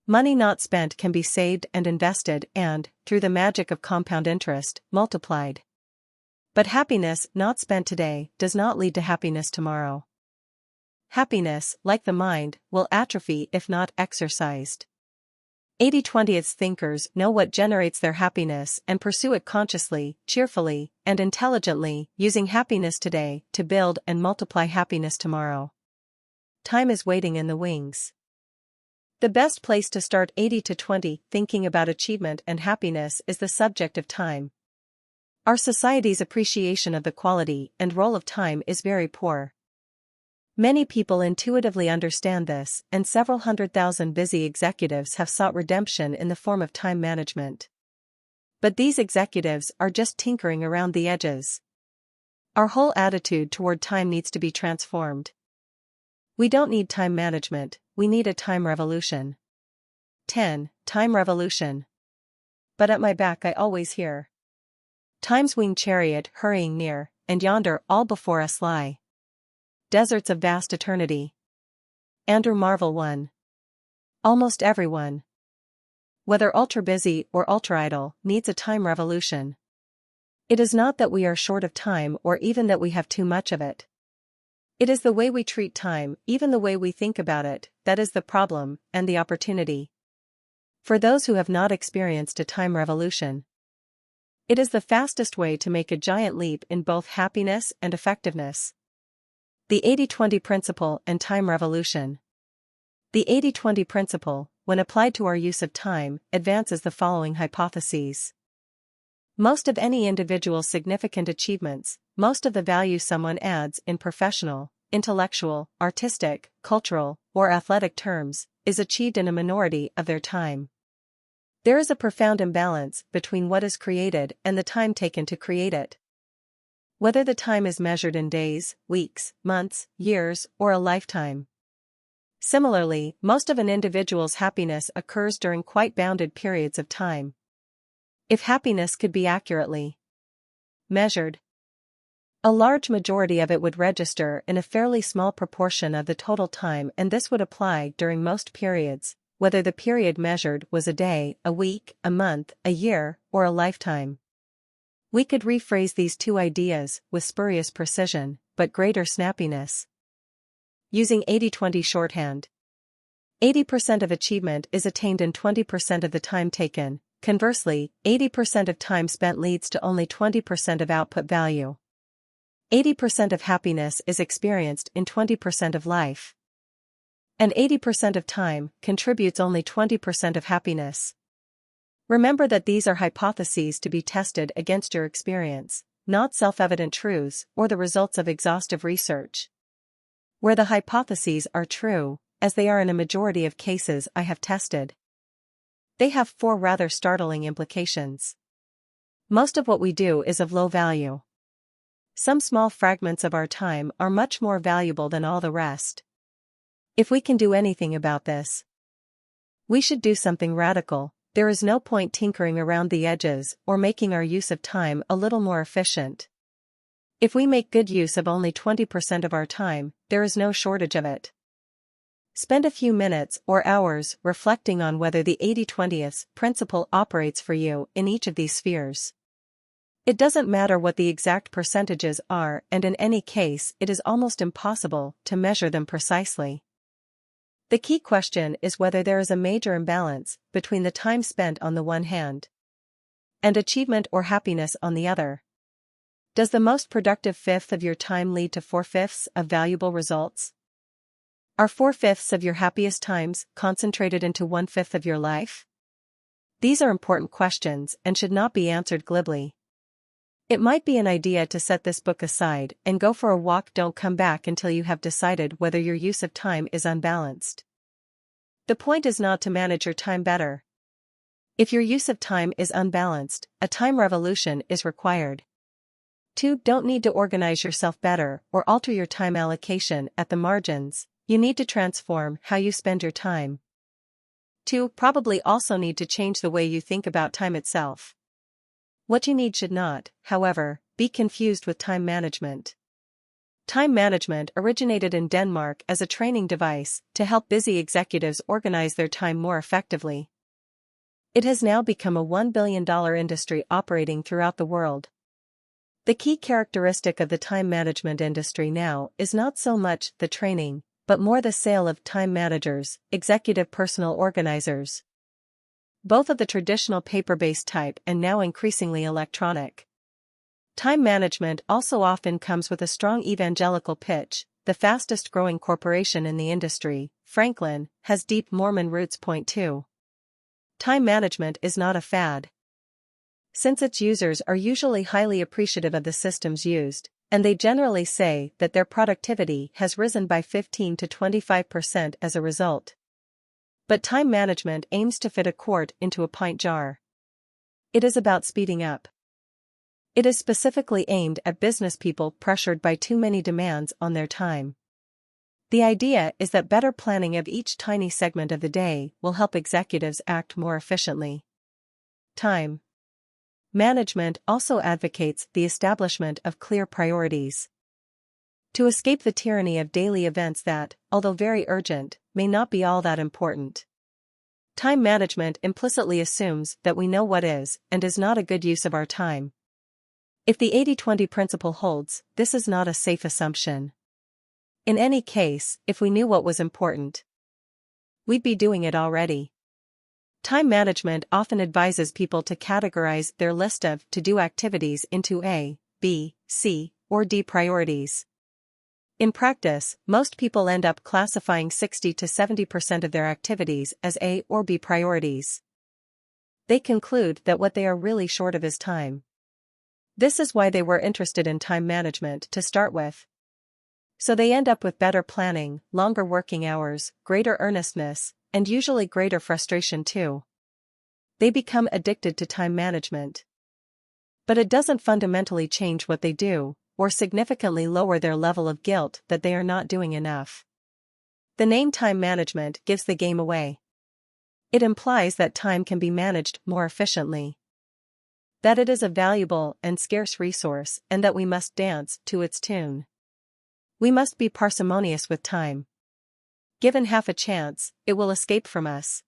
Money not spent can be saved and invested and, through the magic of compound interest, multiplied. But happiness not spent today does not lead to happiness tomorrow. Happiness, like the mind, will atrophy if not exercised. 80/20th thinkers know what generates their happiness and pursue it consciously, cheerfully, and intelligently, using happiness today to build and multiply happiness tomorrow. Time is waiting in the wings. The best place to start 80/20 thinking about achievement and happiness is the subject of time. Our society's appreciation of the quality and role of time is very poor. Many people intuitively understand this, and several 100,000 busy executives have sought redemption in the form of time management. But these executives are just tinkering around the edges. Our whole attitude toward time needs to be transformed. We don't need time management, we need a time revolution. 10. Time revolution. But at my back I always hear Time's winged chariot hurrying near, and yonder all before us lie deserts of vast eternity. Andrew Marvell 1. Almost everyone, whether ultra-busy or ultra-idle, needs a time revolution. It is not that we are short of time or even that we have too much of it. It is the way we treat time, even the way we think about it, that is the problem, and the opportunity. For those who have not experienced a time revolution, it is the fastest way to make a giant leap in both happiness and effectiveness. The 80/20 principle and time revolution. The 80/20 principle, when applied to our use of time, advances the following hypotheses. Most of any individual's significant achievements, most of the value someone adds in professional, intellectual, artistic, cultural, or athletic terms, is achieved in a minority of their time. There is a profound imbalance between what is created and the time taken to create it. Whether the time is measured in days, weeks, months, years, or a lifetime. Similarly, most of an individual's happiness occurs during quite bounded periods of time. If happiness could be accurately measured, a large majority of it would register in a fairly small proportion of the total time, and this would apply during most periods, whether the period measured was a day, a week, a month, a year, or a lifetime. We could rephrase these two ideas with spurious precision, but greater snappiness. Using 80/20 shorthand. 80% of achievement is attained in 20% of the time taken. Conversely, 80% of time spent leads to only 20% of output value. 80% of happiness is experienced in 20% of life. And 80% of time contributes only 20% of happiness. Remember that these are hypotheses to be tested against your experience, not self-evident truths or the results of exhaustive research. Where the hypotheses are true, as they are in a majority of cases I have tested, they have 4 rather startling implications. Most of what we do is of low value. Some small fragments of our time are much more valuable than all the rest. If we can do anything about this, we should do something radical. There is no point tinkering around the edges or making our use of time a little more efficient. If we make good use of only 20% of our time, there is no shortage of it. Spend a few minutes or hours reflecting on whether the 80/20 principle operates for you in each of these spheres. It doesn't matter what the exact percentages are, and in any case it is almost impossible to measure them precisely. The key question is whether there is a major imbalance between the time spent on the one hand and achievement or happiness on the other. Does the most productive fifth of your time lead to 4/5 of valuable results? Are 4/5 of your happiest times concentrated into 1/5 of your life? These are important questions and should not be answered glibly. It might be an idea to set this book aside and go for a walk. Don't come back until you have decided whether your use of time is unbalanced. The point is not to manage your time better. If your use of time is unbalanced, a time revolution is required. 2. Don't need to organize yourself better or alter your time allocation at the margins. You need to transform how you spend your time. 2. Probably also need to change the way you think about time itself. What you need should not, however, be confused with time management. Time management originated in Denmark as a training device to help busy executives organize their time more effectively. It has now become a $1 billion industry operating throughout the world. The key characteristic of the time management industry now is not so much the training, but more the sale of time managers, executive personal organizers. Both of the traditional paper-based type and now increasingly electronic. Time management also often comes with a strong evangelical pitch. The fastest growing corporation in the industry, Franklin, has deep Mormon roots. Point 2. Time management is not a fad. Since its users are usually highly appreciative of the systems used, and they generally say that their productivity has risen by 15 to 25% as a result. But time management aims to fit a quart into a pint jar. It is about speeding up. It is specifically aimed at business people pressured by too many demands on their time. The idea is that better planning of each tiny segment of the day will help executives act more efficiently. Time management also advocates the establishment of clear priorities. To escape the tyranny of daily events that, although very urgent, may not be all that important. Time management implicitly assumes that we know what is and is not a good use of our time. If the 80-20 principle holds, this is not a safe assumption. In any case, if we knew what was important, we'd be doing it already. Time management often advises people to categorize their list of to-do activities into A, B, C, or D priorities. In practice, most people end up classifying 60 to 70% of their activities as A or B priorities. They conclude that what they are really short of is time. This is why they were interested in time management to start with. So they end up with better planning, longer working hours, greater earnestness, and usually greater frustration too. They become addicted to time management. But it doesn't fundamentally change what they do, or significantly lower their level of guilt that they are not doing enough. The name time management gives the game away. It implies that time can be managed more efficiently. That it is a valuable and scarce resource and that we must dance to its tune. We must be parsimonious with time. Given half a chance, it will escape from us.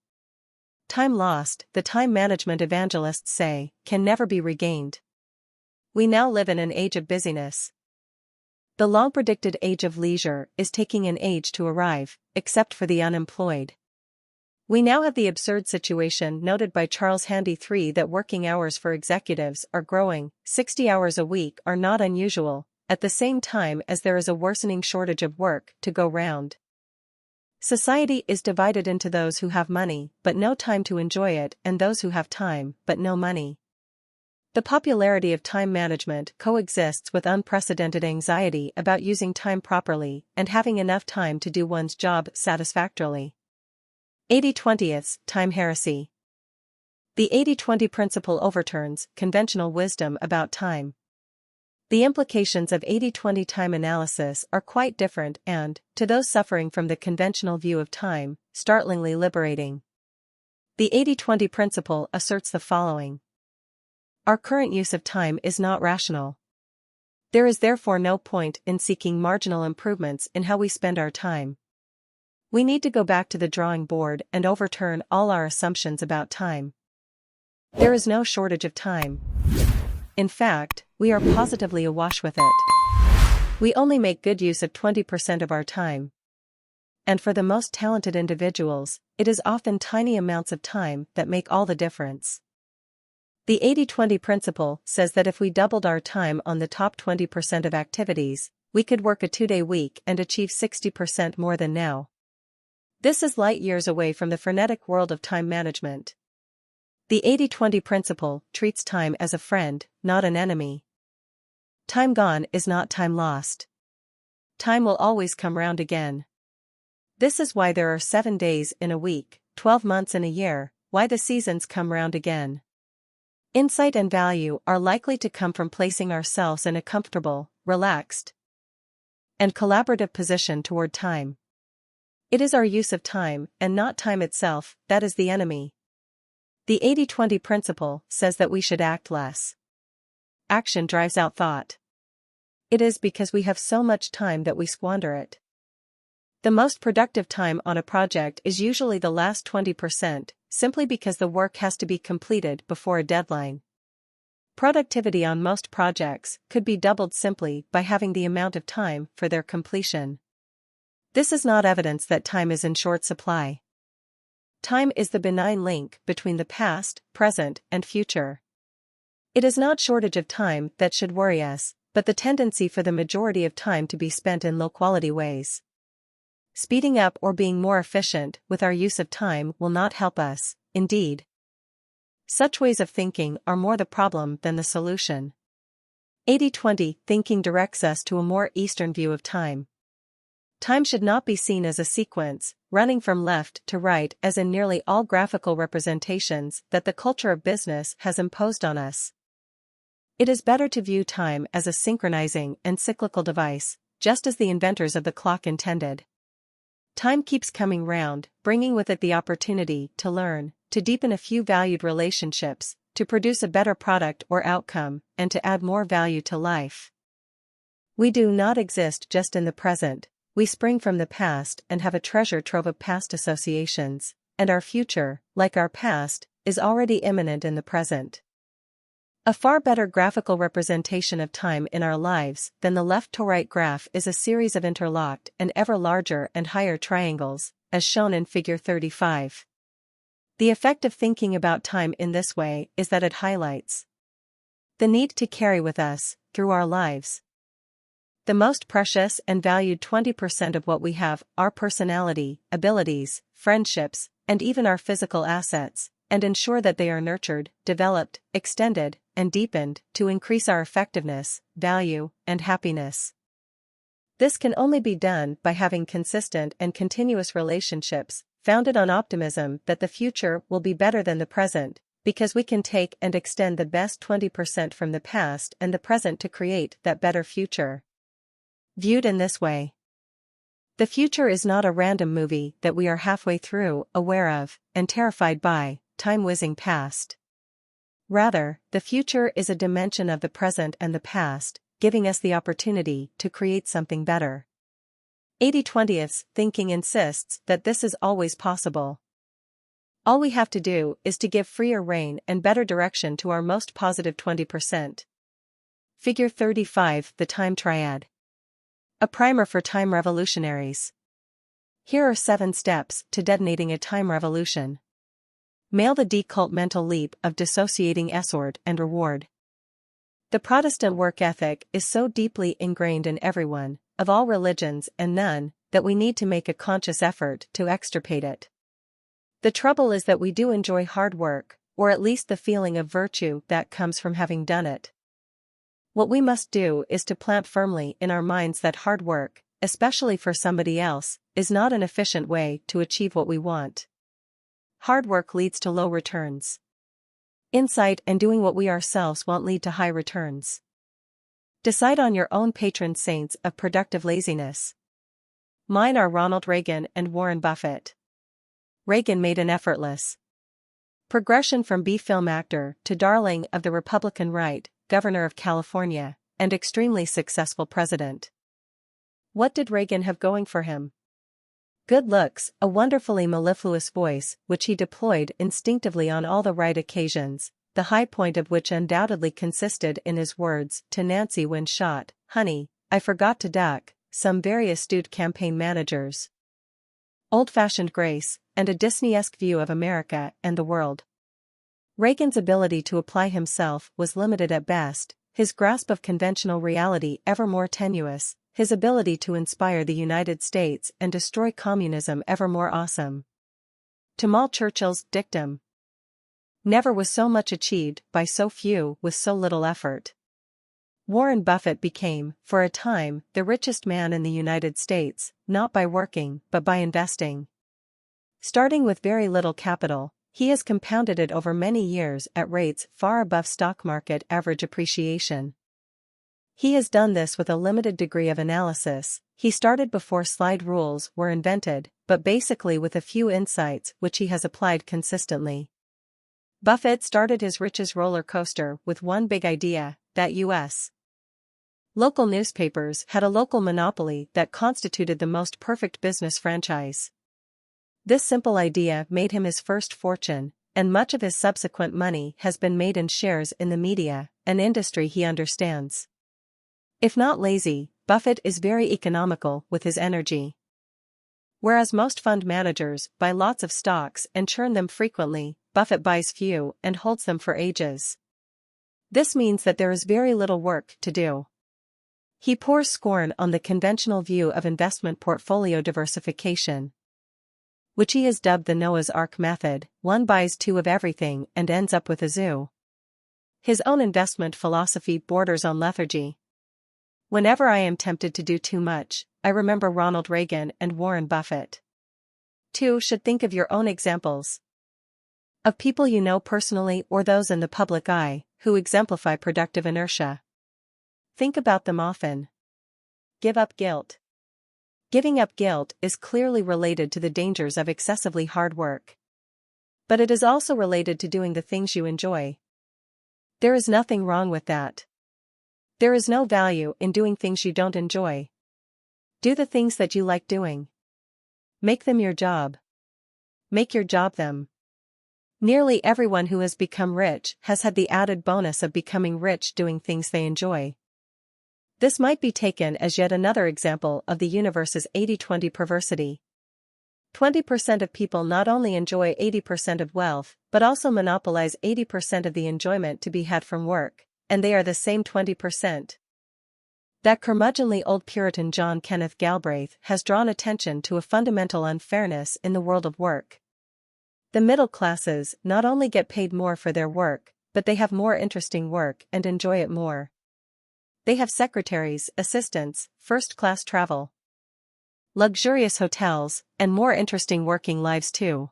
Time lost, the time management evangelists say, can never be regained. We now live in an age of busyness. The long-predicted age of leisure is taking an age to arrive, except for the unemployed. We now have the absurd situation noted by Charles Handy III that working hours for executives are growing. 60 hours a week are not unusual, at the same time as there is a worsening shortage of work to go round. Society is divided into those who have money but no time to enjoy it and those who have time but no money. The popularity of time management coexists with unprecedented anxiety about using time properly and having enough time to do one's job satisfactorily. 80-20ths, time heresy. The 80-20 principle overturns conventional wisdom about time. The implications of 80-20 time analysis are quite different and, to those suffering from the conventional view of time, startlingly liberating. The 80-20 principle asserts the following. Our current use of time is not rational. There is therefore no point in seeking marginal improvements in how we spend our time. We need to go back to the drawing board and overturn all our assumptions about time. There is no shortage of time. In fact, we are positively awash with it. We only make good use of 20% of our time. And for the most talented individuals, it is often tiny amounts of time that make all the difference. The 80-20 principle says that if we doubled our time on the top 20% of activities, we could work a 2-day week and achieve 60% more than now. This is light years away from the frenetic world of time management. The 80-20 principle treats time as a friend, not an enemy. Time gone is not time lost. Time will always come round again. This is why there are 7 days in a week, 12 months in a year, why the seasons come round again. Insight and value are likely to come from placing ourselves in a comfortable, relaxed, and collaborative position toward time. It is our use of time, and not time itself, that is the enemy. The 80-20 principle says that we should act less. Action drives out thought. It is because we have so much time that we squander it. The most productive time on a project is usually the last 20%, simply because the work has to be completed before a deadline. Productivity on most projects could be doubled simply by having the amount of time for their completion. This is not evidence that time is in short supply. Time is the benign link between the past, present, and future. It is not shortage of time that should worry us, but the tendency for the majority of time to be spent in low-quality ways. Speeding up or being more efficient with our use of time will not help us, indeed. Such ways of thinking are more the problem than the solution. 80-20 thinking directs us to a more Eastern view of time. Time should not be seen as a sequence, running from left to right as in nearly all graphical representations that the culture of business has imposed on us. It is better to view time as a synchronizing and cyclical device, just as the inventors of the clock intended. Time keeps coming round, bringing with it the opportunity to learn, to deepen a few valued relationships, to produce a better product or outcome, and to add more value to life. We do not exist just in the present, we spring from the past and have a treasure trove of past associations, and our future, like our past, is already imminent in the present. A far better graphical representation of time in our lives than the left-to-right graph is a series of interlocked and ever larger and higher triangles, as shown in Figure 35. The effect of thinking about time in this way is that it highlights the need to carry with us, through our lives, the most precious and valued 20% of what we have, our personality, abilities, friendships, and even our physical assets, and ensure that they are nurtured, developed, extended, and deepened to increase our effectiveness, value, and happiness. This can only be done by having consistent and continuous relationships, founded on optimism that the future will be better than the present, because we can take and extend the best 20% from the past and the present to create that better future. Viewed in this way, the future is not a random movie that we are halfway through, aware of, and terrified by, time whizzing past. Rather, the future is a dimension of the present and the past, giving us the opportunity to create something better. 80-20's thinking insists that this is always possible. All we have to do is to give freer rein and better direction to our most positive 20%. Figure 35, the time triad. A primer for time revolutionaries. Here are 7 steps to detonating a time revolution. Mail the decoult mental leap of dissociating effort and reward. The Protestant work ethic is so deeply ingrained in everyone, of all religions and none, that we need to make a conscious effort to extirpate it. The trouble is that we do enjoy hard work, or at least the feeling of virtue that comes from having done it. What we must do is to plant firmly in our minds that hard work, especially for somebody else, is not an efficient way to achieve what we want. Hard work leads to low returns. Insight and doing what we ourselves want lead to high returns. Decide on your own patron saints of productive laziness. Mine are Ronald Reagan and Warren Buffett. Reagan made an effortless progression from B-film actor to darling of the Republican right, Governor of California, and extremely successful president. What did Reagan have going for him? Good looks, a wonderfully mellifluous voice, which he deployed instinctively on all the right occasions, the high point of which undoubtedly consisted in his words to Nancy when shot, "Honey, I forgot to duck," some very astute campaign managers. Old-fashioned grace, and a Disney-esque view of America and the world. Reagan's ability to apply himself was limited at best, his grasp of conventional reality ever more tenuous, his ability to inspire the United States and destroy communism ever more awesome. To maul Churchill's dictum, never was so much achieved by so few with so little effort. Warren Buffett became, for a time, the richest man in the United States, not by working but by investing. Starting with very little capital, he has compounded it over many years at rates far above stock market average appreciation. He has done this with a limited degree of analysis. He started before slide rules were invented, but basically with a few insights which he has applied consistently. Buffett started his riches roller coaster with one big idea, that U.S. Local newspapers had a local monopoly that constituted the most perfect business franchise. This simple idea made him his first fortune, and much of his subsequent money has been made in shares in the media, an industry he understands. If not lazy, Buffett is very economical with his energy. Whereas most fund managers buy lots of stocks and churn them frequently, Buffett buys few and holds them for ages. This means that there is very little work to do. He pours scorn on the conventional view of investment portfolio diversification, which he has dubbed the Noah's Ark method. One buys two of everything and ends up with a zoo. His own investment philosophy borders on lethargy. Whenever I am tempted to do too much, I remember Ronald Reagan and Warren Buffett. 2. Should think of your own examples of people you know personally or those in the public eye who exemplify productive inertia. Think about them often. Give up guilt. Giving up guilt is clearly related to the dangers of excessively hard work. But it is also related to doing the things you enjoy. There is nothing wrong with that. There is no value in doing things you don't enjoy. Do the things that you like doing. Make them your job. Make your job them. Nearly everyone who has become rich has had the added bonus of becoming rich doing things they enjoy. This might be taken as yet another example of the universe's 80-20 perversity. 20% of people not only enjoy 80% of wealth, but also monopolize 80% of the enjoyment to be had from work, and they are the same 20%. That curmudgeonly old Puritan John Kenneth Galbraith has drawn attention to a fundamental unfairness in the world of work. The middle classes not only get paid more for their work, but they have more interesting work and enjoy it more. They have secretaries, assistants, first-class travel, luxurious hotels, and more interesting working lives too.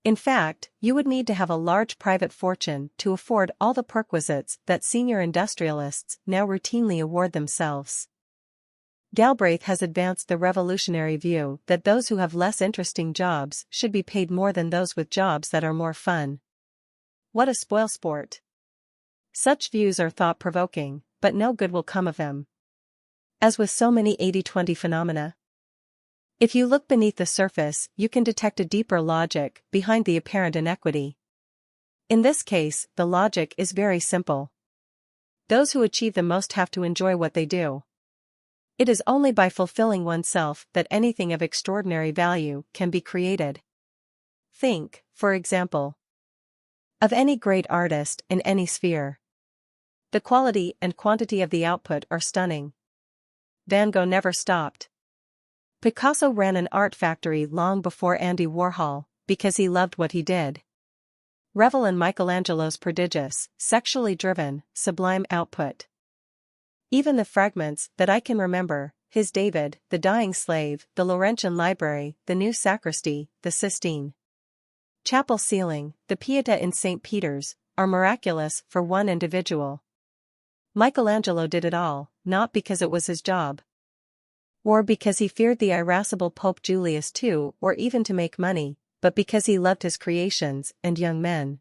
In fact, you would need to have a large private fortune to afford all the perquisites that senior industrialists now routinely award themselves. Galbraith has advanced the revolutionary view that those who have less interesting jobs should be paid more than those with jobs that are more fun. What a spoilsport! Such views are thought-provoking, but no good will come of them. As with so many 80-20 phenomena, if you look beneath the surface, you can detect a deeper logic behind the apparent inequity. In this case, the logic is very simple. Those who achieve the most have to enjoy what they do. It is only by fulfilling oneself that anything of extraordinary value can be created. Think, for example, of any great artist in any sphere. The quality and quantity of the output are stunning. Van Gogh never stopped. Picasso ran an art factory long before Andy Warhol, because he loved what he did. Revel in Michelangelo's prodigious, sexually driven, sublime output. Even the fragments that I can remember, his David, the Dying Slave, the Laurentian Library, the New Sacristy, the Sistine Chapel ceiling, the Pietà in St. Peter's, are miraculous for one individual. Michelangelo did it all, not because it was his job, or because he feared the irascible Pope Julius II, or even to make money, but because he loved his creations and young men.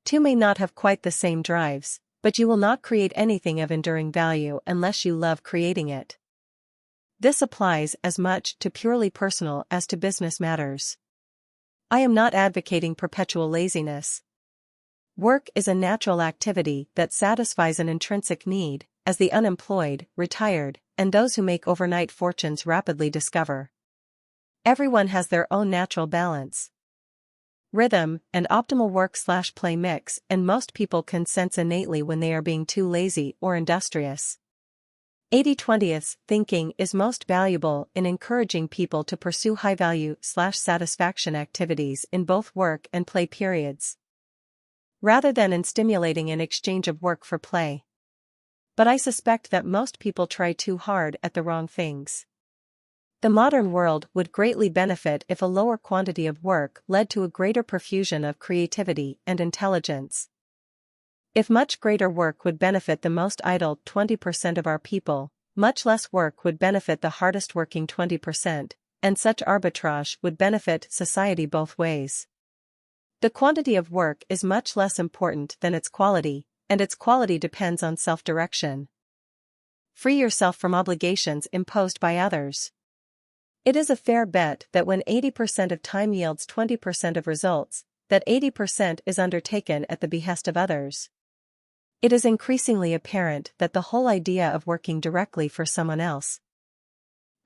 Two may not have quite the same drives, but you will not create anything of enduring value unless you love creating it. This applies as much to purely personal as to business matters. I am not advocating perpetual laziness. Work is a natural activity that satisfies an intrinsic need, as the unemployed, retired, and those who make overnight fortunes rapidly discover. Everyone has their own natural balance, rhythm, and optimal work/play mix, and most people can sense innately when they are being too lazy or industrious. 80-20th thinking is most valuable in encouraging people to pursue high-value/satisfaction activities in both work and play periods, rather than in stimulating an exchange of work for play. But I suspect that most people try too hard at the wrong things. The modern world would greatly benefit if a lower quantity of work led to a greater profusion of creativity and intelligence. If much greater work would benefit the most idle 20% of our people, much less work would benefit the hardest working 20%, and such arbitrage would benefit society both ways. The quantity of work is much less important than its quality, and its quality depends on self-direction. Free yourself from obligations imposed by others. It is a fair bet that when 80% of time yields 20% of results, that 80% is undertaken at the behest of others. It is increasingly apparent that the whole idea of working directly for someone else,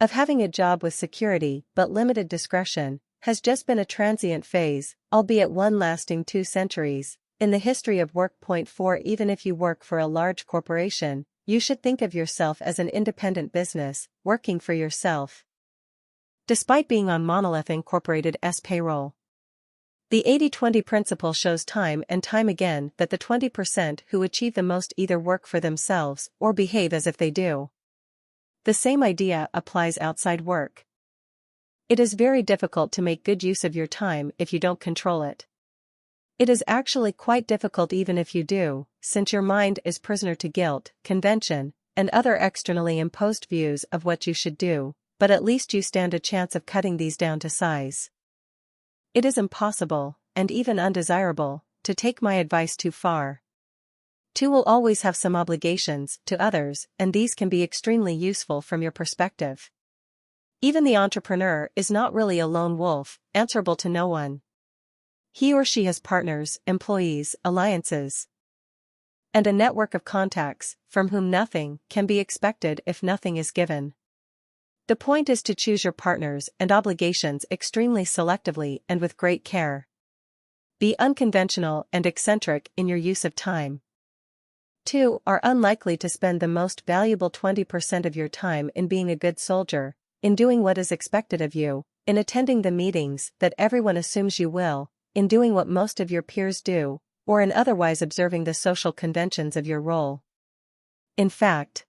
of having a job with security but limited discretion, has just been a transient phase, albeit one lasting 2 centuries, in the history of work. 4 Even if you work for a large corporation, you should think of yourself as an independent business, working for yourself. Despite being on Monolith Incorporated's payroll. The 80-20 principle shows time and time again that the 20% who achieve the most either work for themselves or behave as if they do. The same idea applies outside work. It is very difficult to make good use of your time if you don't control it. It is actually quite difficult even if you do, since your mind is prisoner to guilt, convention, and other externally imposed views of what you should do, but at least you stand a chance of cutting these down to size. It is impossible, and even undesirable, to take my advice too far. 2 will always have some obligations to others, and these can be extremely useful from your perspective. Even the entrepreneur is not really a lone wolf, answerable to no one. He or she has partners, employees, alliances, and a network of contacts, from whom nothing can be expected if nothing is given. The point is to choose your partners and obligations extremely selectively and with great care. Be unconventional and eccentric in your use of time. 2 are unlikely to spend the most valuable 20% of your time in being a good soldier, in doing what is expected of you, in attending the meetings that everyone assumes you will, in doing what most of your peers do, or in otherwise observing the social conventions of your role. In fact,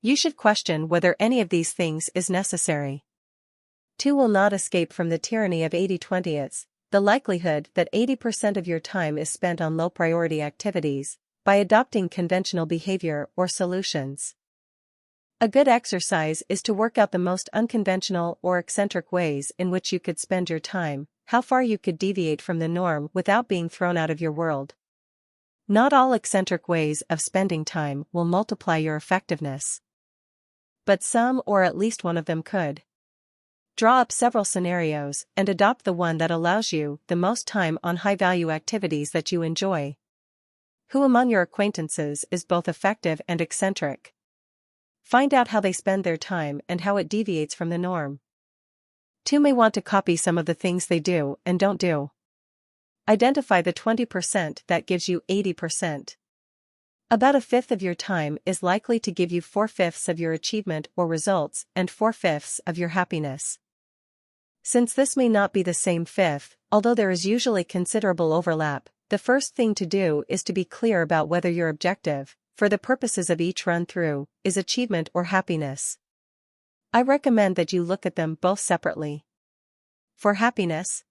you should question whether any of these things is necessary. 2 will not escape from the tyranny of 80-20s, the likelihood that 80% of your time is spent on low-priority activities, by adopting conventional behavior or solutions. A good exercise is to work out the most unconventional or eccentric ways in which you could spend your time, how far you could deviate from the norm without being thrown out of your world. Not all eccentric ways of spending time will multiply your effectiveness. But some or at least one of them could. Draw up several scenarios and adopt the one that allows you the most time on high-value activities that you enjoy. Who among your acquaintances is both effective and eccentric? Find out how they spend their time and how it deviates from the norm. 2 may want to copy some of the things they do and don't do. Identify the 20% that gives you 80%. About 1/5 of your time is likely to give you 4/5 of your achievement or results and 4/5 of your happiness. Since this may not be the same fifth, although there is usually considerable overlap, the first thing to do is to be clear about whether your objective, for the purposes of each run-through, is achievement or happiness. I recommend that you look at them both separately. For happiness,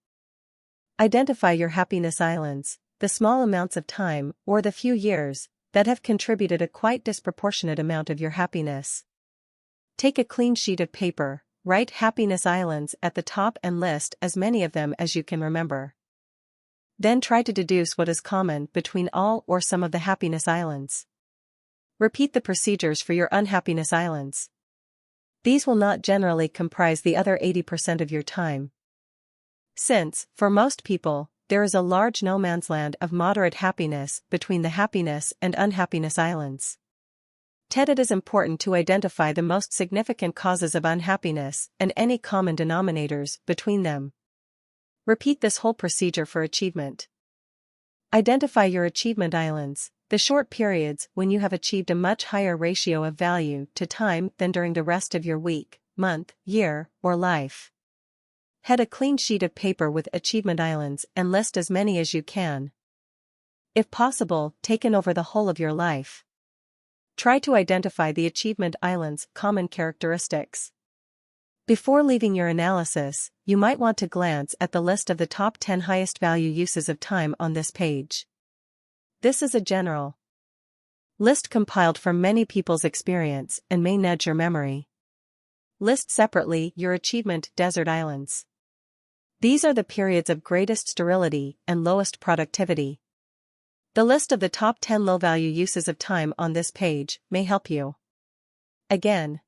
identify your happiness islands, the small amounts of time, or the few years, that have contributed a quite disproportionate amount of your happiness. Take a clean sheet of paper, write happiness islands at the top and list as many of them as you can remember. Then try to deduce what is common between all or some of the happiness islands. Repeat the procedures for your unhappiness islands. These will not generally comprise the other 80% of your time. Since, for most people, there is a large no man's land of moderate happiness between the happiness and unhappiness islands. It is important to identify the most significant causes of unhappiness and any common denominators between them. Repeat this whole procedure for achievement. Identify your achievement islands, the short periods when you have achieved a much higher ratio of value to time than during the rest of your week, month, year, or life. Head a clean sheet of paper with achievement islands and list as many as you can. If possible, taken over the whole of your life. Try to identify the achievement island's common characteristics. Before leaving your analysis, you might want to glance at the list of the top 10 highest value uses of time on this page. This is a general list compiled from many people's experience and may nudge your memory. List separately your achievement desert islands. These are the periods of greatest sterility and lowest productivity. The list of the top 10 low-value uses of time on this page may help you. Again,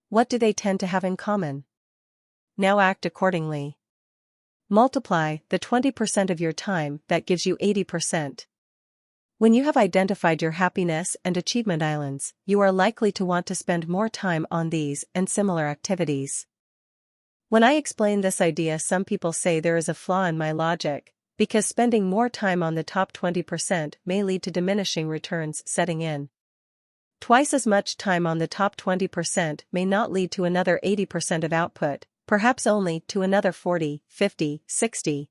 what do they tend to have in common? Now act accordingly. Multiply the 20% of your time that gives you 80%. When you have identified your happiness and achievement islands, you are likely to want to spend more time on these and similar activities. When I explain this idea, some people say there is a flaw in my logic, because spending more time on the top 20% may lead to diminishing returns setting in. Twice as much time on the top 20% may not lead to another 80% of output, perhaps only to another 40, 50, 60,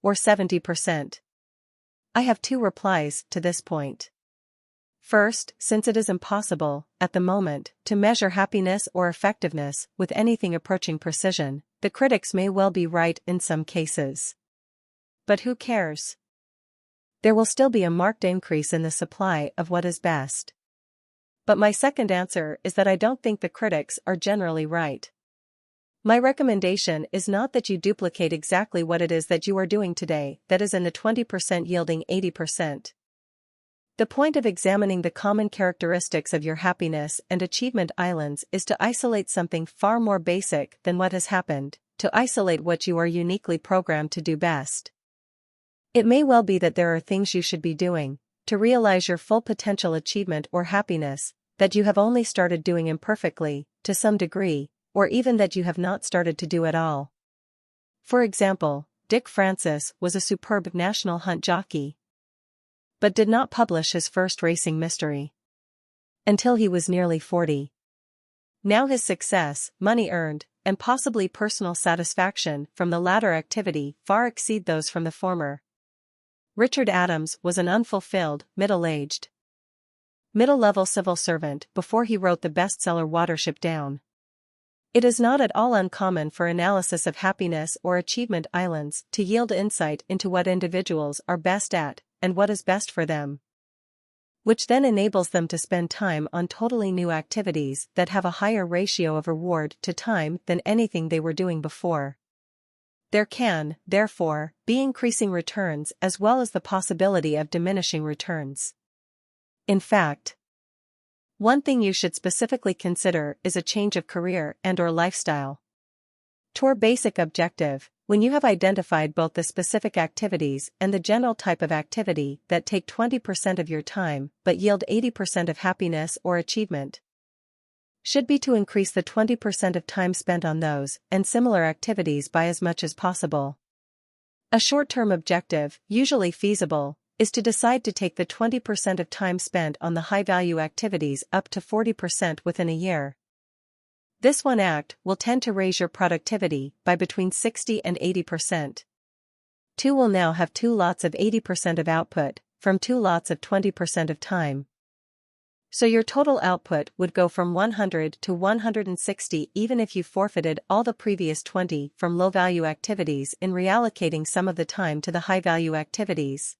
or 70%. I have two replies to this point. First, since it is impossible, at the moment, to measure happiness or effectiveness with anything approaching precision, the critics may well be right in some cases. But who cares? There will still be a marked increase in the supply of what is best. But my second answer is that I don't think the critics are generally right. My recommendation is not that you duplicate exactly what it is that you are doing today that is in the 20% yielding 80%. The point of examining the common characteristics of your happiness and achievement islands is to isolate something far more basic than what has happened, to isolate what you are uniquely programmed to do best. It may well be that there are things you should be doing to realize your full potential achievement or happiness that you have only started doing imperfectly, to some degree, or even that you have not started to do at all. For example, Dick Francis was a superb national hunt jockey, but did not publish his first racing mystery until he was nearly 40. Now his success, money earned, and possibly personal satisfaction from the latter activity far exceed those from the former. Richard Adams was an unfulfilled, middle-aged, middle-level civil servant before he wrote the bestseller Watership Down. It is not at all uncommon for analysis of happiness or achievement islands to yield insight into what individuals are best at and what is best for them, which then enables them to spend time on totally new activities that have a higher ratio of reward to time than anything they were doing before. There can, therefore, be increasing returns as well as the possibility of diminishing returns. In fact, one thing you should specifically consider is a change of career and/or lifestyle. Your basic objective, when you have identified both the specific activities and the general type of activity that take 20% of your time but yield 80% of happiness or achievement, should be to increase the 20% of time spent on those and similar activities by as much as possible. A short-term objective, usually feasible, is to decide to take the 20% of time spent on the high-value activities up to 40% within a year. This one act will tend to raise your productivity by between 60 and 80%. Two will now have 2 lots of 80% of output, from 2 lots of 20% of time. So your total output would go from 100 to 160 even if you forfeited all the previous 20 from low-value activities in reallocating some of the time to the high-value activities.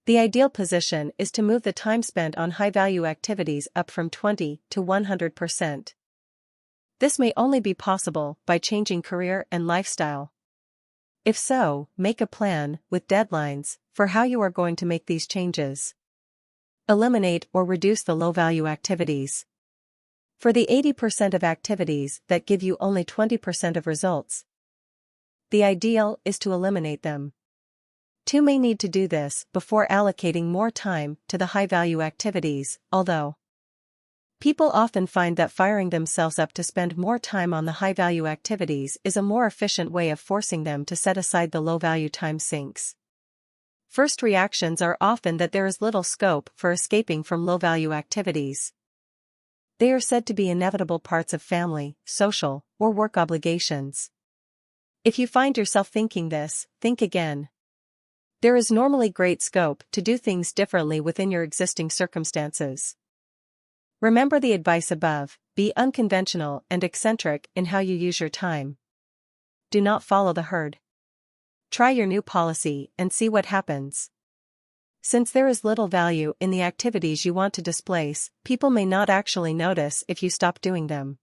The ideal position is to move the time spent on high-value activities up from 20 to 100%. This may only be possible by changing career and lifestyle. If so, make a plan, with deadlines, for how you are going to make these changes. Eliminate or reduce the low-value activities. For the 80% of activities that give you only 20% of results, the ideal is to eliminate them. Two may need to do this before allocating more time to the high-value activities, although people often find that firing themselves up to spend more time on the high-value activities is a more efficient way of forcing them to set aside the low-value time sinks. First reactions are often that there is little scope for escaping from low-value activities. They are said to be inevitable parts of family, social, or work obligations. If you find yourself thinking this, think again. There is normally great scope to do things differently within your existing circumstances. Remember the advice above: be unconventional and eccentric in how you use your time. Do not follow the herd. Try your new policy and see what happens. Since there is little value in the activities you want to displace, people may not actually notice if you stop doing them.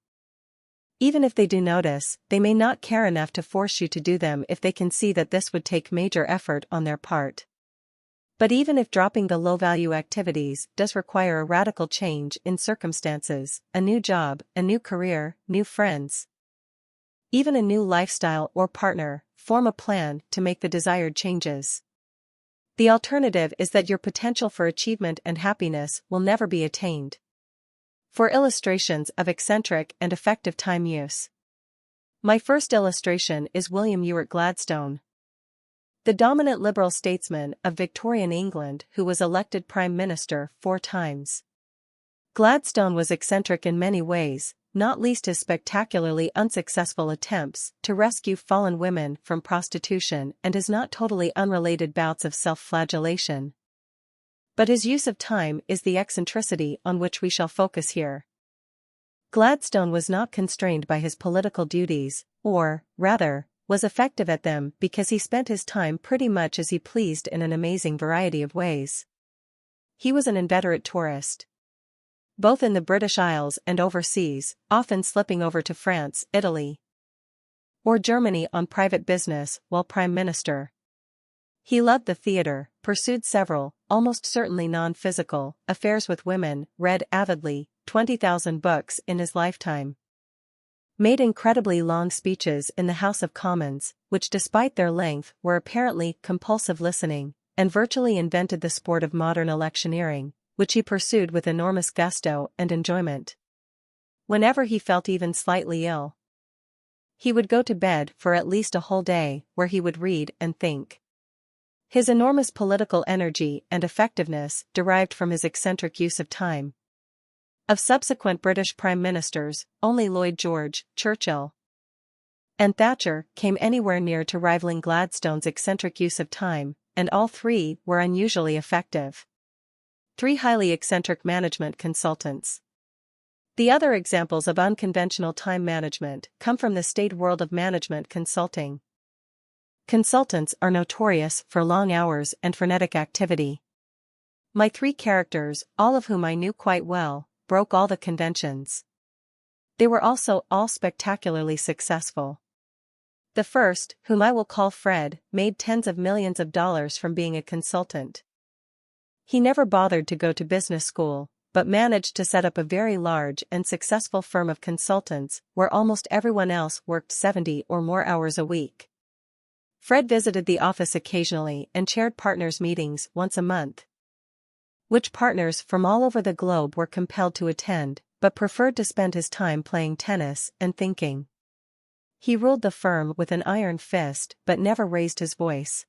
Even if they do notice, they may not care enough to force you to do them if they can see that this would take major effort on their part. But even if dropping the low-value activities does require a radical change in circumstances, a new job, a new career, new friends, even a new lifestyle or partner, form a plan to make the desired changes. The alternative is that your potential for achievement and happiness will never be attained. For illustrations of eccentric and effective time use. My first illustration is William Ewart Gladstone, the dominant liberal statesman of Victorian England who was elected Prime Minister 4 times. Gladstone was eccentric in many ways, not least his spectacularly unsuccessful attempts to rescue fallen women from prostitution and his not totally unrelated bouts of self-flagellation. But his use of time is the eccentricity on which we shall focus here. Gladstone was not constrained by his political duties, or, rather, was effective at them because he spent his time pretty much as he pleased in an amazing variety of ways. He was an inveterate tourist, both in the British Isles and overseas, often slipping over to France, Italy, or Germany on private business while Prime Minister. He loved the theatre, pursued several, almost certainly non-physical, affairs with women, read avidly, 20,000 books in his lifetime, made incredibly long speeches in the House of Commons, which despite their length were apparently compulsive listening, and virtually invented the sport of modern electioneering, which he pursued with enormous gusto and enjoyment. Whenever he felt even slightly ill, he would go to bed for at least a whole day, where he would read and think. His enormous political energy and effectiveness derived from his eccentric use of time. Of subsequent British Prime Ministers, only Lloyd George, Churchill, and Thatcher came anywhere near to rivaling Gladstone's eccentric use of time, and all three were unusually effective. 3 highly eccentric management consultants. The other examples of unconventional time management come from the state world of management consulting. Consultants are notorious for long hours and frenetic activity. My 3 characters, all of whom I knew quite well, broke all the conventions. They were also all spectacularly successful. The first, whom I will call Fred, made tens of millions of dollars from being a consultant. He never bothered to go to business school, but managed to set up a very large and successful firm of consultants where almost everyone else worked 70 or more hours a week. Fred visited the office occasionally and chaired partners' meetings once a month, which partners from all over the globe were compelled to attend, but preferred to spend his time playing tennis and thinking. He ruled the firm with an iron fist but never raised his voice.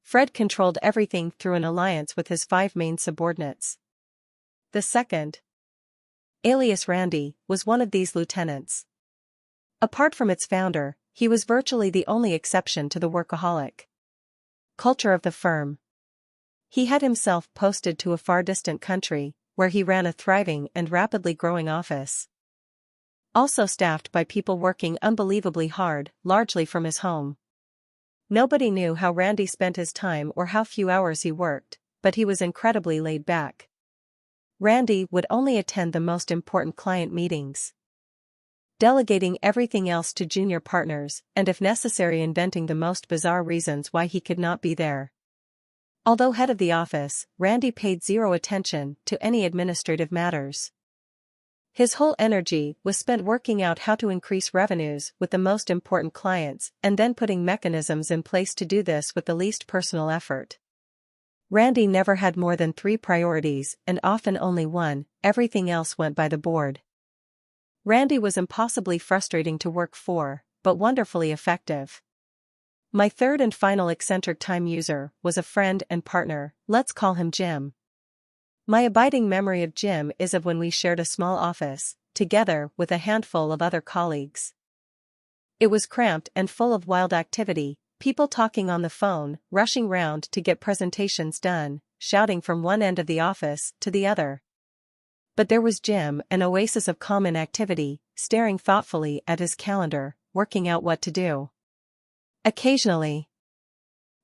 Fred controlled everything through an alliance with his 5 main subordinates. The second, alias Randy, was one of these lieutenants. Apart from its founder, he was virtually the only exception to the workaholic culture of the firm. He had himself posted to a far distant country, where he ran a thriving and rapidly growing office, also staffed by people working unbelievably hard, largely from his home. Nobody knew how Randy spent his time or how few hours he worked, but he was incredibly laid back. Randy would only attend the most important client meetings, delegating everything else to junior partners and if necessary inventing the most bizarre reasons why he could not be there. Although head of the office, Randy paid zero attention to any administrative matters. His whole energy was spent working out how to increase revenues with the most important clients and then putting mechanisms in place to do this with the least personal effort. Randy never had more than 3 priorities and often only one, everything else went by the board. Randy was impossibly frustrating to work for, but wonderfully effective. My third and final eccentric time user was a friend and partner, let's call him Jim. My abiding memory of Jim is of when we shared a small office, together with a handful of other colleagues. It was cramped and full of wild activity, people talking on the phone, rushing round to get presentations done, shouting from one end of the office to the other. But there was Jim, an oasis of calm inactivity, staring thoughtfully at his calendar, working out what to do. Occasionally,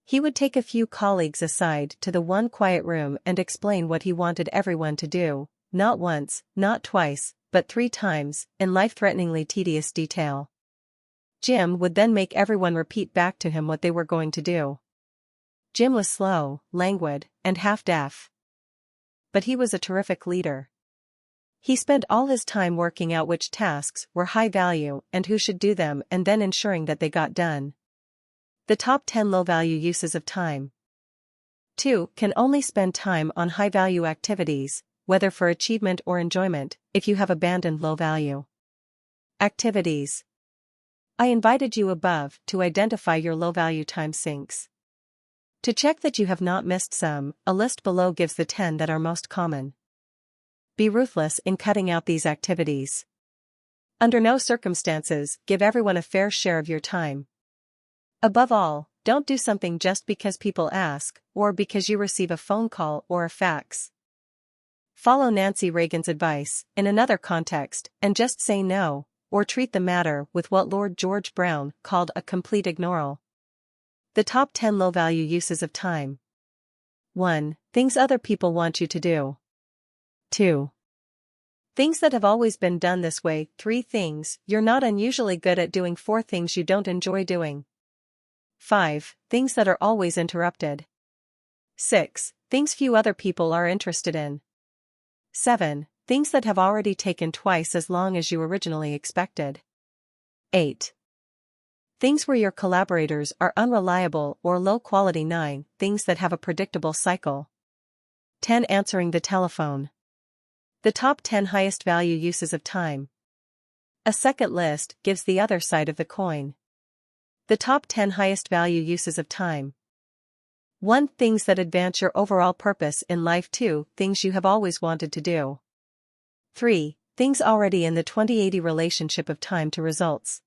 he would take a few colleagues aside to the one quiet room and explain what he wanted everyone to do, not once, not twice, but 3 times, in life-threateningly tedious detail. Jim would then make everyone repeat back to him what they were going to do. Jim was slow, languid, and half-deaf. But he was a terrific leader. He spent all his time working out which tasks were high value and who should do them and then ensuring that they got done. The top 10 low-value uses of time. 2. Can only spend time on high-value activities, whether for achievement or enjoyment, if you have abandoned low-value activities. I invited you above to identify your low-value time sinks. To check that you have not missed some, a list below gives the 10 that are most common. Be ruthless in cutting out these activities. Under no circumstances, give everyone a fair share of your time. Above all, don't do something just because people ask, or because you receive a phone call or a fax. Follow Nancy Reagan's advice, in another context, and just say no, or treat the matter with what Lord George Brown called a complete ignoral. The top 10 low-value uses of time. 1. Things other people want you to do. 2. Things that have always been done this way. 3. Things you're not unusually good at doing. 4. Things you don't enjoy doing. 5. Things that are always interrupted. 6. Things few other people are interested in. 7. Things that have already taken twice as long as you originally expected. 8. Things where your collaborators are unreliable or low quality. 9. Things that have a predictable cycle. 10. Answering the telephone. The top 10 highest value uses of time. A second list gives the other side of the coin. The top 10 highest value uses of time. 1. Things that advance your overall purpose in life. 2. Things you have always wanted to do. 3. Things already in the 20/80 relationship of time to results.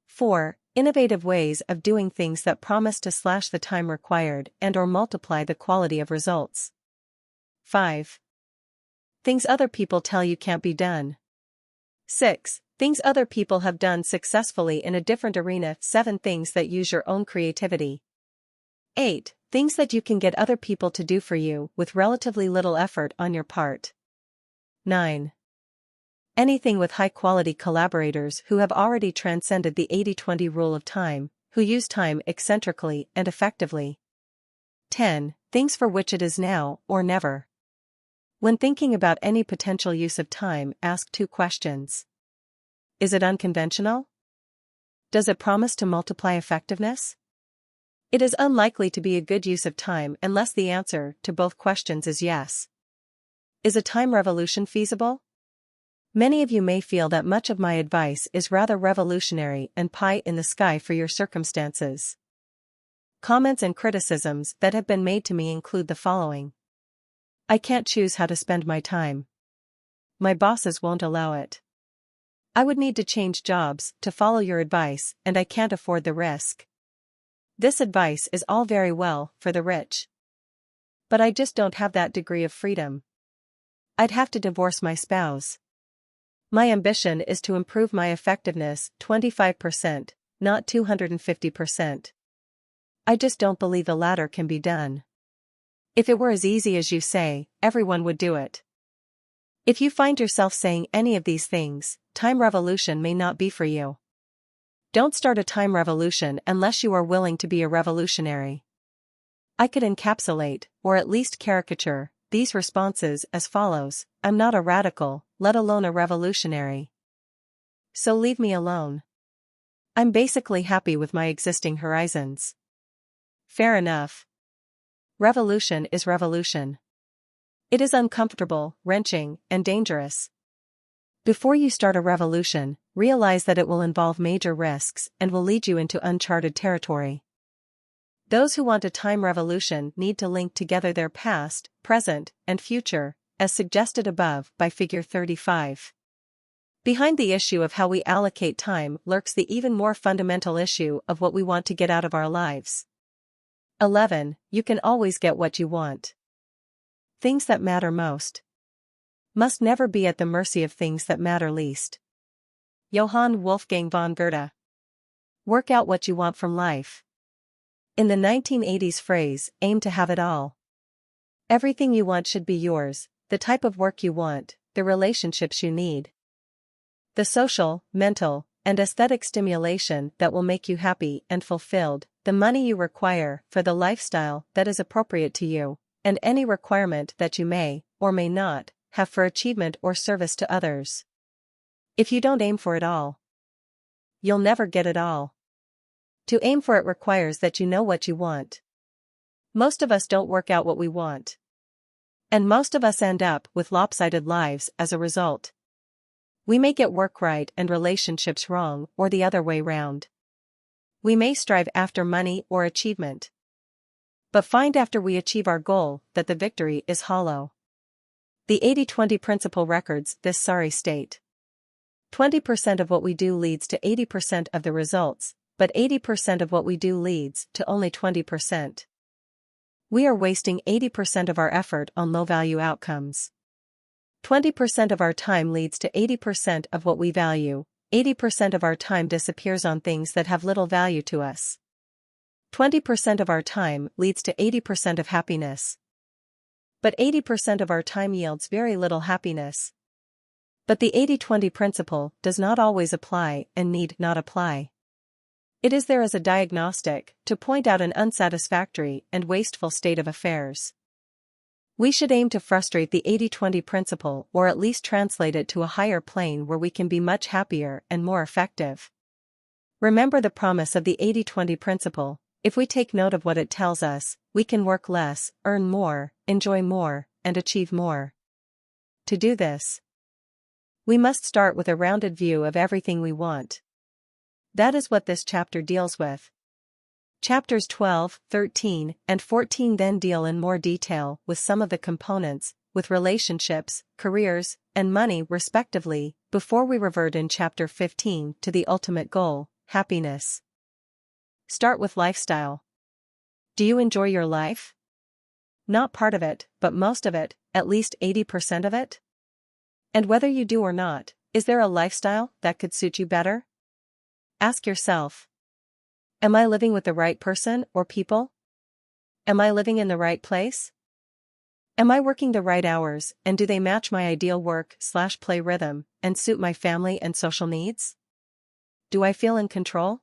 4. Innovative ways of doing things that promise to slash the time required and/or multiply the quality of results. 5. Things other people tell you can't be done. 6. Things other people have done successfully in a different arena. 7. Things that use your own creativity. 8. Things that you can get other people to do for you with relatively little effort on your part. 9. Anything with high-quality collaborators who have already transcended the 80-20 rule of time, who use time eccentrically and effectively. 10. Things for which it is now or never. When thinking about any potential use of time, ask 2 questions. Is it unconventional? Does it promise to multiply effectiveness? It is unlikely to be a good use of time unless the answer to both questions is yes. Is a time revolution feasible? Many of you may feel that much of my advice is rather revolutionary and pie in the sky for your circumstances. Comments and criticisms that have been made to me include the following. I can't choose how to spend my time. My bosses won't allow it. I would need to change jobs to follow your advice, and I can't afford the risk. This advice is all very well for the rich. But I just don't have that degree of freedom. I'd have to divorce my spouse. My ambition is to improve my effectiveness 25%, not 250%. I just don't believe the latter can be done. If it were as easy as you say, everyone would do it. If you find yourself saying any of these things, time revolution may not be for you. Don't start a time revolution unless you are willing to be a revolutionary. I could encapsulate, or at least caricature, these responses as follows. I'm not a radical, let alone a revolutionary. So leave me alone. I'm basically happy with my existing horizons. Fair enough. Revolution is revolution. It is uncomfortable, wrenching, and dangerous. Before you start a revolution, realize that it will involve major risks and will lead you into uncharted territory. Those who want a time revolution need to link together their past, present, and future, as suggested above by Figure 35. Behind the issue of how we allocate time lurks the even more fundamental issue of what we want to get out of our lives. 11. You can always get what you want. Things that matter most must never be at the mercy of things that matter least. Johann Wolfgang von Goethe. Work out what you want from life. In the 1980s phrase, aim to have it all. Everything you want should be yours, the type of work you want, the relationships you need. The social, mental, and aesthetic stimulation that will make you happy and fulfilled, the money you require for the lifestyle that is appropriate to you, and any requirement that you may, or may not, have for achievement or service to others. If you don't aim for it all, you'll never get it all. To aim for it requires that you know what you want. Most of us don't work out what we want. And most of us end up with lopsided lives as a result. We may get work right and relationships wrong, or the other way round. We may strive after money or achievement, but find after we achieve our goal that the victory is hollow. The 80-20 principle records this sorry state. 20% of what we do leads to 80% of the results, but 80% of what we do leads to only 20%. We are wasting 80% of our effort on low-value outcomes. 20% of our time leads to 80% of what we value. 80% of our time disappears on things that have little value to us. 20% of our time leads to 80% of happiness. But 80% of our time yields very little happiness. But the 80-20 principle does not always apply and need not apply. It is there as a diagnostic to point out an unsatisfactory and wasteful state of affairs. We should aim to frustrate the 80-20 principle, or at least translate it to a higher plane where we can be much happier and more effective. Remember the promise of the 80-20 principle: if we take note of what it tells us, we can work less, earn more, enjoy more, and achieve more. To do this, we must start with a rounded view of everything we want. That is what this chapter deals with. Chapters 12, 13, and 14 then deal in more detail with some of the components, with relationships, careers, and money respectively, before we revert in chapter 15 to the ultimate goal, happiness. Start with lifestyle. Do you enjoy your life? Not part of it, but most of it, at least 80% of it? And whether you do or not, is there a lifestyle that could suit you better? Ask yourself. Am I living with the right person or people? Am I living in the right place? Am I working the right hours, and do they match my ideal work/play rhythm, and suit my family and social needs? Do I feel in control?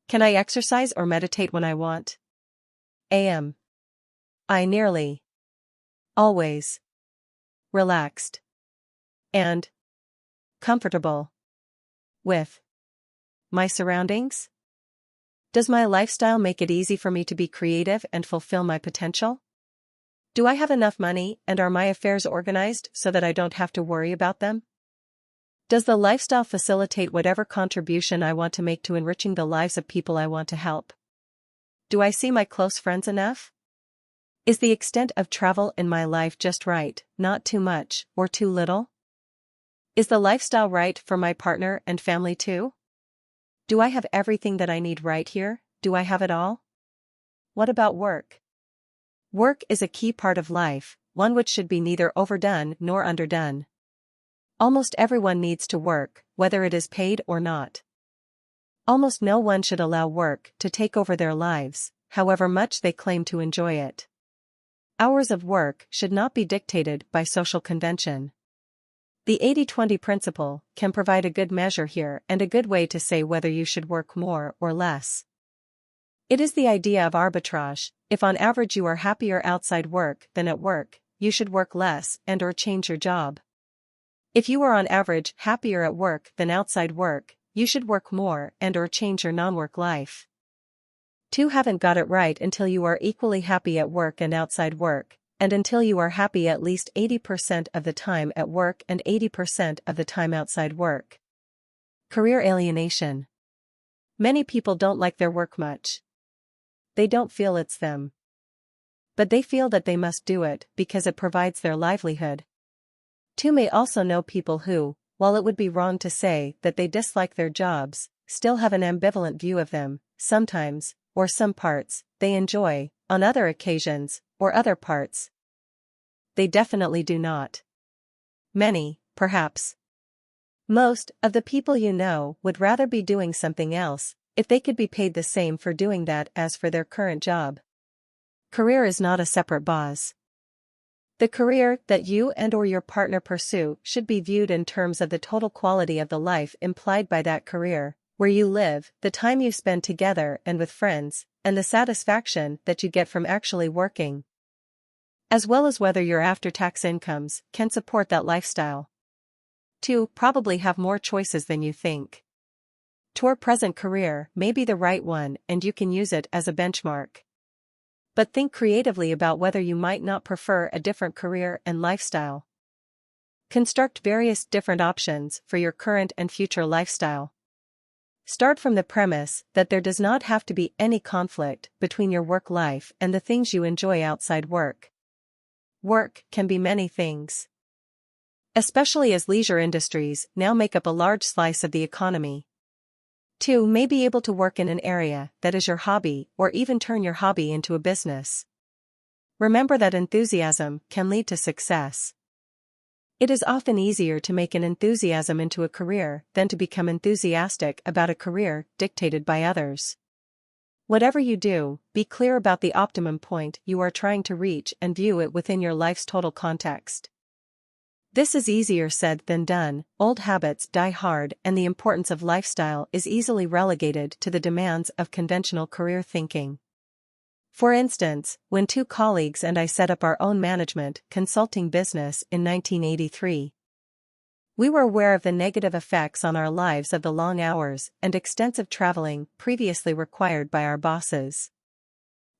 Can I exercise or meditate when I want? Am I nearly always relaxed and comfortable with my surroundings? Does my lifestyle make it easy for me to be creative and fulfill my potential? Do I have enough money, and are my affairs organized so that I don't have to worry about them? Does the lifestyle facilitate whatever contribution I want to make to enriching the lives of people I want to help? Do I see my close friends enough? Is the extent of travel in my life just right, not too much, or too little? Is the lifestyle right for my partner and family too? Do I have everything that I need right here? Do I have it all? What about work? Work is a key part of life, one which should be neither overdone nor underdone. Almost everyone needs to work, whether it is paid or not. Almost no one should allow work to take over their lives, however much they claim to enjoy it. Hours of work should not be dictated by social convention. The 80-20 principle can provide a good measure here and a good way to say whether you should work more or less. It is the idea of arbitrage. If on average you are happier outside work than at work, you should work less and/or change your job. If you are on average happier at work than outside work, you should work more and/or change your non-work life. Two haven't got it right until you are equally happy at work and outside work, and until you are happy at least 80% of the time at work and 80% of the time outside work. Career alienation. Many people don't like their work much. They don't feel it's them. But they feel that they must do it because it provides their livelihood. Two may also know people who, while it would be wrong to say that they dislike their jobs, still have an ambivalent view of them. Sometimes, or some parts, they enjoy, on other occasions, or other parts, they definitely do not. Many, perhaps most, of the people you know would rather be doing something else, if they could be paid the same for doing that as for their current job. Career is not a separate boss. The career that you and/or your partner pursue should be viewed in terms of the total quality of the life implied by that career, where you live, the time you spend together and with friends, and the satisfaction that you get from actually working, as well as whether your after-tax incomes can support that lifestyle. 2. Probably have more choices than you think. Your present career may be the right one and you can use it as a benchmark. But think creatively about whether you might not prefer a different career and lifestyle. Construct various different options for your current and future lifestyle. Start from the premise that there does not have to be any conflict between your work life and the things you enjoy outside work. Work can be many things, especially as leisure industries now make up a large slice of the economy. 2. May be able to work in an area that is your hobby or even turn your hobby into a business. Remember that enthusiasm can lead to success. It is often easier to make an enthusiasm into a career than to become enthusiastic about a career dictated by others. Whatever you do, be clear about the optimum point you are trying to reach and view it within your life's total context. This is easier said than done. Old habits die hard and the importance of lifestyle is easily relegated to the demands of conventional career thinking. For instance, when 2 colleagues and I set up our own management consulting business in 1983, we were aware of the negative effects on our lives of the long hours and extensive traveling previously required by our bosses.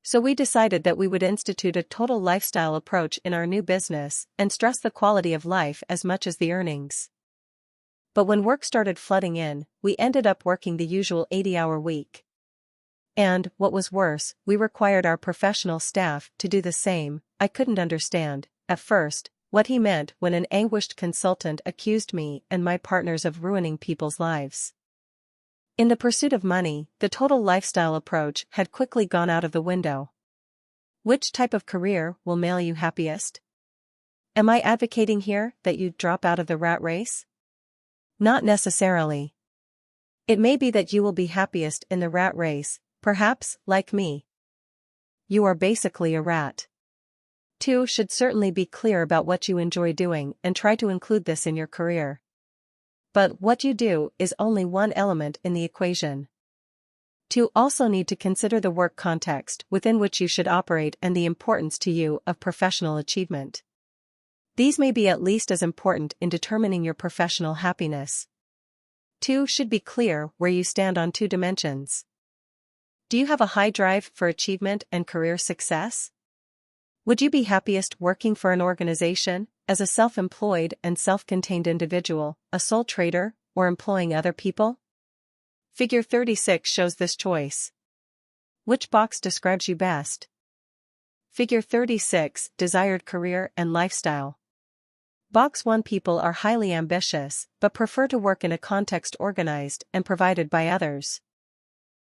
So we decided that we would institute a total lifestyle approach in our new business and stress the quality of life as much as the earnings. But when work started flooding in, we ended up working the usual 80-hour week. And, what was worse, we required our professional staff to do the same. I couldn't understand, at first, what he meant when an anguished consultant accused me and my partners of ruining people's lives. In the pursuit of money, the total lifestyle approach had quickly gone out of the window. Which type of career will make you happiest? Am I advocating here that you drop out of the rat race? Not necessarily. It may be that you will be happiest in the rat race, perhaps, like me, you are basically a rat. 2. Should certainly be clear about what you enjoy doing and try to include this in your career. But what you do is only one element in the equation. 2. Also need to consider the work context within which you should operate and the importance to you of professional achievement. These may be at least as important in determining your professional happiness. 2. Should be clear where you stand on 2 dimensions. Do you have a high drive for achievement and career success? Would you be happiest working for an organization, as a self-employed and self-contained individual, a sole trader, or employing other people? Figure 36 shows this choice. Which box describes you best? Figure 36, desired career and lifestyle. Box 1. People are highly ambitious, but prefer to work in a context organized and provided by others.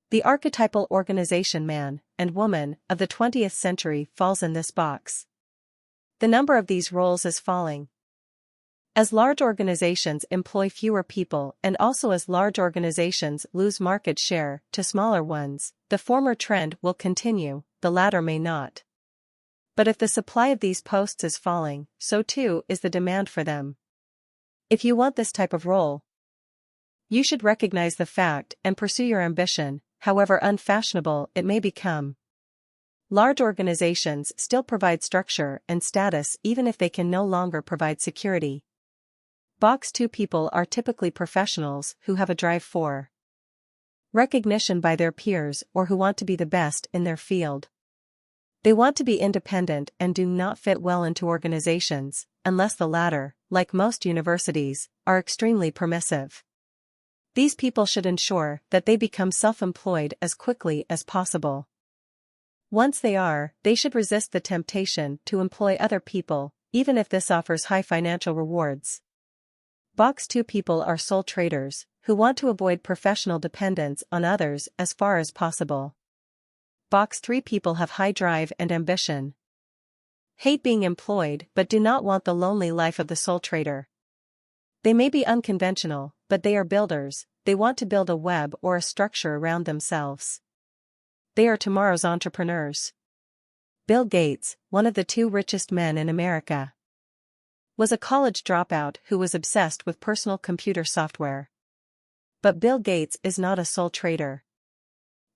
The archetypal organization man and woman of the 20th century falls in this box. The number of these roles is falling. As large organizations employ fewer people and also as large organizations lose market share to smaller ones, the former trend will continue, the latter may not. But if the supply of these posts is falling, so too is the demand for them. If you want this type of role, you should recognize the fact and pursue your ambition, however unfashionable it may become. Large organizations still provide structure and status even if they can no longer provide security. Box 2. People are typically professionals who have a drive for recognition by their peers or who want to be the best in their field. They want to be independent and do not fit well into organizations, unless the latter, like most universities, are extremely permissive. These people should ensure that they become self-employed as quickly as possible. Once they are, they should resist the temptation to employ other people, even if this offers high financial rewards. Box 2. People are sole traders, who want to avoid professional dependence on others as far as possible. Box 3. People have high drive and ambition. Hate being employed but do not want the lonely life of the sole trader. They may be unconventional, but they are builders. They want to build a web or a structure around themselves. They are tomorrow's entrepreneurs. Bill Gates, one of the 2 richest men in America, was a college dropout who was obsessed with personal computer software. But Bill Gates is not a sole trader.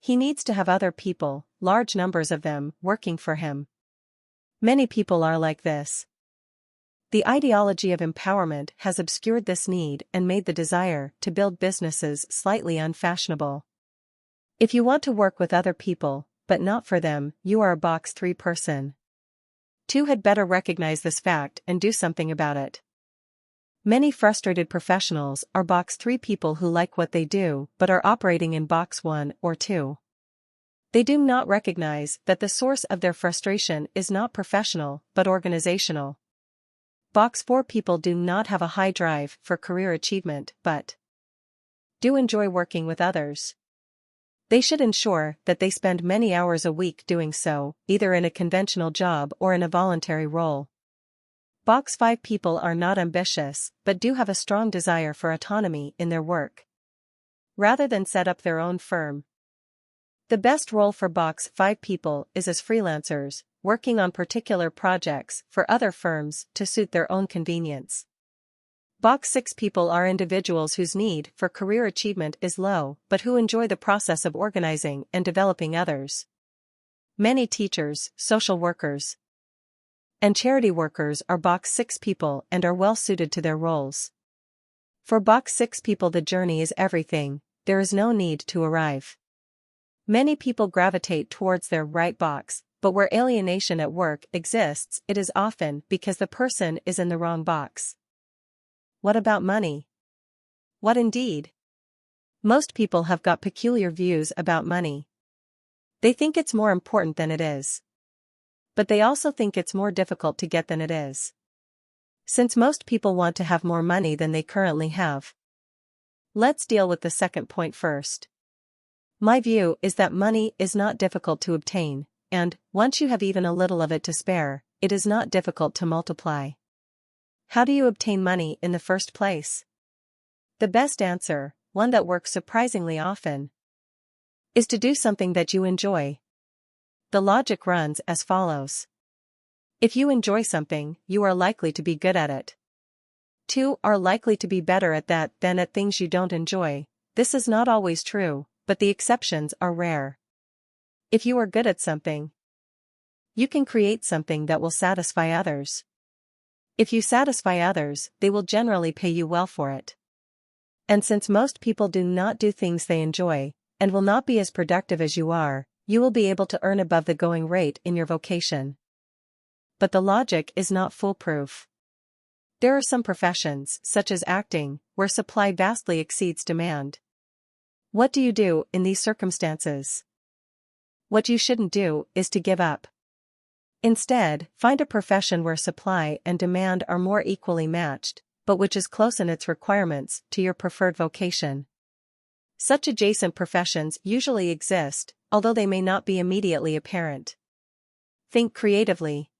He needs to have other people, large numbers of them, working for him. Many people are like this. The ideology of empowerment has obscured this need and made the desire to build businesses slightly unfashionable. If you want to work with other people, but not for them, you are a box 3 person. 2 had better recognize this fact and do something about it. Many frustrated professionals are box 3 people who like what they do but are operating in box 1 or 2. They do not recognize that the source of their frustration is not professional but organizational. Box 4 people do not have a high drive for career achievement but do enjoy working with others. They should ensure that they spend many hours a week doing so, either in a conventional job or in a voluntary role. Box 5 people are not ambitious but do have a strong desire for autonomy in their work. Rather than set up their own firm. The best role for Box 5 people is as freelancers, working on particular projects for other firms to suit their own convenience. Box 6 people are individuals whose need for career achievement is low but who enjoy the process of organizing and developing others. Many teachers, social workers, and charity workers are Box 6 people and are well suited to their roles. For Box 6 people, the journey is everything, there is no need to arrive. Many people gravitate towards their right box, but where alienation at work exists, it is often because the person is in the wrong box. What about money? What indeed? Most people have got peculiar views about money. They think it's more important than it is. But they also think it's more difficult to get than it is. Since most people want to have more money than they currently have. Let's deal with the second point first. My view is that money is not difficult to obtain, and, once you have even a little of it to spare, it is not difficult to multiply. How do you obtain money in the first place? The best answer, one that works surprisingly often, is to do something that you enjoy. The logic runs as follows. If you enjoy something, you are likely to be good at it. 2 are likely to be better at that than at things you don't enjoy. This is not always true, but the exceptions are rare. If you are good at something, you can create something that will satisfy others. If you satisfy others, they will generally pay you well for it. And since most people do not do things they enjoy, and will not be as productive as you are, you will be able to earn above the going rate in your vocation. But the logic is not foolproof. There are some professions, such as acting, where supply vastly exceeds demand. What do you do in these circumstances? What you shouldn't do is to give up. Instead, find a profession where supply and demand are more equally matched, but which is close in its requirements to your preferred vocation. Such adjacent professions usually exist, although they may not be immediately apparent. Think creatively.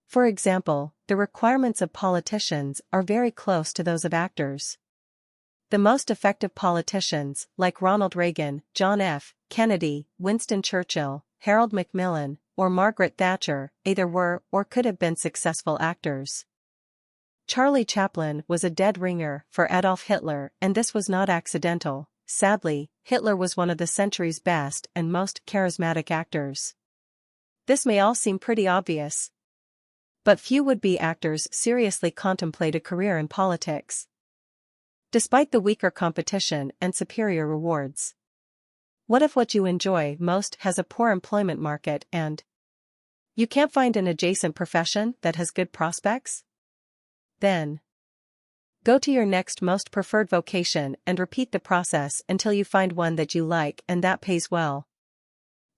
For example, the requirements of politicians are very close to those of actors. The most effective politicians, like Ronald Reagan, John F. Kennedy, Winston Churchill, Harold Macmillan, or Margaret Thatcher, either were or could have been successful actors. Charlie Chaplin was a dead ringer for Adolf Hitler, and this was not accidental. Sadly, Hitler was one of the century's best and most charismatic actors. This may all seem pretty obvious. But few would-be actors seriously contemplate a career in politics, despite the weaker competition and superior rewards. What if what you enjoy most has a poor employment market and you can't find an adjacent profession that has good prospects? Then, go to your next most preferred vocation and repeat the process until you find one that you like and that pays well.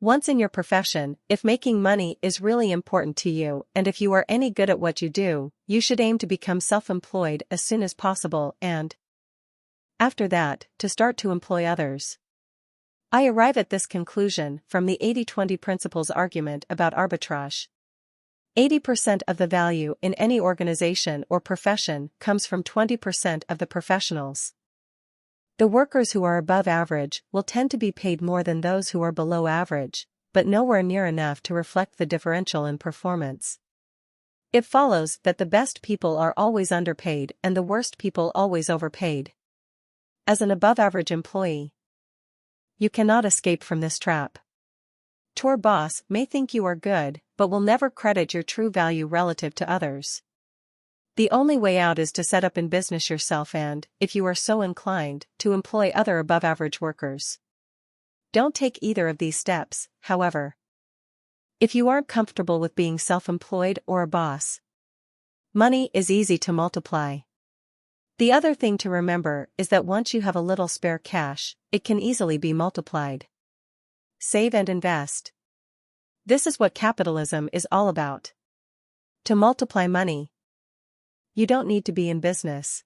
Once in your profession, if making money is really important to you and if you are any good at what you do, you should aim to become self-employed as soon as possible and, after that, to start to employ others. I arrive at this conclusion from the 80-20 principles argument about arbitrage. 80% of the value in any organization or profession comes from 20% of the professionals. The workers who are above average will tend to be paid more than those who are below average, but nowhere near enough to reflect the differential in performance. It follows that the best people are always underpaid and the worst people always overpaid. As an above-average employee, You cannot escape from this trap. Your boss may think you are good, but will never credit your true value relative to others. The only way out is to set up in business yourself and, if you are so inclined, to employ other above-average workers. Don't take either of these steps, however. If you aren't comfortable with being self-employed or a boss, money is easy to multiply. The other thing to remember is that once you have a little spare cash, it can easily be multiplied. Save and invest. This is what capitalism is all about. To multiply money, you don't need to be in business.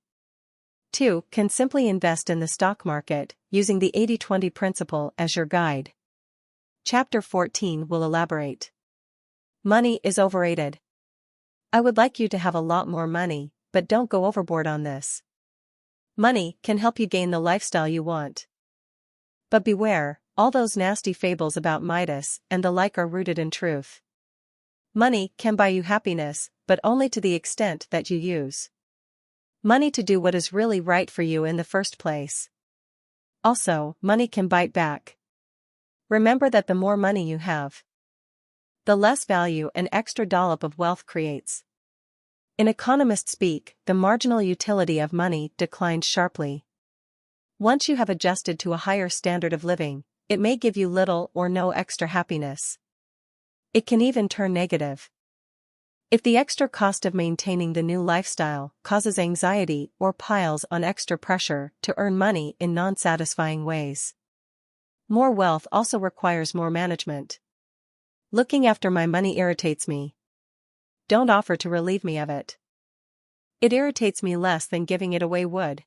2. Can simply invest in the stock market, using the 80-20 principle as your guide. Chapter 14 will elaborate. Money is overrated. I would like you to have a lot more money, but don't go overboard on this. Money can help you gain the lifestyle you want. But beware, all those nasty fables about Midas and the like are rooted in truth. Money can buy you happiness, but only to the extent that you use money to do what is really right for you in the first place. Also, money can bite back. Remember that the more money you have, the less value an extra dollop of wealth creates. In economist speak, the marginal utility of money declines sharply. Once you have adjusted to a higher standard of living, it may give you little or no extra happiness. It can even turn negative. If the extra cost of maintaining the new lifestyle causes anxiety or piles on extra pressure to earn money in non-satisfying ways. More wealth also requires more management. Looking after my money irritates me. Don't offer to relieve me of it. It irritates me less than giving it away would.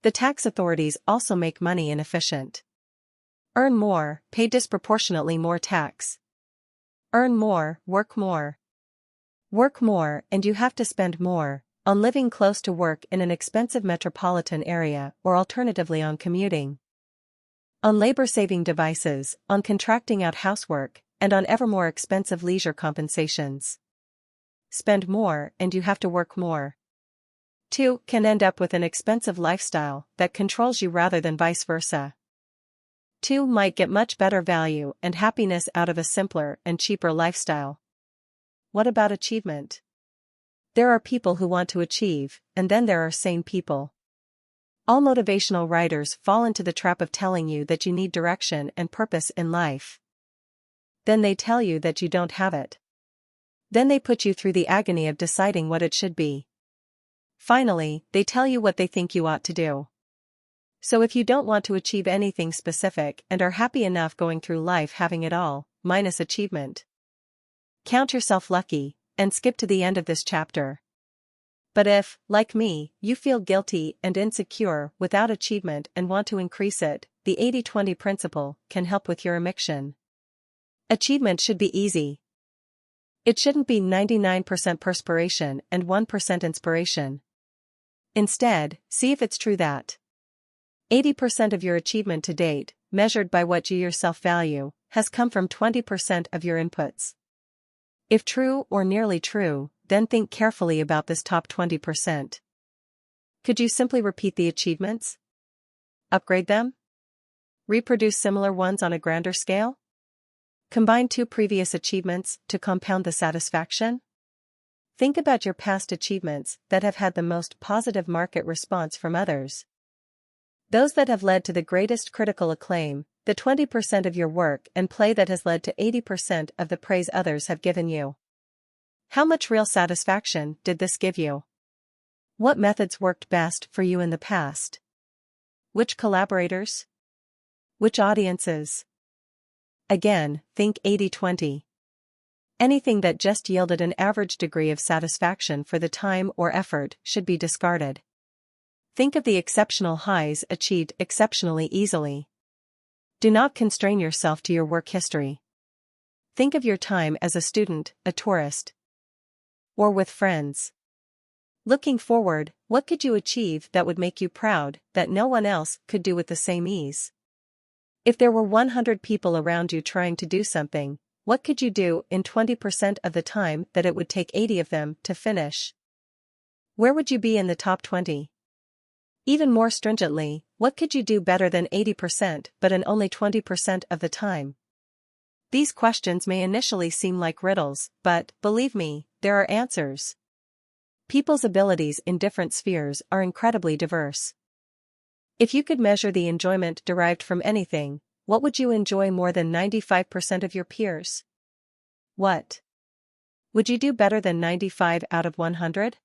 The tax authorities also make money inefficient. Earn more, pay disproportionately more tax. Earn more, work more. Work more and you have to spend more on living close to work in an expensive metropolitan area or alternatively on commuting. On labor-saving devices, on contracting out housework, and on ever more expensive leisure compensations. Spend more and you have to work more. 2. Can end up with an expensive lifestyle that controls you rather than vice versa. 2. Might get much better value and happiness out of a simpler and cheaper lifestyle. What about achievement? There are people who want to achieve, and then there are sane people. All motivational writers fall into the trap of telling you that you need direction and purpose in life. Then they tell you that you don't have it. Then they put you through the agony of deciding what it should be. Finally, they tell you what they think you ought to do. So if you don't want to achieve anything specific and are happy enough going through life having it all, minus achievement, count yourself lucky, and skip to the end of this chapter. But if, like me, you feel guilty and insecure without achievement and want to increase it, the 80-20 principle can help with your addiction. Achievement should be easy. It shouldn't be 99% perspiration and 1% inspiration. Instead, see if it's true that 80% of your achievement to date, measured by what you yourself value, has come from 20% of your inputs. If true or nearly true, then think carefully about this top 20%. Could you simply repeat the achievements? Upgrade them? Reproduce similar ones on a grander scale? Combine 2 previous achievements to compound the satisfaction? Think about your past achievements that have had the most positive market response from others. Those that have led to the greatest critical acclaim, the 20% of your work and play that has led to 80% of the praise others have given you. How much real satisfaction did this give you? What methods worked best for you in the past? Which collaborators? Which audiences? Again, think 80-20. Anything that just yielded an average degree of satisfaction for the time or effort should be discarded. Think of the exceptional highs achieved exceptionally easily. Do not constrain yourself to your work history. Think of your time as a student, a tourist, or with friends. Looking forward, what could you achieve that would make you proud that no one else could do with the same ease? If there were 100 people around you trying to do something, what could you do in 20% of the time that it would take 80 of them to finish? Where would you be in the top 20? Even more stringently, What could you do better than 80% but in only 20% of the time? These questions may initially seem like riddles, but, believe me, there are answers. People's abilities in different spheres are incredibly diverse. If you could measure the enjoyment derived from anything, what would you enjoy more than 95% of your peers? What? Would you do better than 95 out of 100?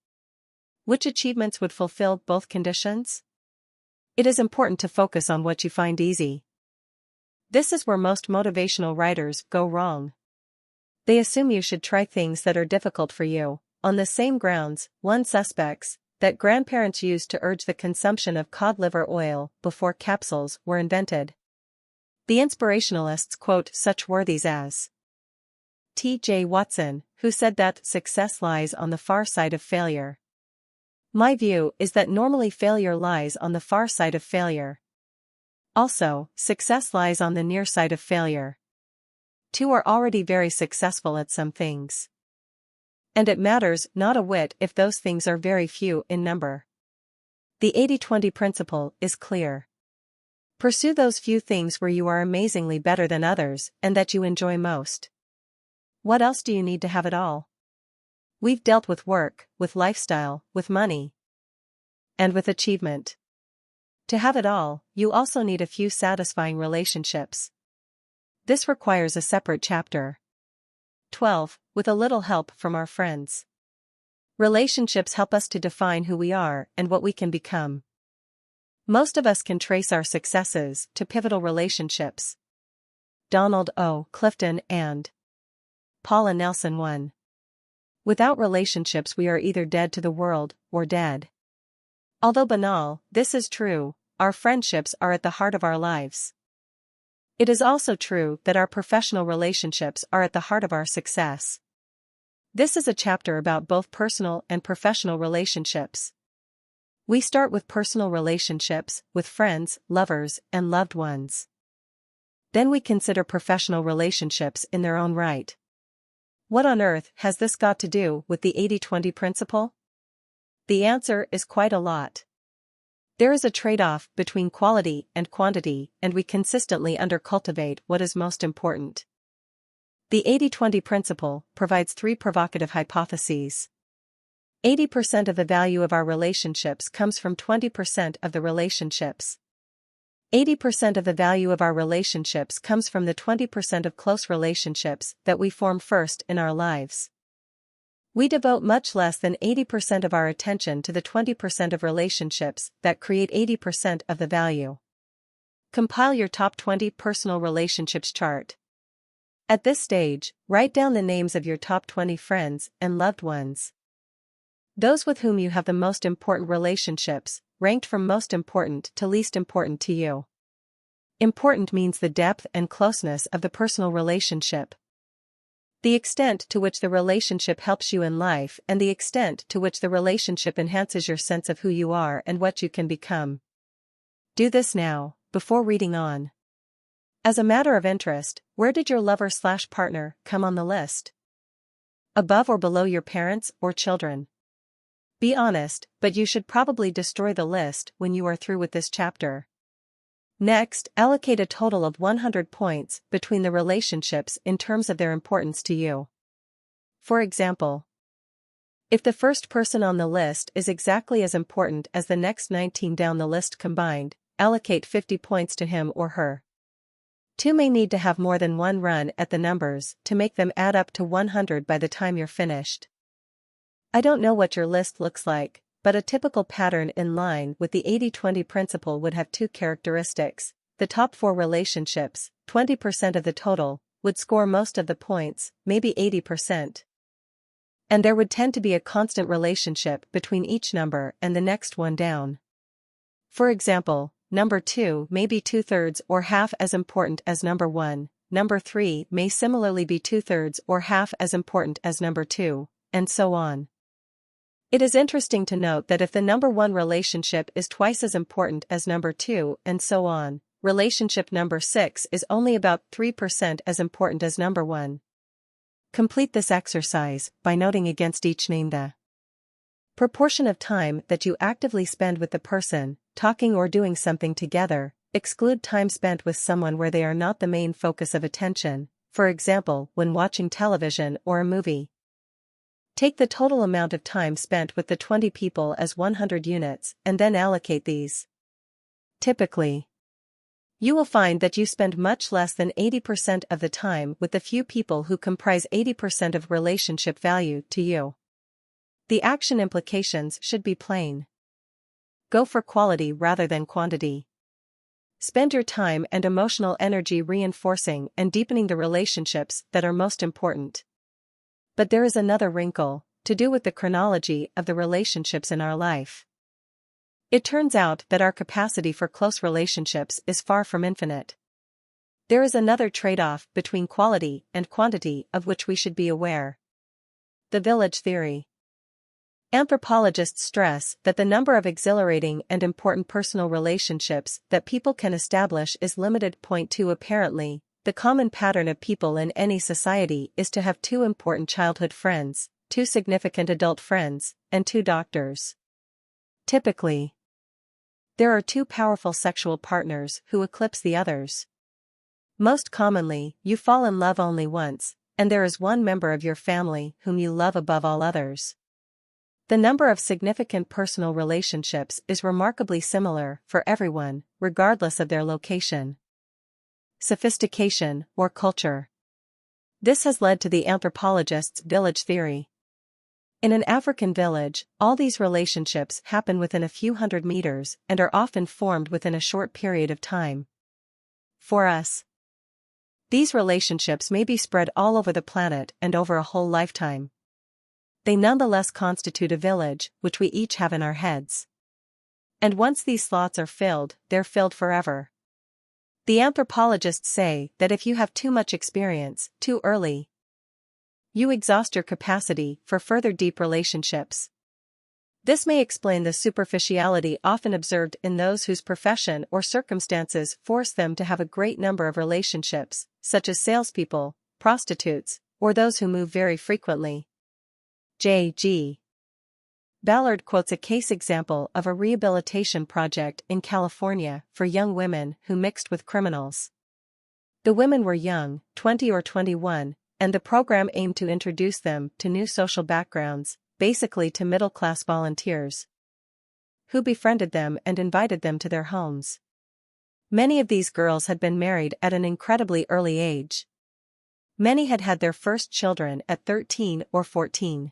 Which achievements would fulfill both conditions? It is important to focus on what you find easy. This is where most motivational writers go wrong. They assume you should try things that are difficult for you, on the same grounds. One suspects that grandparents used to urge the consumption of cod liver oil before capsules were invented. The inspirationalists quote such worthies as T.J. Watson, who said that success lies on the far side of failure. My view is that normally failure lies on the far side of failure. Also, success lies on the near side of failure. Two are already very successful at some things. And it matters not a whit if those things are very few in number. The 80-20 principle is clear. Pursue those few things where you are amazingly better than others and that you enjoy most. What else do you need to have it all? We've dealt with work, with lifestyle, with money, and with achievement. To have it all, you also need a few satisfying relationships. This requires a separate chapter. 12. With a little help from our friends. Relationships help us to define who we are and what we can become. Most of us can trace our successes to pivotal relationships. Donald O. Clifton and Paula Nelson 1. Without relationships we are either dead to the world or dead. Although banal, this is true, our friendships are at the heart of our lives. It is also true that our professional relationships are at the heart of our success. This is a chapter about both personal and professional relationships. We start with personal relationships, with friends, lovers, and loved ones. Then we consider professional relationships in their own right. What on earth has this got to do with the 80-20 principle? The answer is quite a lot. There is a trade-off between quality and quantity, and we consistently undercultivate what is most important. The 80-20 principle provides three provocative hypotheses. 80% of the value of our relationships comes from 20% of the relationships. 80% of the value of our relationships comes from the 20% of close relationships that we form first in our lives. We devote much less than 80% of our attention to the 20% of relationships that create 80% of the value. Compile your top 20 personal relationships chart. At this stage, write down the names of your top 20 friends and loved ones. Those with whom you have the most important relationships, ranked from most important to least important to you. Important means the depth and closeness of the personal relationship. The extent to which the relationship helps you in life and the extent to which the relationship enhances your sense of who you are and what you can become. Do this now, before reading on. As a matter of interest, where did your lover/partner come on the list? Above or below your parents or children? Be honest, but you should probably destroy the list when you are through with this chapter. Next, allocate a total of 100 points between the relationships in terms of their importance to you. For example, if the first person on the list is exactly as important as the next 19 down the list combined, allocate 50 points to him or her. Two may need to have more than one run at the numbers to make them add up to 100 by the time you're finished. I don't know what your list looks like, but a typical pattern in line with the 80-20 principle would have two characteristics. The top 4 relationships, 20% of the total, would score most of the points, maybe 80%. And there would tend to be a constant relationship between each number and the next one down. For example, number 2 may be 2/3 or half as important as number 1, number 3 may similarly be 2/3 or half as important as number 2, and so on. It is interesting to note that if the number 1 relationship is twice as important as number 2 and so on, relationship number 6 is only about 3% as important as number 1. Complete this exercise by noting against each name the Proportion of time that you actively spend with the person, talking or doing something together. Exclude time spent with someone where they are not the main focus of attention, for example, when watching television or a movie. Take the total amount of time spent with the 20 people as 100 units and then allocate these. Typically, you will find that you spend much less than 80% of the time with the few people who comprise 80% of relationship value to you. The action implications should be plain. Go for quality rather than quantity. Spend your time and emotional energy reinforcing and deepening the relationships that are most important. But there is another wrinkle, to do with the chronology of the relationships in our life. It turns out that our capacity for close relationships is far from infinite. There is another trade-off between quality and quantity of which we should be aware. The village theory. Anthropologists stress that the number of exhilarating and important personal relationships that people can establish is limited. Point 2. Apparently, the common pattern of people in any society is to have 2 important childhood friends, 2 significant adult friends, and 2 doctors. Typically, there are 2 powerful sexual partners who eclipse the others. Most commonly, you fall in love only once, and there is one member of your family whom you love above all others. The number of significant personal relationships is remarkably similar for everyone, regardless of their location, sophistication, or culture. This has led to the anthropologist's village theory. In an African village, all these relationships happen within a few hundred meters and are often formed within a short period of time. For us, these relationships may be spread all over the planet and over a whole lifetime. They nonetheless constitute a village, which we each have in our heads. And once these slots are filled, they're filled forever. The anthropologists say that if you have too much experience, too early, you exhaust your capacity for further deep relationships. This may explain the superficiality often observed in those whose profession or circumstances force them to have a great number of relationships, such as salespeople, prostitutes, or those who move very frequently. J.G. Ballard quotes a case example of a rehabilitation project in California for young women who mixed with criminals. The women were young, 20 or 21, and the program aimed to introduce them to new social backgrounds, basically to middle-class volunteers, who befriended them and invited them to their homes. Many of these girls had been married at an incredibly early age. Many had had their first children at 13 or 14.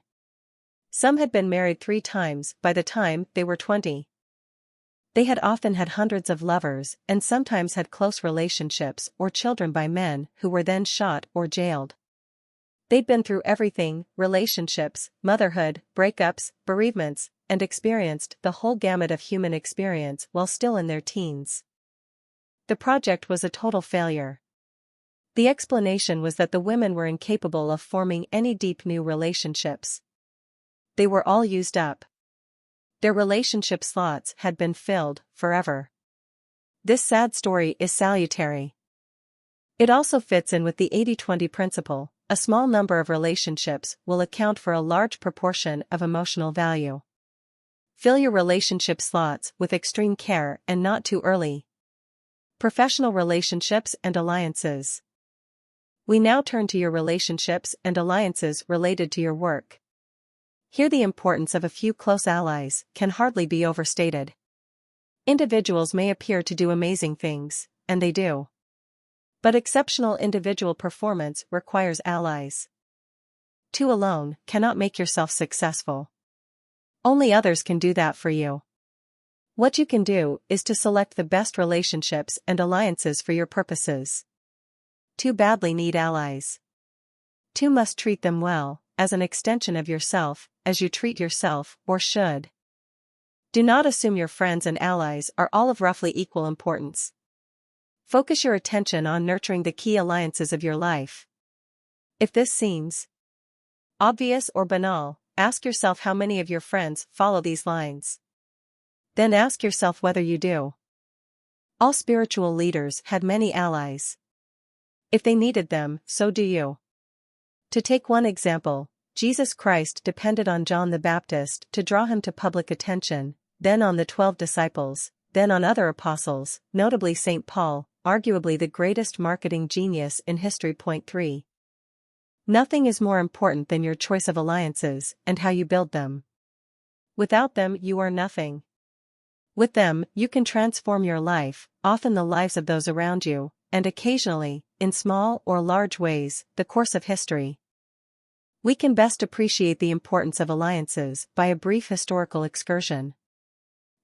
Some had been married 3 times by the time they were 20. They had often had hundreds of lovers and sometimes had close relationships or children by men who were then shot or jailed. They'd been through everything: relationships, motherhood, breakups, bereavements, and experienced the whole gamut of human experience while still in their teens. The project was a total failure. The explanation was that the women were incapable of forming any deep new relationships. They were all used up. Their relationship slots had been filled forever. This sad story is salutary. It also fits in with the 80-20 principle. A small number of relationships will account for a large proportion of emotional value. Fill your relationship slots with extreme care and not too early. Professional relationships and alliances. We now turn to your relationships and alliances related to your work. Here the importance of a few close allies can hardly be overstated. Individuals may appear to do amazing things, and they do. But exceptional individual performance requires allies. 2 alone cannot make yourself successful. Only others can do that for you. What you can do is to select the best relationships and alliances for your purposes. 2 badly need allies. 2 must treat them well, as an extension of yourself, as you treat yourself, or should. Do not assume your friends and allies are all of roughly equal importance. Focus your attention on nurturing the key alliances of your life. If this seems obvious or banal, ask yourself how many of your friends follow these lines. Then ask yourself whether you do. All spiritual leaders had many allies. If they needed them, so do you. To take one example, Jesus Christ depended on John the Baptist to draw him to public attention, then on the 12 disciples, then on other apostles, notably St. Paul, arguably the greatest marketing genius in history. Point 3. Nothing is more important than your choice of alliances and how you build them. Without them, you are nothing. With them, you can transform your life, often the lives of those around you, and occasionally, in small or large ways, the course of history. We can best appreciate the importance of alliances by a brief historical excursion.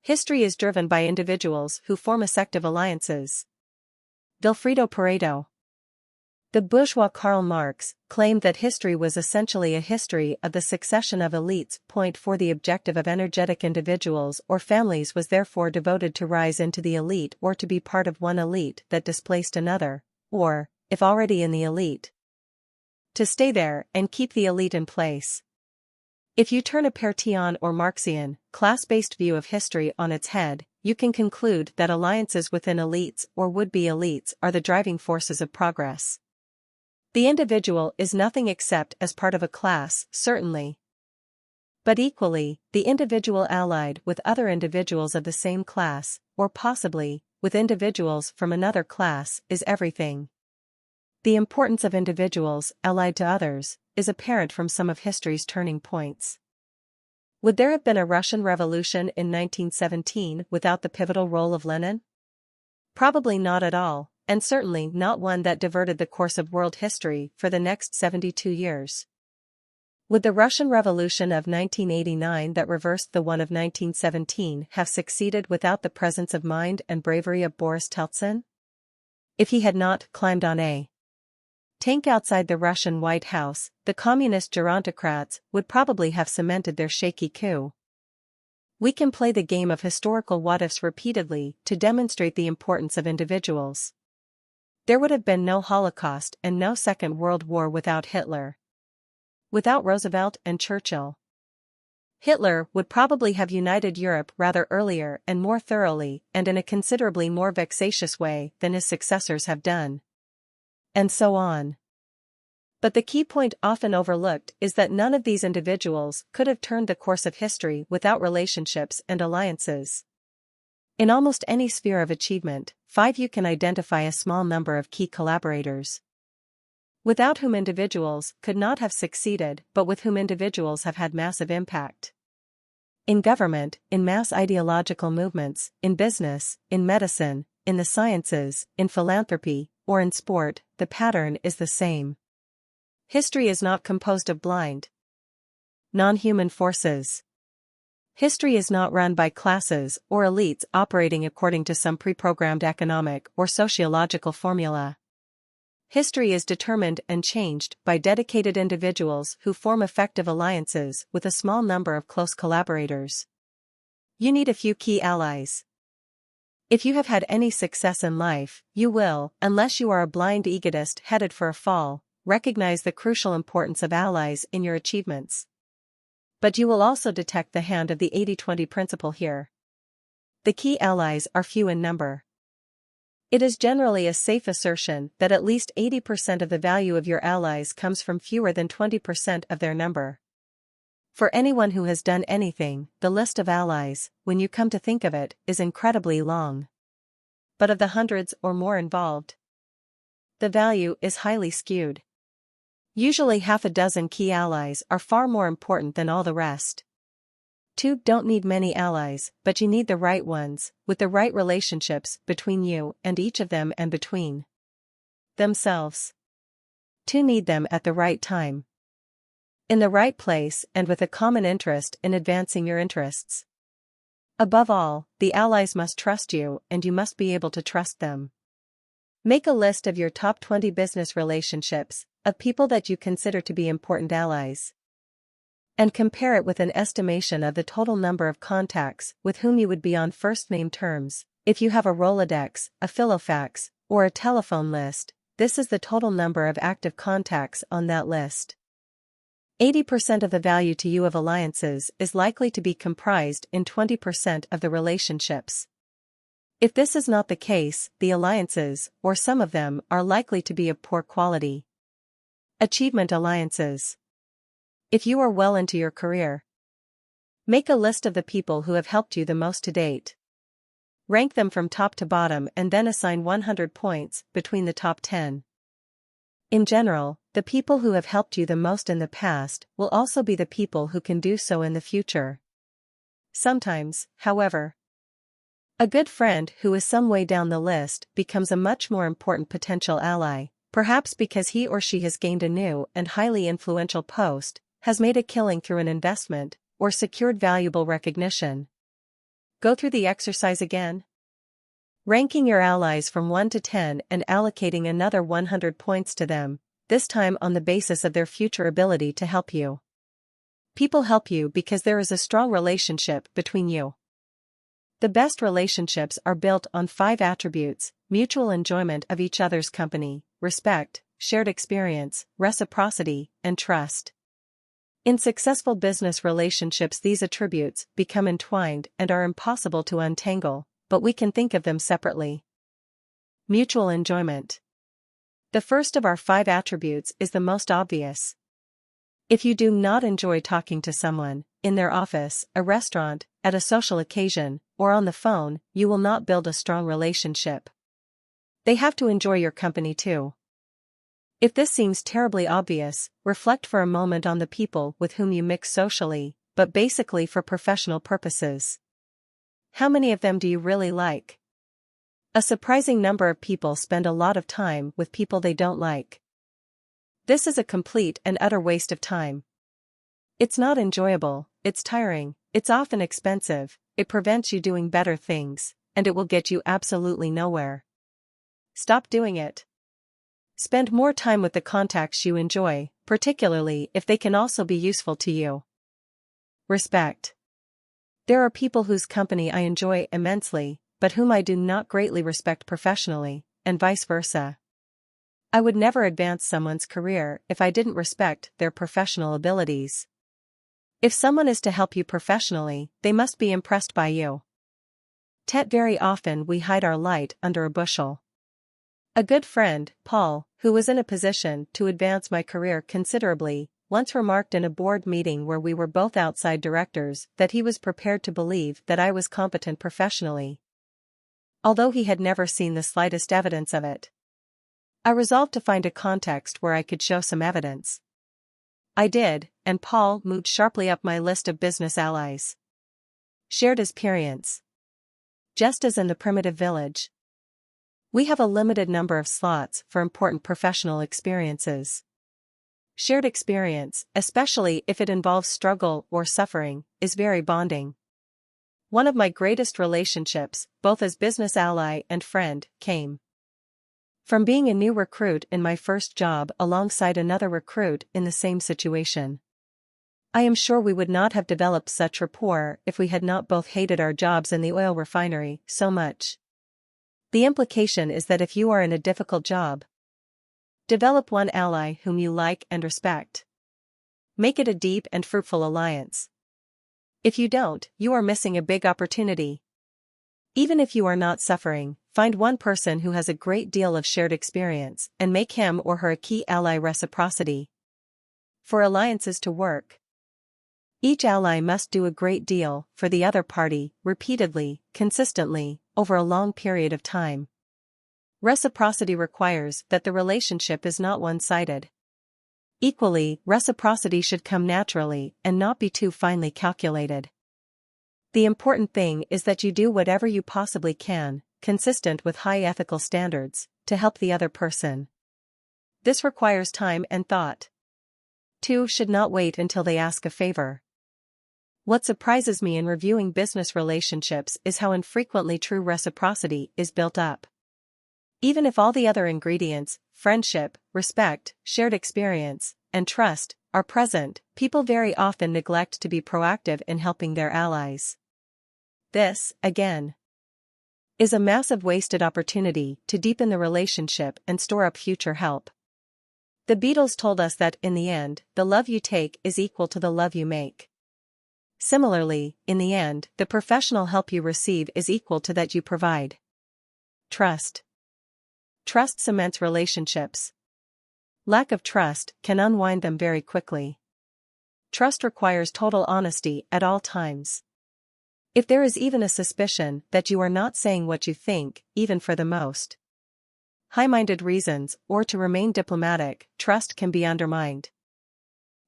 History is driven by individuals who form effective alliances. Vilfredo Pareto. The bourgeois Karl Marx claimed that history was essentially a history of the succession of elites. Point 4. The objective of energetic individuals or families was therefore devoted to rise into the elite or to be part of one elite that displaced another, or, if already in the elite, to stay there and keep the elite in place. If you turn a Peirtian or Marxian, class-based view of history on its head, you can conclude that alliances within elites or would-be elites are the driving forces of progress. The individual is nothing except as part of a class, certainly. But equally, the individual allied with other individuals of the same class, or possibly, with individuals from another class, is everything. The importance of individuals allied to others is apparent from some of history's turning points. Would there have been a Russian Revolution in 1917 without the pivotal role of Lenin? Probably not at all, and certainly not one that diverted the course of world history for the next 72 years. Would the Russian Revolution of 1989 that reversed the one of 1917 have succeeded without the presence of mind and bravery of Boris Yeltsin? If he had not climbed on a tank outside the Russian White House, the communist gerontocrats would probably have cemented their shaky coup. We can play the game of historical what-ifs repeatedly to demonstrate the importance of individuals. There would have been no Holocaust and no Second World War without Hitler. Without Roosevelt and Churchill. Hitler would probably have united Europe rather earlier and more thoroughly and in a considerably more vexatious way than his successors have done. And so on. But the key point often overlooked is that none of these individuals could have turned the course of history without relationships and alliances. In almost any sphere of achievement, you can identify a small number of key collaborators, without whom individuals could not have succeeded but with whom individuals have had massive impact. In government, in mass ideological movements, in business, in medicine, in the sciences, in philanthropy, or in sport, the pattern is the same. History is not composed of blind, non-human forces. History is not run by classes or elites operating according to some pre-programmed economic or sociological formula. History is determined and changed by dedicated individuals who form effective alliances with a small number of close collaborators. You need a few key allies. If you have had any success in life, you will, unless you are a blind egotist headed for a fall, recognize the crucial importance of allies in your achievements. But you will also detect the hand of the 80-20 principle here. The key allies are few in number. It is generally a safe assertion that at least 80% of the value of your allies comes from fewer than 20% of their number. For anyone who has done anything, the list of allies, when you come to think of it, is incredibly long. But of the hundreds or more involved, the value is highly skewed. Usually half a dozen key allies are far more important than all the rest. You don't need many allies, but you need the right ones, with the right relationships between you and each of them and between themselves. You need them at the right time, in the right place, and with a common interest in advancing your interests. Above all, the allies must trust you and you must be able to trust them. Make a list of your top 20 business relationships, of people that you consider to be important allies, and compare it with an estimation of the total number of contacts with whom you would be on first-name terms. If you have a Rolodex, a Filofax, or a telephone list, this is the total number of active contacts on that list. 80% of the value to you of alliances is likely to be comprised in 20% of the relationships. If this is not the case, the alliances, or some of them, are likely to be of poor quality. Achievement alliances. If you are well into your career, make a list of the people who have helped you the most to date. Rank them from top to bottom and then assign 100 points between the top 10. In general, the people who have helped you the most in the past will also be the people who can do so in the future. Sometimes, however, a good friend who is some way down the list becomes a much more important potential ally, perhaps because he or she has gained a new and highly influential post, has made a killing through an investment, or secured valuable recognition. Go through the exercise again. Ranking your allies from 1 to 10 and allocating another 100 points to them, this time on the basis of their future ability to help you. People help you because there is a strong relationship between you. The best relationships are built on 5 attributes: mutual enjoyment of each other's company, respect, shared experience, reciprocity, and trust. In successful business relationships, these attributes become entwined and are impossible to untangle, but we can think of them separately. Mutual enjoyment. The first of our 5 attributes is the most obvious. If you do not enjoy talking to someone, in their office, a restaurant, at a social occasion, or on the phone, you will not build a strong relationship. They have to enjoy your company too. If this seems terribly obvious, reflect for a moment on the people with whom you mix socially, but basically for professional purposes. How many of them do you really like? A surprising number of people spend a lot of time with people they don't like. This is a complete and utter waste of time. It's not enjoyable, it's tiring, it's often expensive, it prevents you doing better things, and it will get you absolutely nowhere. Stop doing it. Spend more time with the contacts you enjoy, particularly if they can also be useful to you. Respect. There are people whose company I enjoy immensely, but whom I do not greatly respect professionally, and vice versa. I would never advance someone's career if I didn't respect their professional abilities. If someone is to help you professionally, they must be impressed by you. Very often we hide our light under a bushel. A good friend, Paul, who was in a position to advance my career considerably, once remarked in a board meeting where we were both outside directors that he was prepared to believe that I was competent professionally, although he had never seen the slightest evidence of it. I resolved to find a context where I could show some evidence. I did, and Paul moved sharply up my list of business allies. Shared experience. Just as in the primitive village, we have a limited number of slots for important professional experiences. Shared experience, especially if it involves struggle or suffering, is very bonding. One of my greatest relationships, both as business ally and friend, came from being a new recruit in my first job alongside another recruit in the same situation. I am sure we would not have developed such rapport if we had not both hated our jobs in the oil refinery so much. The implication is that if you are in a difficult job, develop one ally whom you like and respect. Make it a deep and fruitful alliance. If you don't, you are missing a big opportunity. Even if you are not suffering, find one person who has a great deal of shared experience and make him or her a key ally. Reciprocity. For alliances to work, each ally must do a great deal for the other party, repeatedly, consistently, over a long period of time. Reciprocity requires that the relationship is not one-sided. Equally, reciprocity should come naturally and not be too finely calculated. The important thing is that you do whatever you possibly can, consistent with high ethical standards, to help the other person. This requires time and thought. 2 should not wait until they ask a favor. What surprises me in reviewing business relationships is how infrequently true reciprocity is built up. Even if all the other ingredients, friendship, respect, shared experience, and trust, are present, people very often neglect to be proactive in helping their allies. This, again, is a massive wasted opportunity to deepen the relationship and store up future help. The Beatles told us that, in the end, the love you take is equal to the love you make. Similarly, in the end, the professional help you receive is equal to that you provide. Trust. Trust cements relationships. Lack of trust can unwind them very quickly. Trust requires total honesty at all times. If there is even a suspicion that you are not saying what you think, even for the most high-minded reasons, or to remain diplomatic, trust can be undermined.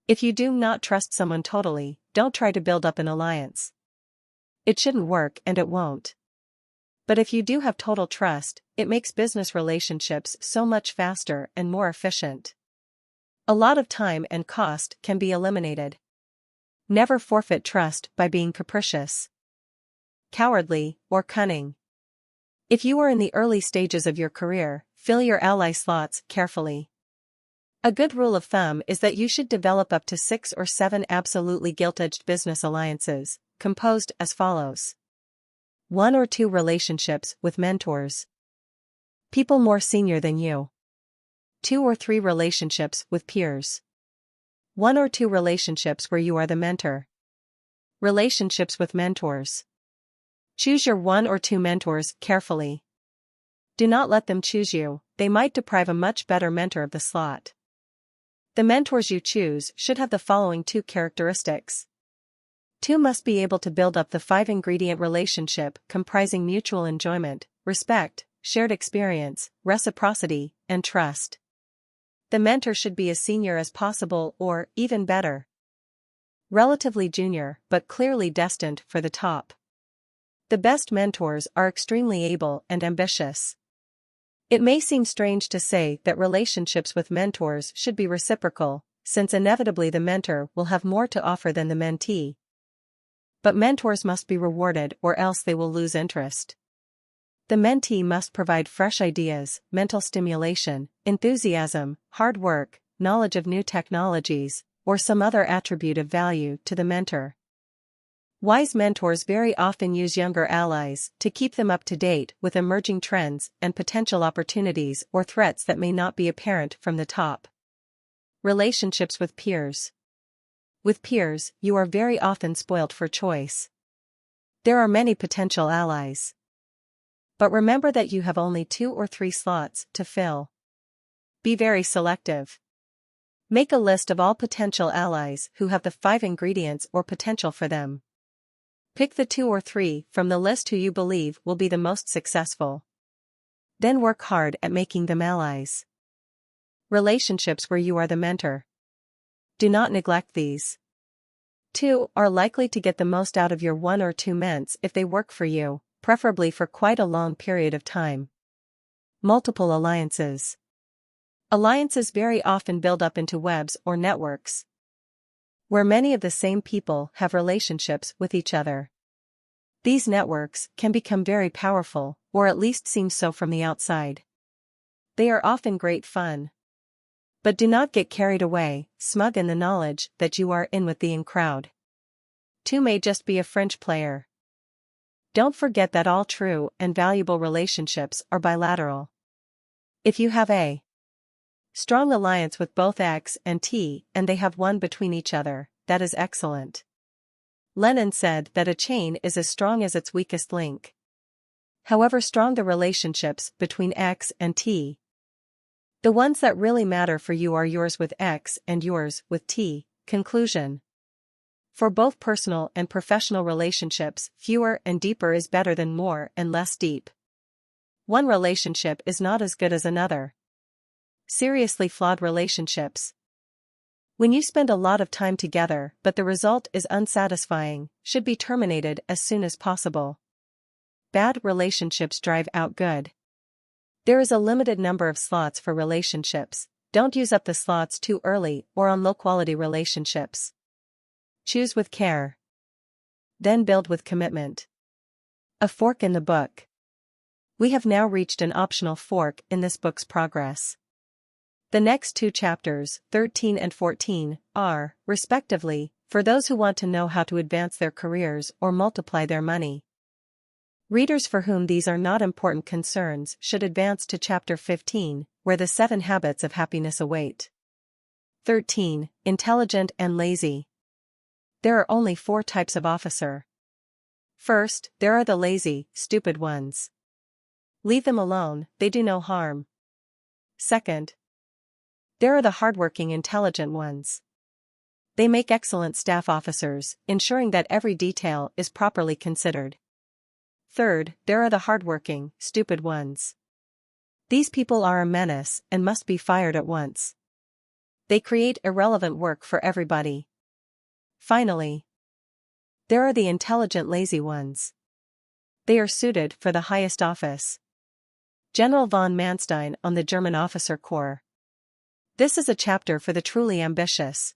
If you do not trust someone totally, don't try to build up an alliance. It shouldn't work and it won't. But if you do have total trust, it makes business relationships so much faster and more efficient. A lot of time and cost can be eliminated. Never forfeit trust by being capricious, cowardly, or cunning. If you are in the early stages of your career, fill your ally slots carefully. A good rule of thumb is that you should develop up to 6 or 7 absolutely gilt-edged business alliances, composed as follows. 1 or 2 relationships with mentors. People more senior than you. 2 or 3 relationships with peers. 1 or 2 relationships where you are the mentor. Relationships with mentors. Choose your 1 or 2 mentors carefully. Do not let them choose you, they might deprive a much better mentor of the slot. The mentors you choose should have the following 2 characteristics. 2 must be able to build up the 5-ingredient relationship comprising mutual enjoyment, respect, shared experience, reciprocity, and trust. The mentor should be as senior as possible or, even better, relatively junior but clearly destined for the top. The best mentors are extremely able and ambitious. It may seem strange to say that relationships with mentors should be reciprocal, since inevitably the mentor will have more to offer than the mentee. But mentors must be rewarded or else they will lose interest. The mentee must provide fresh ideas, mental stimulation, enthusiasm, hard work, knowledge of new technologies, or some other attribute of value to the mentor. Wise mentors very often use younger allies to keep them up to date with emerging trends and potential opportunities or threats that may not be apparent from the top. Relationships with peers. With peers, you are very often spoilt for choice. There are many potential allies. But remember that you have only 2 or 3 slots to fill. Be very selective. Make a list of all potential allies who have the 5 ingredients or potential for them. Pick the 2 or 3 from the list who you believe will be the most successful. Then work hard at making them allies. Relationships where you are the mentor. Do not neglect these. 2 are likely to get the most out of your 1 or 2 ments if they work for you, preferably for quite a long period of time. Multiple alliances. Alliances very often build up into webs or networks, where many of the same people have relationships with each other. These networks can become very powerful, or at least seem so from the outside. They are often great fun. But do not get carried away, smug in the knowledge that you are in with the in crowd. 2 may just be a French player. Don't forget that all true and valuable relationships are bilateral. If you have a strong alliance with both X and T and they have one between each other, that is excellent. Lenin said that a chain is as strong as its weakest link. However strong the relationships between X and T, the ones that really matter for you are yours with X and yours with T. Conclusion. For both personal and professional relationships, fewer and deeper is better than more and less deep. One relationship is not as good as another. Seriously flawed relationships. When you spend a lot of time together but the result is unsatisfying, should be terminated as soon as possible. Bad relationships drive out good. There is a limited number of slots for relationships. Don't use up the slots too early or on low-quality relationships. Choose with care. Then build with commitment. A fork in the book. We have now reached an optional fork in this book's progress. The next 2 chapters, 13 and 14, are, respectively, for those who want to know how to advance their careers or multiply their money. Readers for whom these are not important concerns should advance to chapter 15, where the 7 habits of happiness await. 13. Intelligent and lazy. There are only 4 types of officer. First, there are the lazy, stupid ones. Leave them alone, they do no harm. Second, there are the hardworking intelligent ones. They make excellent staff officers, ensuring that every detail is properly considered. Third, there are the hardworking, stupid ones. These people are a menace and must be fired at once. They create irrelevant work for everybody. Finally, there are the intelligent lazy ones. They are suited for the highest office. General von Manstein on the German officer corps. This is a chapter for the truly ambitious.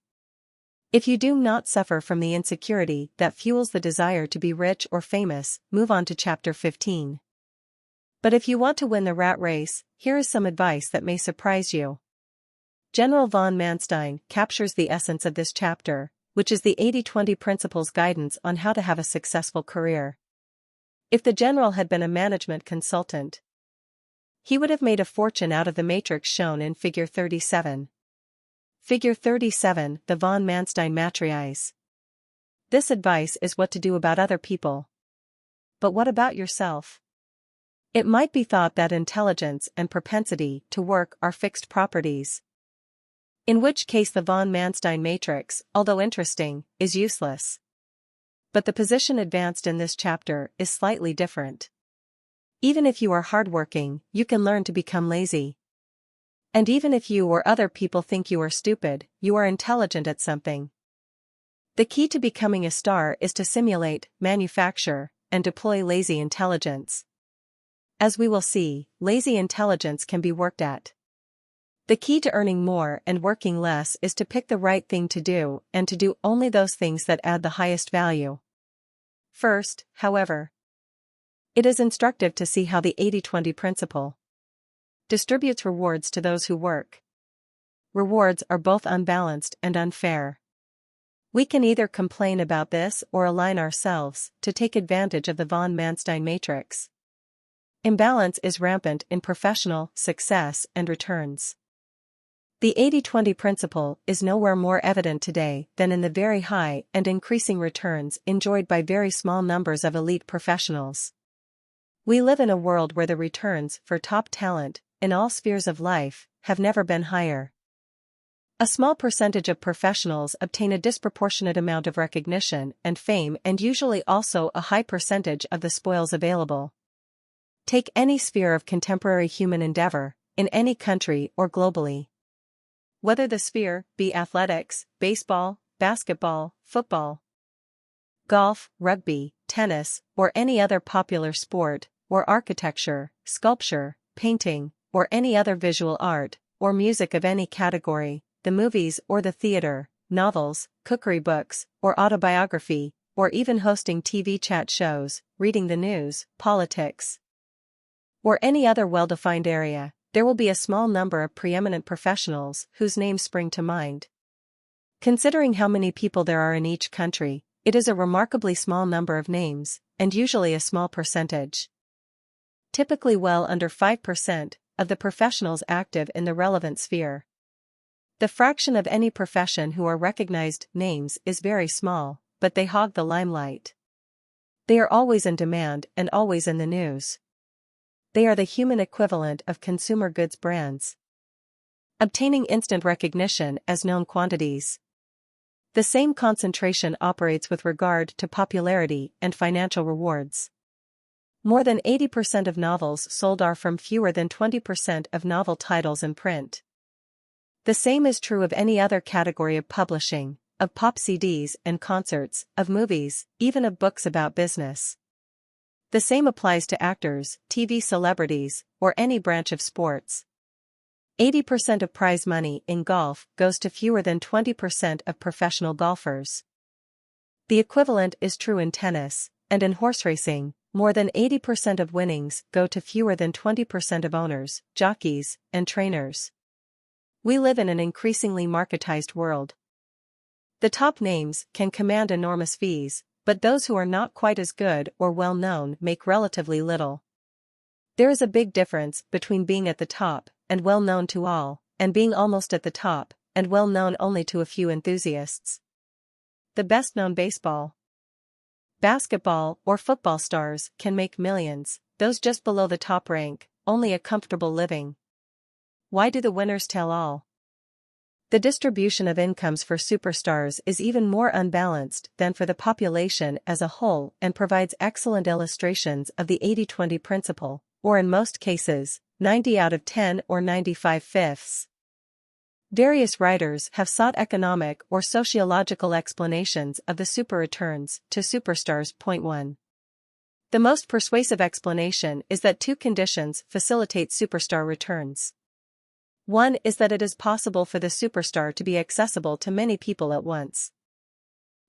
If you do not suffer from the insecurity that fuels the desire to be rich or famous, move on to chapter 15. But if you want to win the rat race, here is some advice that may surprise you. General von Manstein captures the essence of this chapter, which is the 80-20 principles guidance on how to have a successful career. If the general had been a management consultant, he would have made a fortune out of the matrix shown in Figure 37. Figure 37, the von Manstein matrice. This advice is what to do about other people. But what about yourself? It might be thought that intelligence and propensity to work are fixed properties. In which case the von Manstein matrix, although interesting, is useless. But the position advanced in this chapter is slightly different. Even if you are hardworking, you can learn to become lazy. And even if you or other people think you are stupid, you are intelligent at something. The key to becoming a star is to simulate, manufacture, and deploy lazy intelligence. As we will see, lazy intelligence can be worked at. The key to earning more and working less is to pick the right thing to do and to do only those things that add the highest value. First, however, it is instructive to see how the 80-20 principle distributes rewards to those who work. Rewards are both unbalanced and unfair. We can either complain about this or align ourselves to take advantage of the von Manstein matrix. Imbalance is rampant in professional success and returns. The 80-20 principle is nowhere more evident today than in the very high and increasing returns enjoyed by very small numbers of elite professionals. We live in a world where the returns for top talent, in all spheres of life, have never been higher. A small percentage of professionals obtain a disproportionate amount of recognition and fame and usually also a high percentage of the spoils available. Take any sphere of contemporary human endeavor, in any country or globally. Whether the sphere be athletics, baseball, basketball, football, golf, rugby, tennis, or any other popular sport, or architecture, sculpture, painting, or any other visual art, or music of any category, the movies or the theater, novels, cookery books, or autobiography, or even hosting TV chat shows, reading the news, politics, or any other well-defined area, there will be a small number of preeminent professionals whose names spring to mind. Considering how many people there are in each country, it is a remarkably small number of names, and usually a small percentage. Typically well under 5% of the professionals active in the relevant sphere. The fraction of any profession who are recognized names is very small, but they hog the limelight. They are always in demand and always in the news. They are the human equivalent of consumer goods brands, obtaining instant recognition as known quantities. The same concentration operates with regard to popularity and financial rewards. More than 80% of novels sold are from fewer than 20% of novel titles in print. The same is true of any other category of publishing, of pop CDs and concerts, of movies, even of books about business. The same applies to actors, TV celebrities, or any branch of sports. 80% of prize money in golf goes to fewer than 20% of professional golfers. The equivalent is true in tennis, and in horse racing, more than 80% of winnings go to fewer than 20% of owners, jockeys, and trainers. We live in an increasingly marketized world. The top names can command enormous fees, but those who are not quite as good or well known make relatively little. There is a big difference between being at the top and well known to all, and being almost at the top and well known only to a few enthusiasts. The best known baseball, basketball, or football stars can make millions, those just below the top rank, only a comfortable living. Why do the winners tell all? The distribution of incomes for superstars is even more unbalanced than for the population as a whole and provides excellent illustrations of the 80-20 principle, or in most cases, 90 out of 10 or 95/5. Various writers have sought economic or sociological explanations of the super returns to superstars. Point 1. The most persuasive explanation is that two conditions facilitate superstar returns. One is that it is possible for the superstar to be accessible to many people at once.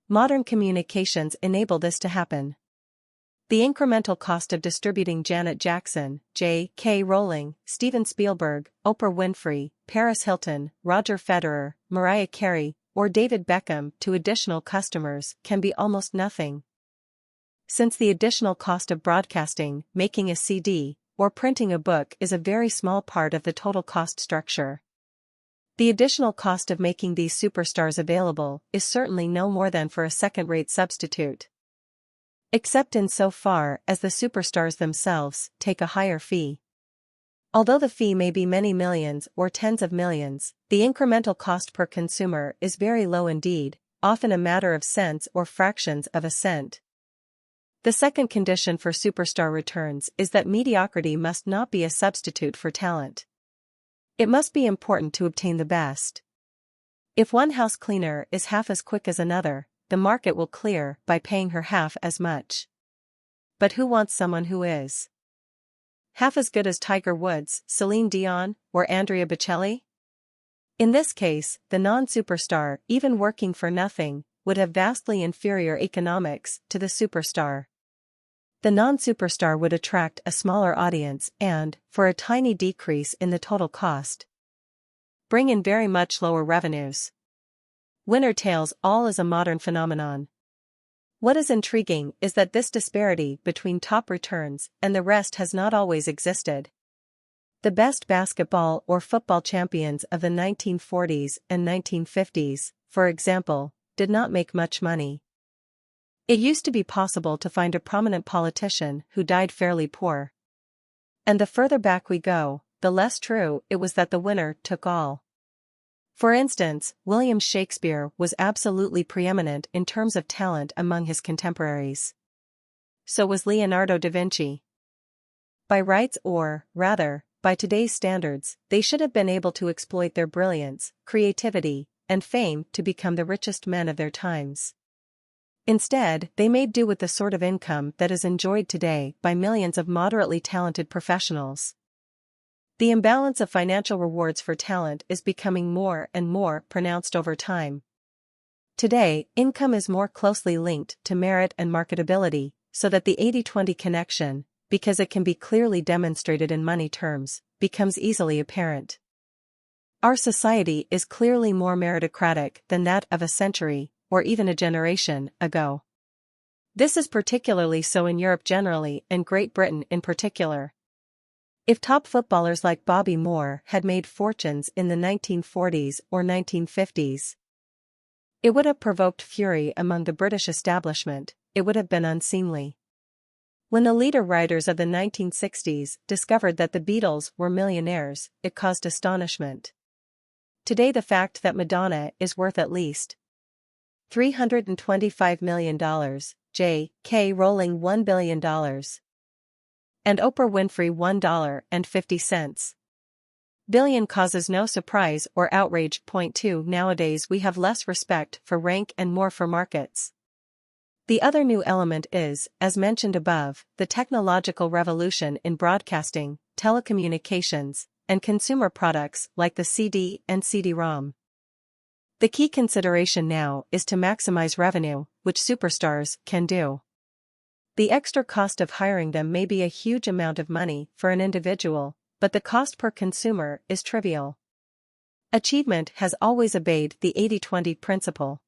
Modern communications enable this to happen. The incremental cost of distributing Janet Jackson, J.K. Rowling, Steven Spielberg, Oprah Winfrey, Paris Hilton, Roger Federer, Mariah Carey, or David Beckham to additional customers can be almost nothing. Since the additional cost of broadcasting, making a CD, or printing a book is a very small part of the total cost structure. The additional cost of making these superstars available is certainly no more than for a second-rate substitute. Except in so far as the superstars themselves take a higher fee. Although the fee may be many millions or tens of millions, the incremental cost per consumer is very low indeed, often a matter of cents or fractions of a cent. The second condition for superstar returns is that mediocrity must not be a substitute for talent. It must be important to obtain the best. If one house cleaner is half as quick as another, the market will clear by paying her half as much. But who wants someone who is half as good as Tiger Woods, Celine Dion, or Andrea Bocelli? In this case, the non-superstar, even working for nothing, would have vastly inferior economics to the superstar. The non-superstar would attract a smaller audience and, for a tiny decrease in the total cost, bring in very much lower revenues. Winner takes all is a modern phenomenon. What is intriguing is that this disparity between top returns and the rest has not always existed. The best basketball or football champions of the 1940s and 1950s, for example, did not make much money. It used to be possible to find a prominent politician who died fairly poor. And the further back we go, the less true it was that the winner took all. For instance, William Shakespeare was absolutely preeminent in terms of talent among his contemporaries. So was Leonardo da Vinci. By rights or, rather, by today's standards, they should have been able to exploit their brilliance, creativity, and fame to become the richest men of their times. Instead, they made do with the sort of income that is enjoyed today by millions of moderately talented professionals. The imbalance of financial rewards for talent is becoming more and more pronounced over time. Today, income is more closely linked to merit and marketability, so that the 80-20 connection, because it can be clearly demonstrated in money terms, becomes easily apparent. Our society is clearly more meritocratic than that of a century, or even a generation, ago. This is particularly so in Europe generally and Great Britain in particular. If top footballers like Bobby Moore had made fortunes in the 1940s or 1950s, it would have provoked fury among the British establishment, it would have been unseemly. When the leader writers of the 1960s discovered that the Beatles were millionaires, it caused astonishment. Today the fact that Madonna is worth at least $325 million, J.K. Rowling $1 billion, and Oprah Winfrey $1.50 billion causes no surprise or outrage. Point 2. Nowadays we have less respect for rank and more for markets. The other new element is, as mentioned above, the technological revolution in broadcasting, telecommunications, and consumer products like the CD and CD-ROM. The key consideration now is to maximize revenue, which superstars can do. The extra cost of hiring them may be a huge amount of money for an individual, but the cost per consumer is trivial. Achievement has always obeyed the 80-20 principle.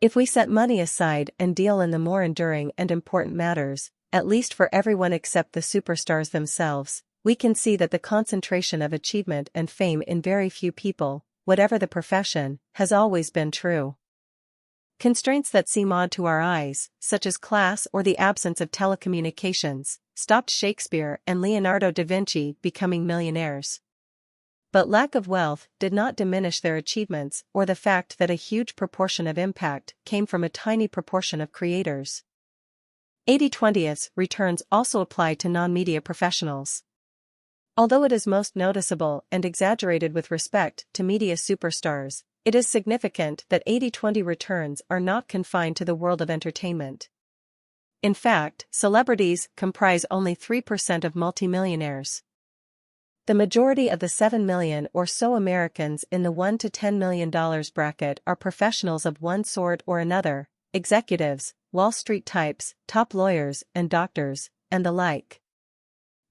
If we set money aside and deal in the more enduring and important matters, at least for everyone except the superstars themselves, we can see that the concentration of achievement and fame in very few people, whatever the profession, has always been true. Constraints that seem odd to our eyes, such as class or the absence of telecommunications, stopped Shakespeare and Leonardo da Vinci becoming millionaires. But lack of wealth did not diminish their achievements or the fact that a huge proportion of impact came from a tiny proportion of creators. 80/20 returns also apply to non-media professionals. Although it is most noticeable and exaggerated with respect to media superstars, it is significant that 80/20 returns are not confined to the world of entertainment. In fact, celebrities comprise only 3% of multimillionaires. The majority of the 7 million or so Americans in the $1 to $10 million bracket are professionals of one sort or another, executives, Wall Street types, top lawyers and doctors, and the like.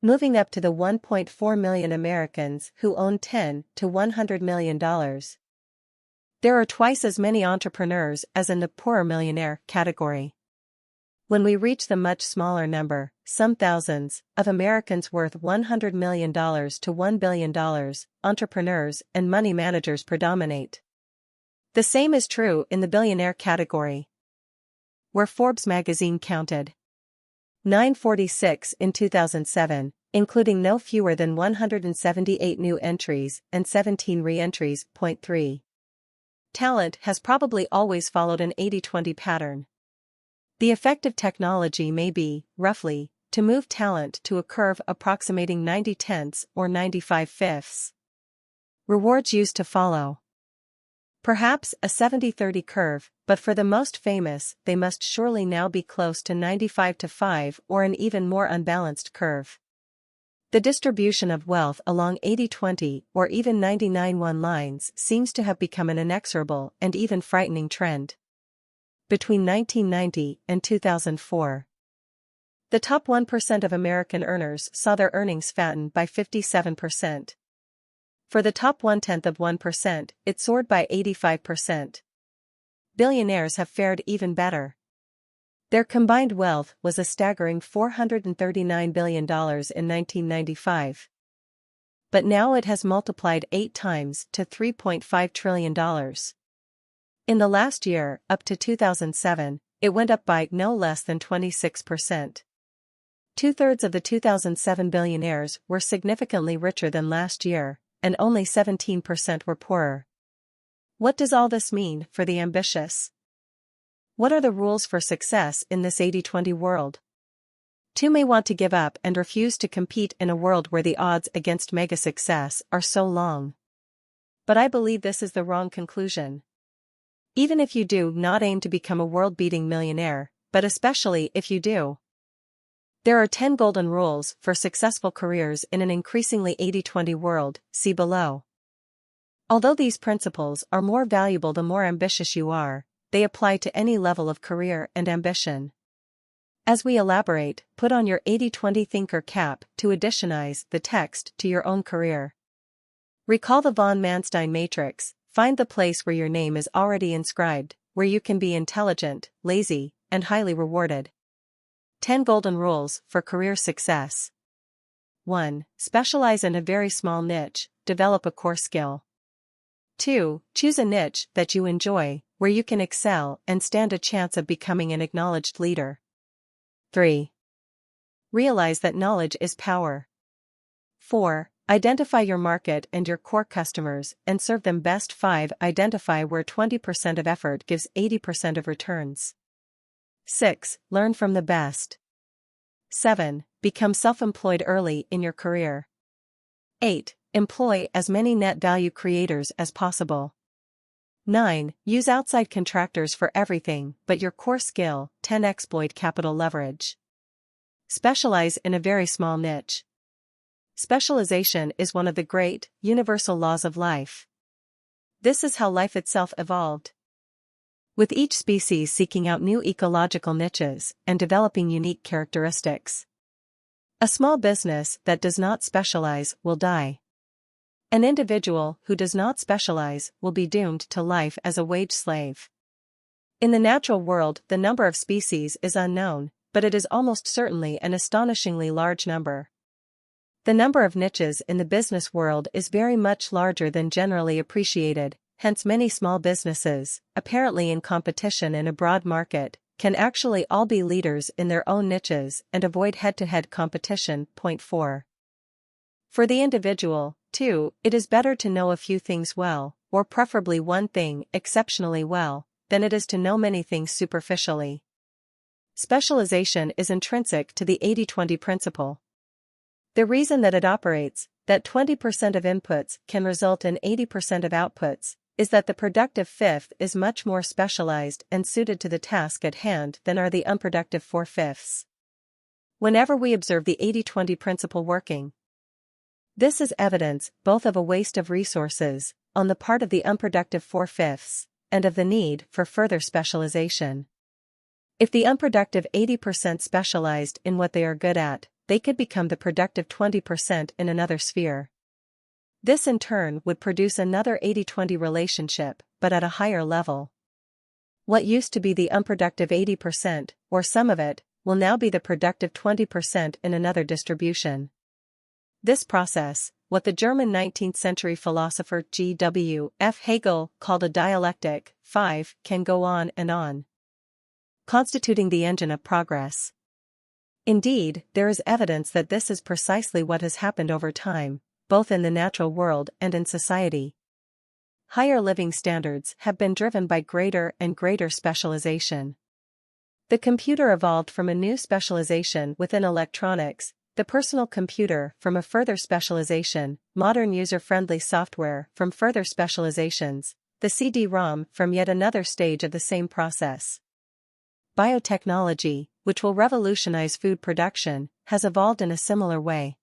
Moving up to the 1.4 million Americans who own $10 to $100 million. There are twice as many entrepreneurs as in the poorer millionaire category. When we reach the much smaller number, some thousands, of Americans worth $100 million to $1 billion, entrepreneurs and money managers predominate. The same is true in the billionaire category, where Forbes magazine counted 946 in 2007, including no fewer than 178 new entries and 17 re-entries. 3. Talent has probably always followed an 80/20 pattern. The effect of technology may be, roughly, to move talent to a curve approximating 90/10 or 95/5. Rewards used to follow. Perhaps a 70/30 curve, but for the most famous they must surely now be close to 95/5 or an even more unbalanced curve. The distribution of wealth along 80/20 or even 99/1 lines seems to have become an inexorable and even frightening trend. Between 1990 and 2004, the top 1% of American earners saw their earnings fatten by 57%. For the top 0.1%, it soared by 85%. Billionaires have fared even better. Their combined wealth was a staggering $439 billion in 1995. But now it has multiplied 8 times to $3.5 trillion. In the last year, up to 2007, it went up by no less than 26%. Two-thirds of the 2007 billionaires were significantly richer than last year, and only 17% were poorer. What does all this mean for the ambitious? What are the rules for success in this 80/20 world? Two may want to give up and refuse to compete in a world where the odds against mega success are so long. But I believe this is the wrong conclusion. Even if you do not aim to become a world-beating millionaire, but especially if you do. There are 10 golden rules for successful careers in an increasingly 80/20 world, see below. Although these principles are more valuable the more ambitious you are, they apply to any level of career and ambition. As we elaborate, put on your 80/20 thinker cap to additionize the text to your own career. Recall the von Manstein matrix, find the place where your name is already inscribed, where you can be intelligent, lazy, and highly rewarded. 10 golden rules for career success. 1. Specialize in a very small niche, develop a core skill. 2. Choose a niche that you enjoy, where you can excel and stand a chance of becoming an acknowledged leader. 3. Realize that knowledge is power. 4. Identify your market and your core customers and serve them best. 5. Identify where 20% of effort gives 80% of returns. 6. Learn from the best. 7. Become self-employed early in your career. 8. Employ as many net value creators as possible. 9. Use outside contractors for everything but your core skill. 10. Exploit capital leverage. Specialize in a very small niche. Specialization is one of the great, universal laws of life. This is how life itself evolved, with each species seeking out new ecological niches and developing unique characteristics. A small business that does not specialize will die. An individual who does not specialize will be doomed to life as a wage slave. In the natural world, the number of species is unknown, but it is almost certainly an astonishingly large number. The number of niches in the business world is very much larger than generally appreciated, hence many small businesses, apparently in competition in a broad market, can actually all be leaders in their own niches and avoid head-to-head competition. 4. For the individual, too, it is better to know a few things well, or preferably one thing exceptionally well, than it is to know many things superficially. Specialization is intrinsic to the 80-20 principle. The reason that it operates, that 20% of inputs can result in 80% of outputs, is that the productive fifth is much more specialized and suited to the task at hand than are the unproductive 4/5. Whenever we observe the 80-20 principle working, this is evidence both of a waste of resources, on the part of the unproductive 4/5, and of the need for further specialization. If the unproductive 80% specialized in what they are good at, they could become the productive 20% in another sphere. This in turn would produce another 80-20 relationship, but at a higher level. What used to be the unproductive 80%, or some of it, will now be the productive 20% in another distribution. This process, what the German 19th-century philosopher G. W. F. Hegel called a dialectic, 5, can go on, constituting the engine of progress. Indeed, there is evidence that this is precisely what has happened over time, both in the natural world and in society. Higher living standards have been driven by greater and greater specialization. The computer evolved from a new specialization within electronics, the personal computer from a further specialization, modern user-friendly software from further specializations, the CD-ROM from yet another stage of the same process. Biotechnology, which will revolutionize food production, has evolved in a similar way,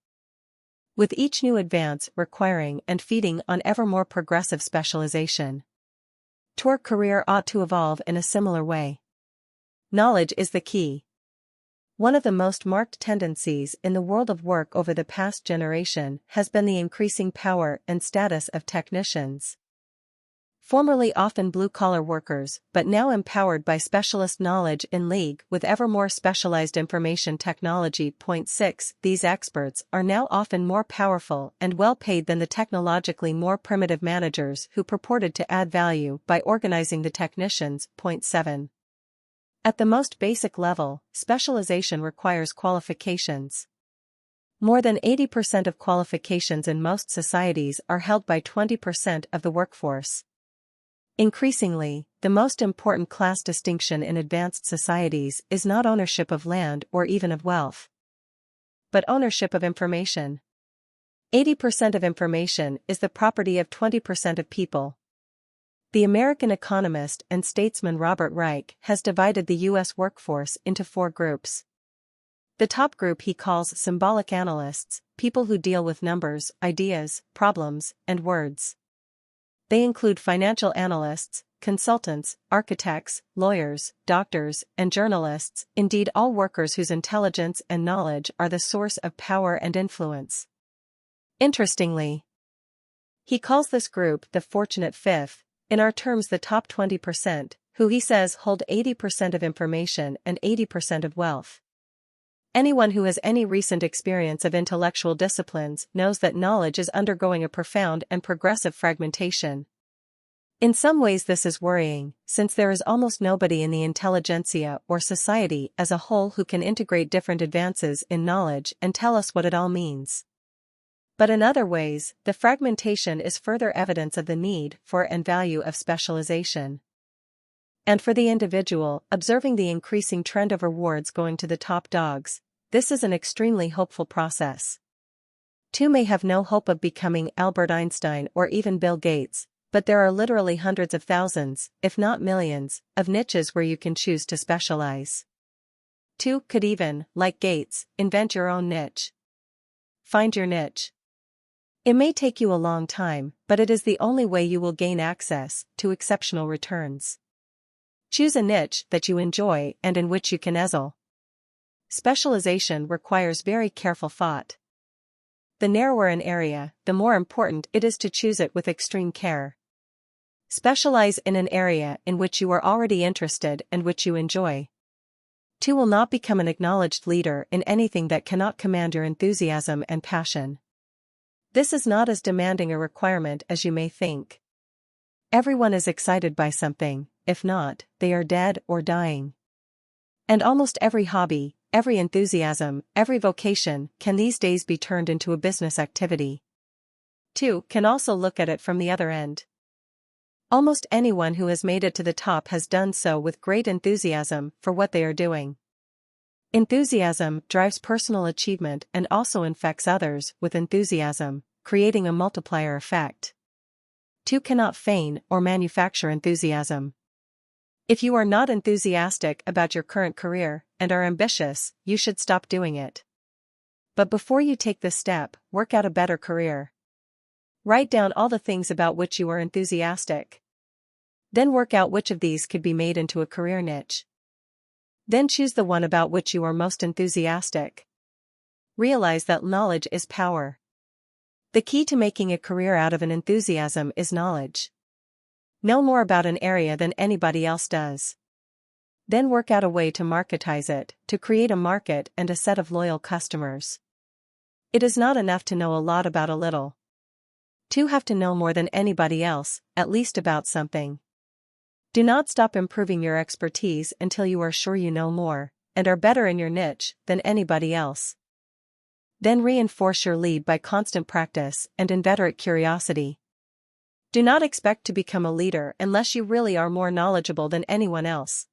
with each new advance requiring and feeding on ever more progressive specialization. Your career ought to evolve in a similar way. Knowledge is the key. One of the most marked tendencies in the world of work over the past generation has been the increasing power and status of technicians. Formerly often blue-collar workers, but now empowered by specialist knowledge in league with ever more specialized information technology. Point 6. These experts are now often more powerful and well-paid than the technologically more primitive managers who purported to add value by organizing the technicians. Point 7. At the most basic level, specialization requires qualifications. More than 80% of qualifications in most societies are held by 20% of the workforce. Increasingly, the most important class distinction in advanced societies is not ownership of land or even of wealth, but ownership of information. 80% of information is the property of 20% of people. The American economist and statesman Robert Reich has divided the U.S. workforce into 4 groups. The top group he calls symbolic analysts, people who deal with numbers, ideas, problems, and words. They include financial analysts, consultants, architects, lawyers, doctors, and journalists, indeed all workers whose intelligence and knowledge are the source of power and influence. Interestingly, he calls this group the fortunate fifth, in our terms the top 20%, who he says hold 80% of information and 80% of wealth. Anyone who has any recent experience of intellectual disciplines knows that knowledge is undergoing a profound and progressive fragmentation. In some ways this is worrying, since there is almost nobody in the intelligentsia or society as a whole who can integrate different advances in knowledge and tell us what it all means. But in other ways, the fragmentation is further evidence of the need for and value of specialization. And for the individual, observing the increasing trend of rewards going to the top dogs, this is an extremely hopeful process. 2 may have no hope of becoming Albert Einstein or even Bill Gates, but there are literally hundreds of thousands, if not millions, of niches where you can choose to specialize. 2 could even, like Gates, invent your own niche. Find your niche. It may take you a long time, but it is the only way you will gain access to exceptional returns. Choose a niche that you enjoy and in which you can excel. Specialization requires very careful thought. The narrower an area, the more important it is to choose it with extreme care. Specialize in an area in which you are already interested and which you enjoy. 2 will not become an acknowledged leader in anything that cannot command your enthusiasm and passion. This is not as demanding a requirement as you may think. Everyone is excited by something, if not, they are dead or dying. And almost every hobby, every enthusiasm, every vocation can these days be turned into a business activity. 2. Can also look at it from the other end. Almost anyone who has made it to the top has done so with great enthusiasm for what they are doing. Enthusiasm drives personal achievement and also infects others with enthusiasm, creating a multiplier effect. 2. Cannot feign or manufacture enthusiasm. If you are not enthusiastic about your current career and are ambitious, you should stop doing it. But before you take this step, work out a better career. Write down all the things about which you are enthusiastic. Then work out which of these could be made into a career niche. Then choose the one about which you are most enthusiastic. Realize that knowledge is power. The key to making a career out of an enthusiasm is knowledge. Know more about an area than anybody else does. Then work out a way to marketize it, to create a market and a set of loyal customers. It is not enough to know a lot about a little. 2. Have to know more than anybody else, at least about something. Do not stop improving your expertise until you are sure you know more, and are better in your niche, than anybody else. Then reinforce your lead by constant practice and inveterate curiosity. Do not expect to become a leader unless you really are more knowledgeable than anyone else.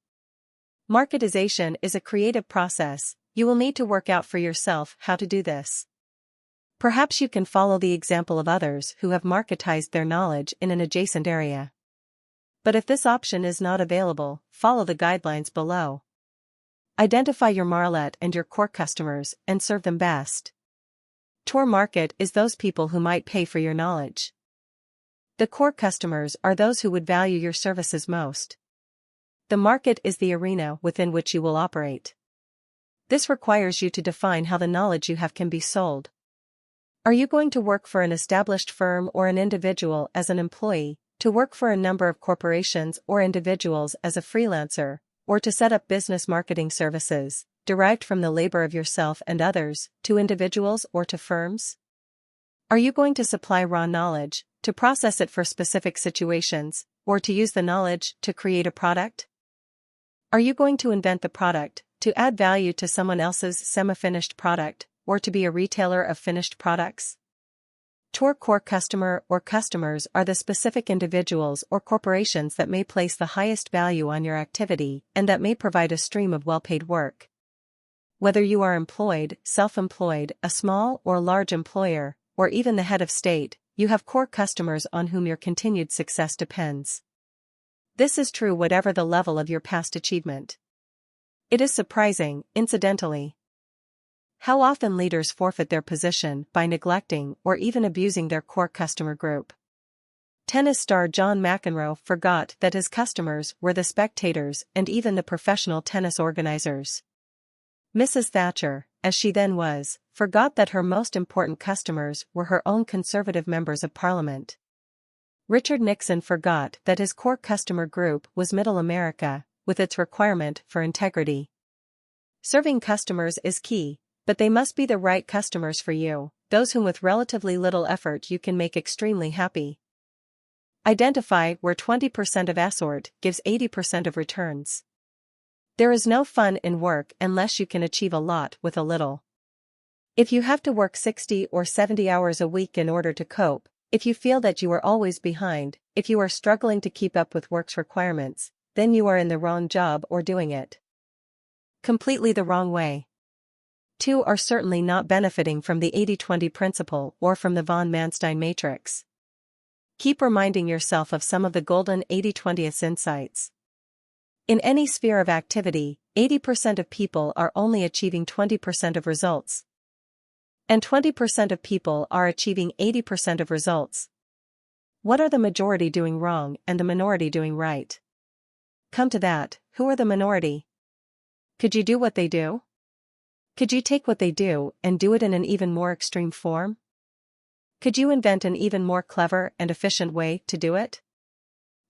Marketization is a creative process. You will need to work out for yourself how to do this. Perhaps you can follow the example of others who have marketized their knowledge in an adjacent area. But if this option is not available, follow the guidelines below. Identify your market and your core customers and serve them best. Core market is those people who might pay for your knowledge. The core customers are those who would value your services most. The market is the arena within which you will operate. This requires you to define how the knowledge you have can be sold. Are you going to work for an established firm or an individual as an employee, to work for a number of corporations or individuals as a freelancer, or to set up business marketing services, derived from the labor of yourself and others, to individuals or to firms? Are you going to supply raw knowledge, to process it for specific situations, or to use the knowledge to create a product? Are you going to invent the product, to add value to someone else's semi-finished product, or to be a retailer of finished products? Your core customer or customers are the specific individuals or corporations that may place the highest value on your activity and that may provide a stream of well-paid work. Whether you are employed, self-employed, a small or large employer, or even the head of state, you have core customers on whom your continued success depends. This is true whatever the level of your past achievement. It is surprising, incidentally, how often leaders forfeit their position by neglecting or even abusing their core customer group. Tennis star John McEnroe forgot that his customers were the spectators and even the professional tennis organizers. Mrs. Thatcher, as she then was, forgot that her most important customers were her own conservative members of parliament. Richard Nixon forgot that his core customer group was Middle America, with its requirement for integrity. Serving customers is key, but they must be the right customers for you, those whom with relatively little effort you can make extremely happy. Identify where 20% of effort gives 80% of returns. There is no fun in work unless you can achieve a lot with a little. If you have to work 60 or 70 hours a week in order to cope, if you feel that you are always behind, if you are struggling to keep up with work's requirements, then you are in the wrong job or doing it completely the wrong way. 2. Are certainly not benefiting from the 80-20 principle or from the von Manstein matrix. Keep reminding yourself of some of the golden 80-20 insights. In any sphere of activity, 80% of people are only achieving 20% of results. And 20% of people are achieving 80% of results. What are the majority doing wrong and the minority doing right? Come to that, who are the minority? Could you do what they do? Could you take what they do and do it in an even more extreme form? Could you invent an even more clever and efficient way to do it?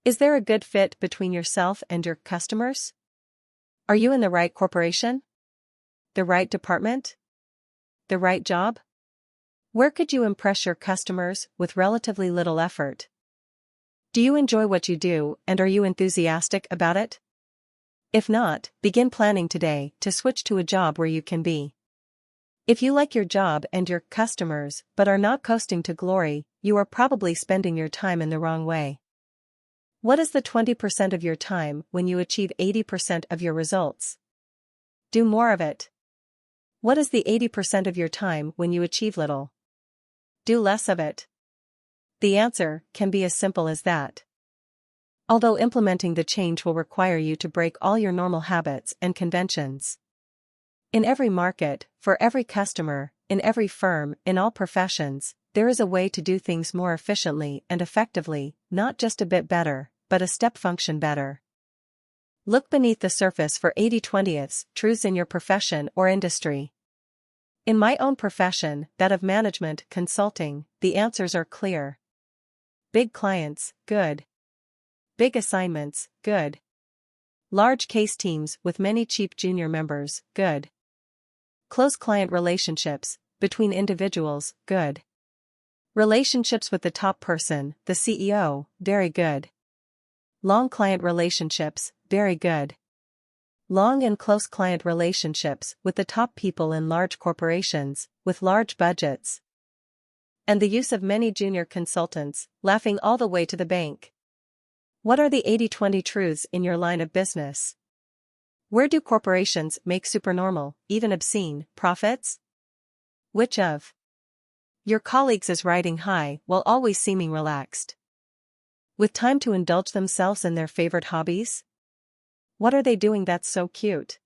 Is there a good fit between yourself and your customers? Are you in the right corporation? The right department? The right job? Where could you impress your customers with relatively little effort? Do you enjoy what you do and are you enthusiastic about it? If not, begin planning today to switch to a job where you can be. If you like your job and your customers but are not coasting to glory, you are probably spending your time in the wrong way. What is the 20% of your time when you achieve 80% of your results? Do more of it. What is the 80% of your time when you achieve little? Do less of it. The answer can be as simple as that. Although implementing the change will require you to break all your normal habits and conventions. In every market, for every customer, in every firm, in all professions, there is a way to do things more efficiently and effectively, not just a bit better, but a step function better. Look beneath the surface for 80/20 truths in your profession or industry. In my own profession, that of management consulting, the answers are clear. Big clients, good. Big assignments, good. Large case teams with many cheap junior members, good. Close client relationships, between individuals, good. Relationships with the top person, the CEO, very good. Long client relationships, very good. Long and close client relationships with the top people in large corporations, with large budgets. And the use of many junior consultants, laughing all the way to the bank. What are the 80/20 truths in your line of business? Where do corporations make supernormal, even obscene, profits? Which of your colleagues is riding high while always seeming relaxed? With time to indulge themselves in their favorite hobbies? What are they doing that's so cute?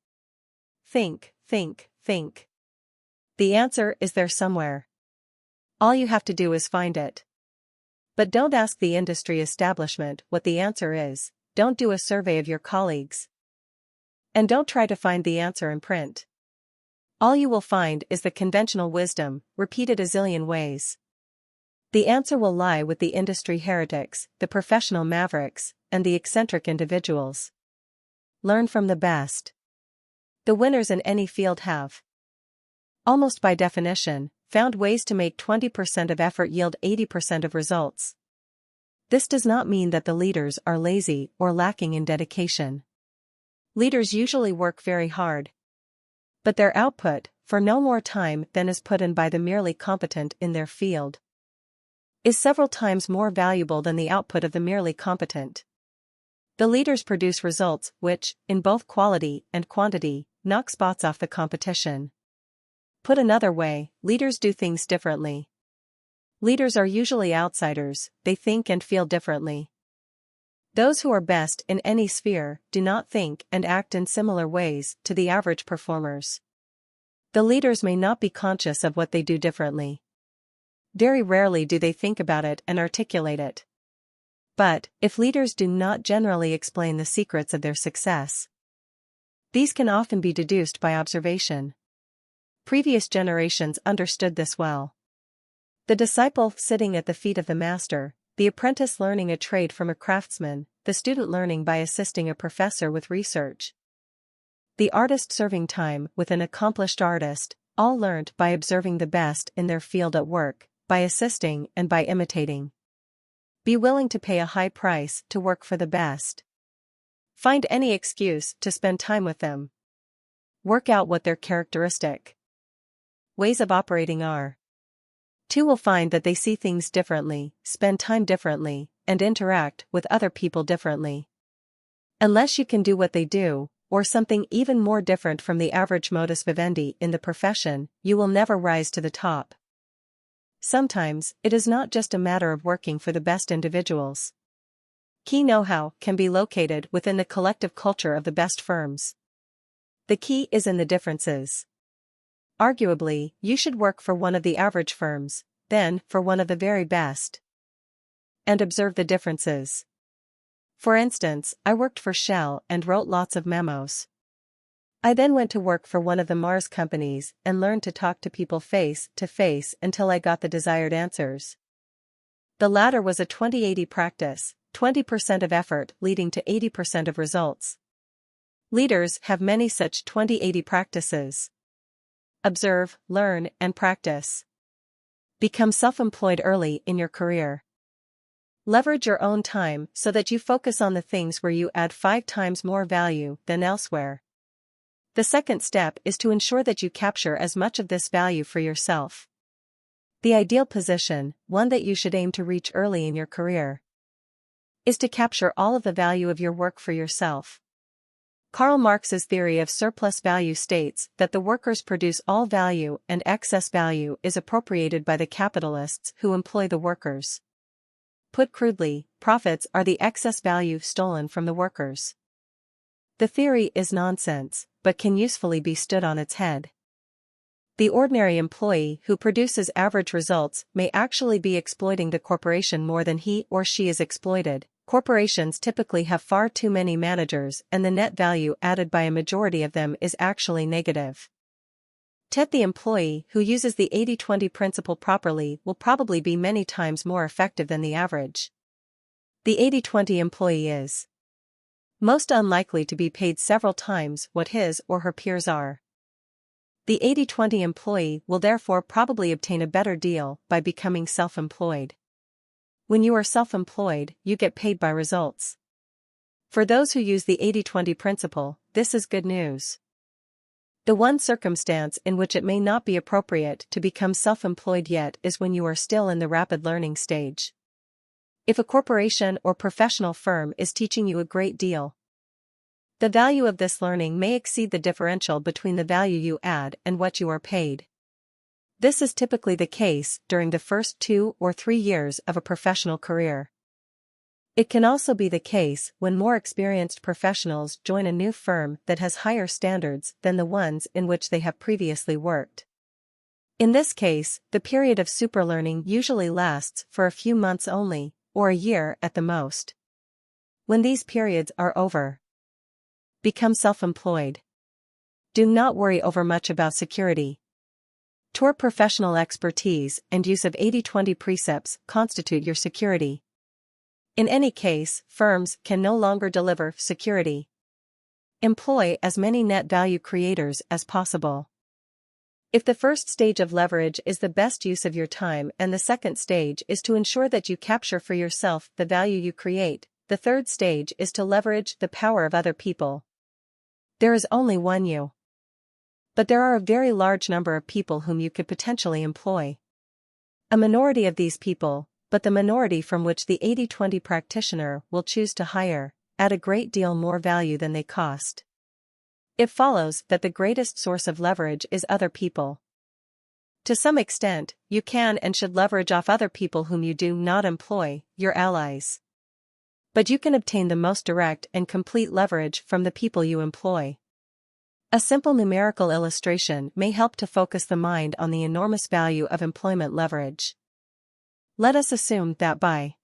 Think, think, think. The answer is there somewhere. All you have to do is find it. But don't ask the industry establishment what the answer is, don't do a survey of your colleagues. And don't try to find the answer in print. All you will find is the conventional wisdom, repeated a zillion ways. The answer will lie with the industry heretics, the professional mavericks, and the eccentric individuals. Learn from the best. The winners in any field have, almost by definition, found ways to make 20% of effort yield 80% of results. This does not mean that the leaders are lazy or lacking in dedication. Leaders usually work very hard. But their output, for no more time than is put in by the merely competent in their field, is several times more valuable than the output of the merely competent. The leaders produce results which, in both quality and quantity, knock spots off the competition. Put another way, leaders do things differently. Leaders are usually outsiders, they think and feel differently. Those who are best in any sphere do not think and act in similar ways to the average performers. The leaders may not be conscious of what they do differently. Very rarely do they think about it and articulate it. But, if leaders do not generally explain the secrets of their success, these can often be deduced by observation. Previous generations understood this well. The disciple sitting at the feet of the master, the apprentice learning a trade from a craftsman, the student learning by assisting a professor with research, the artist serving time with an accomplished artist, all learned by observing the best in their field at work, by assisting and by imitating. Be willing to pay a high price to work for the best. Find any excuse to spend time with them. Work out what their characteristic ways of operating are. 2 will find that they see things differently, spend time differently, and interact with other people differently. Unless you can do what they do, or something even more different from the average modus vivendi in the profession, you will never rise to the top. Sometimes, it is not just a matter of working for the best individuals. Key know-how can be located within the collective culture of the best firms. The key is in the differences. Arguably, you should work for one of the average firms, then for one of the very best. And observe the differences. For instance, I worked for Shell and wrote lots of memos. I then went to work for one of the Mars companies and learned to talk to people face to face until I got the desired answers. The latter was a 20-80 practice, 20% of effort leading to 80% of results. Leaders have many such 20-80 practices. Observe, learn, and practice. Become self-employed early in your career. Leverage your own time so that you focus on the things where you add 5 times more value than elsewhere. The second step is to ensure that you capture as much of this value for yourself. The ideal position, one that you should aim to reach early in your career, is to capture all of the value of your work for yourself. Karl Marx's theory of surplus value states that the workers produce all value and excess value is appropriated by the capitalists who employ the workers. Put crudely, profits are the excess value stolen from the workers. The theory is nonsense, but can usefully be stood on its head. The ordinary employee who produces average results may actually be exploiting the corporation more than he or she is exploited. Corporations typically have far too many managers, and the net value added by a majority of them is actually negative. The employee who uses the 80-20 principle properly will probably be many times more effective than the average. The 80-20 employee is most unlikely to be paid several times what his or her peers are. The 80-20 employee will therefore probably obtain a better deal by becoming self-employed. When you are self-employed, you get paid by results. For those who use the 80-20 principle, this is good news. The one circumstance in which it may not be appropriate to become self-employed yet is when you are still in the rapid learning stage. If a corporation or professional firm is teaching you a great deal, the value of this learning may exceed the differential between the value you add and what you are paid. This is typically the case during the first 2 or 3 years of a professional career. It can also be the case when more experienced professionals join a new firm that has higher standards than the ones in which they have previously worked. In this case, the period of superlearning usually lasts for a few months only, or a year at the most. When these periods are over, become self-employed. Do not worry over much about security. Your professional expertise and use of 80-20 precepts constitute your security. In any case, firms can no longer deliver security. Employ as many net value creators as possible. If the first stage of leverage is the best use of your time and the second stage is to ensure that you capture for yourself the value you create, the third stage is to leverage the power of other people. There is only one you. But there are a very large number of people whom you could potentially employ. A minority of these people, but the minority from which the 80-20 practitioner will choose to hire, add a great deal more value than they cost. It follows that the greatest source of leverage is other people. To some extent, you can and should leverage off other people whom you do not employ, your allies. But you can obtain the most direct and complete leverage from the people you employ. A simple numerical illustration may help to focus the mind on the enormous value of employment leverage. Let us assume that by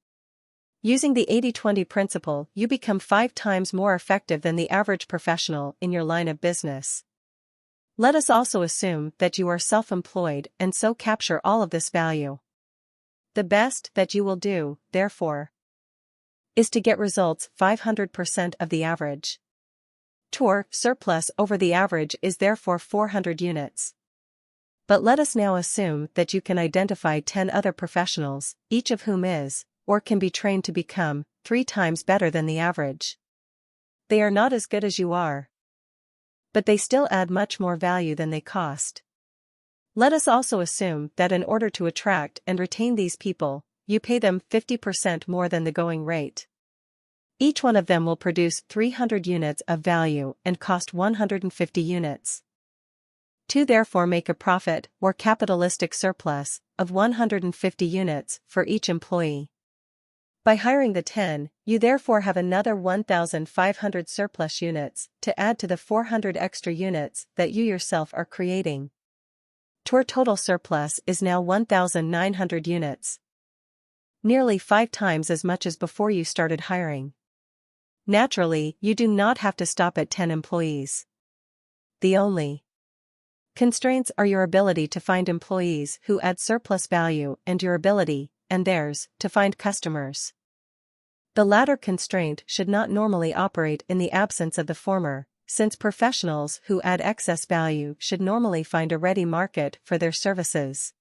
using the 80-20 principle you become 5 times more effective than the average professional in your line of business. Let us also assume that you are self-employed and so capture all of this value. The best that you will do, therefore, is to get results 500% of the average. Your surplus over the average is therefore 400 units. But let us now assume that you can identify 10 other professionals, each of whom is, or can be trained to become, 3 times better than the average. They are not as good as you are, but they still add much more value than they cost. Let us also assume that in order to attract and retain these people, you pay them 50% more than the going rate. Each one of them will produce 300 units of value and cost 150 units. To therefore make a profit or capitalistic surplus of 150 units for each employee. By hiring the 10, you therefore have another 1,500 surplus units to add to the 400 extra units that you yourself are creating. Your total surplus is now 1,900 units. Nearly 5 times as much as before you started hiring. Naturally, you do not have to stop at 10 employees. The only constraints are your ability to find employees who add surplus value and your ability, and theirs, to find customers. The latter constraint should not normally operate in the absence of the former, since professionals who add excess value should normally find a ready market for their services.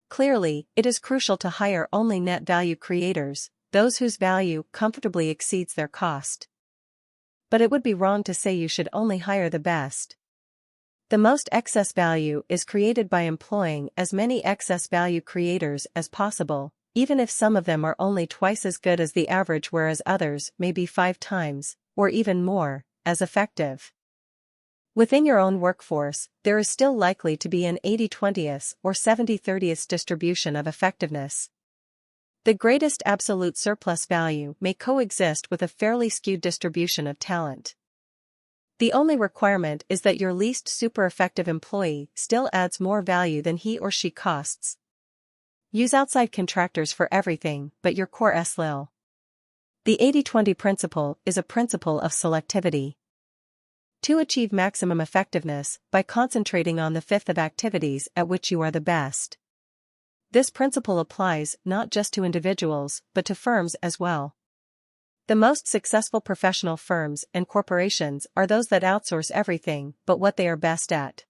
Clearly, it is crucial to hire only net value creators, those whose value comfortably exceeds their cost. But it would be wrong to say you should only hire the best. The most excess value is created by employing as many excess value creators as possible, even if some of them are only twice as good as the average, whereas others may be 5 times, or even more, as effective. Within your own workforce, there is still likely to be an 80-20 or 70-30 distribution of effectiveness. The greatest absolute surplus value may coexist with a fairly skewed distribution of talent. The only requirement is that your least super-effective employee still adds more value than he or she costs. Use outside contractors for everything but your core SLIL. The 80-20 principle is a principle of selectivity. To achieve maximum effectiveness by concentrating on the fifth of activities at which you are the best. This principle applies not just to individuals but to firms as well. The most successful professional firms and corporations are those that outsource everything but what they are best at.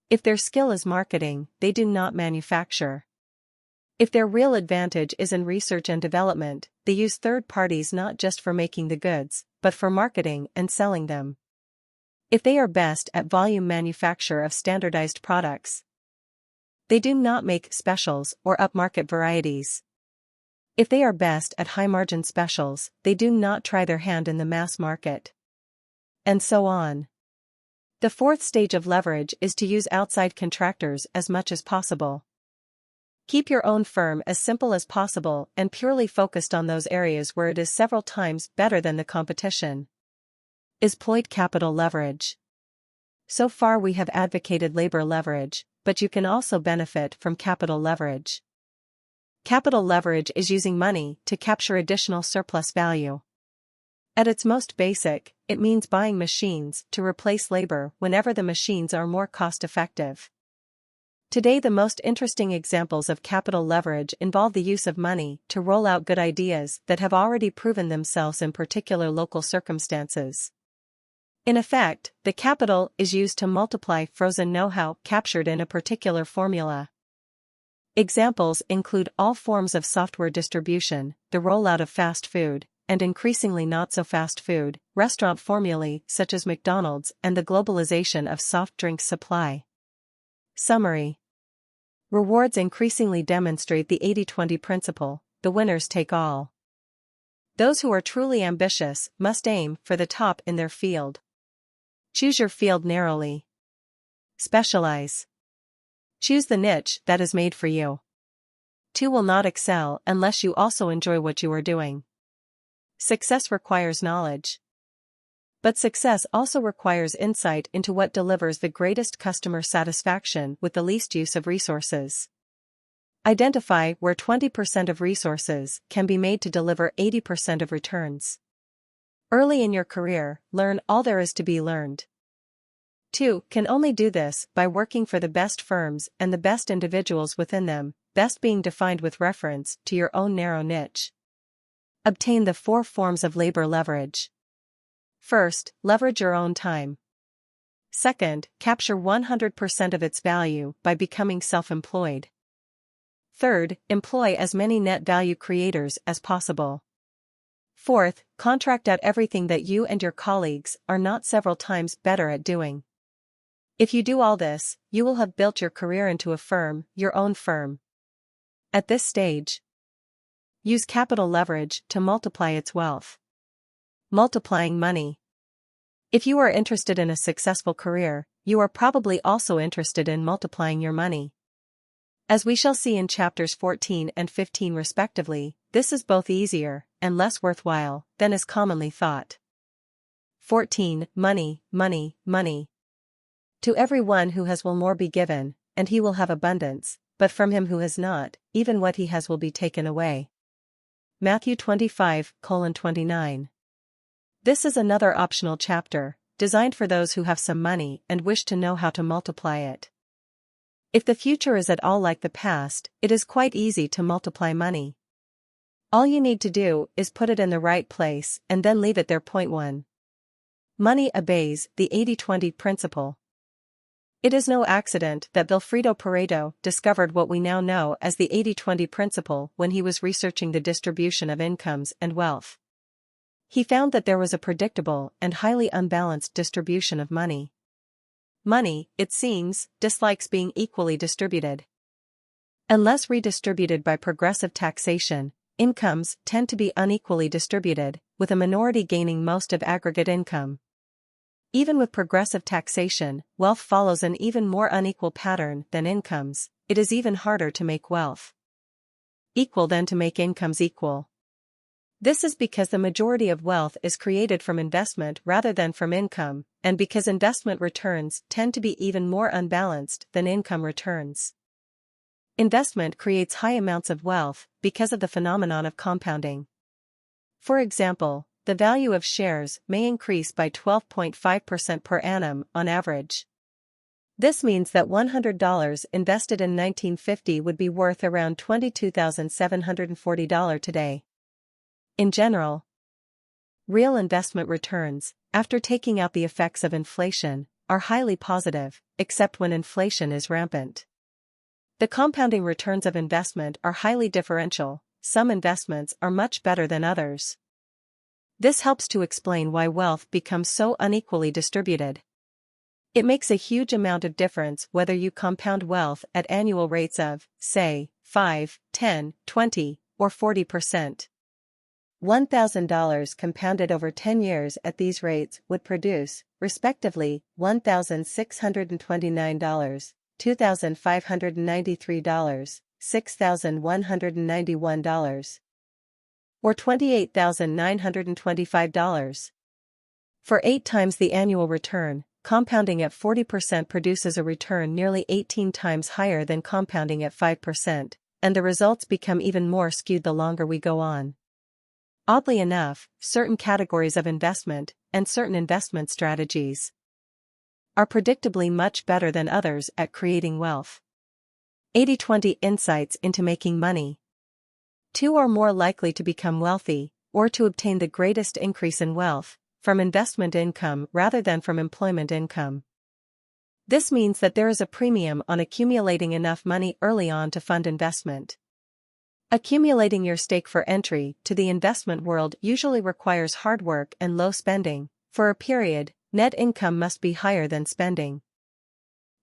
If their skill is marketing, they do not manufacture. If their real advantage is in research and development, they use third parties not just for making the goods, but for marketing and selling them. If they are best at volume manufacture of standardized products, they do not make specials or upmarket varieties. If they are best at high-margin specials, they do not try their hand in the mass market. And so on. The fourth stage of leverage is to use outside contractors as much as possible. Keep your own firm as simple as possible and purely focused on those areas where it is several times better than the competition. Exploit capital leverage. So far we have advocated labor leverage, but you can also benefit from capital leverage. Capital leverage is using money to capture additional surplus value. At its most basic, it means buying machines to replace labor whenever the machines are more cost-effective. Today the most interesting examples of capital leverage involve the use of money to roll out good ideas that have already proven themselves in particular local circumstances. In effect, the capital is used to multiply frozen know-how captured in a particular formula. Examples include all forms of software distribution, the rollout of fast food, and increasingly not-so-fast food, restaurant formulae such as McDonald's, and the globalization of soft drink supply. Summary. Rewards increasingly demonstrate the 80-20 principle, the winners take all. Those who are truly ambitious must aim for the top in their field. Choose your field narrowly. Specialize. Choose the niche that is made for you. 2 will not excel unless you also enjoy what you are doing. Success requires knowledge. But success also requires insight into what delivers the greatest customer satisfaction with the least use of resources. Identify where 20% of resources can be made to deliver 80% of returns. Early in your career, learn all there is to be learned. 2 can only do this by working for the best firms and the best individuals within them, best being defined with reference to your own narrow niche. Obtain the 4 forms of labor leverage. First, leverage your own time. Second, capture 100% of its value by becoming self-employed. Third, employ as many net value creators as possible. Fourth, contract out everything that you and your colleagues are not several times better at doing. If you do all this, you will have built your career into a firm, your own firm. At this stage, use capital leverage to multiply its wealth. Multiplying money. If you are interested in a successful career, you are probably also interested in multiplying your money. As we shall see in chapters 14 and 15 respectively, this is both easier and less worthwhile than is commonly thought. 14. Money, money, money. To every one who has will more be given, and he will have abundance, but from him who has not, even what he has will be taken away. Matthew 25:29. This is another optional chapter, designed for those who have some money and wish to know how to multiply it. If the future is at all like the past, it is quite easy to multiply money. All you need to do is put it in the right place and then leave it there. Point 1. Money obeys the 80-20 principle. It is no accident that Vilfredo Pareto discovered what we now know as the 80-20 principle when he was researching the distribution of incomes and wealth. He found that there was a predictable and highly unbalanced distribution of money. Money, it seems, dislikes being equally distributed. Unless redistributed by progressive taxation, incomes tend to be unequally distributed, with a minority gaining most of aggregate income. Even with progressive taxation, wealth follows an even more unequal pattern than incomes. It is even harder to make wealth equal than to make incomes equal. This is because the majority of wealth is created from investment rather than from income, and because investment returns tend to be even more unbalanced than income returns. Investment creates high amounts of wealth because of the phenomenon of compounding. For example, the value of shares may increase by 12.5% per annum on average. This means that $100 invested in 1950 would be worth around $22,740 today. In general, real investment returns, after taking out the effects of inflation, are highly positive, except when inflation is rampant. The compounding returns of investment are highly differential. Some investments are much better than others. This helps to explain why wealth becomes so unequally distributed. It makes a huge amount of difference whether you compound wealth at annual rates of, say, 5, 10, 20, or 40%. $1,000 compounded over 10 years at these rates would produce, respectively, $1,629, $2,593, $6,191. Or $28,925. For 8 times the annual return, compounding at 40% produces a return nearly 18 times higher than compounding at 5%, and the results become even more skewed the longer we go on. Oddly enough, certain categories of investment, and certain investment strategies, are predictably much better than others at creating wealth. 80-20 insights into making money. 2 are more likely to become wealthy, or to obtain the greatest increase in wealth, from investment income rather than from employment income. This means that there is a premium on accumulating enough money early on to fund investment. Accumulating your stake for entry to the investment world usually requires hard work and low spending. For a period, net income must be higher than spending.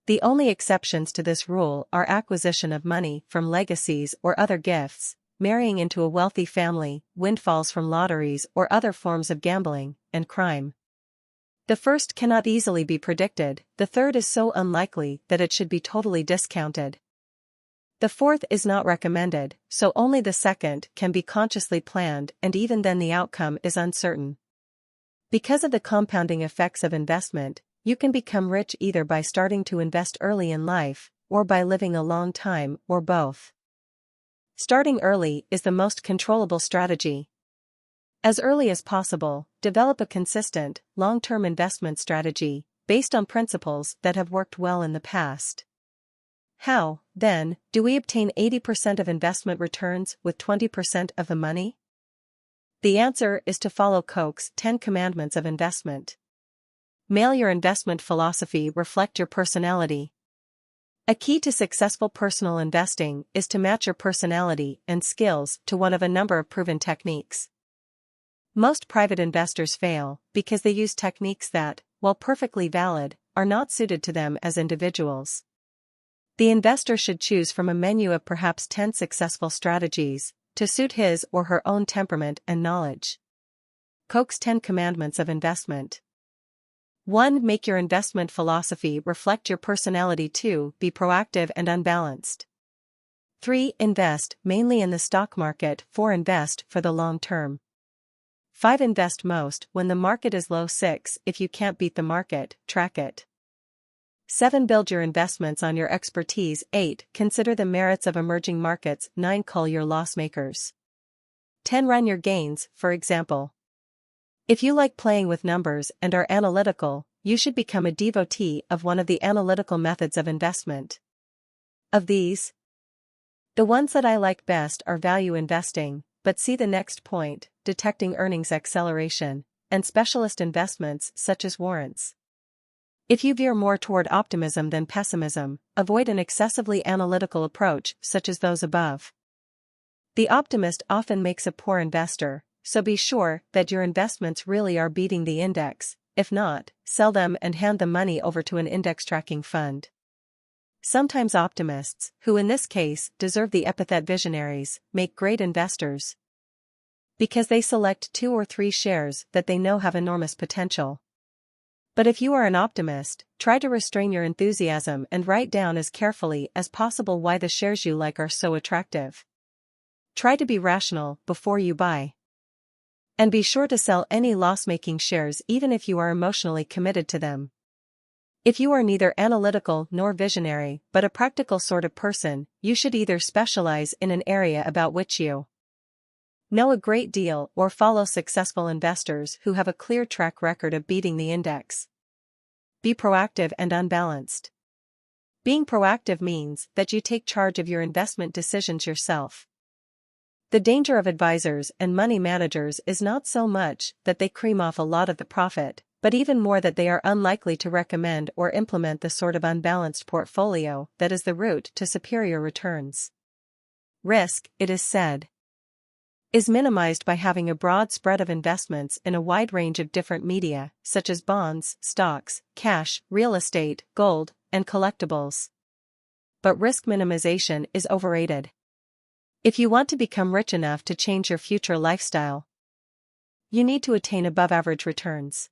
The only exceptions to this rule are acquisition of money from legacies or other gifts, marrying into a wealthy family, windfalls from lotteries or other forms of gambling, and crime. The first cannot easily be predicted, the third is so unlikely that it should be totally discounted. The fourth is not recommended, so only the second can be consciously planned, and even then the outcome is uncertain. Because of the compounding effects of investment, you can become rich either by starting to invest early in life, or by living a long time, or both. Starting early is the most controllable strategy. As early as possible, develop a consistent, long-term investment strategy, based on principles that have worked well in the past. How, then, do we obtain 80% of investment returns with 20% of the money? The answer is to follow Koch's 10 Commandments of Investment. May your investment philosophy reflect your personality. A key to successful personal investing is to match your personality and skills to one of a number of proven techniques. Most private investors fail because they use techniques that, while perfectly valid, are not suited to them as individuals. The investor should choose from a menu of perhaps 10 successful strategies to suit his or her own temperament and knowledge. Koch's 10 Commandments of Investment. 1. Make your investment philosophy reflect your personality. 2. Be proactive and unbalanced. 3. Invest mainly in the stock market. 4. Invest for the long term. 5. Invest most when the market is low. 6. If you can't beat the market, track it. 7. Build your investments on your expertise. 8. Consider the merits of emerging markets. 9. Cull your loss makers. 10. Run your gains. For example, if you like playing with numbers and are analytical, you should become a devotee of one of the analytical methods of investment. Of these, the ones that I like best are value investing, but see the next point, detecting earnings acceleration, and specialist investments such as warrants. If you veer more toward optimism than pessimism, avoid an excessively analytical approach such as those above. The optimist often makes a poor investor, so be sure that your investments really are beating the index. If not, sell them and hand the money over to an index-tracking fund. Sometimes optimists, who in this case deserve the epithet visionaries, make great investors because they select 2 or 3 shares that they know have enormous potential. But if you are an optimist, try to restrain your enthusiasm and write down as carefully as possible why the shares you like are so attractive. Try to be rational before you buy. And be sure to sell any loss-making shares even if you are emotionally committed to them. If you are neither analytical nor visionary but a practical sort of person, you should either specialize in an area about which you know a great deal or follow successful investors who have a clear track record of beating the index. Be proactive and unbalanced. Being proactive means that you take charge of your investment decisions yourself. The danger of advisors and money managers is not so much that they cream off a lot of the profit, but even more that they are unlikely to recommend or implement the sort of unbalanced portfolio that is the route to superior returns. Risk, it is said, is minimized by having a broad spread of investments in a wide range of different media, such as bonds, stocks, cash, real estate, gold, and collectibles. But risk minimization is overrated. If you want to become rich enough to change your future lifestyle, you need to attain above-average returns.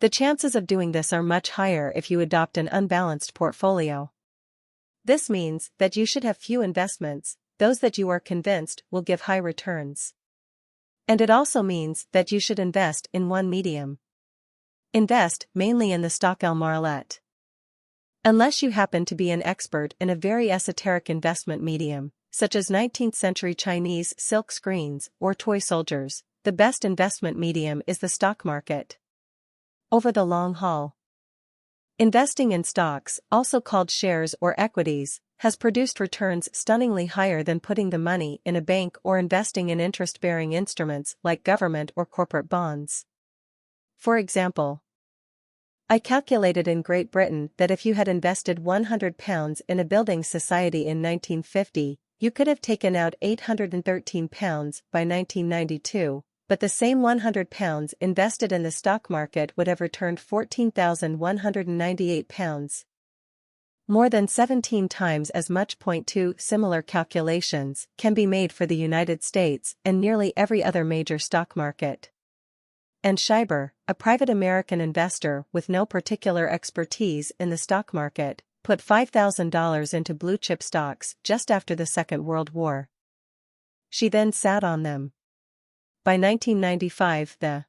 The chances of doing this are much higher if you adopt an unbalanced portfolio. This means that you should have few investments, those that you are convinced will give high returns. And it also means that you should invest in one medium. Invest mainly in the stock market. Unless you happen to be an expert in a very esoteric investment medium, such as 19th century Chinese silk screens or toy soldiers, the best investment medium is the stock market. Over the long haul, investing in stocks, also called shares or equities, has produced returns stunningly higher than putting the money in a bank or investing in interest-bearing instruments like government or corporate bonds. For example, I calculated in Great Britain that if you had invested £100 in a building society in 1950, you could have taken out £813 by 1992, but the same £100 invested in the stock market would have returned £14,198. More than 17 times as much. 2 Similar calculations can be made for the United States and nearly every other major stock market. And Schreiber, a private American investor with no particular expertise in the stock market, put $5,000 into blue-chip stocks just after the Second World War. She then sat on them. By 1995, the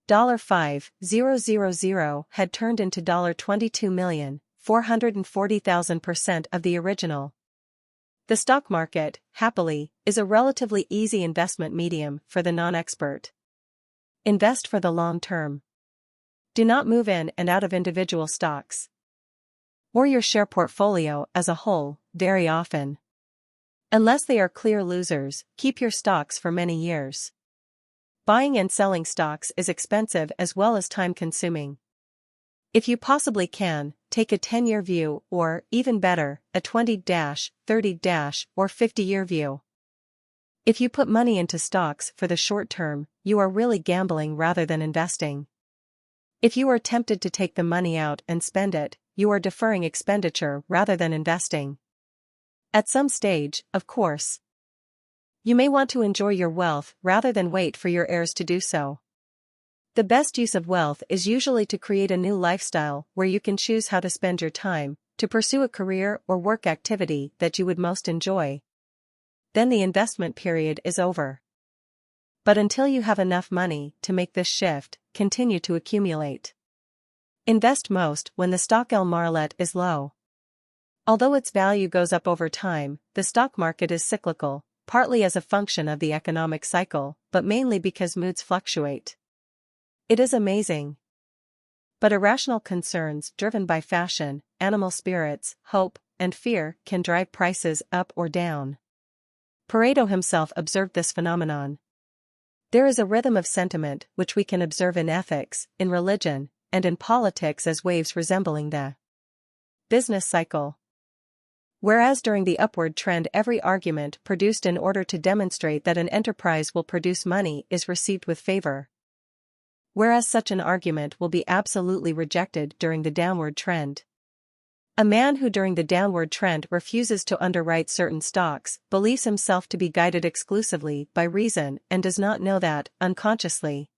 $5,000 had turned into $22,440,000% of the original. The stock market, happily, is a relatively easy investment medium for the non-expert. Invest for the long term. Do not move in and out of individual stocks or your share portfolio as a whole very often. Unless they are clear losers, keep your stocks for many years. Buying and selling stocks is expensive as well as time-consuming. If you possibly can, take a 10-year view or, even better, a 20-, 30- or 50-year view. If you put money into stocks for the short term, you are really gambling rather than investing. If you are tempted to take the money out and spend it, you are deferring expenditure rather than investing. At some stage, of course, you may want to enjoy your wealth rather than wait for your heirs to do so. The best use of wealth is usually to create a new lifestyle where you can choose how to spend your time, to pursue a career or work activity that you would most enjoy. Then the investment period is over. But until you have enough money to make this shift, continue to accumulate. Invest most when the stock market is low. Although its value goes up over time, the stock market is cyclical, partly as a function of the economic cycle, but mainly because moods fluctuate. It is amazing. But irrational concerns driven by fashion, animal spirits, hope, and fear can drive prices up or down. Pareto himself observed this phenomenon. There is a rhythm of sentiment which we can observe in ethics, in religion, and in politics as waves resembling the business cycle. Whereas during the upward trend every argument produced in order to demonstrate that an enterprise will produce money is received with favor. Whereas such an argument will be absolutely rejected during the downward trend. A man who during the downward trend refuses to underwrite certain stocks believes himself to be guided exclusively by reason and does not know that, unconsciously,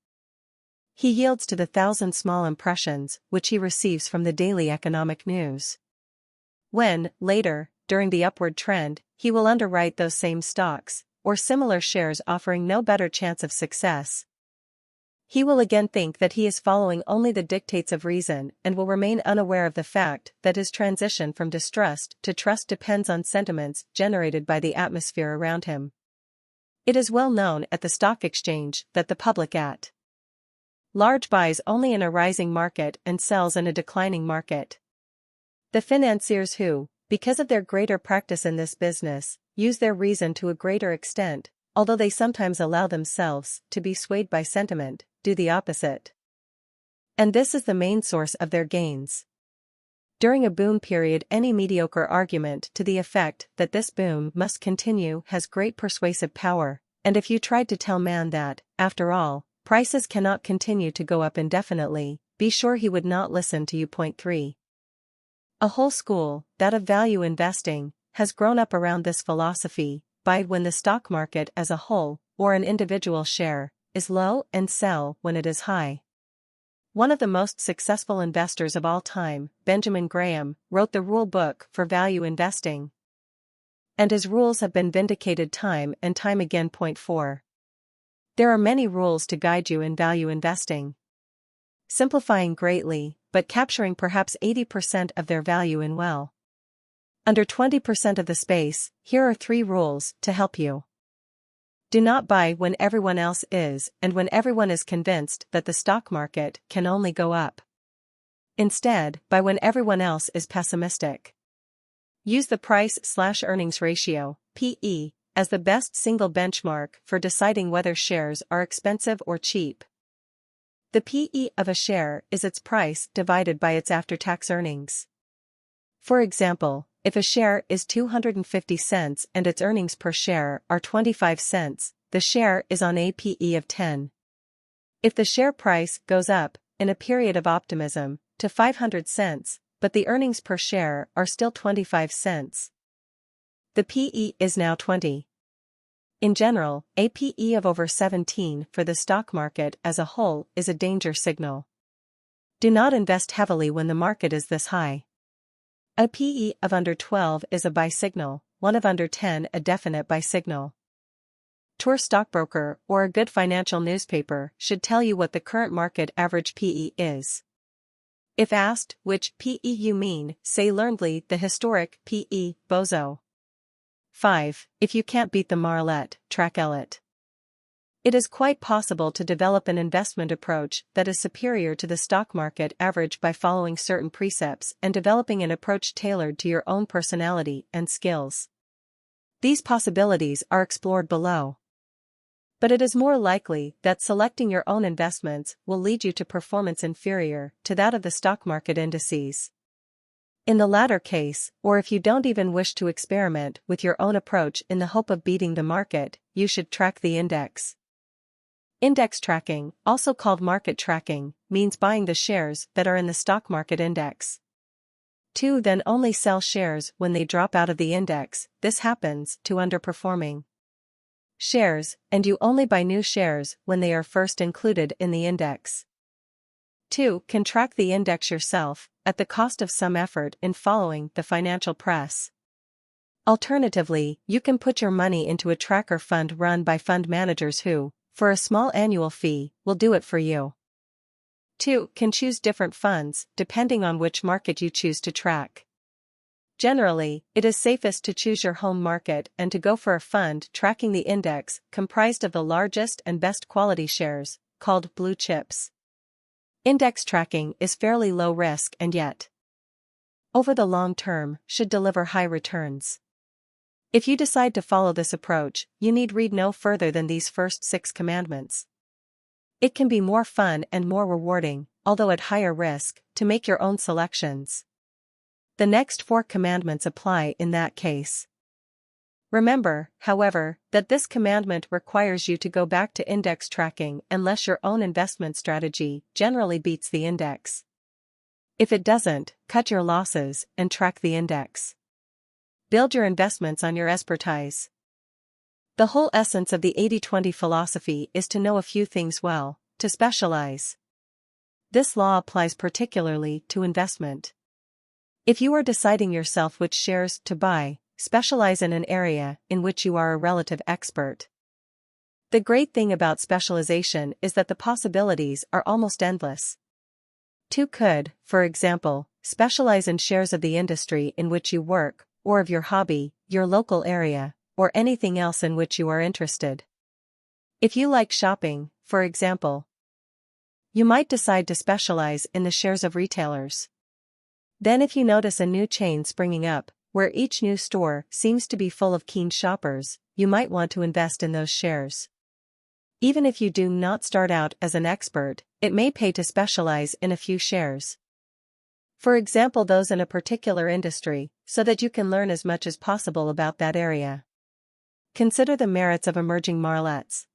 he yields to the thousand small impressions which he receives from the daily economic news. When, later, during the upward trend, he will underwrite those same stocks, or similar shares offering no better chance of success, he will again think that he is following only the dictates of reason and will remain unaware of the fact that his transition from distrust to trust depends on sentiments generated by the atmosphere around him. It is well known at the stock exchange that the public at large buys only in a rising market and sells in a declining market. The financiers who, because of their greater practice in this business, use their reason to a greater extent, although they sometimes allow themselves to be swayed by sentiment, do the opposite. And this is the main source of their gains. During a boom period, any mediocre argument to the effect that this boom must continue has great persuasive power, and if you tried to tell man that, after all, prices cannot continue to go up indefinitely, be sure he would not listen to you. 3. A whole school, that of value investing, has grown up around this philosophy. Buy when the stock market as a whole, or an individual share, is low and sell when it is high. One of the most successful investors of all time, Benjamin Graham, wrote the rule book for value investing. And his rules have been vindicated time and time again. 4. There are many rules to guide you in value investing, simplifying greatly, but capturing perhaps 80% of their value in well under 20% of the space. Here are 3 rules to help you. Do not buy when everyone else is and when everyone is convinced that the stock market can only go up. Instead, buy when everyone else is pessimistic. Use the price/earnings ratio, PE, as the best single benchmark for deciding whether shares are expensive or cheap. The PE of a share is its price divided by its after-tax earnings. For example, if a share is 250 cents and its earnings per share are 25 cents, the share is on a PE of 10. If the share price goes up, in a period of optimism, to 500 cents, but the earnings per share are still 25 cents, the PE is now 20. In general, a PE of over 17 for the stock market as a whole is a danger signal. Do not invest heavily when the market is this high. A PE of under 12 is a buy signal, one of under 10 a definite buy signal. Tour Stockbroker or a good financial newspaper should tell you what the current market average PE is. If asked which PE you mean, say learnedly the historic PE, bozo. 5. If you can't beat the Marlette, track Elliott. It is quite possible to develop an investment approach that is superior to the stock market average by following certain precepts and developing an approach tailored to your own personality and skills. These possibilities are explored below. But it is more likely that selecting your own investments will lead you to performance inferior to that of the stock market indices. In the latter case, or if you don't even wish to experiment with your own approach in the hope of beating the market, you should track the index. Index tracking, also called market tracking, means buying the shares that are in the stock market index. 2. Then only sell shares when they drop out of the index. This happens to underperforming shares, and you only buy new shares when they are first included in the index. 2. Can track the index yourself, at the cost of some effort in following the financial press. Alternatively, you can put your money into a tracker fund run by fund managers who, for a small annual fee, will do it for you. 2. Can choose different funds, depending on which market you choose to track. Generally, it is safest to choose your home market and to go for a fund tracking the index comprised of the largest and best quality shares, called blue chips. Index tracking is fairly low risk and yet, over the long term, should deliver high returns. If you decide to follow this approach, you need read no further than these first 6 commandments. It can be more fun and more rewarding, although at higher risk, to make your own selections. The next 4 commandments apply in that case. Remember, however, that this commandment requires you to go back to index tracking unless your own investment strategy generally beats the index. If it doesn't, cut your losses and track the index. Build your investments on your expertise. The whole essence of the 80-20 philosophy is to know a few things well, to specialize. This law applies particularly to investment. If you are deciding yourself which shares to buy, specialize in an area in which you are a relative expert. The great thing about specialization is that the possibilities are almost endless. You could, for example, specialize in shares of the industry in which you work, or of your hobby, your local area, or anything else in which you are interested. If you like shopping, for example, you might decide to specialize in the shares of retailers. Then if you notice a new chain springing up, where each new store seems to be full of keen shoppers, you might want to invest in those shares. Even if you do not start out as an expert, it may pay to specialize in a few shares. For example, those in a particular industry, so that you can learn as much as possible about that area. Consider the merits of emerging markets.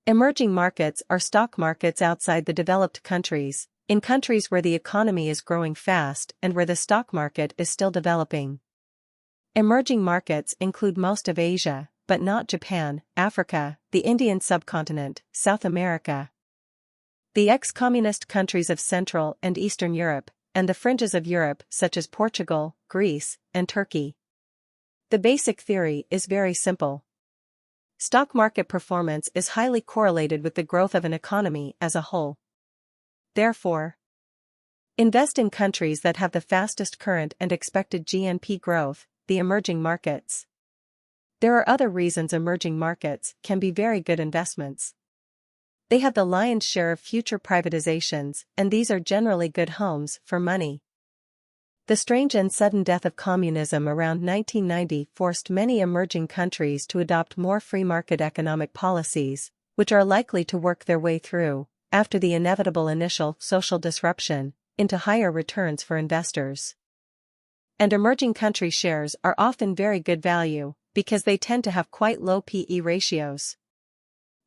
Emerging markets are stock markets outside the developed countries, in countries where the economy is growing fast and where the stock market is still developing. Emerging markets include most of Asia, but not Japan, Africa, the Indian subcontinent, South America, the ex-communist countries of Central and Eastern Europe, and the fringes of Europe such as Portugal, Greece, and Turkey. The basic theory is very simple. Stock market performance is highly correlated with the growth of an economy as a whole. Therefore, invest in countries that have the fastest current and expected GNP growth, the emerging markets. There are other reasons emerging markets can be very good investments. They have the lion's share of future privatizations, and these are generally good homes for money. The strange and sudden death of communism around 1990 forced many emerging countries to adopt more free market economic policies, which are likely to work their way through, after the inevitable initial social disruption, into higher returns for investors. And emerging country shares are often very good value, because they tend to have quite low P/E ratios.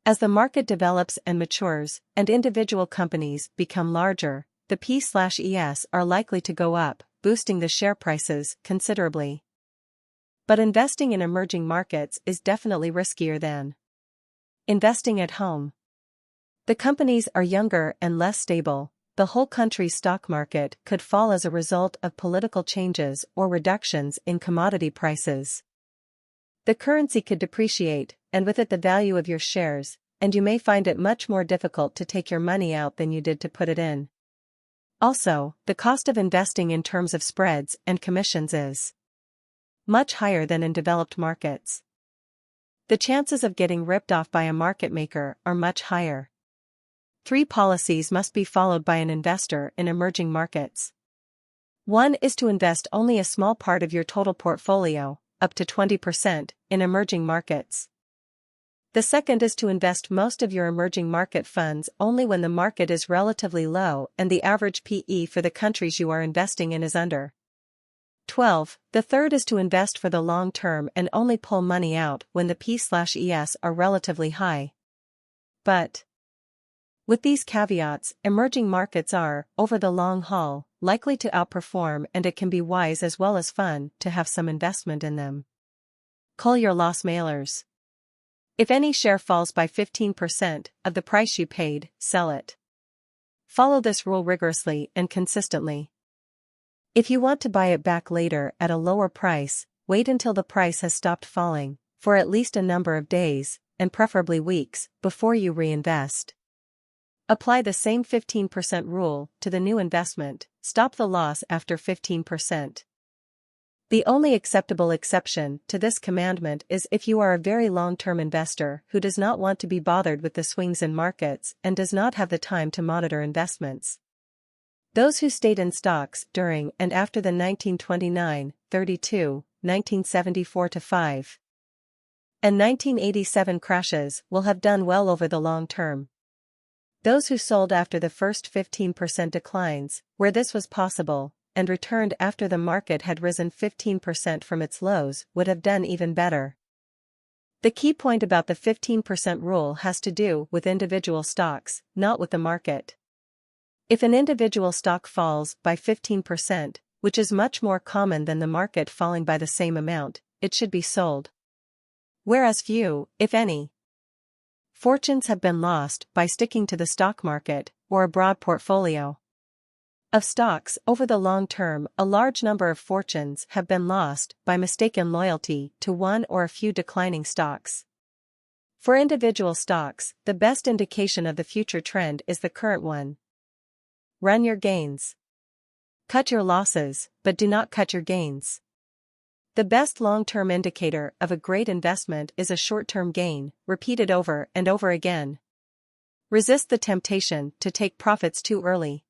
As the market develops and matures, and individual companies become larger, the P/Es are likely to go up, boosting the share prices considerably. But investing in emerging markets is definitely riskier than investing at home. The companies are younger and less stable. The whole country's stock market could fall as a result of political changes or reductions in commodity prices. The currency could depreciate, and with it the value of your shares, and you may find it much more difficult to take your money out than you did to put it in. Also, the cost of investing in terms of spreads and commissions is much higher than in developed markets. The chances of getting ripped off by a market maker are much higher. 3 policies must be followed by an investor in emerging markets. 1 is to invest only a small part of your total portfolio, up to 20%, in emerging markets. The second is to invest most of your emerging market funds only when the market is relatively low and the average P/E for the countries you are investing in is under 12. The third is to invest for the long term and only pull money out when the P/Es are relatively high. But with these caveats, emerging markets are, over the long haul, likely to outperform, and it can be wise as well as fun to have some investment in them. Call your loss mailers. If any share falls by 15% of the price you paid, sell it. Follow this rule rigorously and consistently. If you want to buy it back later at a lower price, wait until the price has stopped falling, for at least a number of days, and preferably weeks, before you reinvest. Apply the same 15% rule to the new investment, stop the loss after 15%. The only acceptable exception to this commandment is if you are a very long-term investor who does not want to be bothered with the swings in markets and does not have the time to monitor investments. Those who stayed in stocks during and after the 1929, 32, 1974-5, and 1987 crashes will have done well over the long term. Those who sold after the first 15% declines, where this was possible, and returned after the market had risen 15% from its lows, would have done even better. The key point about the 15% rule has to do with individual stocks, not with the market. If an individual stock falls by 15%, which is much more common than the market falling by the same amount, it should be sold. Whereas few, if any, fortunes have been lost by sticking to the stock market or a broad portfolio of stocks over the long term. A large number of fortunes have been lost by mistaken loyalty to one or a few declining stocks. For individual stocks, the best indication of the future trend is the current one. Run your gains. Cut your losses, but do not cut your gains. The best long-term indicator of a great investment is a short-term gain, repeated over and over again. Resist the temptation to take profits too early.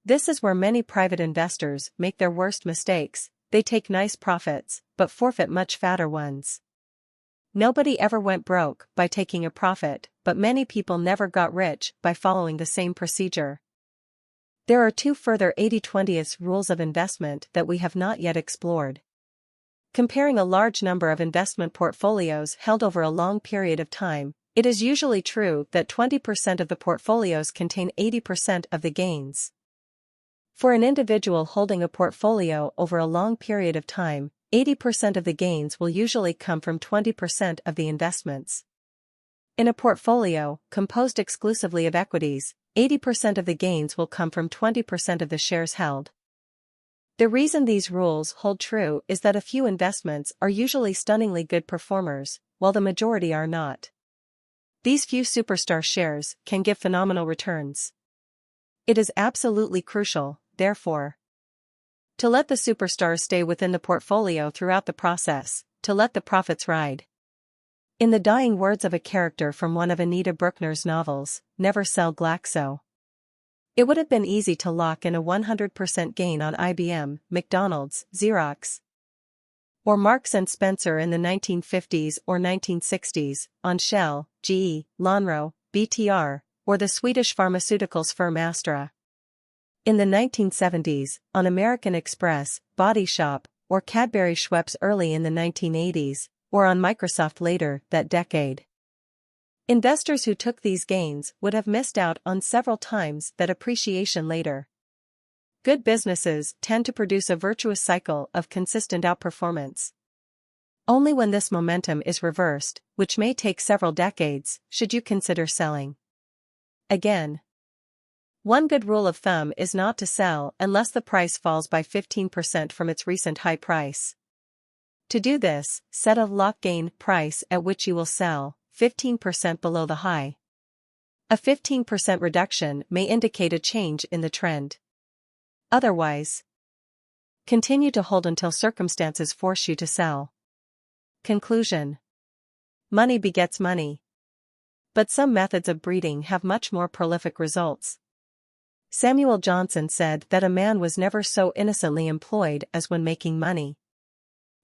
This is where many private investors make their worst mistakes. They take nice profits, but forfeit much fatter ones. Nobody ever went broke by taking a profit, but many people never got rich by following the same procedure. There are two further 80-20 rules of investment that we have not yet explored. Comparing a large number of investment portfolios held over a long period of time, it is usually true that 20% of the portfolios contain 80% of the gains. For an individual holding a portfolio over a long period of time, 80% of the gains will usually come from 20% of the investments. In a portfolio composed exclusively of equities, 80% of the gains will come from 20% of the shares held. The reason these rules hold true is that a few investments are usually stunningly good performers, while the majority are not. These few superstar shares can give phenomenal returns. It is absolutely crucial, therefore, to let the superstars stay within the portfolio throughout the process, to let the profits ride. In the dying words of a character from one of Anita Brookner's novels, never sell Glaxo. It would have been easy to lock in a 100% gain on IBM, McDonald's, Xerox, or Marks & Spencer in the 1950s or 1960s, on Shell, GE, Lonrho, BTR, or the Swedish pharmaceuticals firm Astra. In the 1970s, on American Express, Body Shop, or Cadbury Schweppes early in the 1980s, or on Microsoft later that decade. Investors who took these gains would have missed out on several times that appreciation later. Good businesses tend to produce a virtuous cycle of consistent outperformance. Only when this momentum is reversed, which may take several decades, should you consider selling. Again, one good rule of thumb is not to sell unless the price falls by 15% from its recent high price. To do this, set a lock gain price at which you will sell, 15% below the high. A 15% reduction may indicate a change in the trend. Otherwise, continue to hold until circumstances force you to sell. Conclusion: money begets money. But some methods of breeding have much more prolific results. Samuel Johnson said that a man was never so innocently employed as when making money.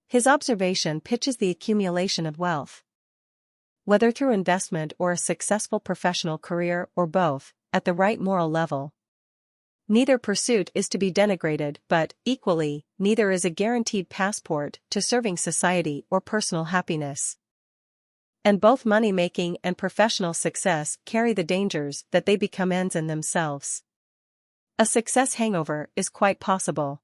His observation pitches the accumulation of wealth, whether through investment or a successful professional career or both, at the right moral level. Neither pursuit is to be denigrated, but, equally, neither is a guaranteed passport to serving society or personal happiness. And both money-making and professional success carry the dangers that they become ends in themselves. A success hangover is quite possible.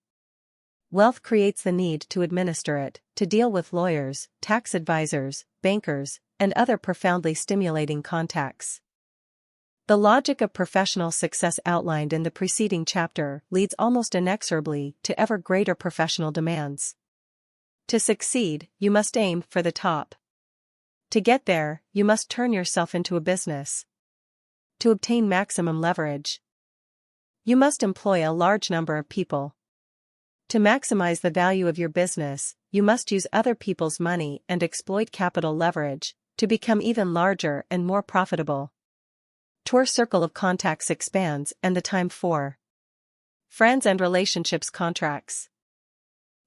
Wealth creates the need to administer it, to deal with lawyers, tax advisors, bankers, and other profoundly stimulating contacts. The logic of professional success outlined in the preceding chapter leads almost inexorably to ever greater professional demands. To succeed, you must aim for the top. To get there, you must turn yourself into a business. To obtain maximum leverage, you must employ a large number of people. To maximize the value of your business, you must use other people's money and exploit capital leverage to become even larger and more profitable. Your circle of contacts expands and the time for friends and relationships contracts.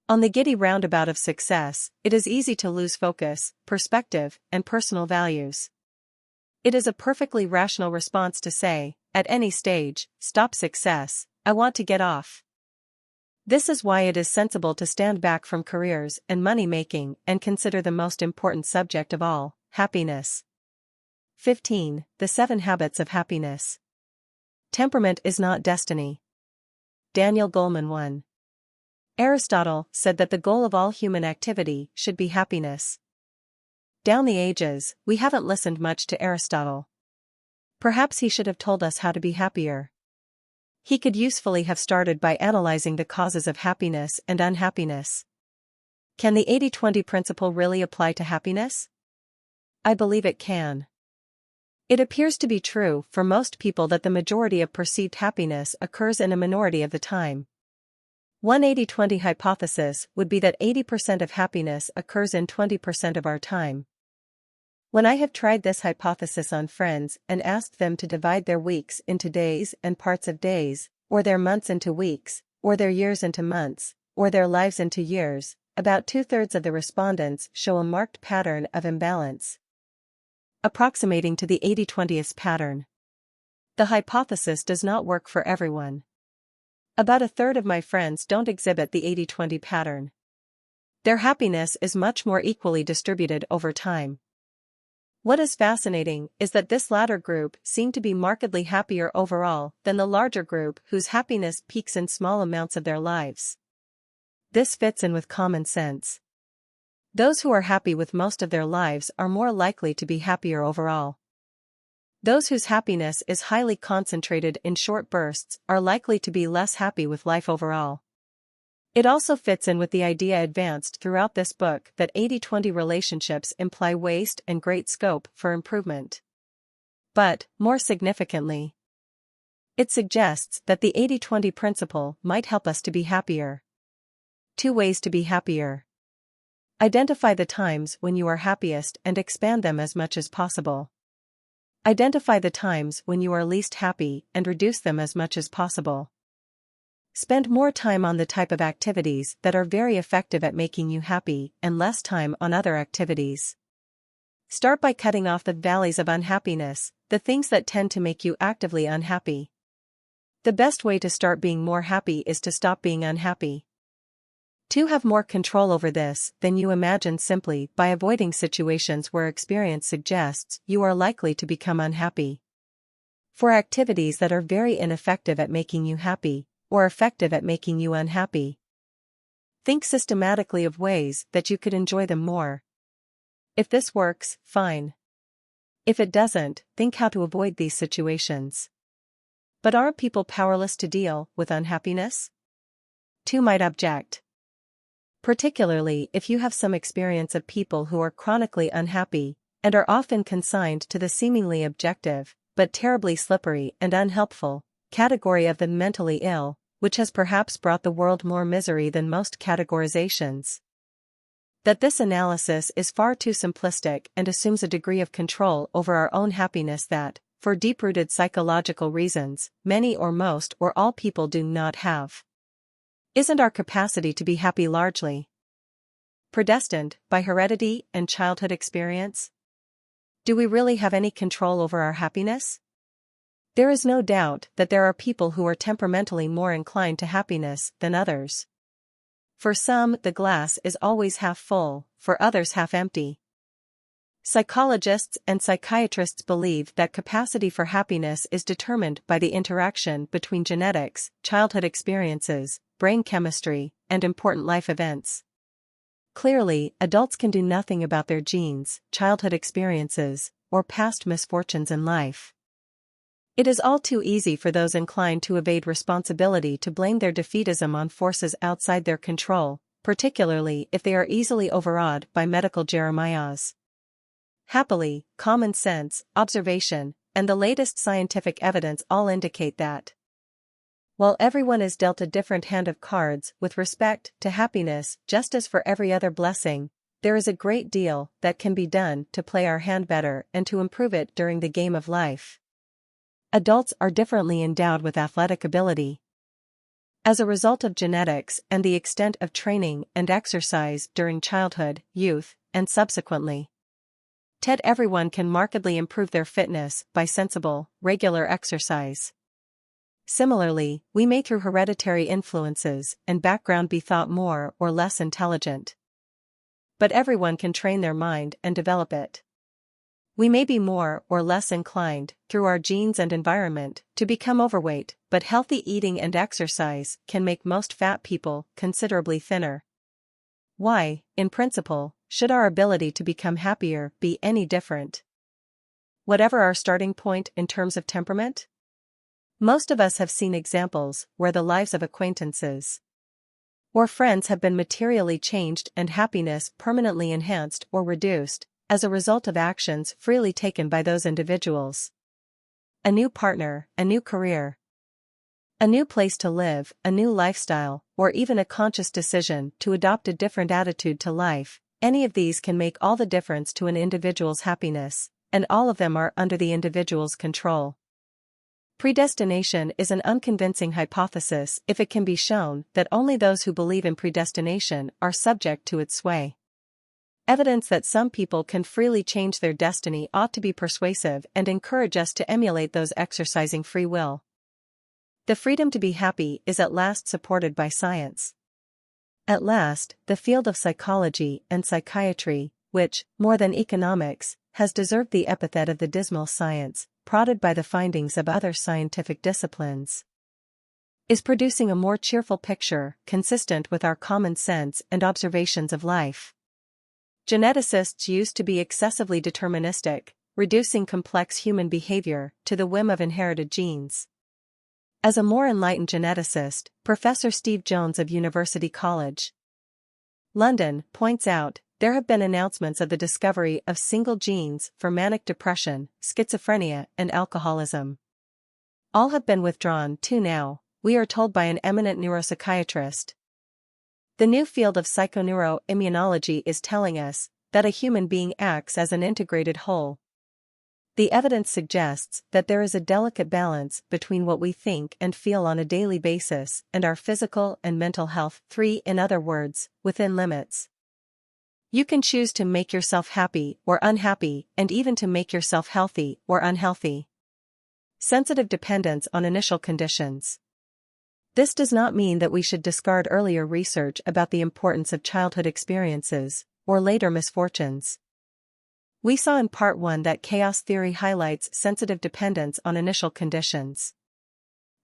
On the giddy roundabout of success, it is easy to lose focus, perspective, and personal values. It is a perfectly rational response to say, at any stage, stop success, I want to get off. This is why it is sensible to stand back from careers and money-making and consider the most important subject of all, happiness. 15. The 7 Habits of Happiness. Temperament is not destiny. Daniel Goleman 1. Aristotle said that the goal of all human activity should be happiness. Down the ages, we haven't listened much to Aristotle. Perhaps he should have told us how to be happier. He could usefully have started by analyzing the causes of happiness and unhappiness. Can the 80-20 principle really apply to happiness? I believe it can. It appears to be true for most people that the majority of perceived happiness occurs in a minority of the time. One 80-20 hypothesis would be that 80% of happiness occurs in 20% of our time. When I have tried this hypothesis on friends and asked them to divide their weeks into days and parts of days, or their months into weeks, or their years into months, or their lives into years, about 2/3 of the respondents show a marked pattern of imbalance, approximating to the 80-20th pattern. The hypothesis does not work for everyone. About 1/3 of my friends don't exhibit the 80-20 pattern. Their happiness is much more equally distributed over time. What is fascinating is that this latter group seem to be markedly happier overall than the larger group whose happiness peaks in small amounts of their lives. This fits in with common sense. Those who are happy with most of their lives are more likely to be happier overall. Those whose happiness is highly concentrated in short bursts are likely to be less happy with life overall. It also fits in with the idea advanced throughout this book that 80-20 relationships imply waste and great scope for improvement. But, more significantly, it suggests that the 80-20 principle might help us to be happier. 2 ways to be happier. Identify the times when you are happiest and expand them as much as possible. Identify the times when you are least happy and reduce them as much as possible. Spend more time on the type of activities that are very effective at making you happy and less time on other activities. Start by cutting off the valleys of unhappiness, the things that tend to make you actively unhappy. The best way to start being more happy is to stop being unhappy. To have more control over this than you imagine simply by avoiding situations where experience suggests you are likely to become unhappy. For activities that are very ineffective at making you happy, or effective at making you unhappy, think systematically of ways that you could enjoy them more. If this works, fine. If it doesn't, think how to avoid these situations. But aren't people powerless to deal with unhappiness? 2 might object. Particularly if you have some experience of people who are chronically unhappy, and are often consigned to the seemingly objective, but terribly slippery and unhelpful, category of the mentally ill, which has perhaps brought the world more misery than most categorizations. That this analysis is far too simplistic and assumes a degree of control over our own happiness that, for deep-rooted psychological reasons, many or most or all people do not have. Isn't our capacity to be happy largely predestined by heredity and childhood experience? Do we really have any control over our happiness? There is no doubt that there are people who are temperamentally more inclined to happiness than others. For some, the glass is always half full, for others half empty. Psychologists and psychiatrists believe that capacity for happiness is determined by the interaction between genetics, childhood experiences, brain chemistry, and important life events. Clearly, adults can do nothing about their genes, childhood experiences, or past misfortunes in life. It is all too easy for those inclined to evade responsibility to blame their defeatism on forces outside their control, particularly if they are easily overawed by medical jeremiads. Happily, common sense, observation, and the latest scientific evidence all indicate that, while everyone is dealt a different hand of cards with respect to happiness just as for every other blessing, there is a great deal that can be done to play our hand better and to improve it during the game of life. Adults are differently endowed with athletic ability. As a result of genetics and the extent of training and exercise during childhood, youth, and subsequently. Everyone can markedly improve their fitness by sensible, regular exercise. Similarly, we may through hereditary influences and background be thought more or less intelligent. But everyone can train their mind and develop it. We may be more or less inclined, through our genes and environment, to become overweight, but healthy eating and exercise can make most fat people considerably thinner. Why, in principle, should our ability to become happier be any different? Whatever our starting point in terms of temperament? Most of us have seen examples where the lives of acquaintances or friends have been materially changed and happiness permanently enhanced or reduced as a result of actions freely taken by those individuals. A new partner, a new career, a new place to live, a new lifestyle, or even a conscious decision to adopt a different attitude to life, any of these can make all the difference to an individual's happiness, and all of them are under the individual's control. Predestination is an unconvincing hypothesis if it can be shown that only those who believe in predestination are subject to its sway. Evidence that some people can freely change their destiny ought to be persuasive and encourage us to emulate those exercising free will. The freedom to be happy is at last supported by science. At last, the field of psychology and psychiatry, which, more than economics, has deserved the epithet of the dismal science, prodded by the findings of other scientific disciplines, is producing a more cheerful picture, consistent with our common sense and observations of life. Geneticists used to be excessively deterministic, reducing complex human behavior to the whim of inherited genes. As a more enlightened geneticist, Professor Steve Jones of University College London points out, there have been announcements of the discovery of single genes for manic depression, schizophrenia, and alcoholism. All have been withdrawn too now, we are told by an eminent neuropsychiatrist. The new field of psychoneuroimmunology is telling us that a human being acts as an integrated whole. The evidence suggests that there is a delicate balance between what we think and feel on a daily basis and our physical and mental health. 3. In other words, within limits. You can choose to make yourself happy or unhappy, and even to make yourself healthy or unhealthy. Sensitive dependence on initial conditions. This does not mean that we should discard earlier research about the importance of childhood experiences or later misfortunes. We saw in Part 1 that chaos theory highlights sensitive dependence on initial conditions.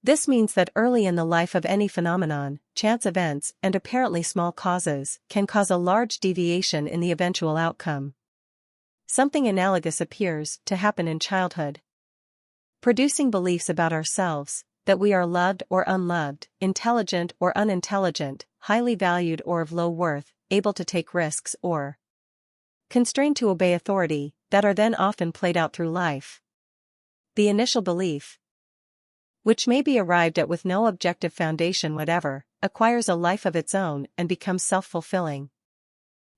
This means that early in the life of any phenomenon, chance events and apparently small causes can cause a large deviation in the eventual outcome. Something analogous appears to happen in childhood, producing beliefs about ourselves, that we are loved or unloved, intelligent or unintelligent, highly valued or of low worth, able to take risks or constrained to obey authority, that are then often played out through life. The initial belief, which may be arrived at with no objective foundation whatever, acquires a life of its own and becomes self-fulfilling.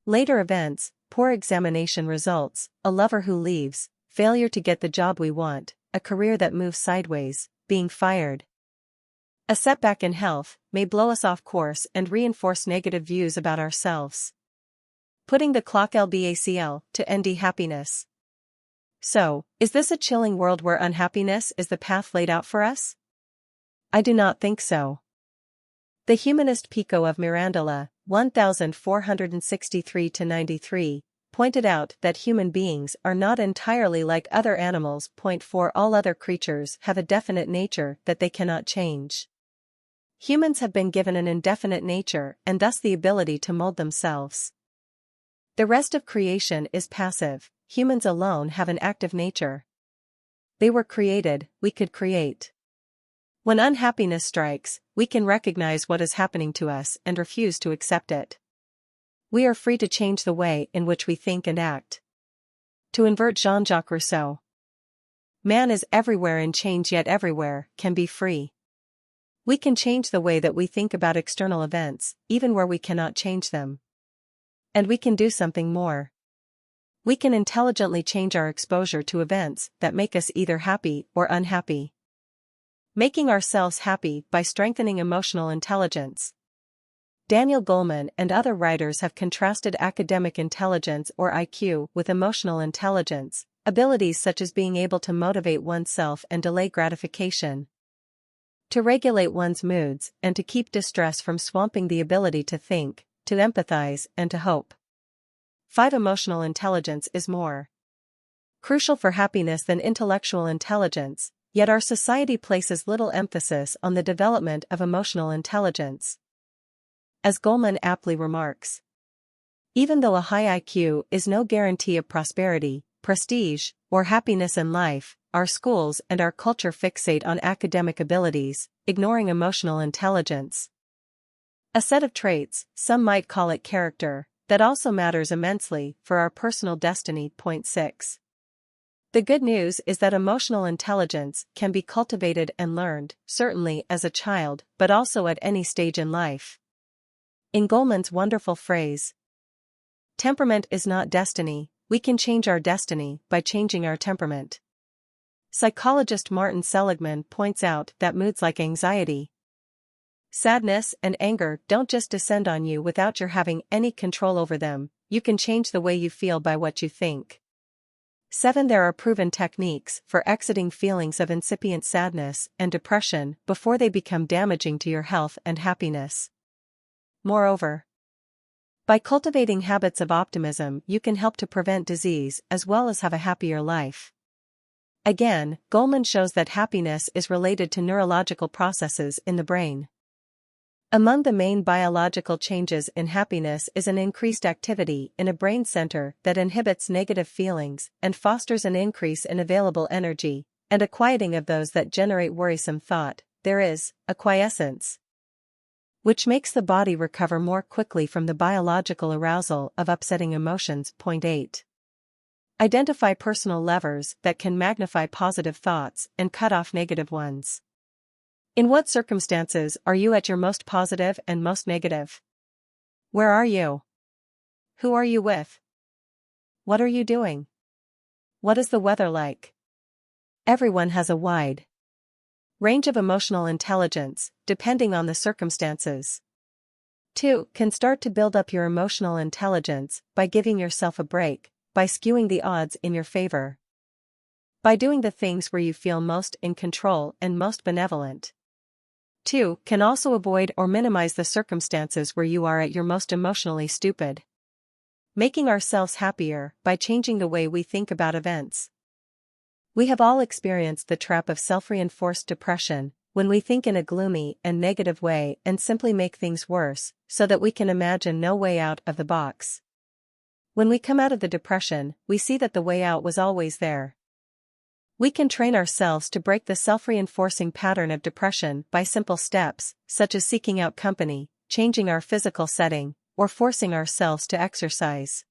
Later events, poor examination results, a lover who leaves, failure to get the job we want, a career that moves sideways, being fired, a setback in health, may blow us off course and reinforce negative views about ourselves, putting the clock LBACL to ND happiness. So, is this a chilling world where unhappiness is the path laid out for us? I do not think so. The humanist Pico of Mirandola, 1463-93, pointed out that human beings are not entirely like other animals. 4 All other creatures have a definite nature that they cannot change. Humans have been given an indefinite nature and thus the ability to mold themselves. The rest of creation is passive, humans alone have an active nature. They were created, we could create. When unhappiness strikes, we can recognize what is happening to us and refuse to accept it. We are free to change the way in which we think and act. To invert Jean-Jacques Rousseau, man is everywhere in change yet everywhere can be free. We can change the way that we think about external events, even where we cannot change them. And we can do something more. We can intelligently change our exposure to events that make us either happy or unhappy. Making ourselves happy by strengthening emotional intelligence. Daniel Goleman and other writers have contrasted academic intelligence or IQ with emotional intelligence, abilities such as being able to motivate oneself and delay gratification, to regulate one's moods, and to keep distress from swamping the ability to think, to empathize, and to hope. 5. Emotional intelligence is more crucial for happiness than intellectual intelligence, yet our society places little emphasis on the development of emotional intelligence. As Goleman aptly remarks, even though a high IQ is no guarantee of prosperity, prestige, or happiness in life, our schools and our culture fixate on academic abilities, ignoring emotional intelligence. A set of traits, some might call it character, that also matters immensely for our personal destiny. Point 6. The good news is that emotional intelligence can be cultivated and learned, certainly as a child, but also at any stage in life. In Goleman's wonderful phrase, "Temperament is not destiny, we can change our destiny by changing our temperament." Psychologist Martin Seligman points out that moods like anxiety, sadness, and anger don't just descend on you without your having any control over them. You can change the way you feel by what you think. 7. There are proven techniques for exiting feelings of incipient sadness and depression before they become damaging to your health and happiness. Moreover, by cultivating habits of optimism, you can help to prevent disease as well as have a happier life. Again, Goleman shows that happiness is related to neurological processes in the brain. Among the main biological changes in happiness is an increased activity in a brain center that inhibits negative feelings and fosters an increase in available energy, and a quieting of those that generate worrisome thought. There is a quiescence, which makes the body recover more quickly from the biological arousal of upsetting emotions. Point 8. Identify personal levers that can magnify positive thoughts and cut off negative ones. In what circumstances are you at your most positive and most negative? Where are you? Who are you with? What are you doing? What is the weather like? Everyone has a wide range of emotional intelligence, depending on the circumstances. 2. Can start to build up your emotional intelligence by giving yourself a break, by skewing the odds in your favor, by doing the things where you feel most in control and most benevolent. 2. Can also avoid or minimize the circumstances where you are at your most emotionally stupid. Making ourselves happier by changing the way we think about events. We have all experienced the trap of self-reinforced depression, when we think in a gloomy and negative way and simply make things worse, so that we can imagine no way out of the box. When we come out of the depression, we see that the way out was always there. We can train ourselves to break the self-reinforcing pattern of depression by simple steps, such as seeking out company, changing our physical setting, or forcing ourselves to exercise.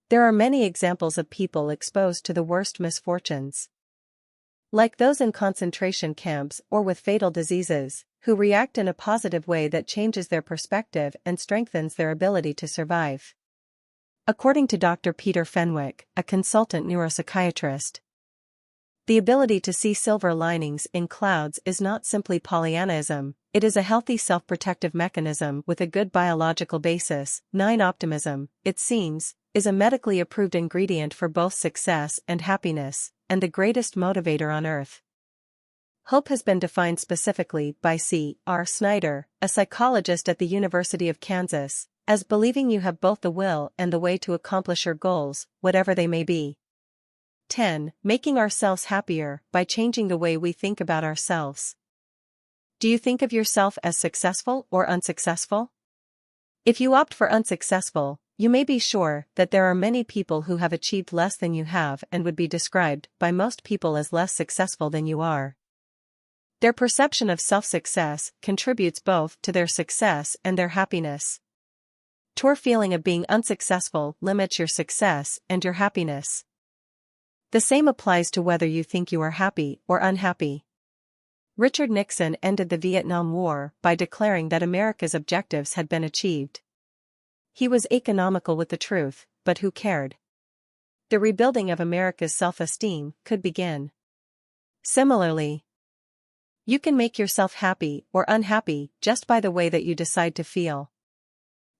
There are many examples of people exposed to the worst misfortunes, like those in concentration camps or with fatal diseases, who react in a positive way that changes their perspective and strengthens their ability to survive. According to Dr. Peter Fenwick, a consultant neuropsychiatrist, the ability to see silver linings in clouds is not simply Pollyannaism, it is a healthy self-protective mechanism with a good biological basis. 9. Optimism, it seems, is a medically approved ingredient for both success and happiness, and the greatest motivator on earth. Hope has been defined specifically by C. R. Snyder, a psychologist at the University of Kansas, as believing you have both the will and the way to accomplish your goals, whatever they may be. 10. Making ourselves happier by changing the way we think about ourselves. Do you think of yourself as successful or unsuccessful? If you opt for unsuccessful, you may be sure that there are many people who have achieved less than you have and would be described by most people as less successful than you are. Their perception of self-success contributes both to their success and their happiness. Your feeling of being unsuccessful limits your success and your happiness. The same applies to whether you think you are happy or unhappy. Richard Nixon ended the Vietnam War by declaring that America's objectives had been achieved. He was economical with the truth, but who cared? The rebuilding of America's self-esteem could begin. Similarly, you can make yourself happy or unhappy just by the way that you decide to feel.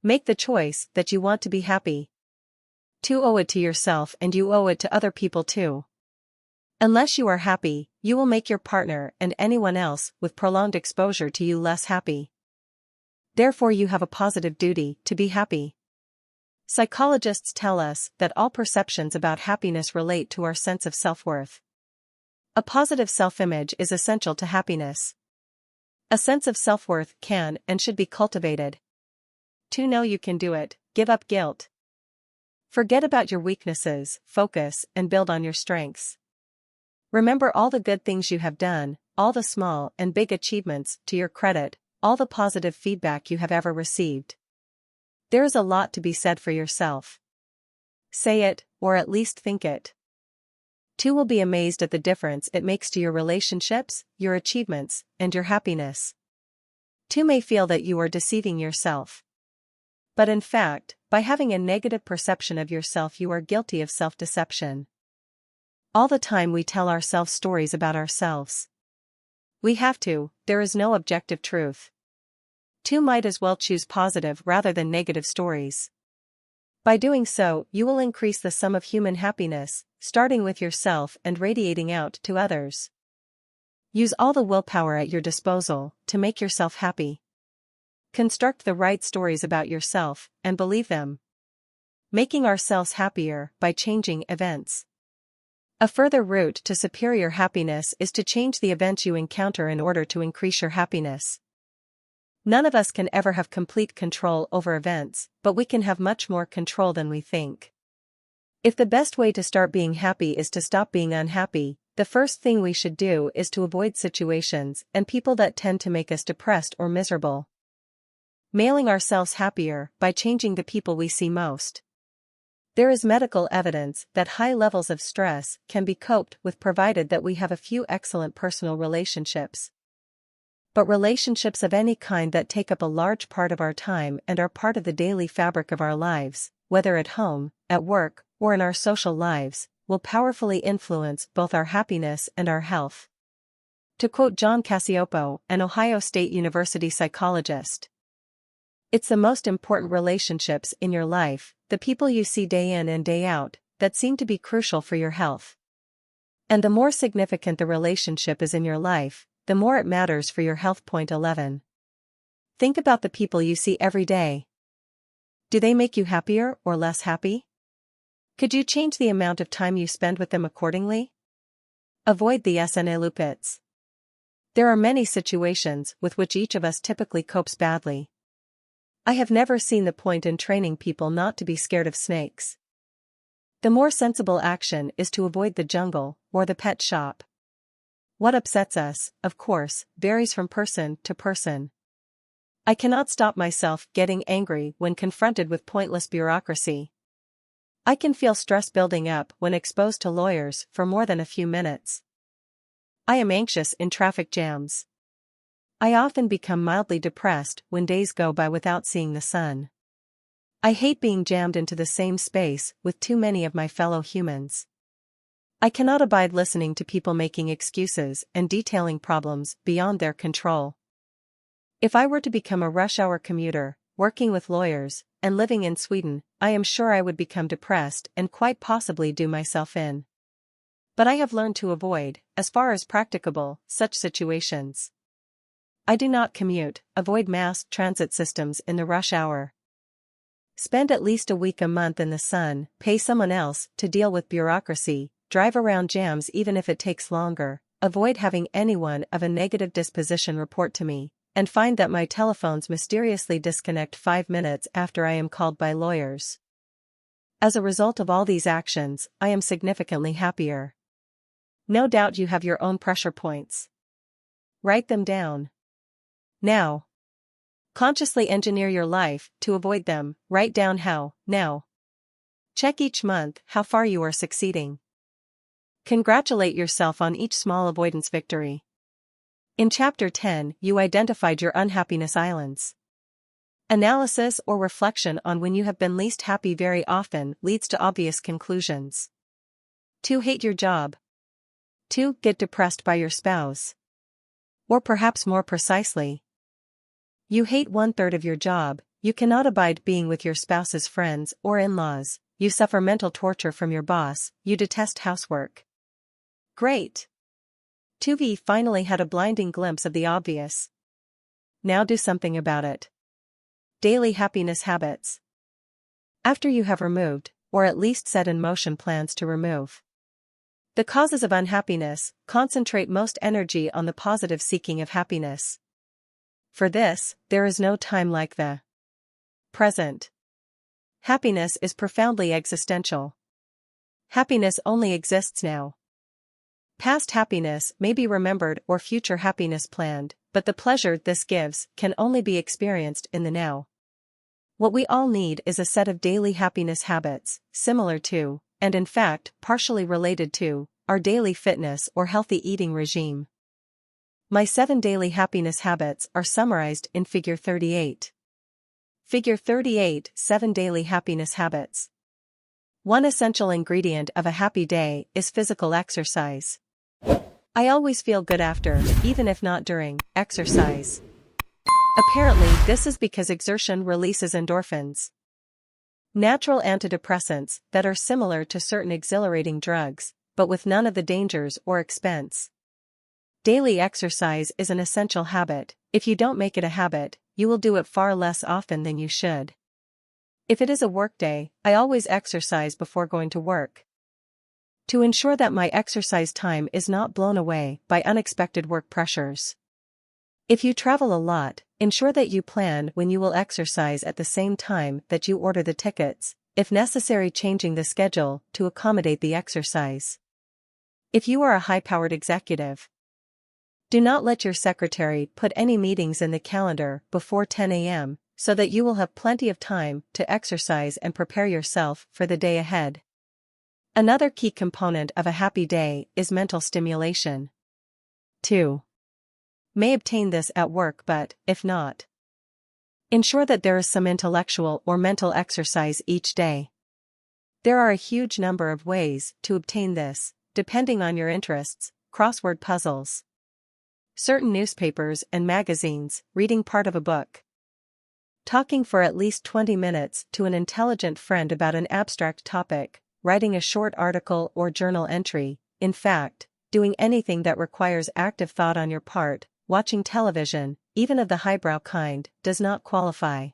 Make the choice that you want to be happy. 2. Owe it to yourself, and you owe it to other people too. Unless you are happy, you will make your partner and anyone else with prolonged exposure to you less happy. Therefore, you have a positive duty to be happy. Psychologists tell us that all perceptions about happiness relate to our sense of self-worth. A positive self-image is essential to happiness. A sense of self-worth can and should be cultivated. 2. Know you can do it. Give up guilt. Forget about your weaknesses, focus, and build on your strengths. Remember all the good things you have done, all the small and big achievements to your credit, all the positive feedback you have ever received. There is a lot to be said for yourself. Say it, or at least think it. 2. Will be amazed at the difference it makes to your relationships, your achievements, and your happiness. 2. May feel that you are deceiving yourself. But in fact, by having a negative perception of yourself, you are guilty of self-deception. All the time we tell ourselves stories about ourselves. We have to, there is no objective truth. 2. Might as well choose positive rather than negative stories. By doing so, you will increase the sum of human happiness, starting with yourself and radiating out to others. Use all the willpower at your disposal to make yourself happy. Construct the right stories about yourself and believe them. Making ourselves happier by changing events. A further route to superior happiness is to change the events you encounter in order to increase your happiness. None of us can ever have complete control over events, but we can have much more control than we think. If the best way to start being happy is to stop being unhappy, the first thing we should do is to avoid situations and people that tend to make us depressed or miserable. Mailing ourselves happier by changing the people we see most. There is medical evidence that high levels of stress can be coped with provided that we have a few excellent personal relationships. But relationships of any kind that take up a large part of our time and are part of the daily fabric of our lives, whether at home, at work, or in our social lives, will powerfully influence both our happiness and our health. To quote John Cacioppo, an Ohio State University psychologist, "It's the most important relationships in your life, the people you see day in and day out, that seem to be crucial for your health. And the more significant the relationship is in your life, the more it matters for your health." 11. Think about the people you see every day. Do they make you happier or less happy? Could you change the amount of time you spend with them accordingly? Avoid the SNLupits. There are many situations with which each of us typically copes badly. I have never seen the point in training people not to be scared of snakes. The more sensible action is to avoid the jungle or the pet shop. What upsets us, of course, varies from person to person. I cannot stop myself getting angry when confronted with pointless bureaucracy. I can feel stress building up when exposed to lawyers for more than a few minutes. I am anxious in traffic jams. I often become mildly depressed when days go by without seeing the sun. I hate being jammed into the same space with too many of my fellow humans. I cannot abide listening to people making excuses and detailing problems beyond their control. If I were to become a rush-hour commuter, working with lawyers, and living in Sweden, I am sure I would become depressed and quite possibly do myself in. But I have learned to avoid, as far as practicable, such situations. I do not commute, avoid mass transit systems in the rush hour. Spend at least a week a month in the sun, pay someone else to deal with bureaucracy, drive around jams even if it takes longer, avoid having anyone of a negative disposition report to me, and find that my telephones mysteriously disconnect 5 minutes after I am called by lawyers. As a result of all these actions, I am significantly happier. No doubt you have your own pressure points. Write them down. Now. Consciously engineer your life to avoid them. Write down how, now. Check each month how far you are succeeding. Congratulate yourself on each small avoidance victory. In Chapter 10, you identified your unhappiness islands. Analysis or reflection on when you have been least happy very often leads to obvious conclusions. 2. Hate your job. 2. Get depressed by your spouse. Or perhaps more precisely, you hate 1/3 of your job, You cannot abide being with your spouse's friends or in-laws, you suffer mental torture from your boss, you detest housework. Great! Tuvey finally had a blinding glimpse of the obvious. Now do something about it. Daily happiness habits. After you have removed, or at least set in motion plans to remove the causes of unhappiness, concentrate most energy on the positive seeking of happiness. For this, there is no time like the present. Happiness is profoundly existential. Happiness only exists now. Past happiness may be remembered or future happiness planned, but the pleasure this gives can only be experienced in the now. What we all need is a set of daily happiness habits, similar to, and in fact partially related to, our daily fitness or healthy eating regime. My 7 daily happiness habits are summarized in Figure 38. Figure 38, 7 daily happiness habits. One essential ingredient of a happy day is physical exercise. I always feel good after, even if not during, exercise. Apparently, this is because exertion releases endorphins, natural antidepressants that are similar to certain exhilarating drugs, but with none of the dangers or expense. Daily exercise is an essential habit. If you don't make it a habit, you will do it far less often than you should. If it is a workday, I always exercise before going to work, to ensure that my exercise time is not blown away by unexpected work pressures. If you travel a lot, ensure that you plan when you will exercise at the same time that you order the tickets, if necessary changing the schedule to accommodate the exercise. If you are a high-powered executive, do not let your secretary put any meetings in the calendar before 10 a.m., so that you will have plenty of time to exercise and prepare yourself for the day ahead. Another key component of a happy day is mental stimulation. 2. May obtain this at work, but, if not, ensure that there is some intellectual or mental exercise each day. There are a huge number of ways to obtain this, depending on your interests: crossword puzzles, certain newspapers and magazines, reading part of a book, talking for at least 20 minutes to an intelligent friend about an abstract topic, writing a short article or journal entry, in fact, doing anything that requires active thought on your part. Watching television, even of the highbrow kind, does not qualify.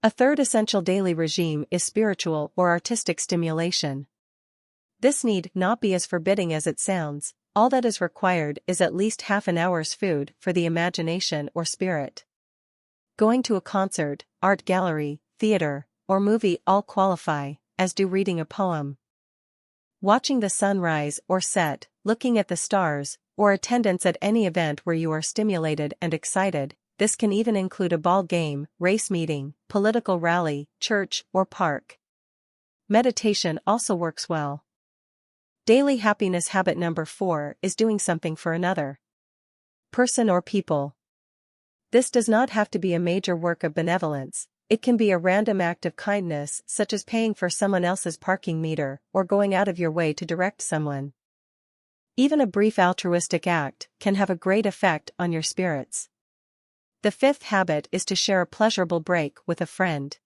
A third essential daily regime is spiritual or artistic stimulation. This need not be as forbidding as it sounds. All that is required is at least half an hour's food for the imagination or spirit. Going to a concert, art gallery, theater, or movie all qualify, as do reading a poem, watching the sun rise or set, looking at the stars, or attendance at any event where you are stimulated and excited. This can even include a ball game, race meeting, political rally, church, or park. Meditation also works well. Daily happiness habit number 4 is doing something for another person or people. This does not have to be a major work of benevolence. It can be a random act of kindness, such as paying for someone else's parking meter or going out of your way to direct someone. Even a brief altruistic act can have a great effect on your spirits. The 5th habit is to share a pleasurable break with a friend.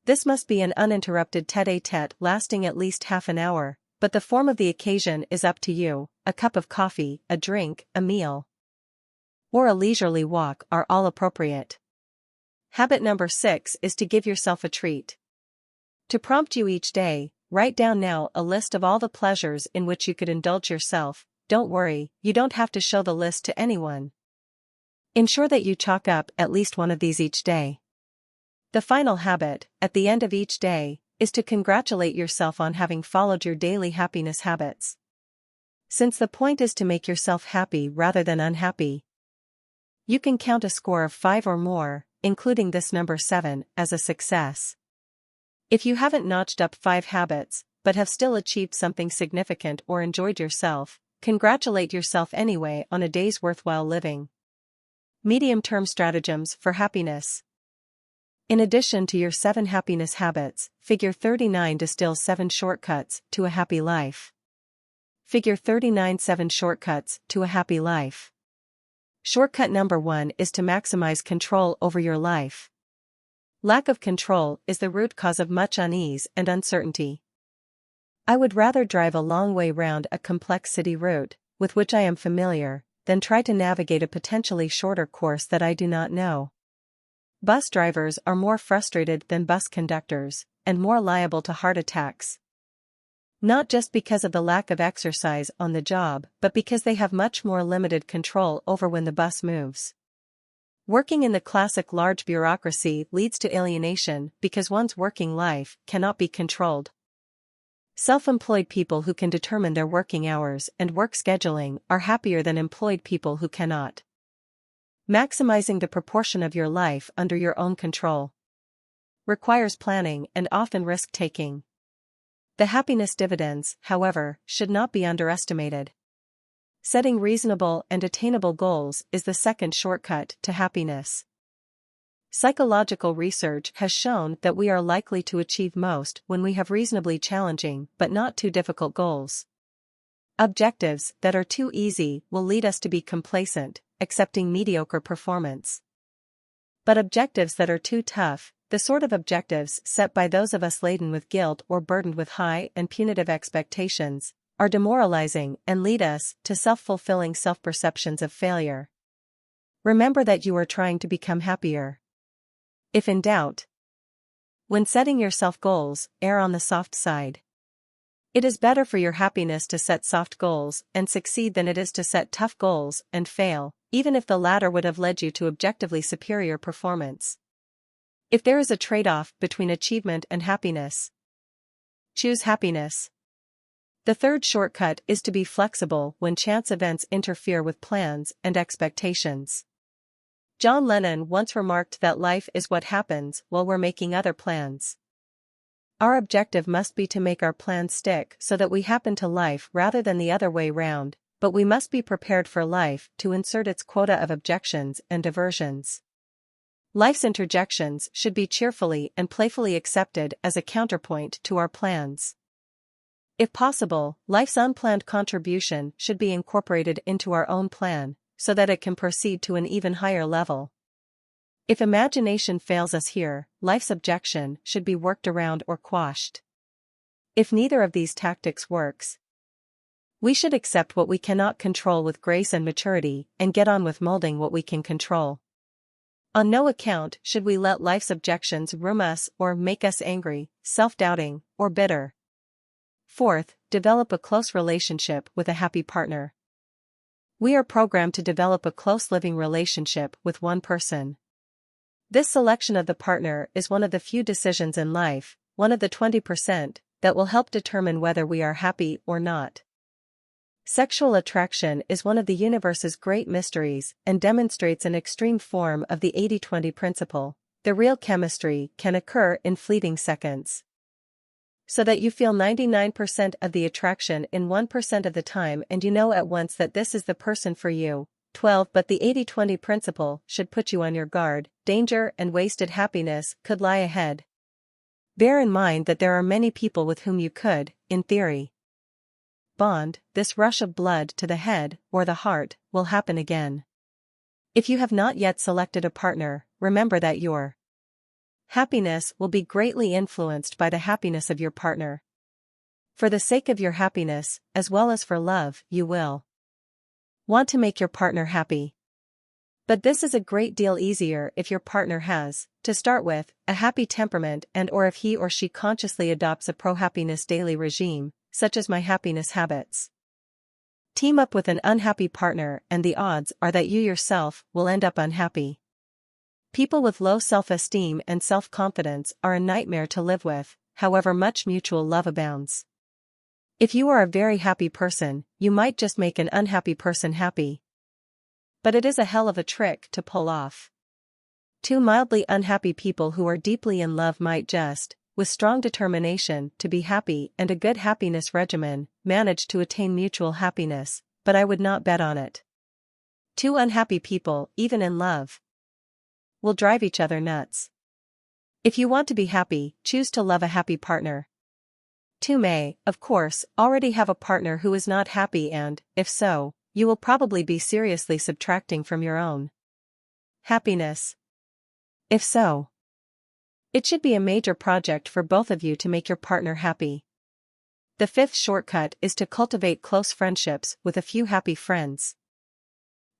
This must be an uninterrupted tête-à-tête lasting at least half an hour, but the form of the occasion is up to you. A cup of coffee, a drink, a meal, or a leisurely walk are all appropriate. Habit number 6 is to give yourself a treat. To prompt you each day, write down now a list of all the pleasures in which you could indulge yourself. Don't worry, you don't have to show the list to anyone. Ensure that you chalk up at least one of these each day. The final habit, at the end of each day, is to congratulate yourself on having followed your daily happiness habits. Since the point is to make yourself happy rather than unhappy, you can count a score of 5 or more, including this number 7, as a success. If you haven't notched up 5 habits, but have still achieved something significant or enjoyed yourself, congratulate yourself anyway on a day's worthwhile living. Medium-term stratagems for happiness. In addition to your 7 happiness habits, Figure 39 distills 7 shortcuts to a happy life. Figure 39, 7 shortcuts to a happy life. Shortcut number 1 is to maximize control over your life. Lack of control is the root cause of much unease and uncertainty. I would rather drive a long way round a complex city route, with which I am familiar, than try to navigate a potentially shorter course that I do not know. Bus drivers are more frustrated than bus conductors, and more liable to heart attacks. Not just because of the lack of exercise on the job, but because they have much more limited control over when the bus moves. Working in the classic large bureaucracy leads to alienation because one's working life cannot be controlled. Self-employed people who can determine their working hours and work scheduling are happier than employed people who cannot. Maximizing the proportion of your life under your own control requires planning and often risk-taking. The happiness dividends, however, should not be underestimated. Setting reasonable and attainable goals is the second shortcut to happiness. Psychological research has shown that we are likely to achieve most when we have reasonably challenging but not too difficult goals. Objectives that are too easy will lead us to be complacent, accepting mediocre performance. But objectives that are too tough, the sort of objectives set by those of us laden with guilt or burdened with high and punitive expectations, are demoralizing and lead us to self-fulfilling self-perceptions of failure. Remember that you are trying to become happier. If in doubt, when setting yourself goals, err on the soft side. It is better for your happiness to set soft goals and succeed than it is to set tough goals and fail, even if the latter would have led you to objectively superior performance. If there is a trade-off between achievement and happiness, choose happiness. The third shortcut is to be flexible when chance events interfere with plans and expectations. John Lennon once remarked that life is what happens while we're making other plans. Our objective must be to make our plans stick so that we happen to life rather than the other way round, but we must be prepared for life to insert its quota of objections and diversions. Life's interjections should be cheerfully and playfully accepted as a counterpoint to our plans. If possible, life's unplanned contribution should be incorporated into our own plan, so that it can proceed to an even higher level. If imagination fails us here, life's objection should be worked around or quashed. If neither of these tactics works, we should accept what we cannot control with grace and maturity and get on with molding what we can control. On no account should we let life's objections ruin us or make us angry, self-doubting, or bitter. Fourth, develop a close relationship with a happy partner. We are programmed to develop a close living relationship with one person. This selection of the partner is one of the few decisions in life, one of the 20%, that will help determine whether we are happy or not. Sexual attraction is one of the universe's great mysteries and demonstrates an extreme form of the 80-20 principle. The real chemistry can occur in fleeting seconds. So that you feel 99% of the attraction in 1% of the time and you know at once that this is the person for you. 12. But the 80-20 principle should put you on your guard. Danger and wasted happiness could lie ahead. Bear in mind that there are many people with whom you could, in theory, bond. This rush of blood to the head or the heart will happen again. If you have not yet selected a partner, remember that your happiness will be greatly influenced by the happiness of your partner. For the sake of your happiness, as well as for love, you will want to make your partner happy. But this is a great deal easier if your partner has, to start with, a happy temperament and or if he or she consciously adopts a pro-happiness daily regime, such as My Happiness Habits. Team up with an unhappy partner and the odds are that you yourself will end up unhappy. People with low self-esteem and self-confidence are a nightmare to live with, however much mutual love abounds. If you are a very happy person, you might just make an unhappy person happy. But it is a hell of a trick to pull off. Two mildly unhappy people who are deeply in love might just, with strong determination to be happy and a good happiness regimen, manage to attain mutual happiness, but I would not bet on it. Two unhappy people, even in love, will drive each other nuts. If you want to be happy, choose to love a happy partner. Two may, of course, already have a partner who is not happy and, if so, you will probably be seriously subtracting from your own happiness. If so, It should be a major project for both of you to make your partner happy. The fifth shortcut is to cultivate close friendships with a few happy friends.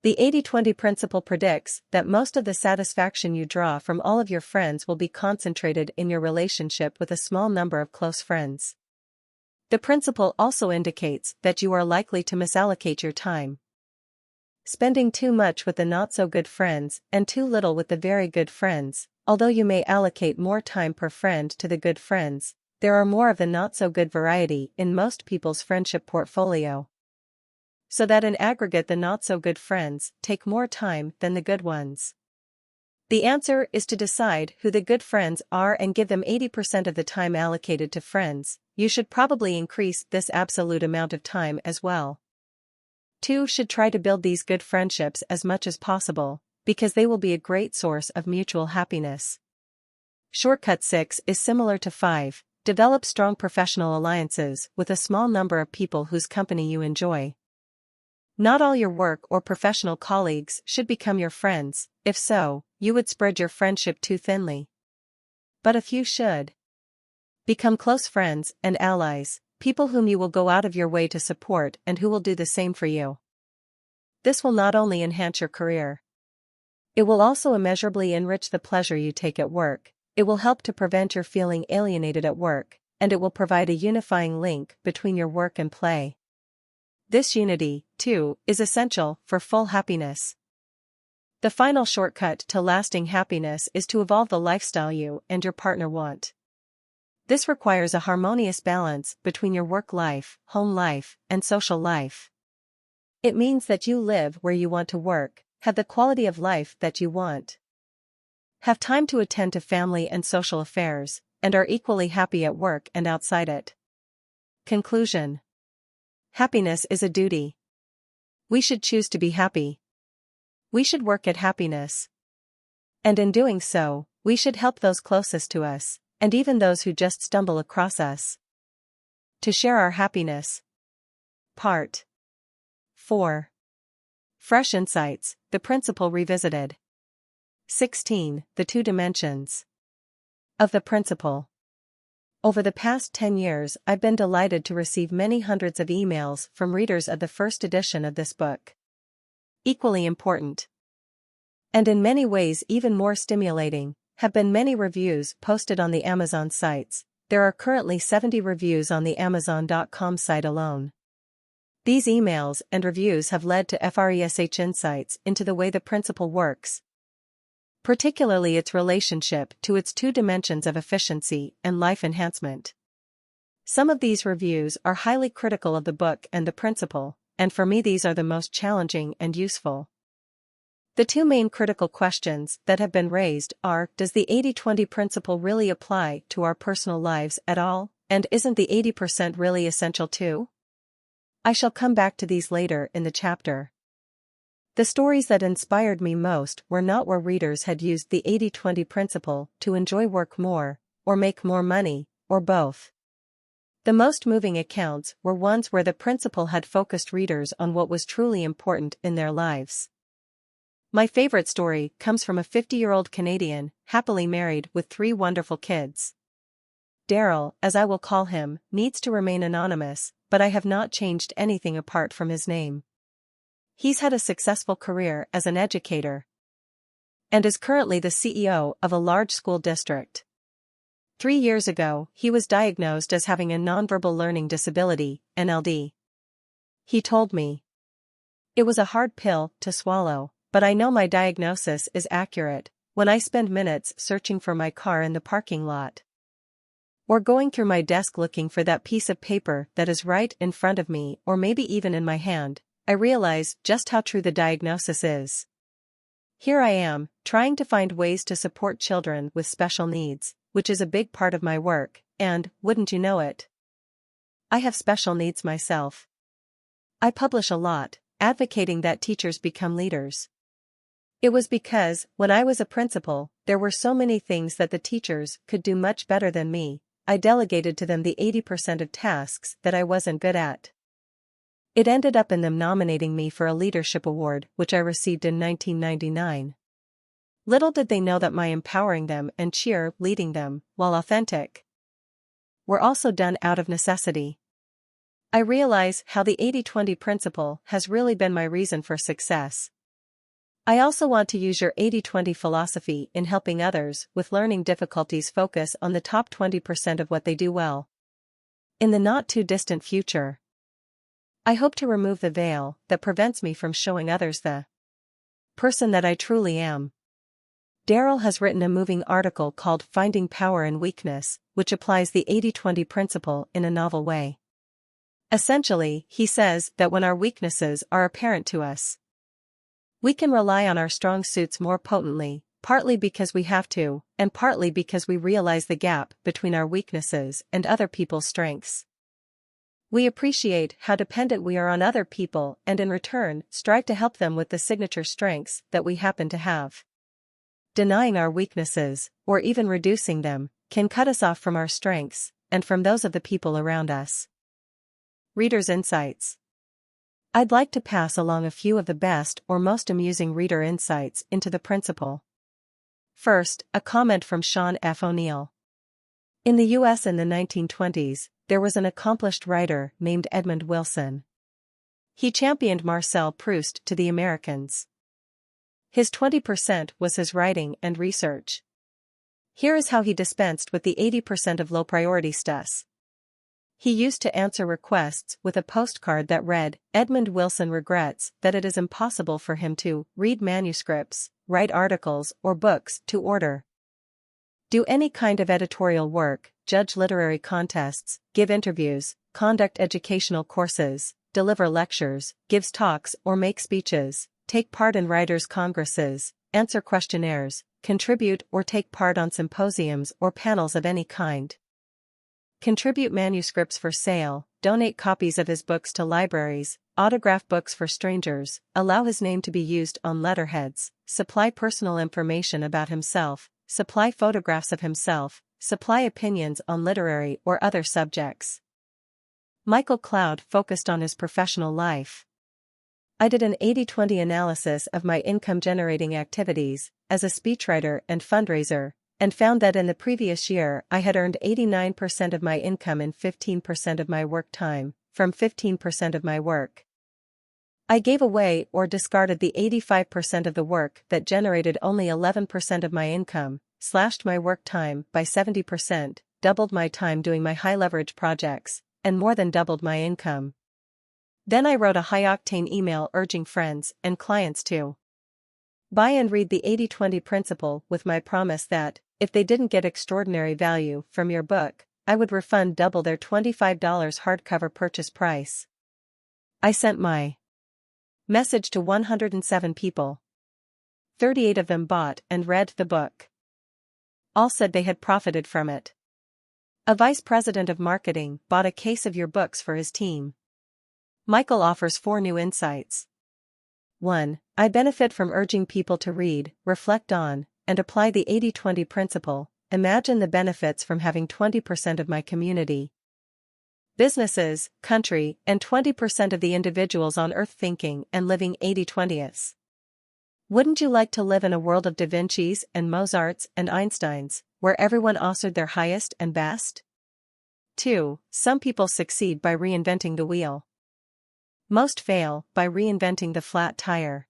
The 80-20 principle predicts that most of the satisfaction you draw from all of your friends will be concentrated in your relationship with a small number of close friends. The principle also indicates that you are likely to misallocate your time, spending too much with the not-so-good friends and too little with the very good friends. Although you may allocate more time per friend to the good friends, there are more of the not-so-good variety in most people's friendship portfolio, so that in aggregate the not-so-good friends take more time than the good ones. The answer is to decide who the good friends are and give them 80% of the time allocated to friends. You should probably increase this absolute amount of time as well. 2 should try to build these good friendships as much as possible, because they will be a great source of mutual happiness. Shortcut 6 is similar to 5. Develop strong professional alliances with a small number of people whose company you enjoy. Not all your work or professional colleagues should become your friends. If so, you would spread your friendship too thinly. But a few should become close friends and allies, people whom you will go out of your way to support and who will do the same for you. This will not only enhance your career, it will also immeasurably enrich the pleasure you take at work. It will help to prevent your feeling alienated at work, and it will provide a unifying link between your work and play. This unity, too, is essential for full happiness. The final shortcut to lasting happiness is to evolve the lifestyle you and your partner want. This requires a harmonious balance between your work life, home life, and social life. It means that you live where you want to work, have the quality of life that you want, have time to attend to family and social affairs, and are equally happy at work and outside it. Conclusion. Happiness is a duty. We should choose to be happy. We should work at happiness. And in doing so, we should help those closest to us, and even those who just stumble across us, to share our happiness. Part 4. Fresh Insights, the Principle Revisited. 16. The Two Dimensions of the Principle. Over the past 10 years, I've been delighted to receive many hundreds of emails from readers of the first edition of this book. Equally important, and in many ways even more stimulating, have been many reviews posted on the Amazon sites. There are currently 70 reviews on the Amazon.com site alone. These emails and reviews have led to fresh insights into the way the principle works, particularly its relationship to its two dimensions of efficiency and life enhancement. Some of these reviews are highly critical of the book and the principle, and for me these are the most challenging and useful. The two main critical questions that have been raised are: does the 80-20 principle really apply to our personal lives at all, and isn't the 80% really essential too? I shall come back to these later in the chapter. The stories that inspired me most were not where readers had used the 80-20 principle to enjoy work more, or make more money, or both. The most moving accounts were ones where the principle had focused readers on what was truly important in their lives. My favorite story comes from a 50-year-old Canadian, happily married with 3 wonderful kids. Daryl, as I will call him, needs to remain anonymous, but I have not changed anything apart from his name. He's had a successful career as an educator and is currently the CEO of a large school district. 3 years ago, he was diagnosed as having a nonverbal learning disability, NLD. He told me, "It was a hard pill to swallow, but I know my diagnosis is accurate when I spend minutes searching for my car in the parking lot, or going through my desk looking for that piece of paper that is right in front of me, or maybe even in my hand. I realize just how true the diagnosis is. Here I am, trying to find ways to support children with special needs, which is a big part of my work, and, wouldn't you know it, I have special needs myself. I publish a lot, advocating that teachers become leaders. It was because, when I was a principal, there were so many things that the teachers could do much better than me. I delegated to them the 80% of tasks that I wasn't good at. It ended up in them nominating me for a leadership award, which I received in 1999. Little did they know that my empowering them and leading them, while authentic, were also done out of necessity. I realize how the 80-20 principle has really been my reason for success. I also want to use your 80-20 philosophy in helping others with learning difficulties. Focus on the top 20% of what they do well. In the not-too-distant future, I hope to remove the veil that prevents me from showing others the person that I truly am. Daryl has written a moving article called Finding Power in Weakness, which applies the 80-20 principle in a novel way. Essentially, he says that when our weaknesses are apparent to us, we can rely on our strong suits more potently, partly because we have to, and partly because we realize the gap between our weaknesses and other people's strengths. We appreciate how dependent we are on other people and in return strive to help them with the signature strengths that we happen to have. Denying our weaknesses, or even reducing them, can cut us off from our strengths, and from those of the people around us. Reader's Insights. I'd like to pass along a few of the best or most amusing reader insights into the principle. First, a comment from Sean F. O'Neill. In the U.S. in the 1920s, there was an accomplished writer named Edmund Wilson. He championed Marcel Proust to the Americans. His 20% was his writing and research. Here is how he dispensed with the 80% of low-priority stuff. He used to answer requests with a postcard that read, "Edmund Wilson regrets that it is impossible for him to read manuscripts, write articles or books to order, do any kind of editorial work, judge literary contests, give interviews, conduct educational courses, deliver lectures, gives talks or make speeches, take part in writers' congresses, answer questionnaires, contribute or take part on symposiums or panels of any kind, contribute manuscripts for sale, donate copies of his books to libraries, autograph books for strangers, allow his name to be used on letterheads, supply personal information about himself, supply photographs of himself, supply opinions on literary or other subjects." Michael Cloud focused on his professional life. I did an 80-20 analysis of my income-generating activities as a speechwriter and fundraiser, and found that in the previous year I had earned 89% of my income in 15% of my work time, from 15% of my work. I gave away or discarded the 85% of the work that generated only 11% of my income, slashed my work time by 70%, doubled my time doing my high-leverage projects, and more than doubled my income. Then I wrote a high-octane email urging friends and clients to buy and read the 80-20 principle with my promise that, if they didn't get extraordinary value from your book, I would refund double their $25 hardcover purchase price. I sent my message to 107 people. 38 of them bought and read the book. All said they had profited from it. A vice president of marketing bought a case of your books for his team. Michael offers 4 new insights. 1. I benefit from urging people to read, reflect on, and apply the 80-20 principle. Imagine the benefits from having 20% of my community, businesses, country, and 20% of the individuals on Earth thinking and living 80-20s. Wouldn't you like to live in a world of Da Vinci's and Mozart's and Einstein's, where everyone authored their highest and best? 2. Some people succeed by reinventing the wheel. Most fail by reinventing the flat tire.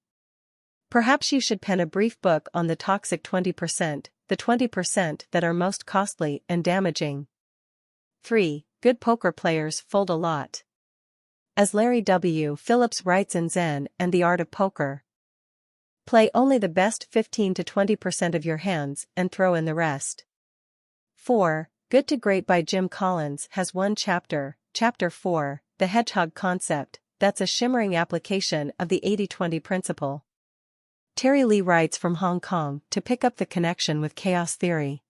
Perhaps you should pen a brief book on the toxic 20%, the 20% that are most costly and damaging. 3. Good poker players fold a lot. As Larry W. Phillips writes in Zen and the Art of Poker, play only the best 15 to 20% of your hands and throw in the rest. 4. Good to Great by Jim Collins has one chapter, Chapter 4, The Hedgehog Concept, that's a shimmering application of the 80-20 principle. Terry Lee writes from Hong Kong to pick up the connection with chaos theory.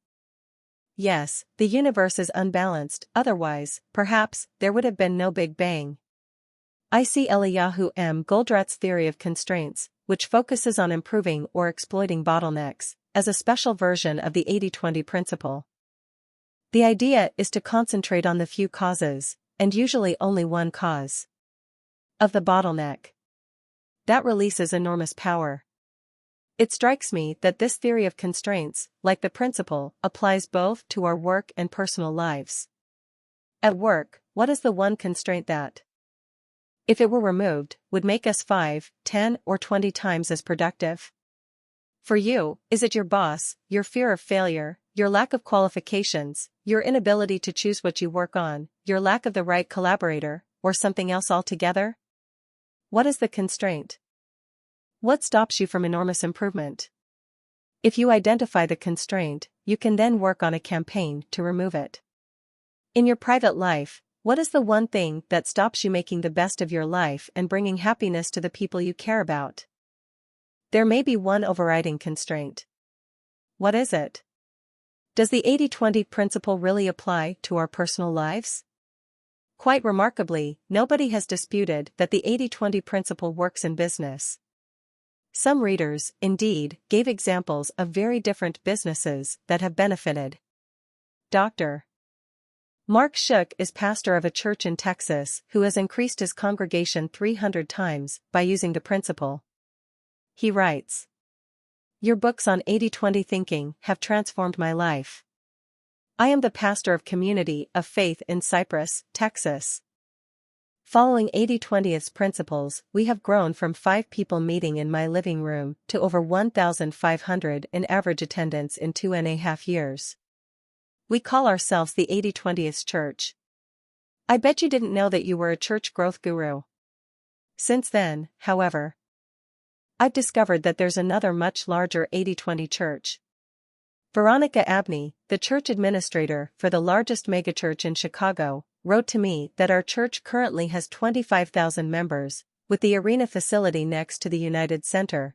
Yes, the universe is unbalanced, otherwise, perhaps, there would have been no Big Bang. I see Eliyahu M. Goldratt's theory of constraints, which focuses on improving or exploiting bottlenecks, as a special version of the 80-20 principle. The idea is to concentrate on the few causes, and usually only one cause, of the bottleneck. That releases enormous power. It strikes me that this theory of constraints, like the principle, applies both to our work and personal lives. At work, what is the one constraint that, if it were removed, would make us 5, 10, or 20 times as productive? For you, is it your boss, your fear of failure, your lack of qualifications, your inability to choose what you work on, your lack of the right collaborator, or something else altogether? What is the constraint? What stops you from enormous improvement? If you identify the constraint, you can then work on a campaign to remove it. In your private life, what is the one thing that stops you making the best of your life and bringing happiness to the people you care about? There may be one overriding constraint. What is it? Does the 80-20 principle really apply to our personal lives? Quite remarkably, nobody has disputed that the 80-20 principle works in business. Some readers, indeed, gave examples of very different businesses that have benefited. Dr. Mark Shook is pastor of a church in Texas who has increased his congregation 300 times by using the principle. He writes, "Your books on 80-20 thinking have transformed my life. I am the pastor of Community of Faith in Cypress, Texas. Following 80-20's principles, we have grown from 5 people meeting in my living room to over 1,500 in average attendance in 2.5 years. We call ourselves the 80-20th Church. I bet you didn't know that you were a church growth guru. Since then, however, I've discovered that there's another much larger 80-20 church." Veronica Abney, the church administrator for the largest megachurch in Chicago, wrote to me that our church currently has 25,000 members, with the arena facility next to the United Center,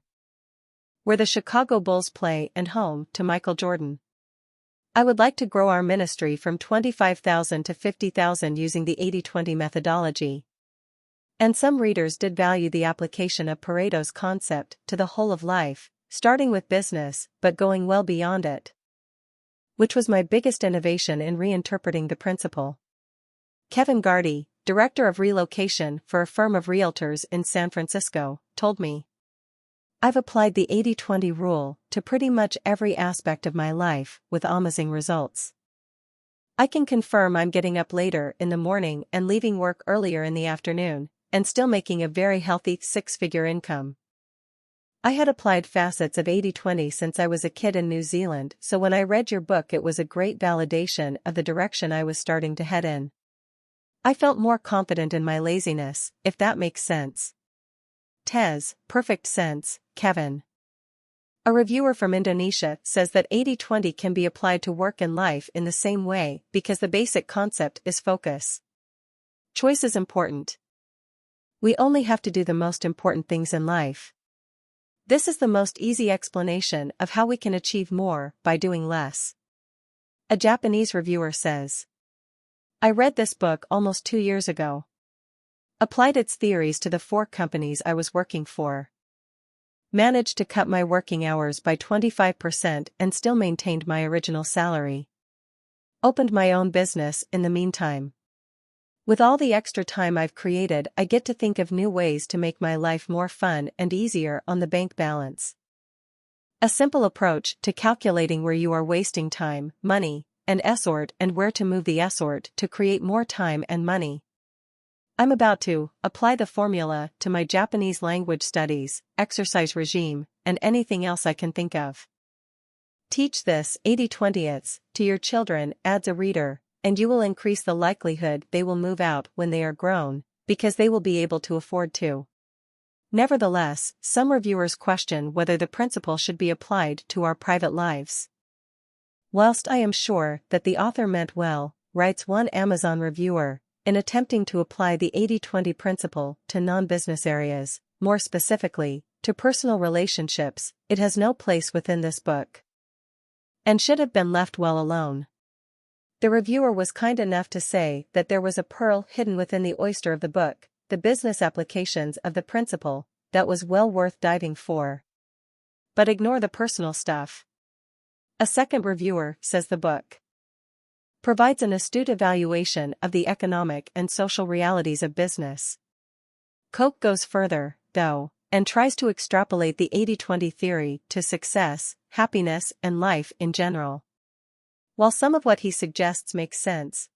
where the Chicago Bulls play, and home to Michael Jordan. I would like to grow our ministry from 25,000 to 50,000 using the 80-20 methodology. And some readers did value the application of Pareto's concept to the whole of life, starting with business but going well beyond it, which was my biggest innovation in reinterpreting the principle. Kevin Gardy, director of relocation for a firm of realtors in San Francisco, told me, "I've applied the 80-20 rule to pretty much every aspect of my life with amazing results. I can confirm I'm getting up later in the morning and leaving work earlier in the afternoon, and still making a very healthy 6-figure income. I had applied facets of 80-20 since I was a kid in New Zealand, so when I read your book it was a great validation of the direction I was starting to head in. I felt more confident in my laziness, if that makes sense." Tez, perfect sense, Kevin. A reviewer from Indonesia says that 80-20 can be applied to work and life in the same way because the basic concept is focus. Choice is important. We only have to do the most important things in life. This is the most easy explanation of how we can achieve more by doing less. A Japanese reviewer says, "I read this book almost 2 years ago. Applied its theories to the 4 companies I was working for. Managed to cut my working hours by 25% and still maintained my original salary. Opened my own business in the meantime. With all the extra time I've created, I get to think of new ways to make my life more fun and easier on the bank balance. A simple approach to calculating where you are wasting time, money, and effort and where to move the effort to create more time and money. I'm about to apply the formula to my Japanese language studies, exercise regime, and anything else I can think of. Teach this 80-20 to your children," adds a reader, "and you will increase the likelihood they will move out when they are grown, because they will be able to afford to." Nevertheless, some reviewers question whether the principle should be applied to our private lives. Whilst I am sure that the author meant well, writes one Amazon reviewer, in attempting to apply the 80-20 principle to non-business areas, more specifically, to personal relationships, it has no place within this book, and should have been left well alone. The reviewer was kind enough to say that there was a pearl hidden within the oyster of the book, the business applications of the principle, that was well worth diving for. But ignore the personal stuff. A second reviewer says the book provides an astute evaluation of the economic and social realities of business. Koch goes further, though, and tries to extrapolate the 80-20 theory to success, happiness, and life in general. While some of what he suggests makes sense,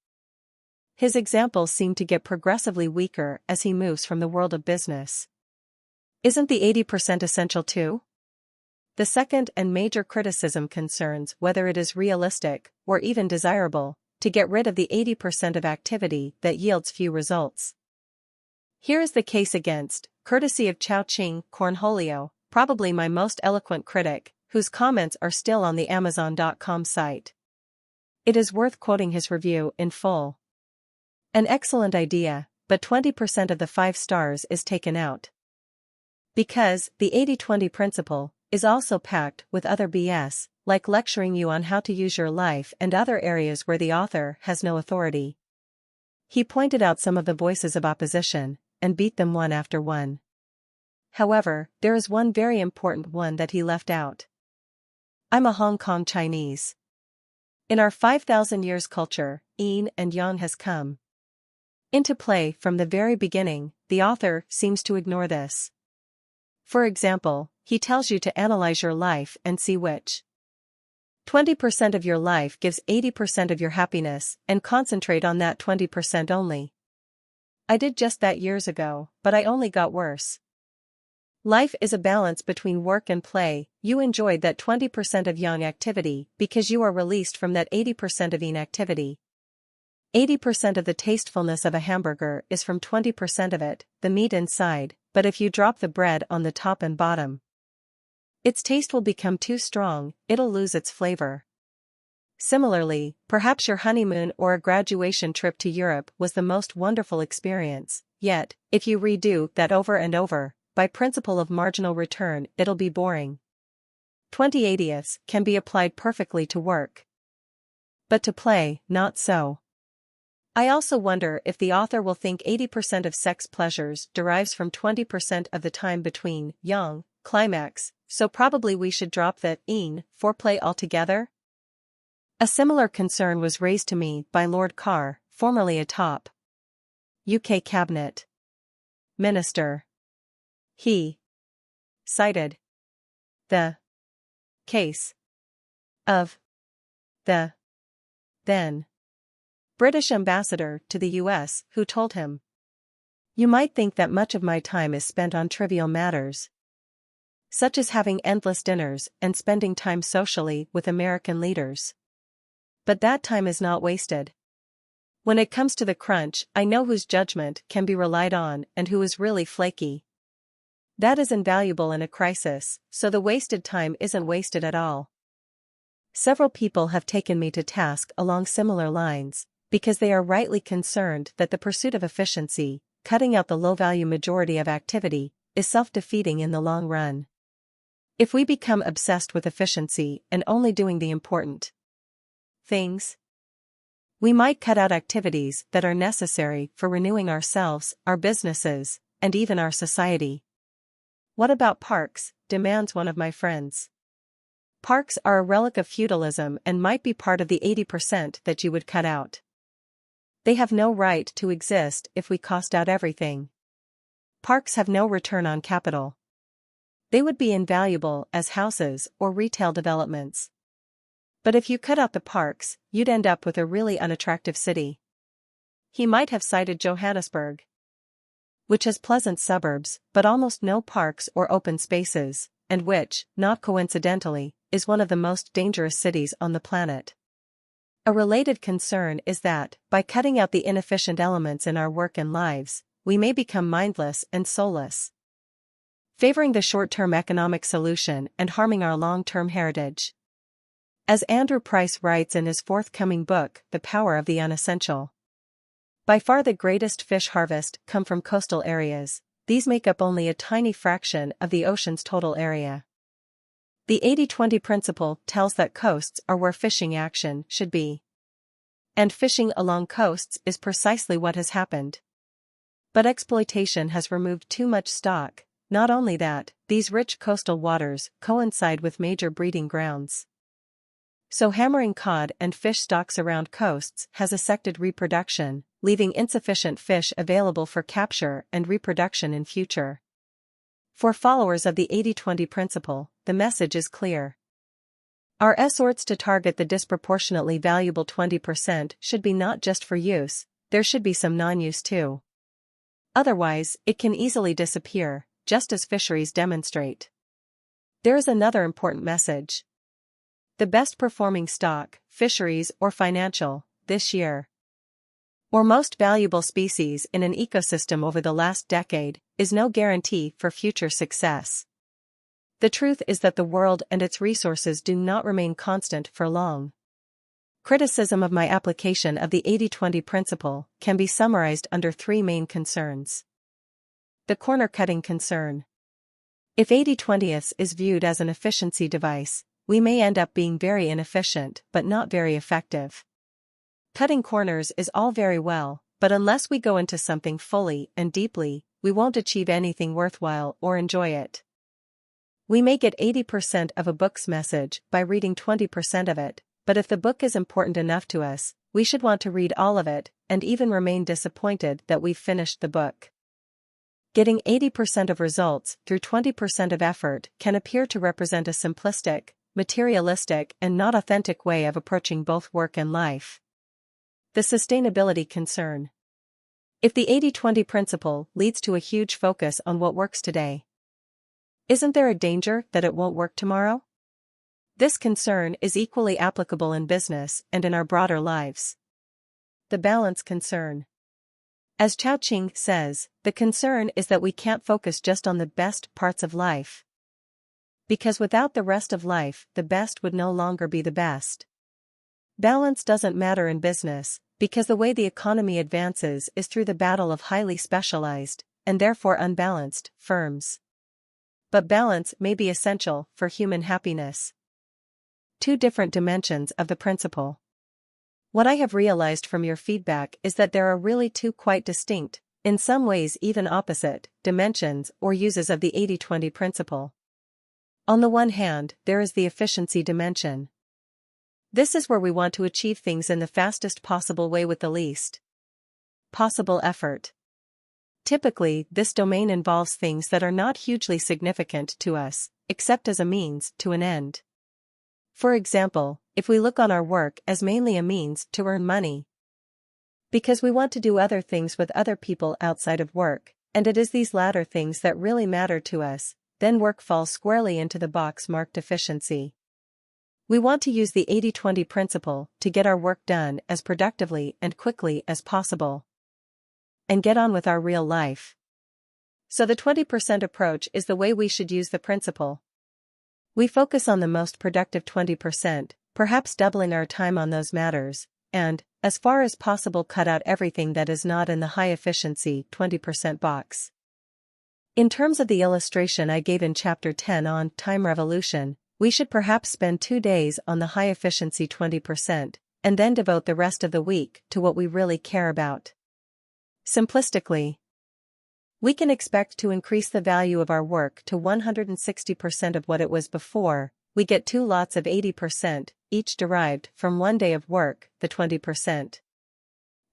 his examples seem to get progressively weaker as he moves from the world of business. Isn't the 80% essential too? The second and major criticism concerns whether it is realistic, or even desirable, to get rid of the 80% of activity that yields few results. Here is the case against, courtesy of Chao-Ching Cornholio, probably my most eloquent critic, whose comments are still on the Amazon.com site. It is worth quoting his review in full. An excellent idea, but 20% of the 5 stars is taken out. Because the 80-20 principle is also packed with other BS, like lecturing you on how to use your life and other areas where the author has no authority. He pointed out some of the voices of opposition, and beat them one after one. However, there is one very important one that he left out. I'm a Hong Kong Chinese. In our 5,000 years culture, yin and yang has come into play from the very beginning. The author seems to ignore this. For example, he tells you to analyze your life and see which 20% of your life gives 80% of your happiness, and concentrate on that 20% only. I did just that years ago, but I only got worse. Life is a balance between work and play. You enjoyed that 20% of yang activity because you are released from that 80% of yin activity. 80% of the tastefulness of a hamburger is from 20% of it, the meat inside, but if you drop the bread on the top and bottom, its taste will become too strong, it'll lose its flavor. Similarly, perhaps your honeymoon or a graduation trip to Europe was the most wonderful experience, yet, if you redo that over and over, by principle of marginal return, it'll be boring. 20/80ths can be applied perfectly to work. But to play, not so. I also wonder if the author will think 80% of sex pleasures derives from 20% of the time between yang, climax, so probably we should drop the yin foreplay altogether? A similar concern was raised to me by Lord Carr, formerly a top UK cabinet minister. He cited the case of the then British ambassador to the US, who told him, "You might think that much of my time is spent on trivial matters, such as having endless dinners and spending time socially with American leaders. But that time is not wasted. When it comes to the crunch, I know whose judgment can be relied on and who is really flaky. That is invaluable in a crisis, so the wasted time isn't wasted at all." Several people have taken me to task along similar lines, because they are rightly concerned that the pursuit of efficiency, cutting out the low-value majority of activity, is self-defeating in the long run. If we become obsessed with efficiency and only doing the important things, we might cut out activities that are necessary for renewing ourselves, our businesses, and even our society. "What about parks?" demands one of my friends. Parks are a relic of feudalism and might be part of the 80% that you would cut out. They have no right to exist if we cost out everything. Parks have no return on capital. They would be invaluable as houses or retail developments. But if you cut out the parks, you'd end up with a really unattractive city. He might have cited Johannesburg, which has pleasant suburbs but almost no parks or open spaces, and which, not coincidentally, is one of the most dangerous cities on the planet. A related concern is that, by cutting out the inefficient elements in our work and lives, we may become mindless and soulless, favoring the short-term economic solution and harming our long-term heritage. As Andrew Price writes in his forthcoming book, The Power of the Unessential, by far the greatest fish harvest come from coastal areas. These make up only a tiny fraction of the ocean's total area. The 80-20 principle tells that coasts are where fishing action should be. And fishing along coasts is precisely what has happened. But exploitation has removed too much stock. Not only that, these rich coastal waters coincide with major breeding grounds. So hammering cod and fish stocks around coasts has affected reproduction, leaving insufficient fish available for capture and reproduction in future. For followers of the 80-20 principle, the message is clear. Our efforts to target the disproportionately valuable 20% should be not just for use, there should be some non-use too. Otherwise, it can easily disappear, just as fisheries demonstrate. There is another important message. The best performing stock, fisheries or financial, this year, or most valuable species in an ecosystem over the last decade, is no guarantee for future success. The truth is that the world and its resources do not remain constant for long. Criticism of my application of the 80-20 principle can be summarized under three main concerns. The corner-cutting concern. If 80-20 is viewed as an efficiency device, we may end up being very inefficient but not very effective. Cutting corners is all very well, but unless we go into something fully and deeply, we won't achieve anything worthwhile or enjoy it. We may get 80% of a book's message by reading 20% of it, but if the book is important enough to us, we should want to read all of it, and even remain disappointed that we've finished the book. Getting 80% of results through 20% of effort can appear to represent a simplistic, materialistic, and not authentic way of approaching both work and life. The sustainability concern. If the 80-20 principle leads to a huge focus on what works today, isn't there a danger that it won't work tomorrow? This concern is equally applicable in business and in our broader lives. The balance concern. As Chao Ching says, the concern is that we can't focus just on the best parts of life. Because without the rest of life, the best would no longer be the best. Balance doesn't matter in business, because the way the economy advances is through the battle of highly specialized, and therefore unbalanced, firms. But balance may be essential for human happiness. Two different dimensions of the principle. What I have realized from your feedback is that there are really two quite distinct, in some ways even opposite, dimensions or uses of the 80-20 principle. On the one hand, there is the efficiency dimension. This is where we want to achieve things in the fastest possible way with the least possible effort. Typically, this domain involves things that are not hugely significant to us, except as a means to an end. For example, if we look on our work as mainly a means to earn money, because we want to do other things with other people outside of work, and it is these latter things that really matter to us, then work falls squarely into the box marked efficiency. We want to use the 80-20 principle to get our work done as productively and quickly as possible, and get on with our real life. So the 20% approach is the way we should use the principle. We focus on the most productive 20%, perhaps doubling our time on those matters, and, as far as possible, cut out everything that is not in the high-efficiency 20% box. In terms of the illustration I gave in Chapter 10 on Time Revolution, we should perhaps spend 2 days on the high-efficiency 20%, and then devote the rest of the week to what we really care about. Simplistically, we can expect to increase the value of our work to 160% of what it was before. We get 2 lots of 80%, each derived from 1 day of work, the 20%.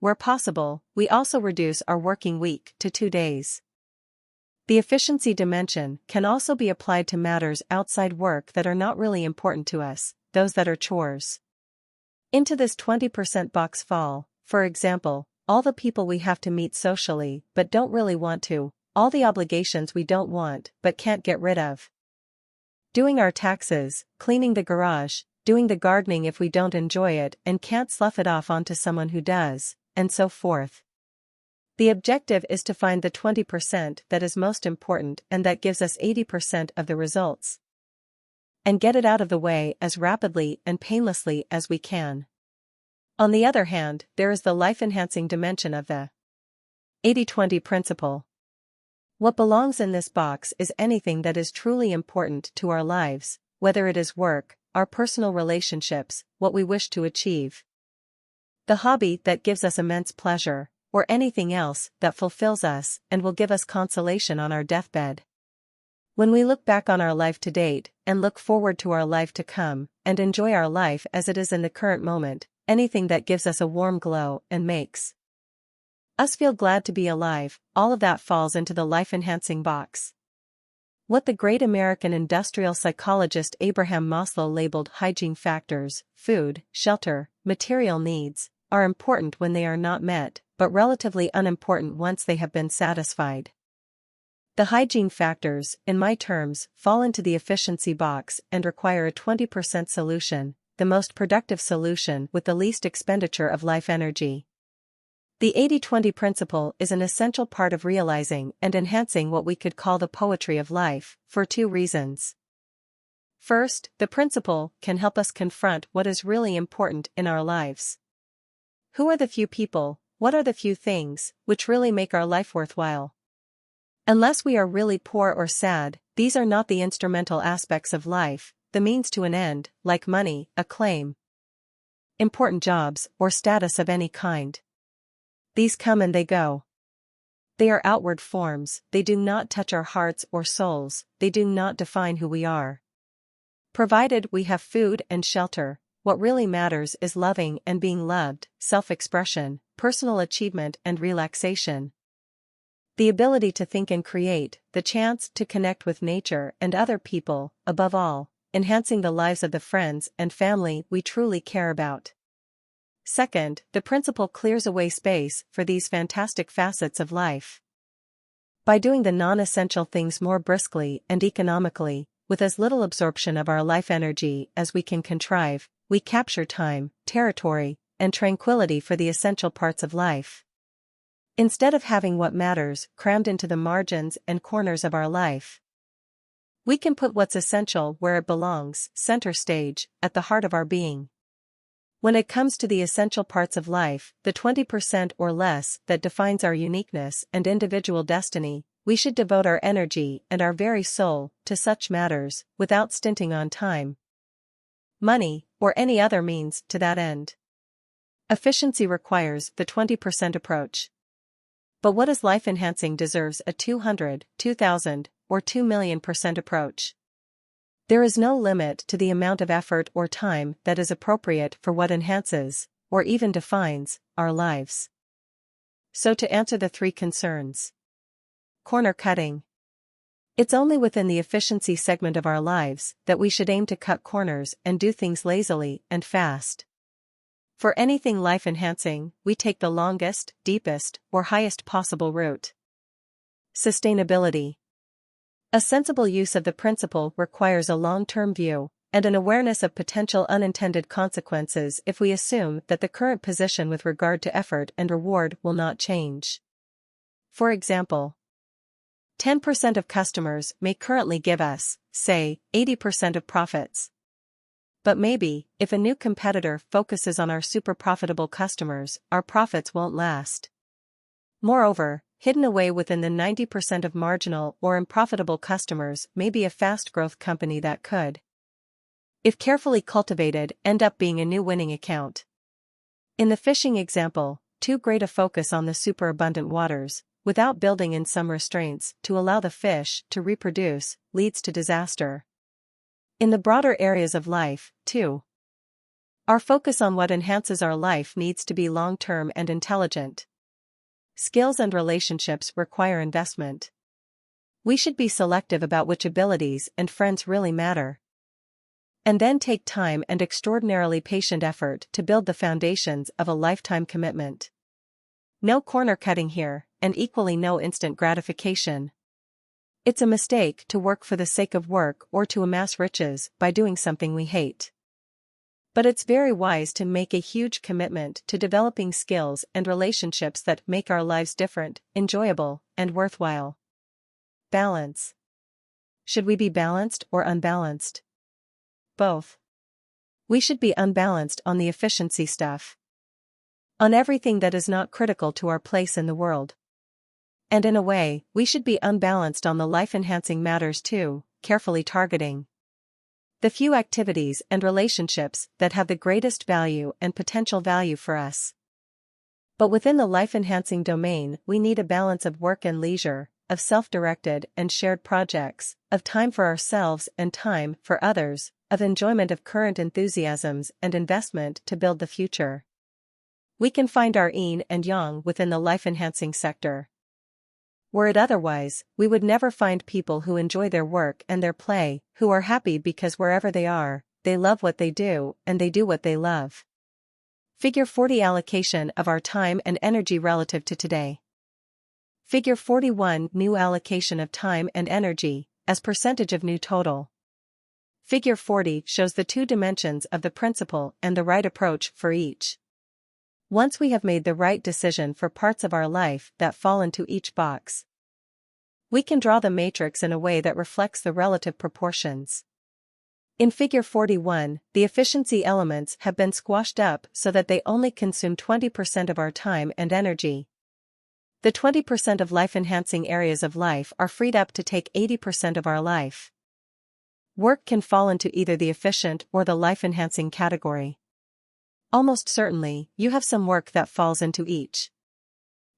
Where possible, we also reduce our working week to 2 days. The efficiency dimension can also be applied to matters outside work that are not really important to us, those that are chores. Into this 20% box fall, for example, all the people we have to meet socially but don't really want to, all the obligations we don't want but can't get rid of. Doing our taxes, cleaning the garage, doing the gardening if we don't enjoy it and can't slough it off onto someone who does, and so forth. The objective is to find the 20% that is most important and that gives us 80% of the results, and get it out of the way as rapidly and painlessly as we can. On the other hand, there is the life-enhancing dimension of the 80-20 principle. What belongs in this box is anything that is truly important to our lives, whether it is work, our personal relationships, what we wish to achieve, the hobby that gives us immense pleasure, or anything else that fulfills us and will give us consolation on our deathbed. When we look back on our life to date, and look forward to our life to come, and enjoy our life as it is in the current moment, anything that gives us a warm glow and makes us feel glad to be alive, all of that falls into the life-enhancing box. What the great American industrial psychologist Abraham Maslow labeled hygiene factors, food, shelter, material needs, are important when they are not met, but relatively unimportant once they have been satisfied. The hygiene factors, in my terms, fall into the efficiency box and require a 20% solution, the most productive solution with the least expenditure of life energy. The 80-20 principle is an essential part of realizing and enhancing what we could call the poetry of life, for two reasons. First, the principle can help us confront what is really important in our lives. Who are the few people, what are the few things, which really make our life worthwhile? Unless we are really poor or sad, these are not the instrumental aspects of life, the means to an end, like money, acclaim, important jobs, or status of any kind. These come and they go. They are outward forms, they do not touch our hearts or souls, they do not define who we are. Provided we have food and shelter, what really matters is loving and being loved, self-expression, personal achievement and relaxation. The ability to think and create, the chance to connect with nature and other people, above all, enhancing the lives of the friends and family we truly care about. Second, the principle clears away space for these fantastic facets of life. By doing the non-essential things more briskly and economically, with as little absorption of our life energy as we can contrive, we capture time, territory, and tranquility for the essential parts of life. Instead of having what matters crammed into the margins and corners of our life, we can put what's essential where it belongs, center stage, at the heart of our being. When it comes to the essential parts of life, the 20% or less that defines our uniqueness and individual destiny, we should devote our energy and our very soul to such matters, without stinting on time, money, or any other means to that end. Efficiency requires the 20% approach. But what is life-enhancing deserves a 200, 2,000, or 2,000,000% approach. There is no limit to the amount of effort or time that is appropriate for what enhances, or even defines, our lives. So to answer the three concerns. Corner cutting. It's only within the efficiency segment of our lives that we should aim to cut corners and do things lazily and fast. For anything life-enhancing, we take the longest, deepest, or highest possible route. Sustainability. A sensible use of the principle requires a long-term view, and an awareness of potential unintended consequences if we assume that the current position with regard to effort and reward will not change. For example, 10% of customers may currently give us, say, 80% of profits. But maybe, if a new competitor focuses on our super profitable customers, our profits won't last. Moreover, hidden away within the 90% of marginal or unprofitable customers may be a fast growth company that could, if carefully cultivated, end up being a new winning account. In the fishing example, too great a focus on the superabundant waters, without building in some restraints to allow the fish to reproduce, leads to disaster. In the broader areas of life, too, our focus on what enhances our life needs to be long-term and intelligent. Skills and relationships require investment. We should be selective about which abilities and friends really matter. And then take time and extraordinarily patient effort to build the foundations of a lifetime commitment. No corner cutting here, and equally no instant gratification. It's a mistake to work for the sake of work or to amass riches by doing something we hate. But it's very wise to make a huge commitment to developing skills and relationships that make our lives different, enjoyable, and worthwhile. Balance. Should we be balanced or unbalanced? Both. We should be unbalanced on the efficiency stuff. On everything that is not critical to our place in the world. And in a way, we should be unbalanced on the life-enhancing matters too, carefully targeting the few activities and relationships that have the greatest value and potential value for us. But within the life-enhancing domain, we need a balance of work and leisure, of self-directed and shared projects, of time for ourselves and time for others, of enjoyment of current enthusiasms and investment to build the future. We can find our yin and yang within the life-enhancing sector. Were it otherwise, we would never find people who enjoy their work and their play, who are happy because wherever they are, they love what they do, and they do what they love. Figure 40 allocation of our time and energy relative to today. Figure 41 new allocation of time and energy, as percentage of new total. Figure 40 shows the two dimensions of the principle and the right approach for each. Once we have made the right decision for parts of our life that fall into each box, we can draw the matrix in a way that reflects the relative proportions. In Figure 41, the efficiency elements have been squashed up so that they only consume 20% of our time and energy. The 20% of life-enhancing areas of life are freed up to take 80% of our life. Work can fall into either the efficient or the life-enhancing category. Almost certainly, you have some work that falls into each.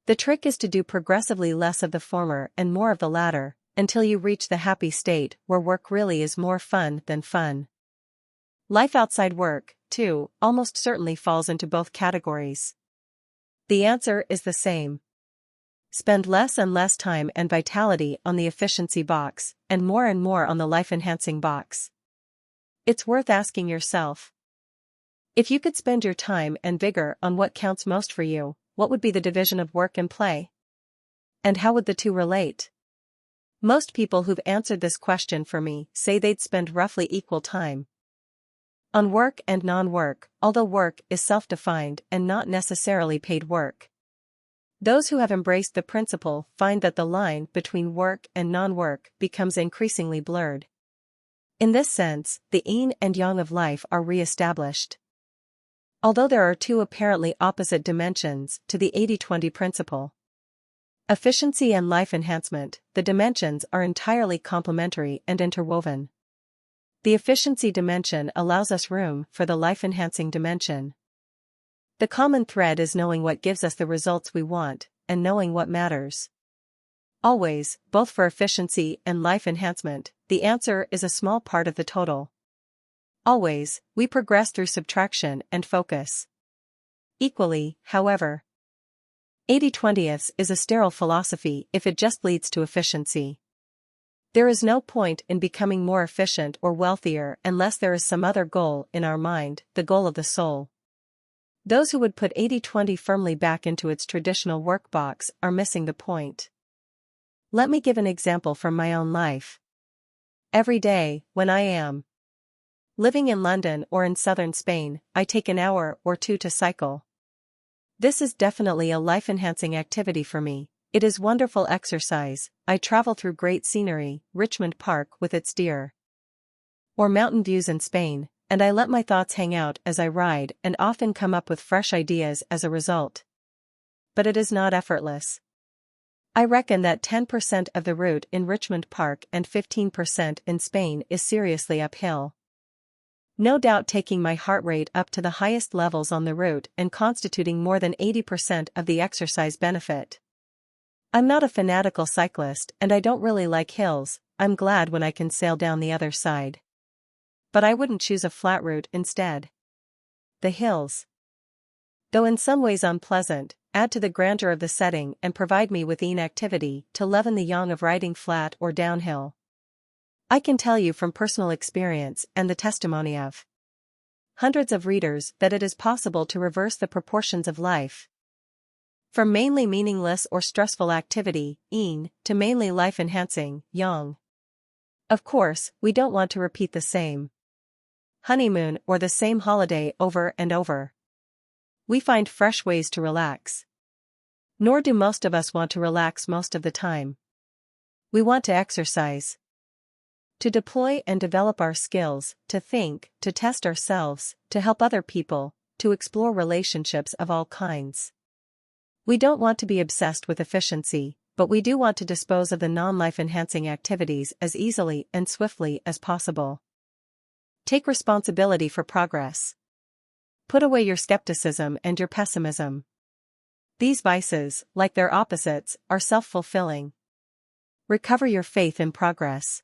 The trick is to do progressively less of the former and more of the latter, until you reach the happy state where work really is more fun than fun. Life outside work, too, almost certainly falls into both categories. The answer is the same. Spend less and less time and vitality on the efficiency box, and more on the life-enhancing box. It's worth asking yourself. If you could spend your time and vigor on what counts most for you, what would be the division of work and play? And how would the two relate? Most people who've answered this question for me say they'd spend roughly equal time on work and non-work, although work is self-defined and not necessarily paid work. Those who have embraced the principle find that the line between work and non-work becomes increasingly blurred. In this sense, the yin and yang of life are re-established. Although there are two apparently opposite dimensions to the 80-20 principle, efficiency and life enhancement, the dimensions are entirely complementary and interwoven. The efficiency dimension allows us room for the life-enhancing dimension. The common thread is knowing what gives us the results we want, and knowing what matters. Always, both for efficiency and life enhancement, the answer is a small part of the total. Always, we progress through subtraction and focus. Equally, however, 80-20 is a sterile philosophy if it just leads to efficiency. There is no point in becoming more efficient or wealthier unless there is some other goal in our mind, the goal of the soul. Those who would put 80-20 firmly back into its traditional work box are missing the point. Let me give an example from my own life. Every day, when I am living in London or in southern Spain, I take an hour or two to cycle. This is definitely a life-enhancing activity for me. It is wonderful exercise. I travel through great scenery, Richmond Park with its deer, or mountain views in Spain, and I let my thoughts hang out as I ride and often come up with fresh ideas as a result. But it is not effortless. I reckon that 10% of the route in Richmond Park and 15% in Spain is seriously uphill. No doubt taking my heart rate up to the highest levels on the route and constituting more than 80% of the exercise benefit. I'm not a fanatical cyclist and I don't really like hills. I'm glad when I can sail down the other side. But I wouldn't choose a flat route instead. The hills, though in some ways unpleasant, add to the grandeur of the setting and provide me with inactivity to leaven the yang of riding flat or downhill. I can tell you from personal experience and the testimony of hundreds of readers that it is possible to reverse the proportions of life. From mainly meaningless or stressful activity, yin, to mainly life-enhancing, yang. Of course, we don't want to repeat the same honeymoon or the same holiday over and over. We find fresh ways to relax. Nor do most of us want to relax most of the time. We want to exercise, to deploy and develop our skills, to think, to test ourselves, to help other people, to explore relationships of all kinds. We don't want to be obsessed with efficiency, but we do want to dispose of the non-life-enhancing activities as easily and swiftly as possible. Take responsibility for progress. Put away your skepticism and your pessimism. These vices, like their opposites, are self-fulfilling. Recover your faith in progress.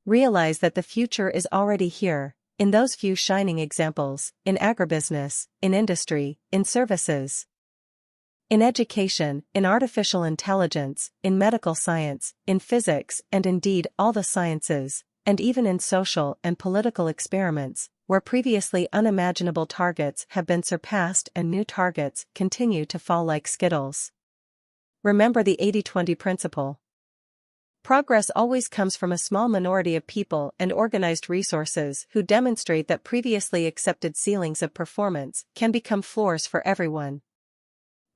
Realize that the future is already here, in those few shining examples, in agribusiness, in industry, in services. In education, in artificial intelligence, in medical science, in physics, and indeed all the sciences, and even in social and political experiments, where previously unimaginable targets have been surpassed and new targets continue to fall like skittles. Remember the 80-20 principle. Progress always comes from a small minority of people and organized resources who demonstrate that previously accepted ceilings of performance can become floors for everyone.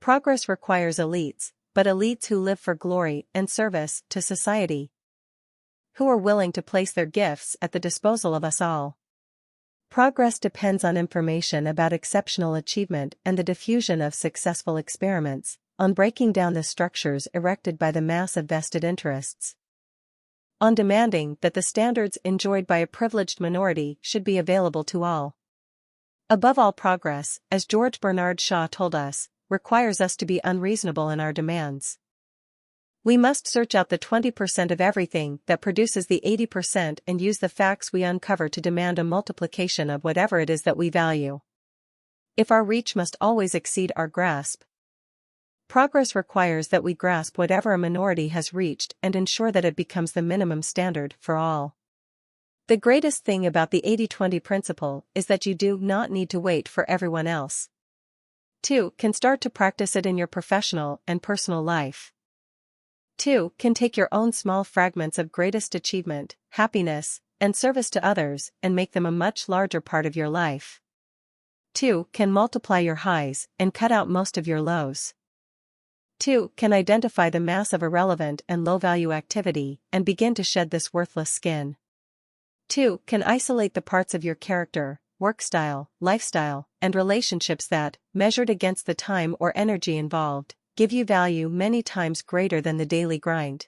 Progress requires elites, but elites who live for glory and service to society, who are willing to place their gifts at the disposal of us all. Progress depends on information about exceptional achievement and the diffusion of successful experiments, on breaking down the structures erected by the mass of vested interests, on demanding that the standards enjoyed by a privileged minority should be available to all. Above all, progress, as George Bernard Shaw told us, requires us to be unreasonable in our demands. We must search out the 20% of everything that produces the 80% and use the facts we uncover to demand a multiplication of whatever it is that we value. If our reach must always exceed our grasp, progress requires that we grasp whatever a minority has reached and ensure that it becomes the minimum standard for all. The greatest thing about the 80-20 principle is that you do not need to wait for everyone else. 2. Can start to practice it in your professional and personal life. 2. Can take your own small fragments of greatest achievement, happiness, and service to others and make them a much larger part of your life. 2. Can multiply your highs and cut out most of your lows. 2. Can identify the mass of irrelevant and low-value activity and begin to shed this worthless skin. 2. Can isolate the parts of your character, work style, lifestyle, and relationships that, measured against the time or energy involved, give you value many times greater than the daily grind.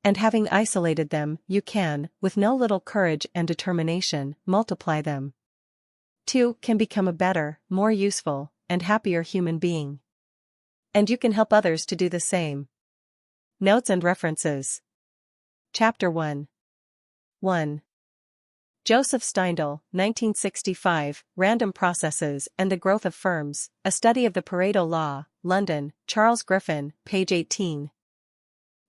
And having isolated them, you can, with no little courage and determination, multiply them. 2. Can become a better, more useful, and happier human being. And you can help others to do the same. Notes and references. Chapter 1. 1. Joseph Steindl, 1965, Random Processes and the Growth of Firms, A Study of the Pareto Law, London, Charles Griffin, page 18.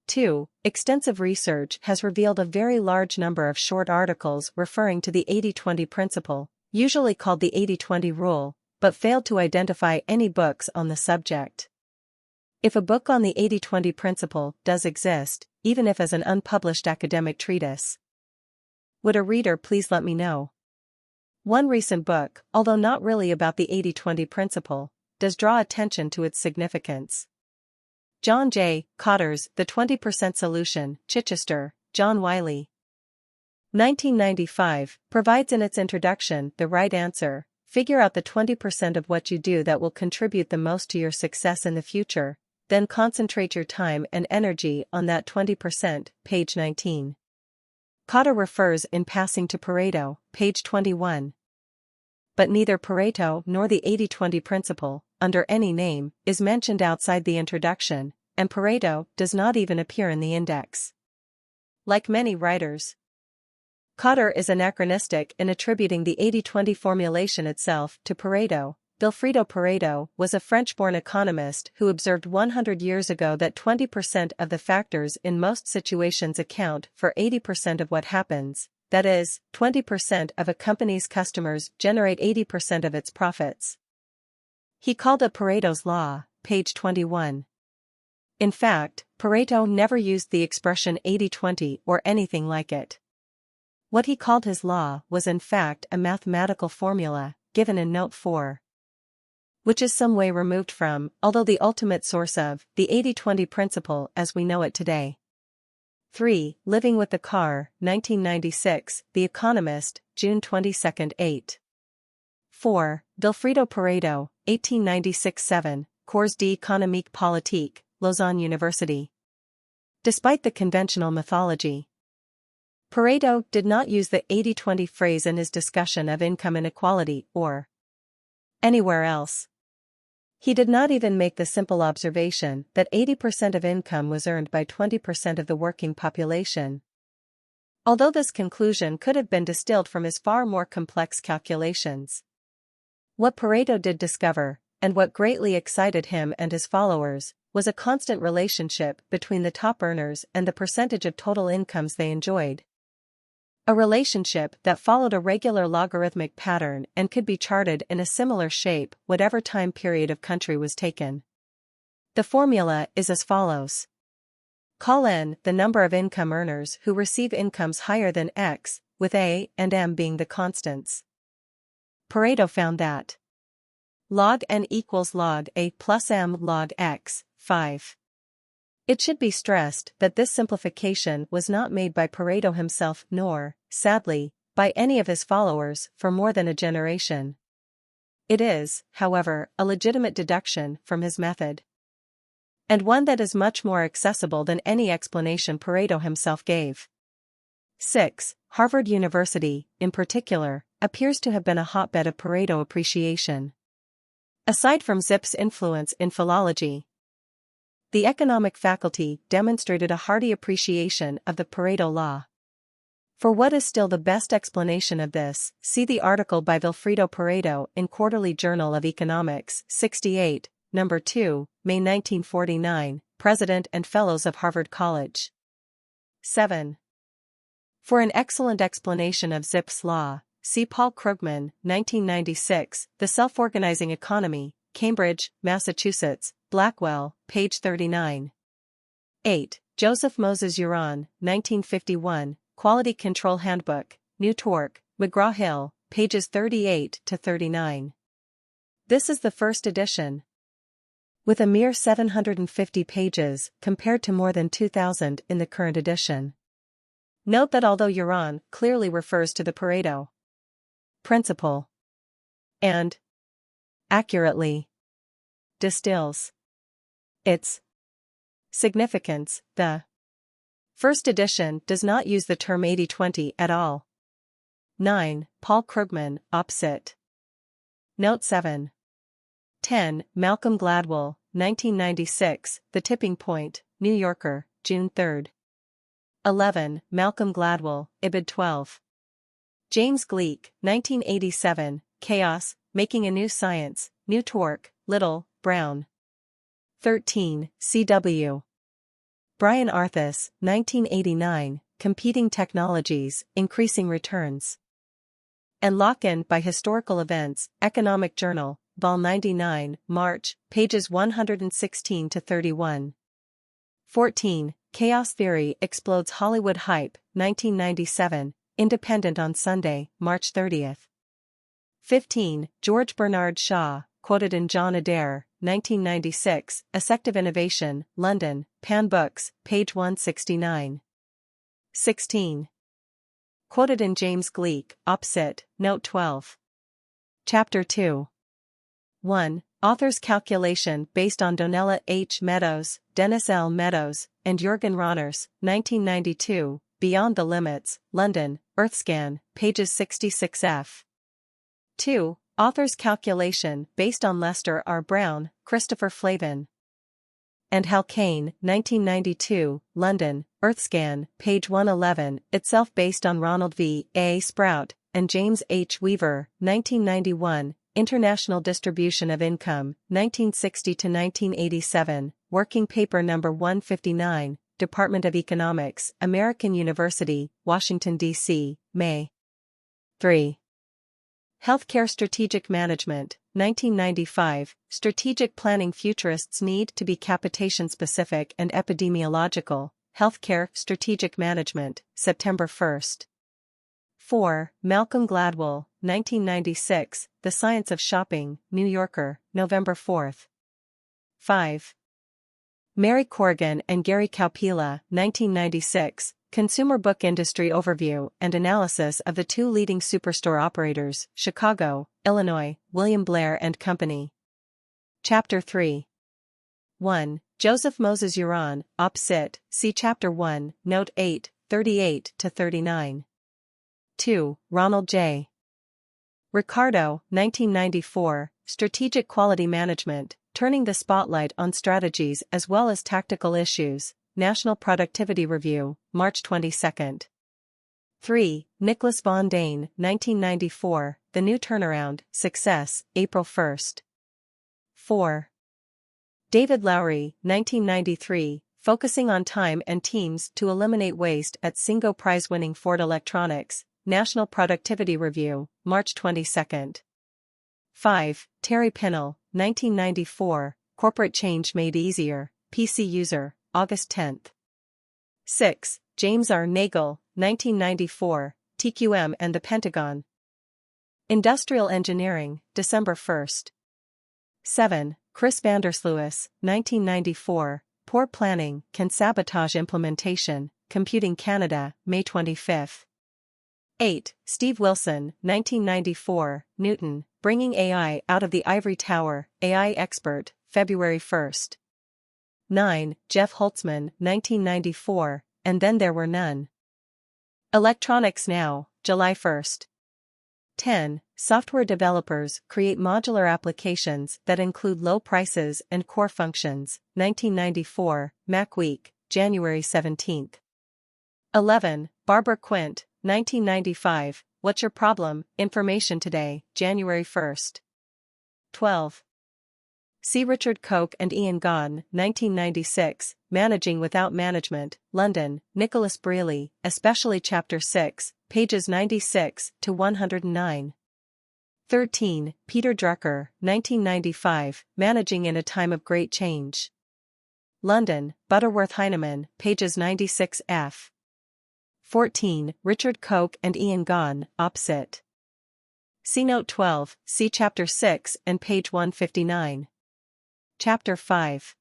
2. Extensive research has revealed a very large number of short articles referring to the 80-20 principle, usually called the 80-20 rule, but failed to identify any books on the subject. If a book on the 80-20 principle does exist, even if as an unpublished academic treatise, would a reader please let me know? One recent book, although not really about the 80-20 principle, does draw attention to its significance. John J. Cotter's The 20% Solution, Chichester, John Wiley. 1995, provides in its introduction the right answer: figure out the 20% of what you do that will contribute the most to your success in the future, then concentrate your time and energy on that 20%, page 19. Cotter refers in passing to Pareto, page 21. But neither Pareto nor the 80-20 principle, under any name, is mentioned outside the introduction, and Pareto does not even appear in the index. Like many writers, Cotter is anachronistic in attributing the 80-20 formulation itself to Pareto. Vilfredo Pareto was a French-born economist who observed 100 years ago that 20% of the factors in most situations account for 80% of what happens, that is, 20% of a company's customers generate 80% of its profits. He called it Pareto's Law, page 21. In fact, Pareto never used the expression 80-20 or anything like it. What he called his law was in fact a mathematical formula, given in Note 4. Which is some way removed from, although the ultimate source of, the 80-20 principle as we know it today. 3. Living with the Car, 1996, The Economist, June 22, 8. 4. Vilfredo Pareto, 1896-7, Cours d'économie politique, Lausanne University. Despite the conventional mythology, Pareto did not use the 80-20 phrase in his discussion of income inequality or anywhere else. He did not even make the simple observation that 80% of income was earned by 20% of the working population. Although this conclusion could have been distilled from his far more complex calculations. What Pareto did discover, and what greatly excited him and his followers, was a constant relationship between the top earners and the percentage of total incomes they enjoyed. A relationship that followed a regular logarithmic pattern and could be charted in a similar shape whatever time period of country was taken. The formula is as follows. Call n the number of income earners who receive incomes higher than x, with a and m being the constants. Pareto found that log n equals log a plus m log x, 5. It should be stressed that this simplification was not made by Pareto himself nor, sadly, by any of his followers for more than a generation. It is, however, a legitimate deduction from his method. And one that is much more accessible than any explanation Pareto himself gave. 6. Harvard University, in particular, appears to have been a hotbed of Pareto appreciation. Aside from Zipf's influence in philology, the economic faculty demonstrated a hearty appreciation of the Pareto law. For what is still the best explanation of this, see the article by Vilfredo Pareto in Quarterly Journal of Economics, 68, No. 2, May 1949, President and Fellows of Harvard College. 7. For an excellent explanation of Zipf's law, see Paul Krugman, 1996, The Self-Organizing Economy, Cambridge, Massachusetts, Blackwell, page 39. 8. Joseph Moses Uran, 1951, Quality Control Handbook, New Torque, McGraw-Hill, pages 38 to 39. This is the first edition, with a mere 750 pages compared to more than 2,000 in the current edition. Note that although Uran clearly refers to the Pareto principle and accurately distills its significance, the first edition does not use the term 80-20 at all. 9. Paul Krugman, Op. Cit. Note 7. 10. Malcolm Gladwell, 1996, The Tipping Point, New Yorker, June 3. 11. Malcolm Gladwell, Ibid 12. James Gleick, 1987, Chaos, Making a New Science, New Torque, Little, Brown. 13. C.W. Brian Arthus, 1989, Competing Technologies, Increasing Returns. And Lock-in by Historical Events, Economic Journal, Vol 99, March, pages 116 to 31. 14. Chaos Theory Explodes Hollywood Hype, 1997, Independent on Sunday, March 30. 15. George Bernard Shaw, quoted in John Adair, 1996, Effective Innovation, London, Pan Books, page 169. 16. Quoted in James Gleick, Op. Cit., Note 12. Chapter 2. 1. Author's calculation based on Donella H. Meadows, Dennis L. Meadows, and Jürgen Ronners, 1992, Beyond the Limits, London, Earthscan, pages 66f. 2. Author's calculation based on Lester R. Brown, Christopher Flavin, and Hal Cain, 1992, London, Earthscan, page 111, itself based on Ronald V. A. Sprout, and James H. Weaver, 1991, International Distribution of Income, 1960 to 1987, Working Paper No. 159, Department of Economics, American University, Washington, D.C., May. 3. Healthcare Strategic Management, 1995, Strategic Planning Futurists Need to be Capitation-Specific and Epidemiological, Healthcare Strategic Management, September 1. 4. Malcolm Gladwell, 1996, The Science of Shopping, New Yorker, November 4. 5. Mary Corrigan and Gary Kaupila, 1996, Consumer Book Industry Overview and Analysis of the Two Leading Superstore Operators, Chicago, Illinois, William Blair and Company. Chapter 3. 1. Joseph Moses Uran, Op. Cit., see Chapter 1, Note 8, 38 to 39. 2. Ronald J. Ricardo, 1994, Strategic Quality Management, Turning the Spotlight on Strategies as well as Tactical Issues, National Productivity Review, March 22. 3. Nicholas von Dane, 1994, The New Turnaround, Success, April 1. 4. David Lowry, 1993, Focusing on Time and Teams to Eliminate Waste at Singo Prize-winning Ford Electronics, National Productivity Review, March 22. 5. Terry Pinnell, 1994, Corporate Change Made Easier, PC User, August 10. 6. James R. Nagel, 1994, TQM and the Pentagon. Industrial Engineering, December 1. 7. Chris Vandersluis, 1994, Poor Planning Can Sabotage Implementation, Computing Canada, May 25. 8. Steve Wilson, 1994, Newton, Bringing AI Out of the Ivory Tower, AI Expert, February 1. 9. Jeff Holtzman, 1994, And Then There Were None. Electronics Now, July 1. 10. Software developers create modular applications that include low prices and core functions, 1994, Macweek, January 17. 11. Barbara Quint, 1995, What's Your Problem? Information Today, January 1. 12. C. Richard Koch and Ian Gahn, 1996, Managing Without Management, London, Nicholas Brealey, especially Chapter 6, pages 96 to 109. 13. Peter Drucker, 1995, Managing in a Time of Great Change. London, Butterworth Heinemann, pages 96f. 14. Richard Koch and Ian Gahn, Opposite. See Note 12, see Chapter 6 and page 159. Chapter 5.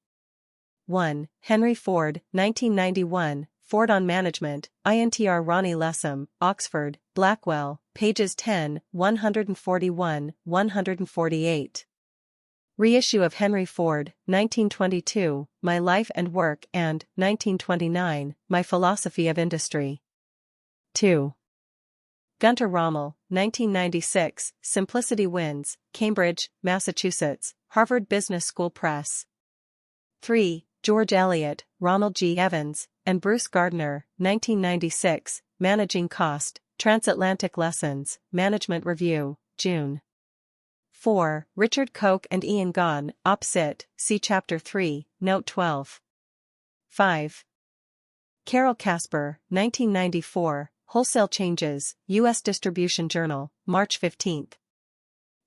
1. Henry Ford, 1991, Ford on Management, INTR Ronnie Lessem, Oxford, Blackwell, pages 10, 141, 148. Reissue of Henry Ford, 1922, My Life and Work and, 1929, My Philosophy of Industry. 2. Gunter Rommel, 1996, Simplicity Wins, Cambridge, Massachusetts, Harvard Business School Press. 3. George Eliot, Ronald G. Evans, and Bruce Gardner, 1996, Managing Cost, Transatlantic Lessons, Management Review, June. 4. Richard Koch and Ian Gahn, Opposite, see Chapter 3, Note 12. 5. Carol Casper, 1994, Wholesale Changes, U.S. Distribution Journal, March 15.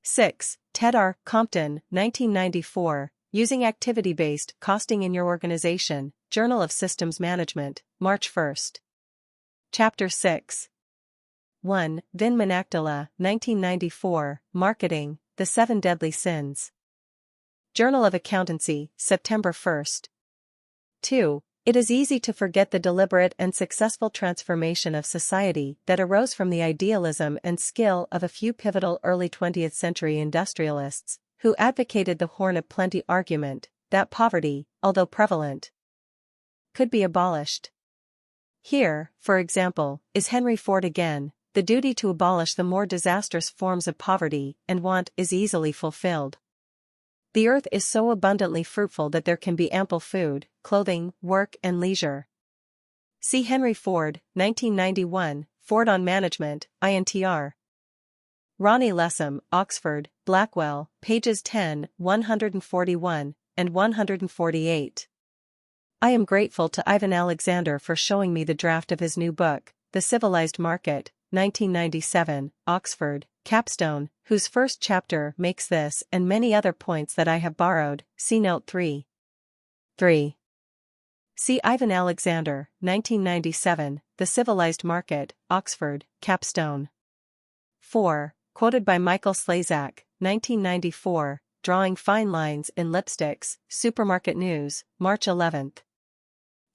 6. Ted R. Compton, 1994, Using Activity-Based Costing in Your Organization, Journal of Systems Management, March 1. Chapter 6. 1. Vin Manakdala, 1994, Marketing, The 7 Deadly Sins. Journal of Accountancy, September 1. 2. It is easy to forget the deliberate and successful transformation of society that arose from the idealism and skill of a few pivotal early 20th century industrialists, who advocated the Horn of Plenty argument, that poverty, although prevalent, could be abolished. Here, for example, is Henry Ford again. The duty to abolish the more disastrous forms of poverty and want is easily fulfilled. The earth is so abundantly fruitful that there can be ample food, clothing, work and leisure. See Henry Ford, 1991, Ford on Management, INTR. Ronnie Lessem, Oxford, Blackwell, pages 10, 141, and 148. I am grateful to Ivan Alexander for showing me the draft of his new book, The Civilized Market, 1997, Oxford, Capstone, whose first chapter makes this and many other points that I have borrowed, see Note 3. 3. See Ivan Alexander, 1997, The Civilized Market, Oxford, Capstone. 4. Quoted by Michael Slazak, 1994, Drawing Fine Lines in Lipsticks, Supermarket News, March 11.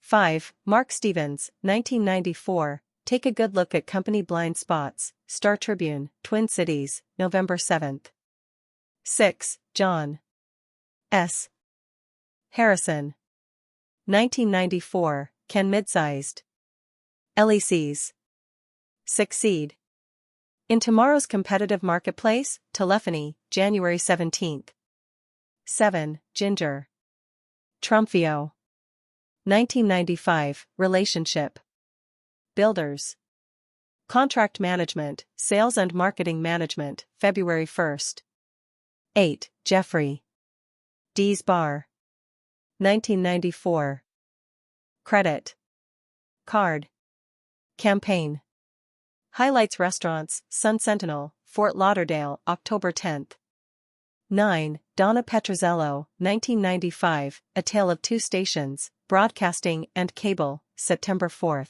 5. Mark Stevens, 1994, Take a Good Look at Company Blind Spots, Star Tribune, Twin Cities, November 7. 6. John S. Harrison. 1994, Can Mid-Sized LECs Succeed? In Tomorrow's Competitive Marketplace, Telephony, January 17. 7. Ginger Trumpio. 1995, Relationship Builders. Contract Management, Sales and Marketing Management, February 1. 8. Jeffrey D's Bar. 1994. Credit card. Campaign. Highlights Restaurants, Sun Sentinel, Fort Lauderdale, October 10. 9. Donna Petrozello, 1995, A Tale of Two Stations, Broadcasting and Cable, September 4.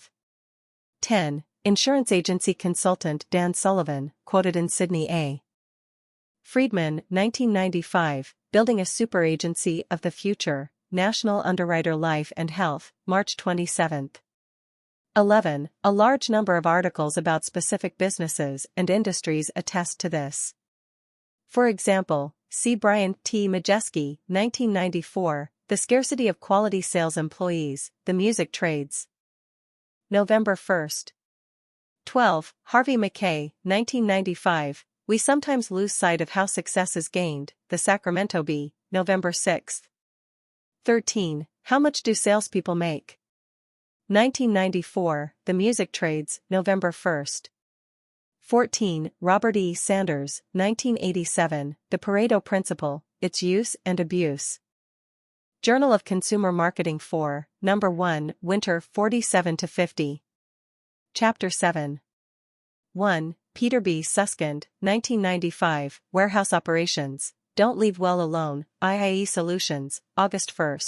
10. Insurance agency consultant Dan Sullivan, quoted in Sydney A. Friedman, 1995, Building a Super Agency of the Future, National Underwriter Life and Health, March 27. 11. A large number of articles about specific businesses and industries attest to this. For example, see Brian T. Majeski, 1994, The Scarcity of Quality Sales Employees, The Music Trades. November 1. 12. Harvey Mackay, 1995, We Sometimes Lose Sight of How Success is Gained, The Sacramento Bee, November 6. 13. How Much Do Salespeople Make? 1994, The Music Trades, November 1. 14. Robert E. Sanders, 1987, The Pareto Principle, Its Use and Abuse. Journal of Consumer Marketing 4, No. 1, Winter 47-50. Chapter 7. 1. Peter B. Suskind, 1995, Warehouse Operations, Don't Leave Well Alone, IIE Solutions, August 1.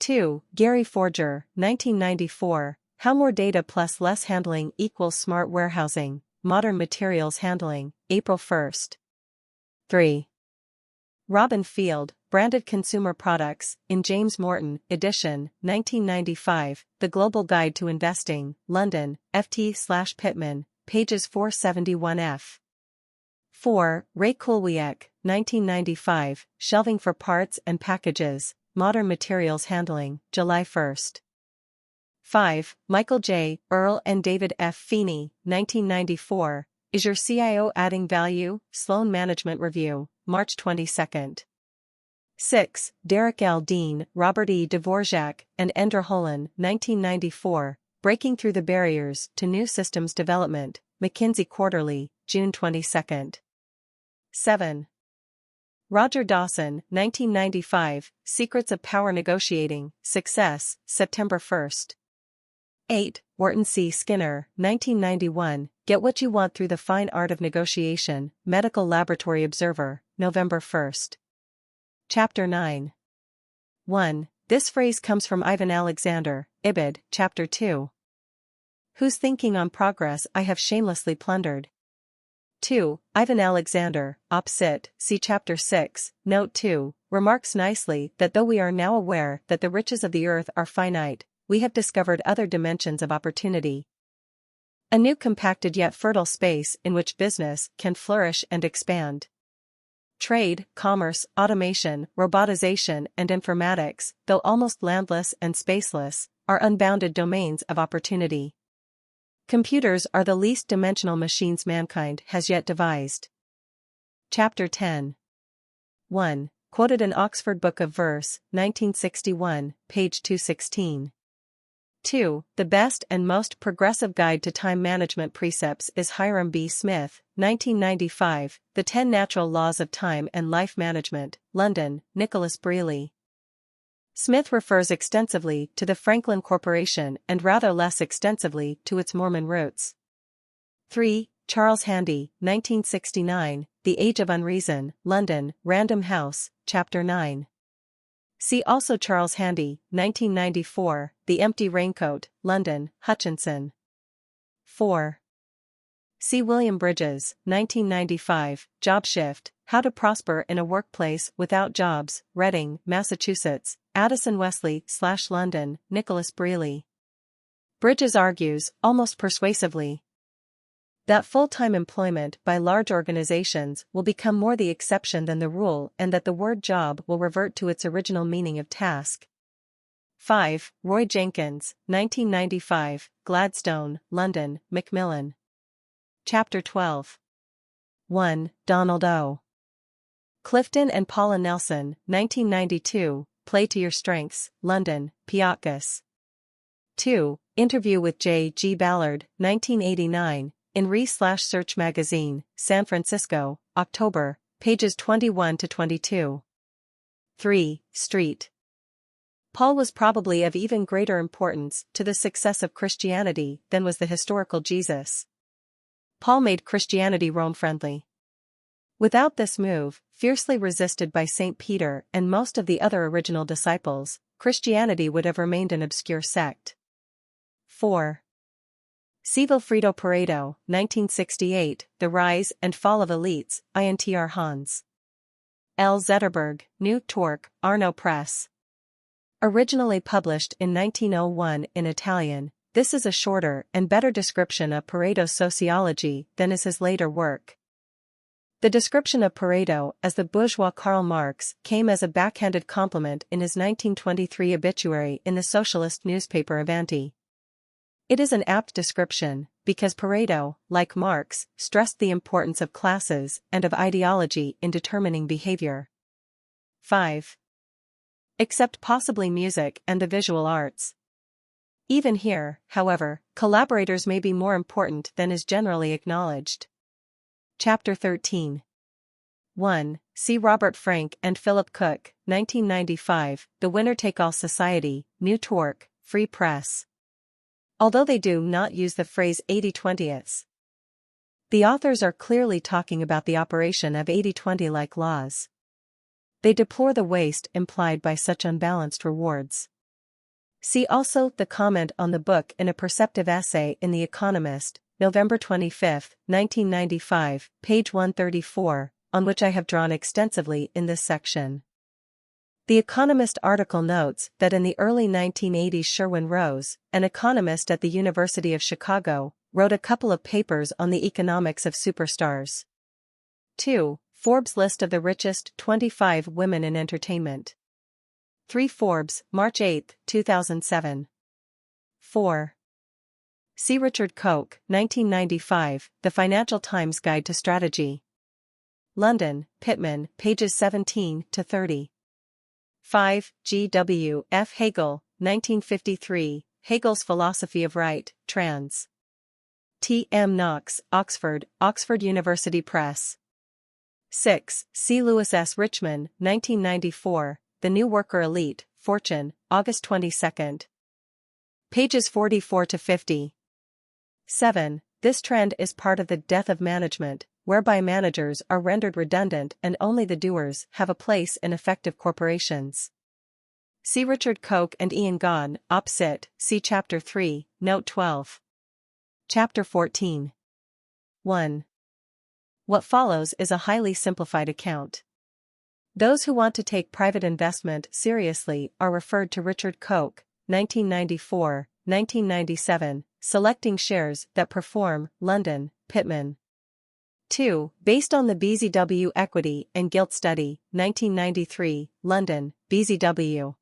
2. Gary Forger, 1994, How More Data Plus Less Handling Equals Smart Warehousing, Modern Materials Handling, April 1. 3. Robin Field, Branded Consumer Products, in James Morton, edition, 1995, The Global Guide to Investing, London, FT/Pittman, pages 471f. 4. Ray Kulwiek, 1995, Shelving for Parts and Packages, Modern Materials Handling, July 1. 5. Michael J. Earl and David F. Feeney, 1994, Is Your CIO Adding Value? Sloan Management Review, March 22. 6. Derek L. Dean, Robert E. Dvorak, and Ender Holland, 1994, Breaking Through the Barriers to New Systems Development, McKinsey Quarterly, June 22. 7. Roger Dawson, 1995, Secrets of Power Negotiating, Success, September 1. 8. Wharton C. Skinner, 1991, Get What You Want Through the Fine Art of Negotiation, Medical Laboratory Observer, November 1. Chapter 9. 1. This phrase comes from Ivan Alexander, Ibid, Chapter 2. Whose thinking on progress I have shamelessly plundered. 2. Ivan Alexander, Op. Cit., see Chapter 6, Note 2, remarks nicely that though we are now aware that the riches of the earth are finite, we have discovered other dimensions of opportunity. A new compacted yet fertile space in which business can flourish and expand. Trade, commerce, automation, robotization, and informatics, though almost landless and spaceless, are unbounded domains of opportunity. Computers are the least dimensional machines mankind has yet devised. Chapter 10. 1. Quoted in Oxford Book of Verse, 1961, page 216. 2. The best and most progressive guide to time management precepts is Hiram B. Smith, 1995, The 10 Natural Laws of Time and Life Management, London, Nicholas Brealey. Smith refers extensively to the Franklin Corporation and rather less extensively to its Mormon roots. 3. Charles Handy, 1969, The Age of Unreason, London, Random House, Chapter 9. See also Charles Handy, 1994, The Empty Raincoat, London, Hutchinson. 4. See William Bridges, 1995, Job Shift, How to Prosper in a Workplace Without Jobs, Reading, Massachusetts, Addison Wesley/London, Nicholas Brealey. Bridges argues, almost persuasively, that full-time employment by large organizations will become more the exception than the rule and that the word job will revert to its original meaning of task. 5. Roy Jenkins, 1995, Gladstone, London, Macmillan. Chapter 12. 1. Donald O. Clifton and Paula Nelson, 1992, Play to Your Strengths, London, Piatkus. 2. Interview with J. G. Ballard, 1989, in Re/Search Magazine, San Francisco, October, pages 21-22. 3. Street. Paul was probably of even greater importance to the success of Christianity than was the historical Jesus. Paul made Christianity Rome-friendly. Without this move, fiercely resisted by St. Peter and most of the other original disciples, Christianity would have remained an obscure sect. 4. C. Vilfredo Pareto, 1968, The Rise and Fall of Elites, INTR Hans. L. Zetterberg, New Torque, Arno Press. Originally published in 1901 in Italian, this is a shorter and better description of Pareto's sociology than is his later work. The description of Pareto as the bourgeois Karl Marx came as a backhanded compliment in his 1923 obituary in the socialist newspaper Avanti. It is an apt description, because Pareto, like Marx, stressed the importance of classes and of ideology in determining behavior. 5. Except possibly music and the visual arts. Even here, however, collaborators may be more important than is generally acknowledged. Chapter 13. 1. See Robert Frank and Philip Cook, 1995, The Winner-Take-All Society, New Torque, Free Press. Although they do not use the phrase 80/20ths, the authors are clearly talking about the operation of 80/20-like laws. They deplore the waste implied by such unbalanced rewards. See also the comment on the book in a perceptive essay in The Economist, November 25, 1995, page 134, on which I have drawn extensively in this section. The Economist article notes that in the early 1980s Sherwin Rose, an economist at the University of Chicago, wrote a couple of papers on the economics of superstars. 2. Forbes list of the richest 25 women in entertainment. 3. Forbes, March 8, 2007. 4. See Richard Koch, 1995, The Financial Times Guide to Strategy. London, Pitman, pages 17 to 30. 5. G. W. F. Hegel, 1953, Hegel's Philosophy of Right, trans. T. M. Knox, Oxford, Oxford University Press. 6. C. Lewis S. Richman, 1994, The New Worker Elite, Fortune, August 22. Pages 44 to 50. 7. This trend is part of the death of management, whereby managers are rendered redundant and only the doers have a place in effective corporations. See Richard Koch and Ian Gahn, Op. Cit., see Chapter 3, Note 12. Chapter 14. 1. What follows is a highly simplified account. Those who want to take private investment seriously are referred to Richard Koch, 1994, 1997, Selecting Shares That Perform, London, Pitman. 2. Based on the BZW Equity and Gilt Study, 1993, London, BZW.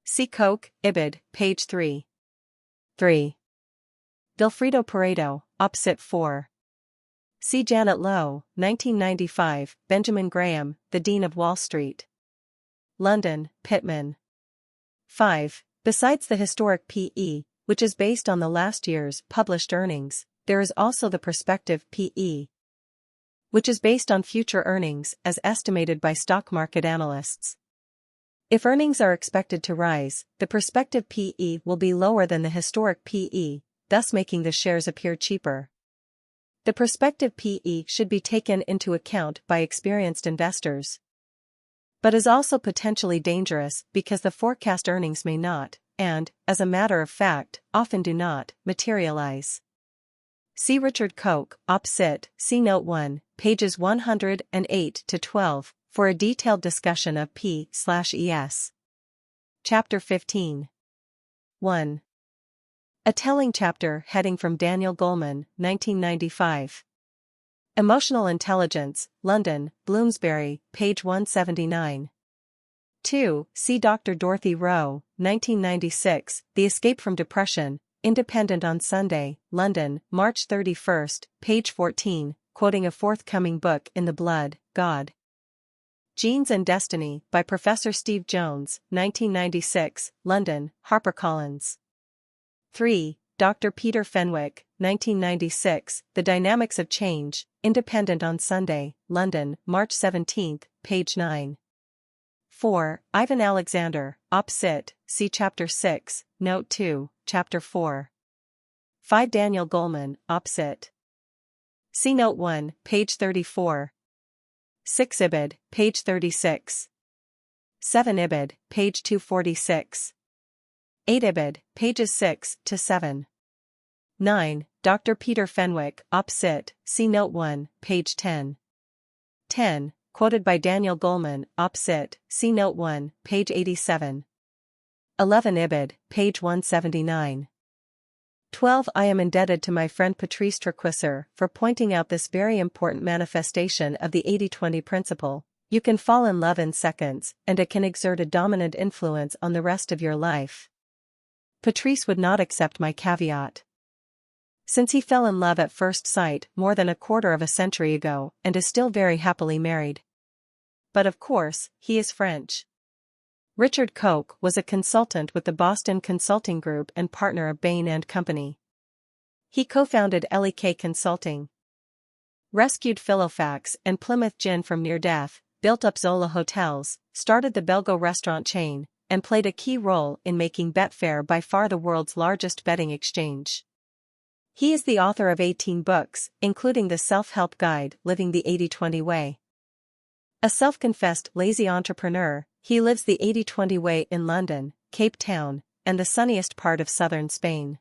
See Koch, Ibid, page 3. 3. Vilfredo Pareto, Op. Cit. 4. See Janet Lowe, 1995, Benjamin Graham, The Dean of Wall Street. London, Pitman. 5. Besides the historic PE, which is based on the last year's published earnings, there is also the prospective PE, which is based on future earnings as estimated by stock market analysts. If earnings are expected to rise, the prospective PE will be lower than the historic PE, thus making the shares appear cheaper. The prospective PE should be taken into account by experienced investors, but is also potentially dangerous because the forecast earnings may not, and, as a matter of fact, often do not, materialize. See Richard Koch, Op. Cit., see Note 1, pages 108 to 12, for a detailed discussion of P/ES. Chapter 15. 1. A telling chapter heading from Daniel Goleman, 1995. Emotional Intelligence, London, Bloomsbury, page 179. 2. See Dr. Dorothy Rowe, 1996, The Escape from Depression, Independent on Sunday, London, March 31, page 14, quoting a forthcoming book In the Blood, God. Genes and Destiny, by Professor Steve Jones, 1996, London, HarperCollins. 3. Dr. Peter Fenwick, 1996, The Dynamics of Change, Independent on Sunday, London, March 17, page 9. 4. Ivan Alexander, Op. Cit., see Chapter 6, Note 2, Chapter 4. 5. Daniel Goleman, Op. Cit. See Note 1, page 34. 6. Ibid, page 36. 7. Ibid, page 246. 8. Ibid, pages 6 to 7. 9. Dr. Peter Fenwick, Op. Cit., see Note 1, page 10. 10. Quoted by Daniel Goleman, Op. Cit., see Note 1, page 87. 11. Ibid, page 179. 12. I am indebted to my friend Patrice Tréquisser for pointing out this very important manifestation of the 80-20 principle. You can fall in love in seconds, and it can exert a dominant influence on the rest of your life. Patrice would not accept my caveat, since he fell in love at first sight more than a quarter of a century ago and is still very happily married. But of course, he is French. Richard Koch was a consultant with the Boston Consulting Group and partner of Bain & Company. He co-founded LEK Consulting, rescued Filofax and Plymouth Gin from near death, built up Zola Hotels, started the Belgo restaurant chain, and played a key role in making Betfair by far the world's largest betting exchange. He is the author of 18 books, including the self-help guide Living the 80-20 Way. A self-confessed lazy entrepreneur, he lives the 80-20 way in London, Cape Town, and the sunniest part of southern Spain.